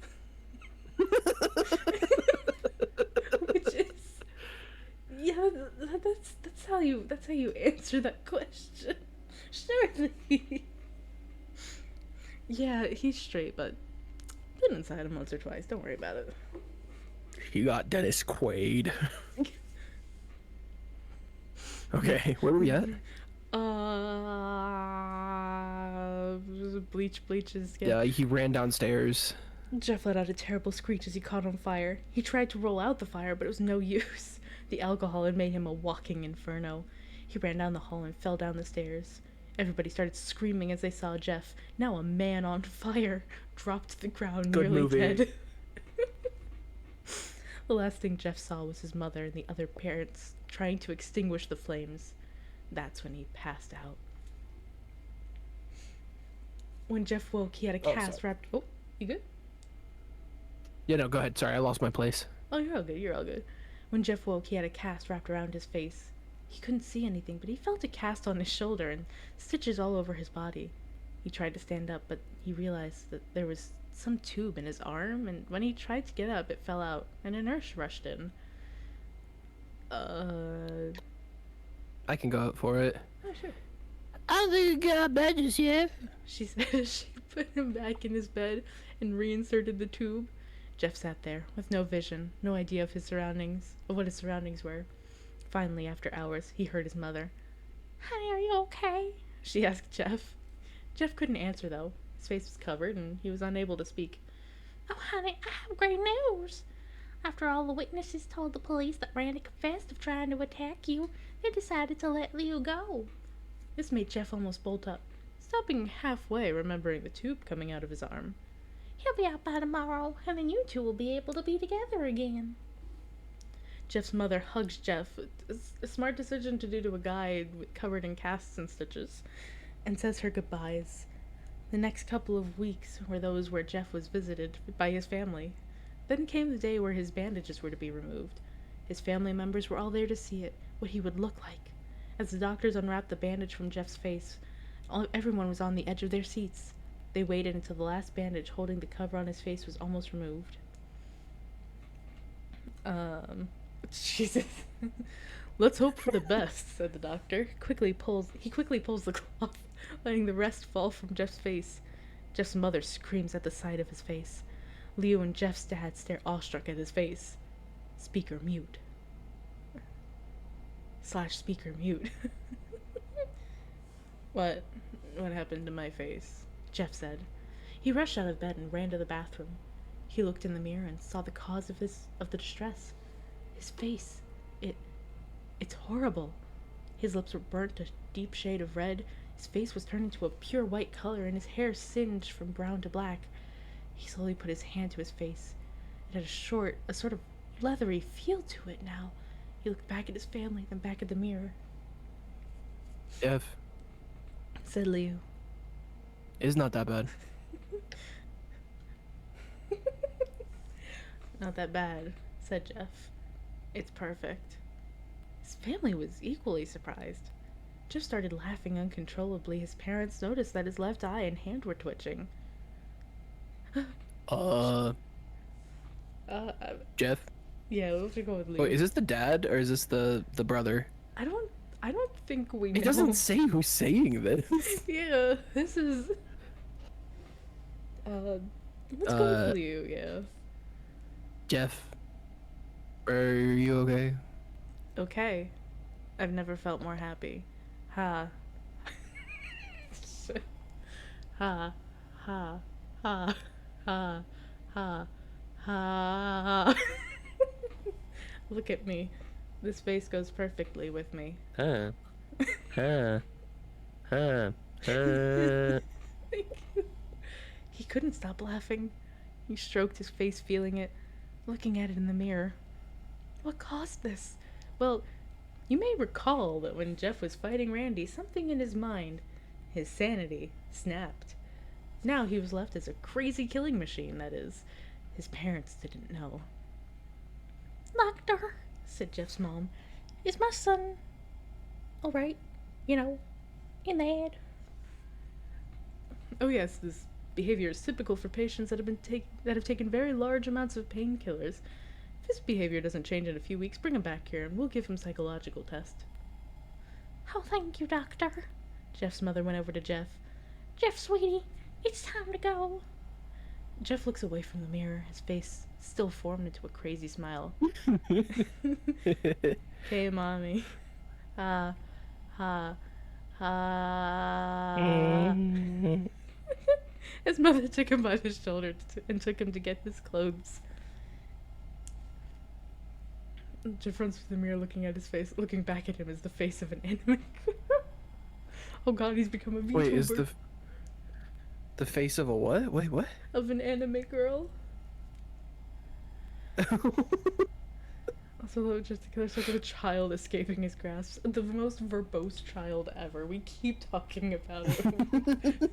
Which is, yeah, that's how you answer that question. Surely. Yeah, he's straight, but been inside him once or twice. Don't worry about it. You got Dennis Quaid. Okay, where were we at? Bleach is good. Yeah, he ran downstairs. Jeff let out a terrible screech as he caught on fire. He tried to roll out the fire, but it was no use. The alcohol had made him a walking inferno. He ran down the hall and fell down the stairs. Everybody started screaming as they saw Jeff, now a man on fire, dropped to the ground Good nearly movie. dead. The last thing Jeff saw was his mother and the other parents trying to extinguish the flames. That's when he passed out. When Jeff woke, he had a cast sorry. wrapped... Oh, you good? Yeah, no, go ahead. Sorry, I lost my place. Oh, you're all good. When Jeff woke, he had a cast wrapped around his face. He couldn't see anything, but he felt a cast on his shoulder and stitches all over his body. He tried to stand up, but he realized that there was some tube in his arm, and when he tried to get up, it fell out, and a nurse rushed in. I can go out for it. Oh, sure. I don't think you get out of bed just yet. She said as she put him back in his bed and reinserted the tube. Jeff sat there, with no vision, no idea of what his surroundings were. Finally, after hours, he heard his mother. Honey, are you okay? She asked Jeff. Jeff couldn't answer, though. His face was covered, and he was unable to speak. Oh, honey, I have great news. After all the witnesses told the police that Randy confessed of trying to attack you, they decided to let you go. This made Jeff almost bolt up, stopping halfway, remembering the tube coming out of his arm. He'll be out by tomorrow, and then you two will be able to be together again. Jeff's mother hugs Jeff, a smart decision to do to a guy covered in casts and stitches, and says her goodbyes. The next couple of weeks were those where Jeff was visited by his family. Then came the day where his bandages were to be removed. His family members were all there to see it, what he would look like. As the doctors unwrapped the bandage from Jeff's face, everyone was on the edge of their seats. They waited until the last bandage holding the cover on his face was almost removed. Jesus. Let's hope for the best, said the doctor. He quickly pulls the cloth, letting the rest fall from Jeff's face. Jeff's mother screams at the sight of his face. Leo and Jeff's dad stare awestruck at his face. Speaker mute. /speaker mute. What happened to my face? Jeff said. He rushed out of bed and ran to the bathroom. He looked in the mirror and saw the cause of the distress. His face. It's horrible. His lips were burnt a deep shade of red. His face was turned into a pure white color, and his hair singed from brown to black. He slowly put his hand to his face. It had a sort of leathery feel to it now. He looked back at his family, then back at the mirror. Jeff, Said Leo. it's not that bad. Not that bad, said Jeff. It's perfect. His family was equally surprised. Jeff started laughing uncontrollably. His parents noticed that his left eye and hand were twitching. Jeff? Yeah, we'll have to go with Leo. Wait, is this the dad or is this the brother? I don't think we know. It doesn't say who's saying this. Yeah, this is. Let's go with Leo. Yeah. Jeff, are you okay? Okay. I've never felt more happy. Ha. Ha. Ha. Ha. Ha. Ha. Ha. Look at me. This face goes perfectly with me. Huh. Huh. Huh. He couldn't stop laughing. He stroked his face, feeling it, looking at it in the mirror. What caused this? Well, you may recall that when Jeff was fighting Randy, something in his mind, his sanity, snapped. Now he was left as a crazy killing machine, that is. His parents didn't know. Doctor, Said Jeff's mom. is my son alright? You know, in the head? Oh yes, this behavior is typical for patients that have taken very large amounts of painkillers. If his behavior doesn't change in a few weeks, bring him back here and we'll give him psychological test. Oh, thank you, Doctor. Jeff's mother went over to Jeff. Jeff, sweetie, it's time to go. Jeff looks away from the mirror, his face still formed into a crazy smile. Okay, mommy. Ha, ha, ha. His mother took him by the shoulder and took him to get his clothes. Jeff runs to the mirror, looking at his face. Looking back at him is the face of an anime. Oh god, he's become a VTuber. Wait, is the face of a what? Wait, what? Of an anime girl. Also, just there's like a child escaping his grasp. The most verbose child ever. We keep talking about it.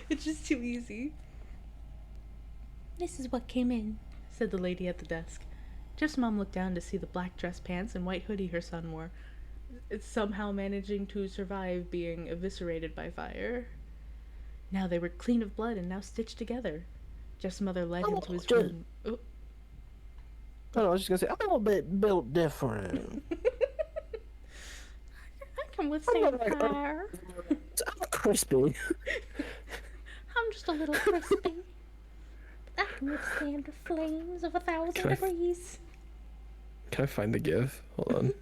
It's just too easy. This is what came in. Said the lady at the desk. Jeff's mom looked down to see the black dress pants and white hoodie her son wore. It's somehow managing to survive being eviscerated by fire. Now they were clean of blood and now stitched together. Jeff's mother led him to his room. Oh. I was just gonna say, I'm a little bit built different. I can withstand fire. I'm crispy. I'm just a little crispy. I can withstand the flames of 1,000 Can I degrees. Can I find the GIF? Hold on.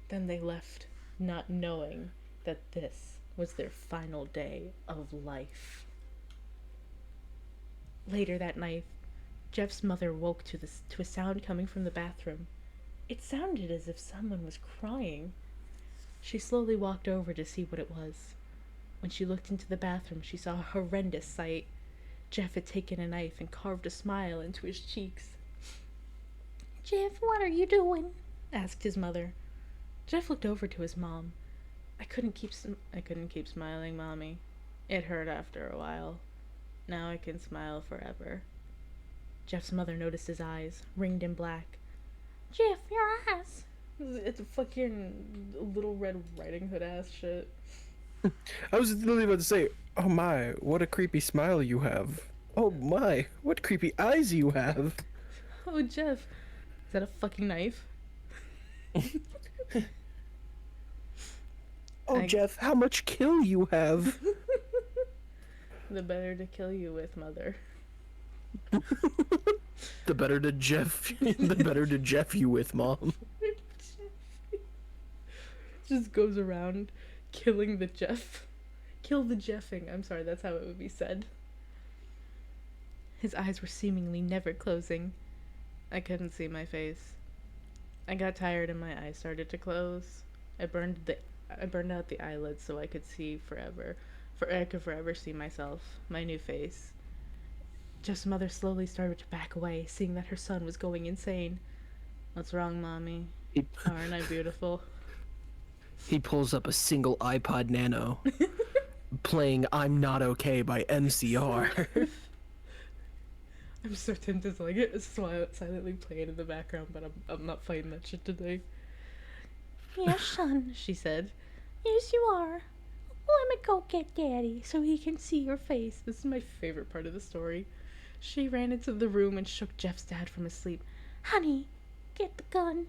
Then they left, not knowing that this was their final day of life. Later that night, Jeff's mother woke to a sound coming from the bathroom. It sounded as if someone was crying. She slowly walked over to see what it was. When she looked into the bathroom, she saw a horrendous sight. Jeff had taken a knife and carved a smile into his cheeks. Jeff, what are you doing? Asked his mother. Jeff looked over to his mom. I couldn't keep smiling, Mommy. It hurt after a while. Now I can smile forever. Jeff's mother noticed his eyes, ringed in black. Jeff, your eyes. It's a fucking Little Red Riding Hood ass shit. I was literally about to say, oh my, what a creepy smile you have. Oh my, what creepy eyes you have. Oh, Jeff. Is that a fucking knife? Oh, Jeff, how much kill you have. The better to kill you with, mother. The better to Jeff you with, Mom. Just goes around killing the Jeff. Kill the Jeffing. I'm sorry, that's how it would be said. His eyes were seemingly never closing. I couldn't see my face. I got tired and my eyes started to close. I burned out the eyelids so I could see forever. I could forever see myself, my new face. Jeff's mother slowly started to back away, seeing that her son was going insane. What's wrong, Mommy? Aren't I beautiful? He pulls up a single iPod Nano, playing I'm Not Okay by MCR. I'm so tempted to like silently play it in the background, but I'm not fighting that shit today. Yes, son. She said. Yes, you are. Let me go get Daddy so he can see your face. This is my favorite part of the story. She ran into the room and shook Jeff's dad from his sleep. Honey, get the gun.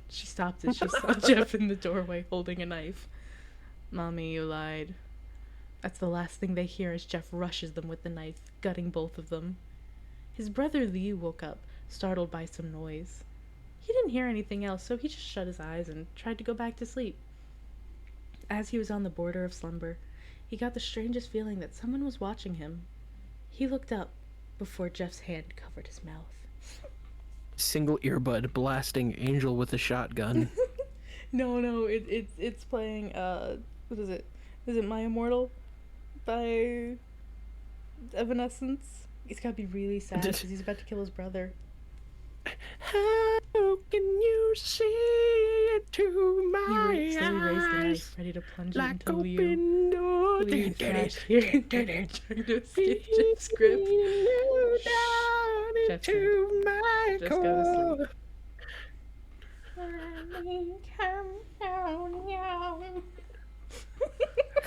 She stopped as she saw Jeff in the doorway holding a knife. Mommy, you lied. That's the last thing they hear as Jeff rushes them with the knife, gutting both of them. His brother Lee woke up, startled by some noise. He didn't hear anything else, so he just shut his eyes and tried to go back to sleep. As he was on the border of slumber, he got the strangest feeling that someone was watching him. He looked up before Jeff's hand covered his mouth. Single earbud blasting Angel with a shotgun. No, it's playing, what is it? Is it My Immortal? By Evanescence? It's gotta be really sad because he's about to kill his brother. How can you see into my He slowly raised the eyes knife, ready to plunge it like into Leo. open door? Leo thrashed here and there, trying to escape Jeff's grip. Jeff said, Into my just go to sleep. Honey, come down, young.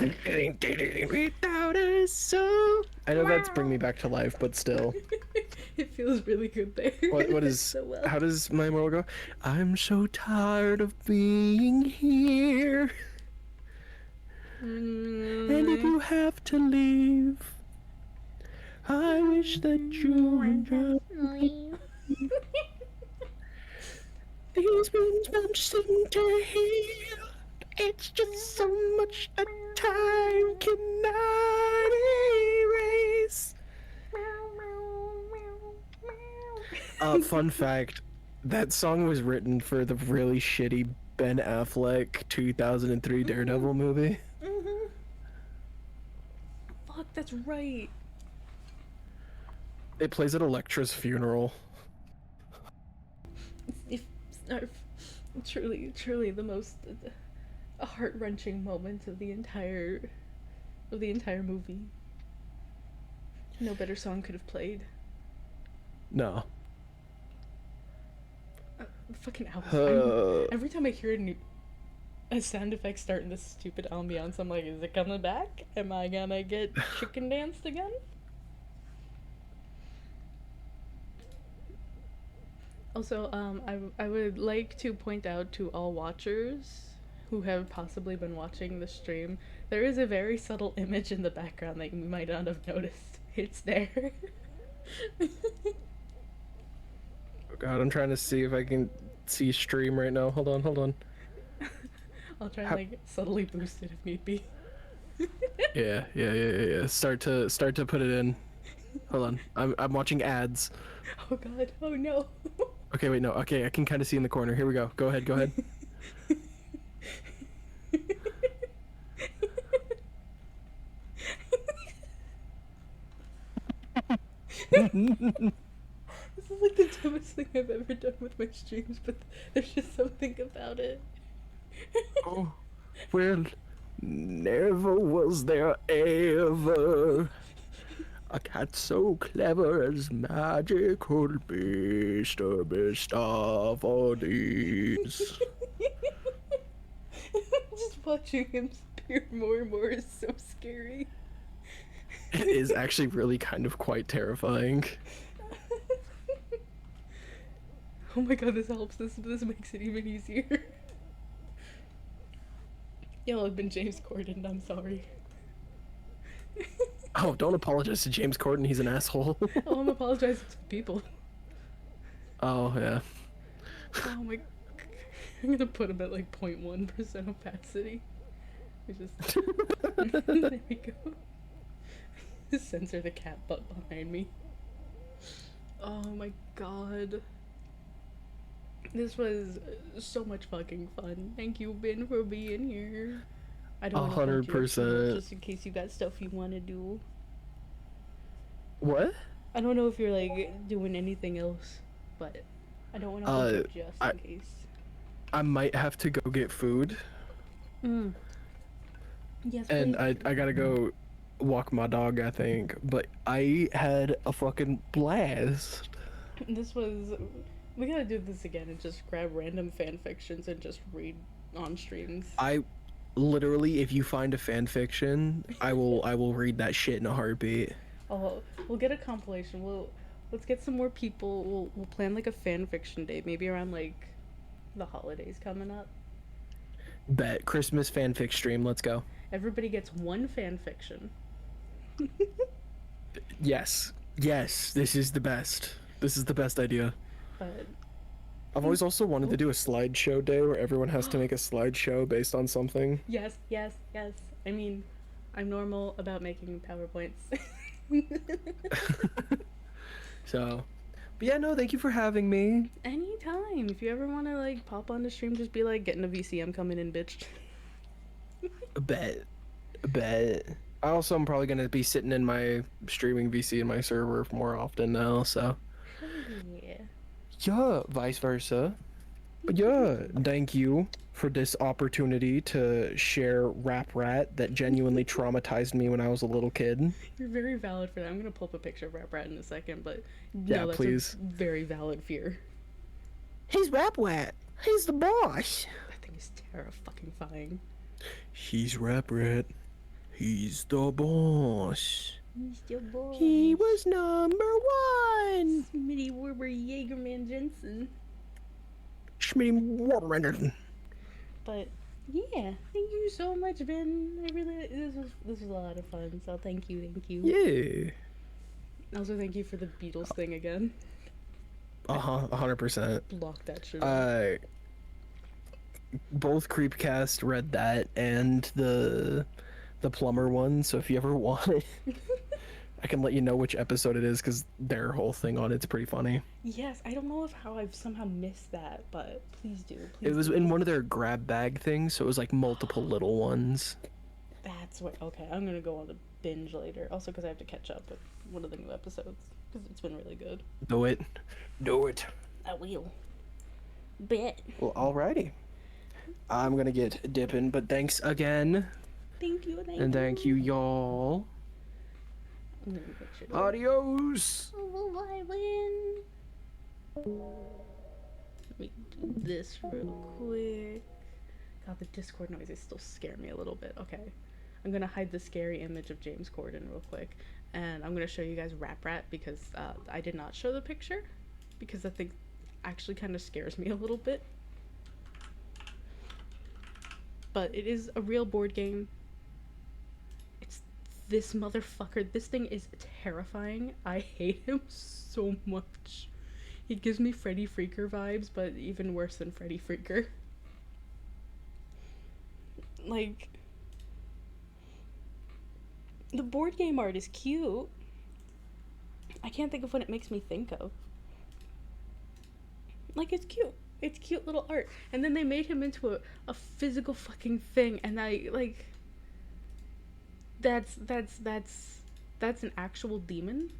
Without a soul. I know that's Bring Me Back to Life, but still. It feels really good there. What is? So well. How does My Immortal go? I'm so tired of being here, and if you have to leave, I wish that you would just these wounds don't seem to heal. It's just so much that time cannot erase. Fun fact, that song was written for the really shitty Ben Affleck 2003 Daredevil movie. Fuck, that's right. It plays at Elektra's funeral. If truly the most heart-wrenching moment of the entire movie. No better song could have played. No. Fucking album. Every time I hear a sound effect starting this stupid ambiance, I'm like, is it coming back? Am I gonna get chicken danced again? Also, I would like to point out to all watchers who have possibly been watching the stream, there is a very subtle image in the background that you might not have noticed. It's there. Oh god, I'm trying to see if I can see stream right now. Hold on. I'll try and like subtly boost it if need be. Yeah. Start to put it in. Hold on. I'm watching ads. Oh god. Oh no. Okay, wait, no. Okay, I can kind of see in the corner. Here we go. Go ahead. This is like the dumbest thing I've ever done with my streams, but there's just something about it. Oh, well, never was there ever A cat so clever as magical beast, the best of all these. Just watching him appear more and more is so scary. It is actually really kind of quite terrifying. Oh my god, this helps. This makes it even easier. Y'all have been James Corden, I'm sorry. Oh, don't apologize to James Corden, he's an asshole. Oh, I'm apologizing to the people. Oh, yeah. Oh my... I'm gonna put him at like 0.1% opacity. We just... There we go. Just censor the cat butt behind me. Oh my god. This was so much fucking fun. Thank you, Ben, for being here. I don't wanna hold you up too much, 100%. just in case you got stuff you want to do. What? I don't know if you're like doing anything else, but I don't want to hold you just in case. I might have to go get food, Yes, and please. I gotta go walk my dog, I think. But I had a fucking blast. This was. We gotta do this again and just grab random fan fictions and just read on streams. I literally, if you find a fan fiction, I will read that shit in a heartbeat. Oh, we'll get a compilation. Let's get some more people. We'll plan like a fan fiction day, maybe around like the holidays coming up. Bet. Christmas fanfic stream, let's go. Everybody gets one fan fiction. Yes. Yes, this is the best. This is the best idea. But I've always also wanted to do a slideshow day where everyone has to make a slideshow based on something. yes. I mean, I'm normal about making PowerPoints. So, but yeah, no, thank you for having me. Anytime. If you ever want to like pop on the stream, just be like, getting a VCM coming in, bitch. Bet. I also am probably gonna be sitting in my streaming VC in my server more often now, so. Yeah. Yeah, vice versa. But yeah, thank you for this opportunity to share Rap Rat that genuinely traumatized me when I was a little kid. You're very valid for that. I'm gonna pull up a picture of Rap Rat in a second, but Yeah, no, that's please. a very valid fear. He's Rap Rat. He's the boss. That thing is terrifying. He's Rap Rat. He's the boss. He's your boy. He was number one. Smitty Werber Jaegerman Jensen. Schmitty. But yeah, thank you so much, Ben. I really this was a lot of fun. So thank you. Yeah. Also, thank you for the Beatles thing again. 100%. Block that shit. Out. Both Creepcast read that and the plumber one, so if you ever want it, I can let you know which episode it is because their whole thing on it's pretty funny. Yes, I don't know how I've somehow missed that, but please do. It was in one of their grab bag things, so it was like multiple little ones. That's what. Okay, I'm gonna go on the binge later. Also, because I have to catch up with one of the new episodes because it's been really good. Do it. I will. Bet. Well, alrighty. I'm gonna get dipping, but thanks again, Thank you. and thank you, y'all. I'm gonna make sure to- Adios. Oh, I win. Let me do this real quick. God, the Discord noises still scare me a little bit. Okay. I'm gonna hide the scary image of James Corden real quick. And I'm gonna show you guys Rap Rat because I did not show the picture. Because I think actually kind of scares me a little bit. But it is a real board game. It's this motherfucker. This thing is terrifying. I hate him so much. He gives me Freddy Freaker vibes, but even worse than Freddy Freaker. Like, the board game art is cute. I can't think of what it makes me think of. Like, it's cute. It's cute little art. And then they made him into a physical fucking thing, and I, like, that's an actual demon.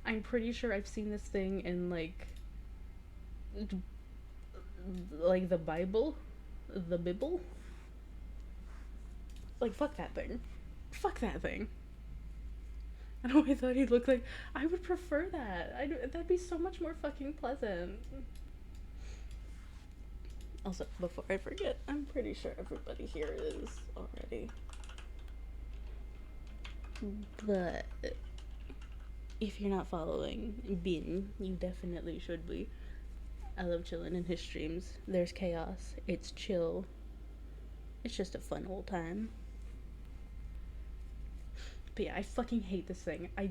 I'm pretty sure I've seen this thing in, like the Bible. The Bible. Like, fuck that thing. Fuck that thing. I don't know, I thought he looked like. I would prefer that. That'd be so much more fucking pleasant. Also, before I forget, I'm pretty sure everybody here is already. But if you're not following Bin, you definitely should be. I love chilling in his streams. There's chaos. It's chill. It's just a fun old time. But yeah, I fucking hate this thing. I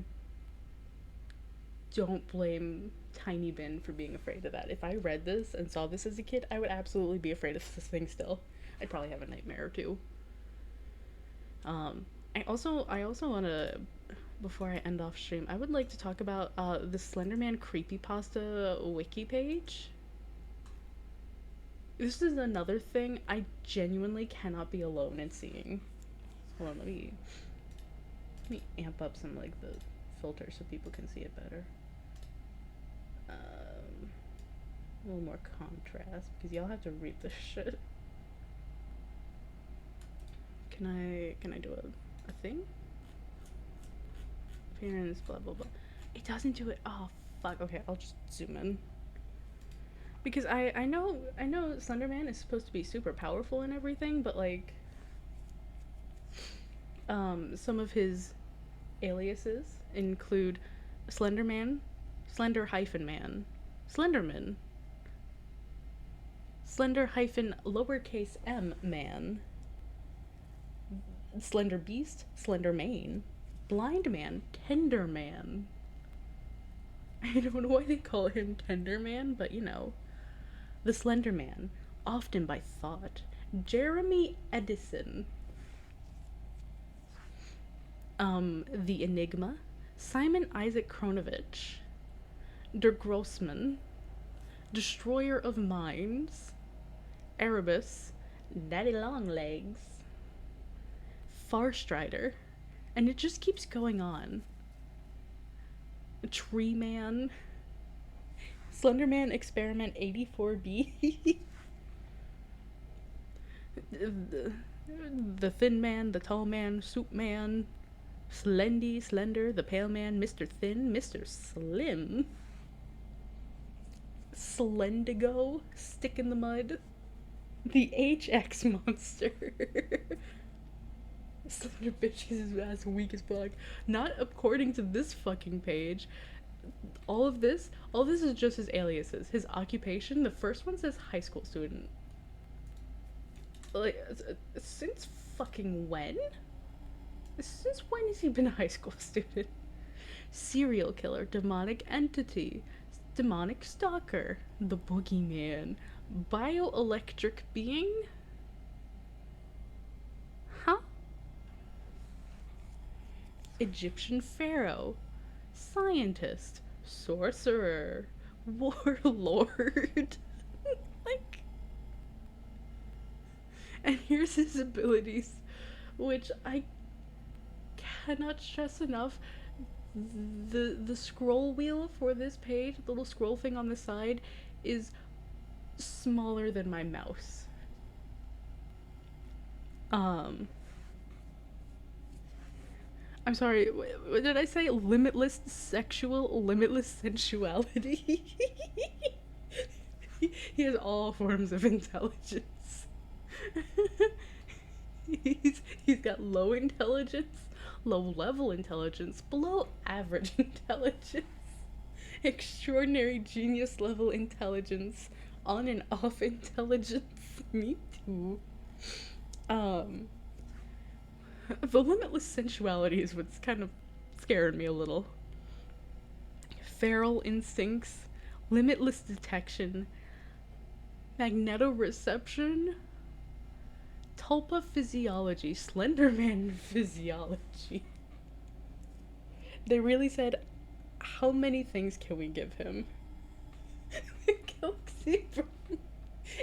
don't blame Tiny Bin for being afraid of that. If I read this and saw this as a kid, I would absolutely be afraid of this thing still. I'd probably have a nightmare or two. I also want to, before I end off stream, I would like to talk about the Slenderman creepypasta wiki page. This is another thing I genuinely cannot be alone in seeing. Hold on, let me amp up some like the filter so people can see it better. A little more contrast because y'all have to read this shit. Can I do a thing? Appearance, blah blah blah. It doesn't do it. Oh fuck. Okay, I'll just zoom in. Because I know Slenderman is supposed to be super powerful and everything, but like some of his aliases include Slenderman, Slender-Man, Slenderman, Slender-lowercase m man, Slender Beast, Slender Mane, Blind Man, Tender Man. I don't know why they call him Tender Man, but you know. The Slender Man, often by thought, Jeremy Edison. The Enigma, Simon Isaac Kronovich, Der Grossman, Destroyer of Minds, Erebus, Daddy Longlegs, Farstrider, and it just keeps going on. Tree Man, Slenderman Experiment 84B, the Thin Man, the Tall Man, Soup Man, Slendy, Slender, the Pale Man, Mr. Thin, Mr. Slim, Slendigo, Stick in the Mud, the HX Monster. Slender bitch is his ass weak as fuck. Not according to this fucking page. All of this is just his aliases. His occupation, the first one says high school student. Like, since fucking when? Since when has he been a high school student? Serial killer, demonic entity, demonic stalker, the boogeyman, bioelectric being? Huh? Egyptian pharaoh, scientist, sorcerer, warlord. Like, and here's his abilities, which I cannot stress enough. The scroll wheel for this page, the little scroll thing on the side, is smaller than my mouse. I'm sorry, what did I say? Limitless sensuality? He has all forms of intelligence. He's got low intelligence, low level intelligence, below average intelligence, extraordinary genius level intelligence, on and off intelligence. Me too. The limitless sensuality is what's kind of scaring me a little. Feral instincts, limitless detection, magnetoreception, tulpa physiology, Slenderman physiology. They really said, how many things can we give him? Galaxy Brain.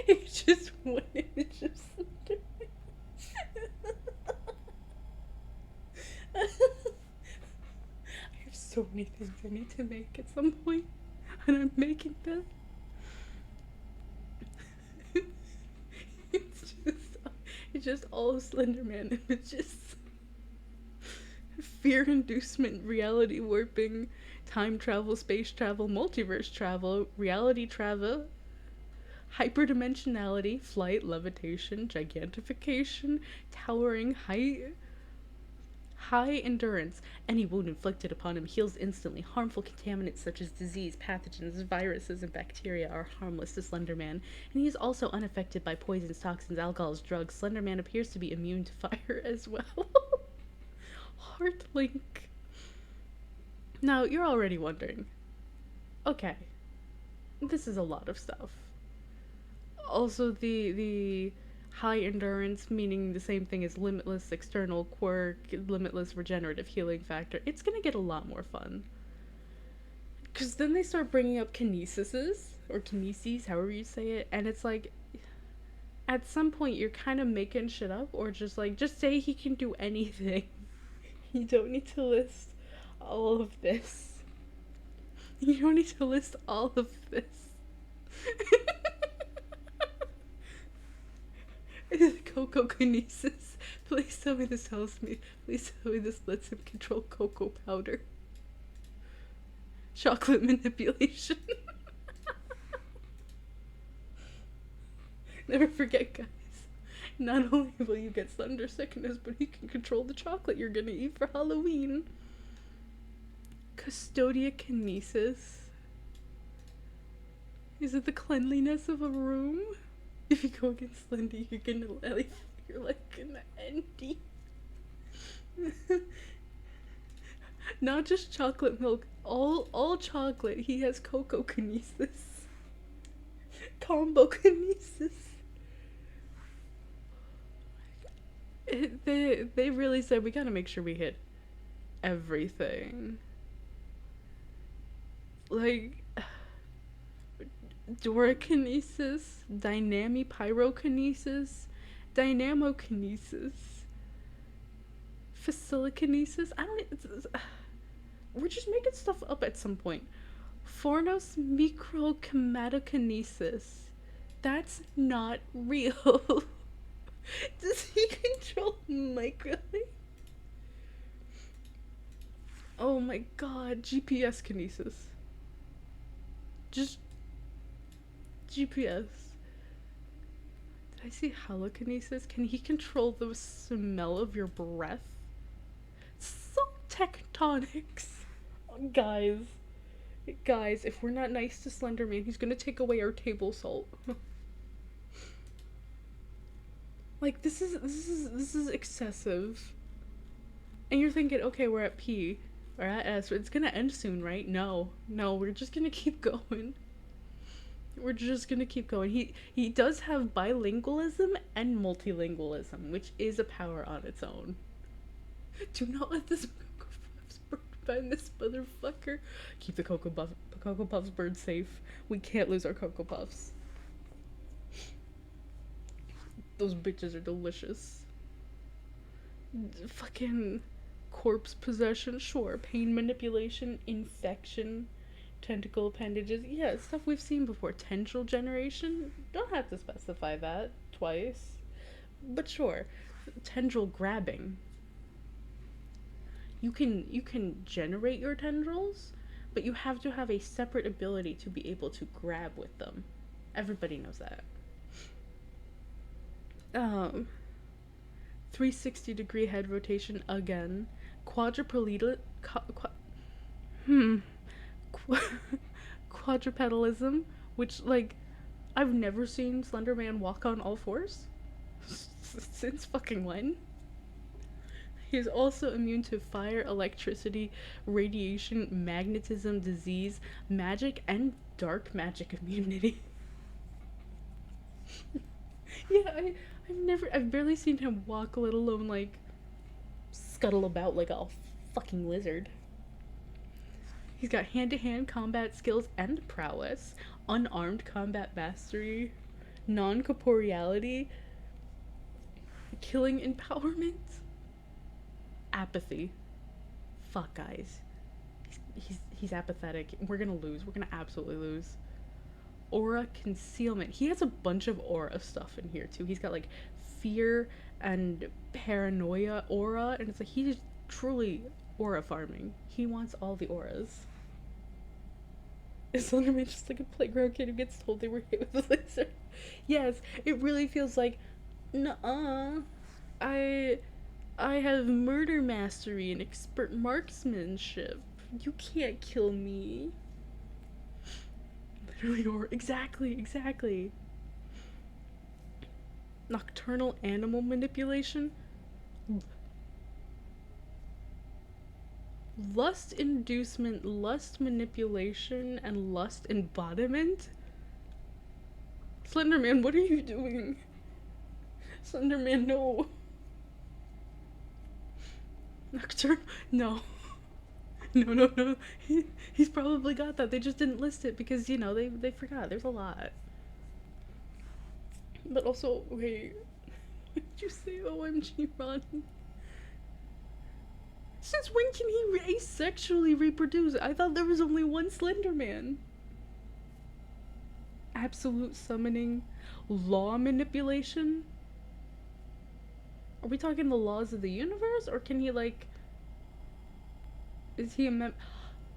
It's just one image of Slenderman. I have so many things I need to make at some point, and I'm making them. It's just all Slenderman images. fear inducement, reality warping, time travel, space travel, multiverse travel, reality travel, hyperdimensionality, flight, levitation, gigantification, towering height, high endurance. Any wound inflicted upon him heals instantly. Harmful contaminants such as disease, pathogens, viruses, and bacteria are harmless to Slenderman, and he is also unaffected by poisons, toxins, alcohols, drugs. Slenderman appears to be immune to fire as well. Heart link. Now, you're already wondering, okay, this is a lot of stuff. Also, the high endurance, meaning the same thing as limitless external quirk, limitless regenerative healing factor. It's gonna get a lot more fun. Because then they start bringing up kinesises, or kineses, however you say it, and it's like, at some point you're kind of making shit up, or just say he can do anything. You don't need to list all of this. You don't need to list all of this. Cocokinesis. Please tell me this helps me. Please tell me this lets him control cocoa powder. Chocolate manipulation. Never forget, guys. Not only will you get slender sickness, but he can control the chocolate you're gonna eat for Halloween. Custodiakinesis. Is it the cleanliness of a room? If you go against Lindy, you're like gonna endy. Not just chocolate milk, all chocolate. He has cocokinesis. Combo kinesis. They really said we gotta make sure we hit everything. Like Dorokinesis, Dynamipyrokinesis, Dynamokinesis, Facilikinesis. We're just making stuff up at some point. Fornos microchromatokinesis. That's not real. Does he control microwave? Oh my god, GPS kinesis. Just GPS. Did I see halokinesis? Can he control the smell of your breath? Salt tectonics. Guys, if we're not nice to Slenderman, he's gonna take away our table salt. Like, this is excessive. And you're thinking, okay, we're at P, or at S, it's gonna end soon, right? No, we're just gonna keep going. We're just gonna keep going. He does have bilingualism and multilingualism, which is a power on its own. Do not let this Cocoa Puffs bird find this motherfucker. Keep the Cocoa Puffs bird safe. We can't lose our Cocoa Puffs. Those bitches are delicious. Fucking corpse possession, sure. Pain manipulation, infection, tentacle appendages. Yeah, stuff we've seen before. Tendril generation. Don't have to specify that twice. But sure. Tendril grabbing. You can generate your tendrils, but you have to have a separate ability to be able to grab with them. Everybody knows that. 360-degree head rotation again. Quadrupedalism, which, like, I've never seen Slenderman walk on all fours. Since fucking when? He is also immune to fire, electricity, radiation, magnetism, disease, magic, and dark magic immunity. Yeah, I've barely seen him walk, let alone, like, scuttle about like a fucking lizard. He's got hand-to-hand combat skills and prowess, unarmed combat mastery, non-corporeality, killing empowerment, apathy. Fuck, guys. He's apathetic. We're gonna lose. We're gonna absolutely lose. Aura concealment. He has a bunch of aura stuff in here too. He's got like fear and paranoia aura, and it's like he's truly aura farming. He wants all the auras. Is Slenderman just like a playground kid who gets told they were hit with a laser? Yes, it really feels like, nuh-uh. I have murder mastery and expert marksmanship. You can't kill me. Literally, or exactly. Nocturnal animal manipulation. Lust inducement, lust manipulation, and lust embodiment? Slenderman, what are you doing? Slenderman, no. Nocturnal, no. No. He's probably got that. They just didn't list it because, you know, they forgot. There's a lot. But also, wait. What did you say, OMG, Ron? Since when can he asexually reproduce? I thought there was only one Slenderman. Absolute summoning. Law manipulation? Are we talking the laws of the universe? Or can he, like... Is he a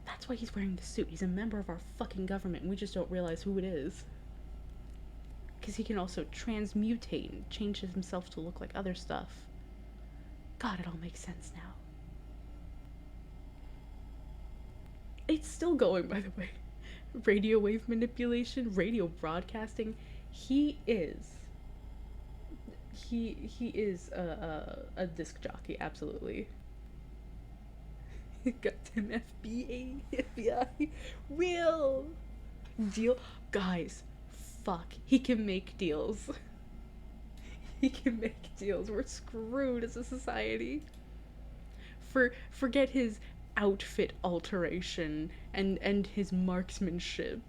That's why he's wearing the suit. He's a member of our fucking government, and we just don't realize who it is. Because he can also transmutate and change himself to look like other stuff. God, it all makes sense now. It's still going, by the way. Radio wave manipulation, radio broadcasting. He is a disc jockey, absolutely. Goddamn FBI. Real deal. Guys, fuck. He can make deals. He can make deals. We're screwed as a society. Forget his outfit alteration and his marksmanship.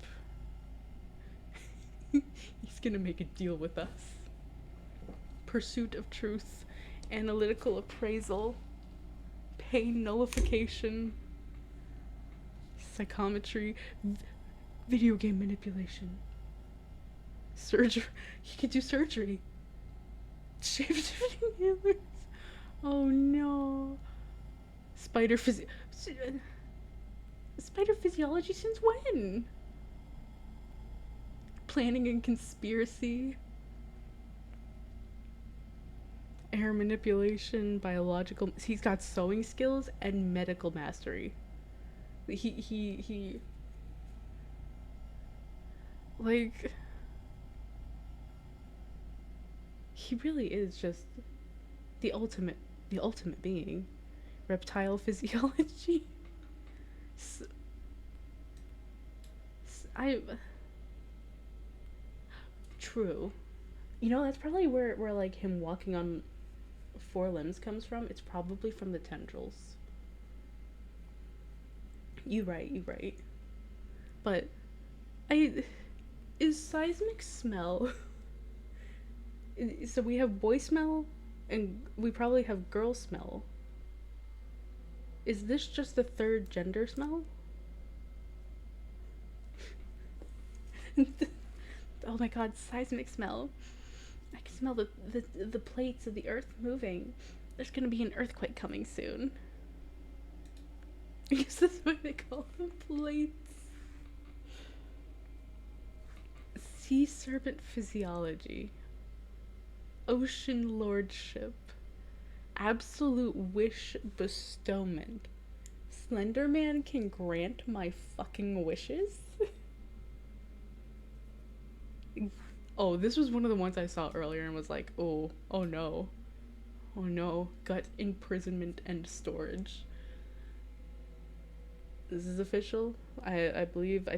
He's gonna make a deal with us. Pursuit of truth, analytical appraisal, pain nullification, psychometry, video game manipulation, surgery. He could do surgery. Shape-shifting healers. Oh no. Spider physiology since when? Planning and conspiracy. Air manipulation, biological. He's got sewing skills and medical mastery. He like, he really is just the ultimate being. Reptile physiology. True. You know, that's probably where like him walking on four limbs comes from. It's probably from the tendrils. You right. But is seismic smell so we have boy smell and we probably have girl smell. Is this just the third gender smell? Oh my god, seismic smell. I can smell the plates of the earth moving. There's gonna be an earthquake coming soon. I guess that's what they call them, plates. Sea serpent physiology. Ocean lordship. Absolute wish bestowment. Slenderman can grant my fucking wishes? Oh, this was one of the ones I saw earlier and was like, oh no. Oh no. Gut imprisonment and storage. This is official. I believe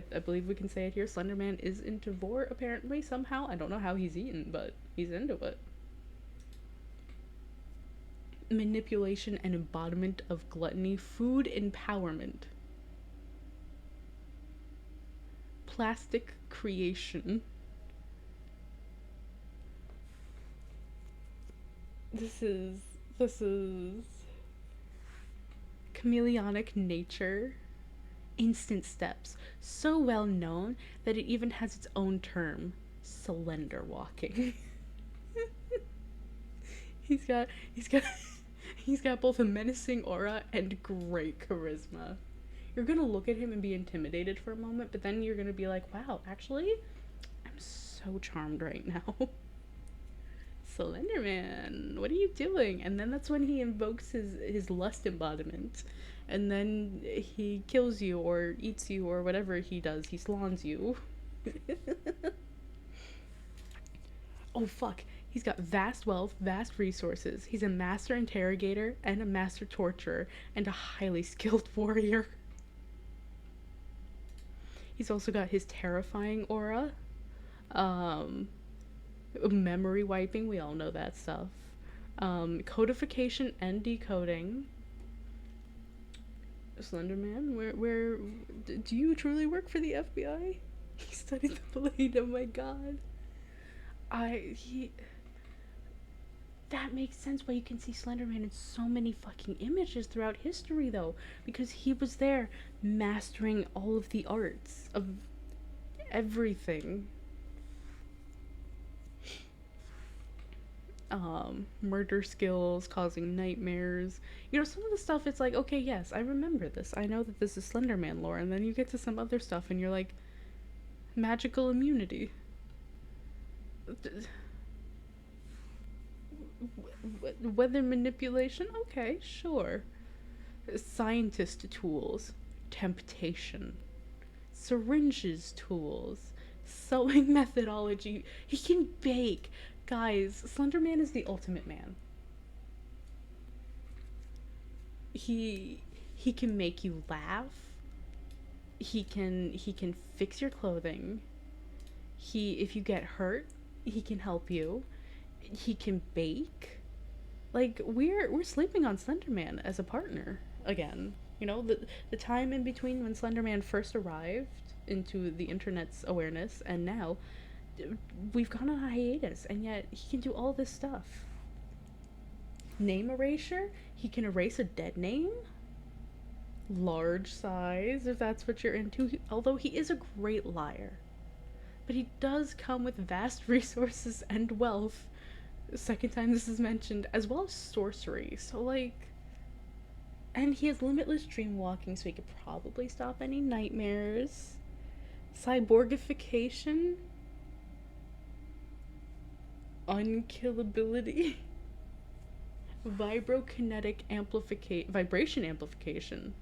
we can say it here. Slenderman is into vor apparently somehow. I don't know how he's eaten, but he's into it. Manipulation and embodiment of gluttony, food empowerment, plastic creation. This is chameleonic nature, instant steps, so well known that it even has its own term, slender walking. he's got He's got both a menacing aura and great charisma. You're gonna look at him and be intimidated for a moment, but then you're gonna be like, wow, actually, I'm so charmed right now. Slenderman, what are you doing? And then that's when he invokes his lust embodiment. And then he kills you or eats you or whatever he does. He slawns you. Oh fuck. He's got vast wealth, vast resources. He's a master interrogator and a master torturer and a highly skilled warrior. He's also got his terrifying aura. Memory wiping, we all know that stuff. Codification and decoding. Slenderman, where do you truly work for the FBI? He studied the blade, oh my god. That makes sense why you can see Slenderman in so many fucking images throughout history, though, because he was there mastering all of the arts of everything. Murder skills, causing nightmares. You know, some of the stuff, it's like, okay, yes, I remember this. I know that this is Slenderman lore, and then you get to some other stuff, and you're like, magical immunity. Weather manipulation? Okay, sure. Scientist tools. Temptation. Syringes tools. Sewing methodology. He can bake. Guys, Slenderman is the ultimate man. He can make you laugh. He can fix your clothing. If you get hurt, he can help you. He can bake. Like, we're sleeping on Slenderman as a partner again. You know, the time in between when Slenderman first arrived into the internet's awareness and now we've gone on a hiatus, and yet he can do all this stuff. Name erasure? He can erase a dead name? Large size, if that's what you're into. Although he is a great liar. But he does come with vast resources and wealth. Second time this is mentioned, as well as sorcery. So, like... And he has limitless dream walking, so he could probably stop any nightmares. Cyborgification? Unkillability. Vibration amplification.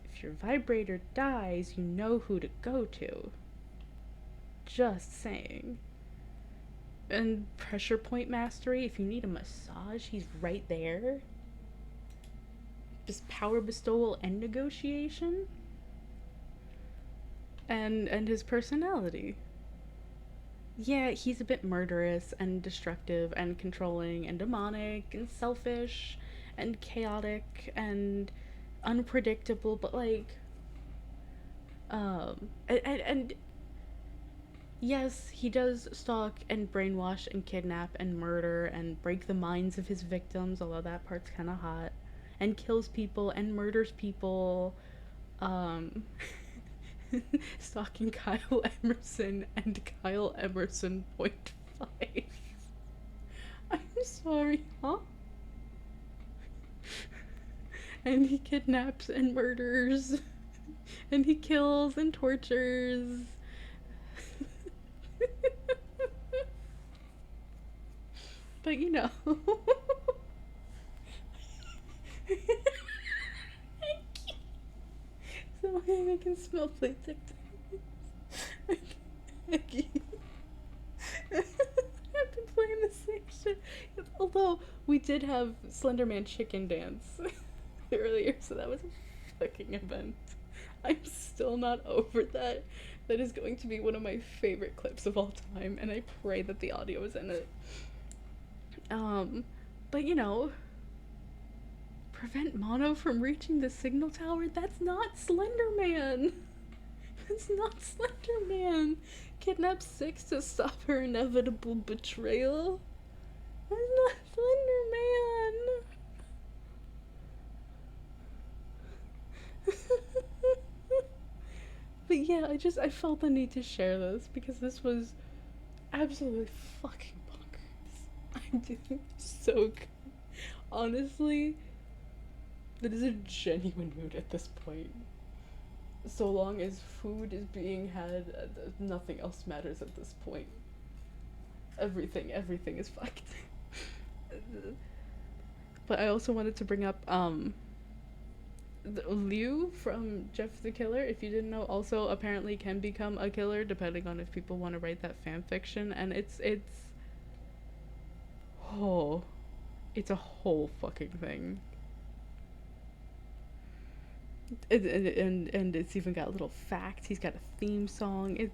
If your vibrator dies, you know who to go to. Just saying. And pressure point mastery, if you need a massage, he's right there. Just power bestowal and negotiation. And his personality. Yeah, he's a bit murderous and destructive and controlling and demonic and selfish and chaotic and unpredictable, but like, and yes, he does stalk and brainwash and kidnap and murder and break the minds of his victims, although that part's kind of hot, and kills people and murders people, stalking Kyle Emerson and Kyle Emerson .5. I'm sorry, huh? And he kidnaps and murders, and he kills and tortures. But you know. So I can smell plate I've been playing the same shit. Although we did have Slenderman chicken dance earlier, so that was a fucking event. I'm still not over that. That is going to be one of my favorite clips of all time, and I pray that the audio is in it. But you know, prevent Mono from reaching the signal tower? That's not Slenderman! That's not Slenderman! Kidnap Six to stop her inevitable betrayal? That's not Slenderman! But yeah, I felt the need to share this because this was absolutely fucking bonkers. I So good. Honestly, that is a genuine mood at this point. So long as food is being had, nothing else matters at this point. Everything is fucked. But I also wanted to bring up Liu from Jeff the Killer, if you didn't know, also apparently can become a killer depending on if people want to write that fan fiction, and it's a whole fucking thing. And it's even got little facts. He's got a theme song.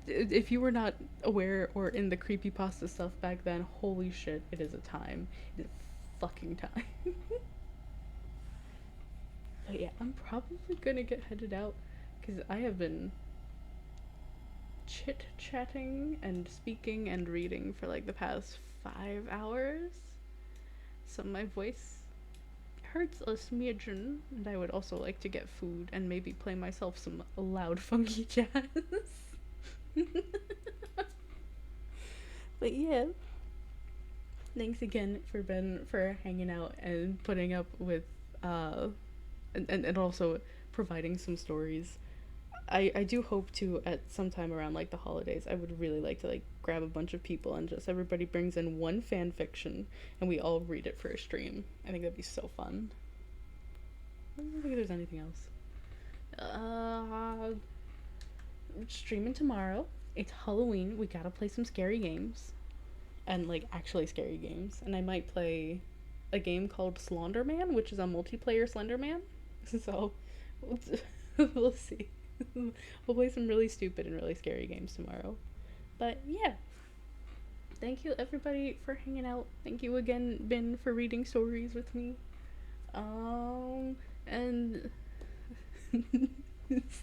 If you were not aware or in the creepypasta stuff back then, holy shit, it is a time. It is a fucking time. But yeah, I'm probably gonna get headed out because I have been chit-chatting and speaking and reading for like the past 5 hours. So my voice hurts a smidgen, and I would also like to get food and maybe play myself some loud funky jazz. But yeah, thanks again for hanging out and putting up with and also providing some stories. I do hope to, at some time around like the holidays, I would really like to like grab a bunch of people and just everybody brings in one fan fiction and we all read it for a stream. I think that'd be so fun. I don't think there's anything else. Streaming tomorrow. It's Halloween. We gotta play some scary games. And like actually scary games. And I might play a game called Slenderman, which is a multiplayer Slenderman. So we'll see. We'll play some really stupid and really scary games tomorrow. But yeah. Thank you everybody for hanging out. Thank you again, Ben, for reading stories with me. And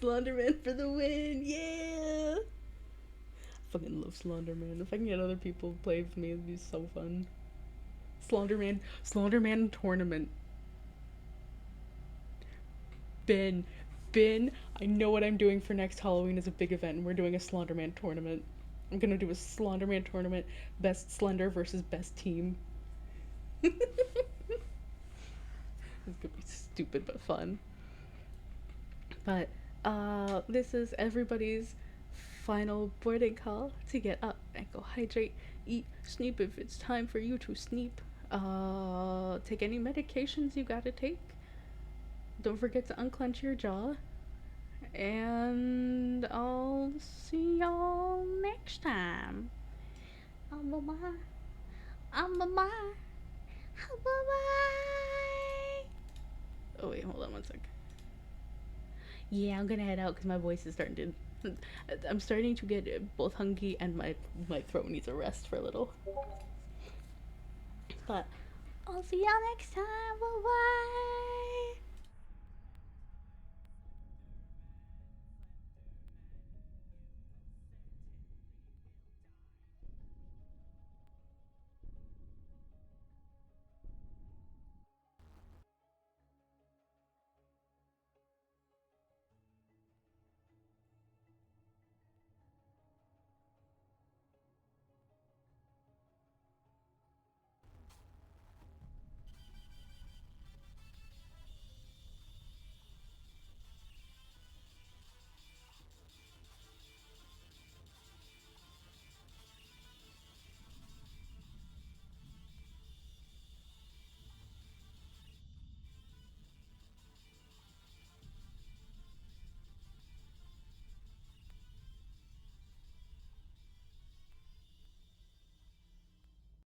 Slenderman for the win, yeah! I fucking love Slenderman. If I can get other people to play with me, it'd be so fun. Slenderman tournament. Ben, I know what I'm doing for next Halloween is a big event, and we're doing a Slenderman tournament. I'm gonna do a Slenderman tournament, best Slender versus best team. It's gonna be stupid but fun. But, this is everybody's final boarding call to get up and go hydrate, eat, sleep if it's time for you to sleep. Take any medications you gotta take. Don't forget to unclench your jaw. And I'll see y'all next time. Bye-bye. Bye-bye. Oh wait, hold on one sec. Yeah, I'm gonna head out because my voice is starting to... I'm starting to get both hungry and my throat needs a rest for a little. But I'll see y'all next time.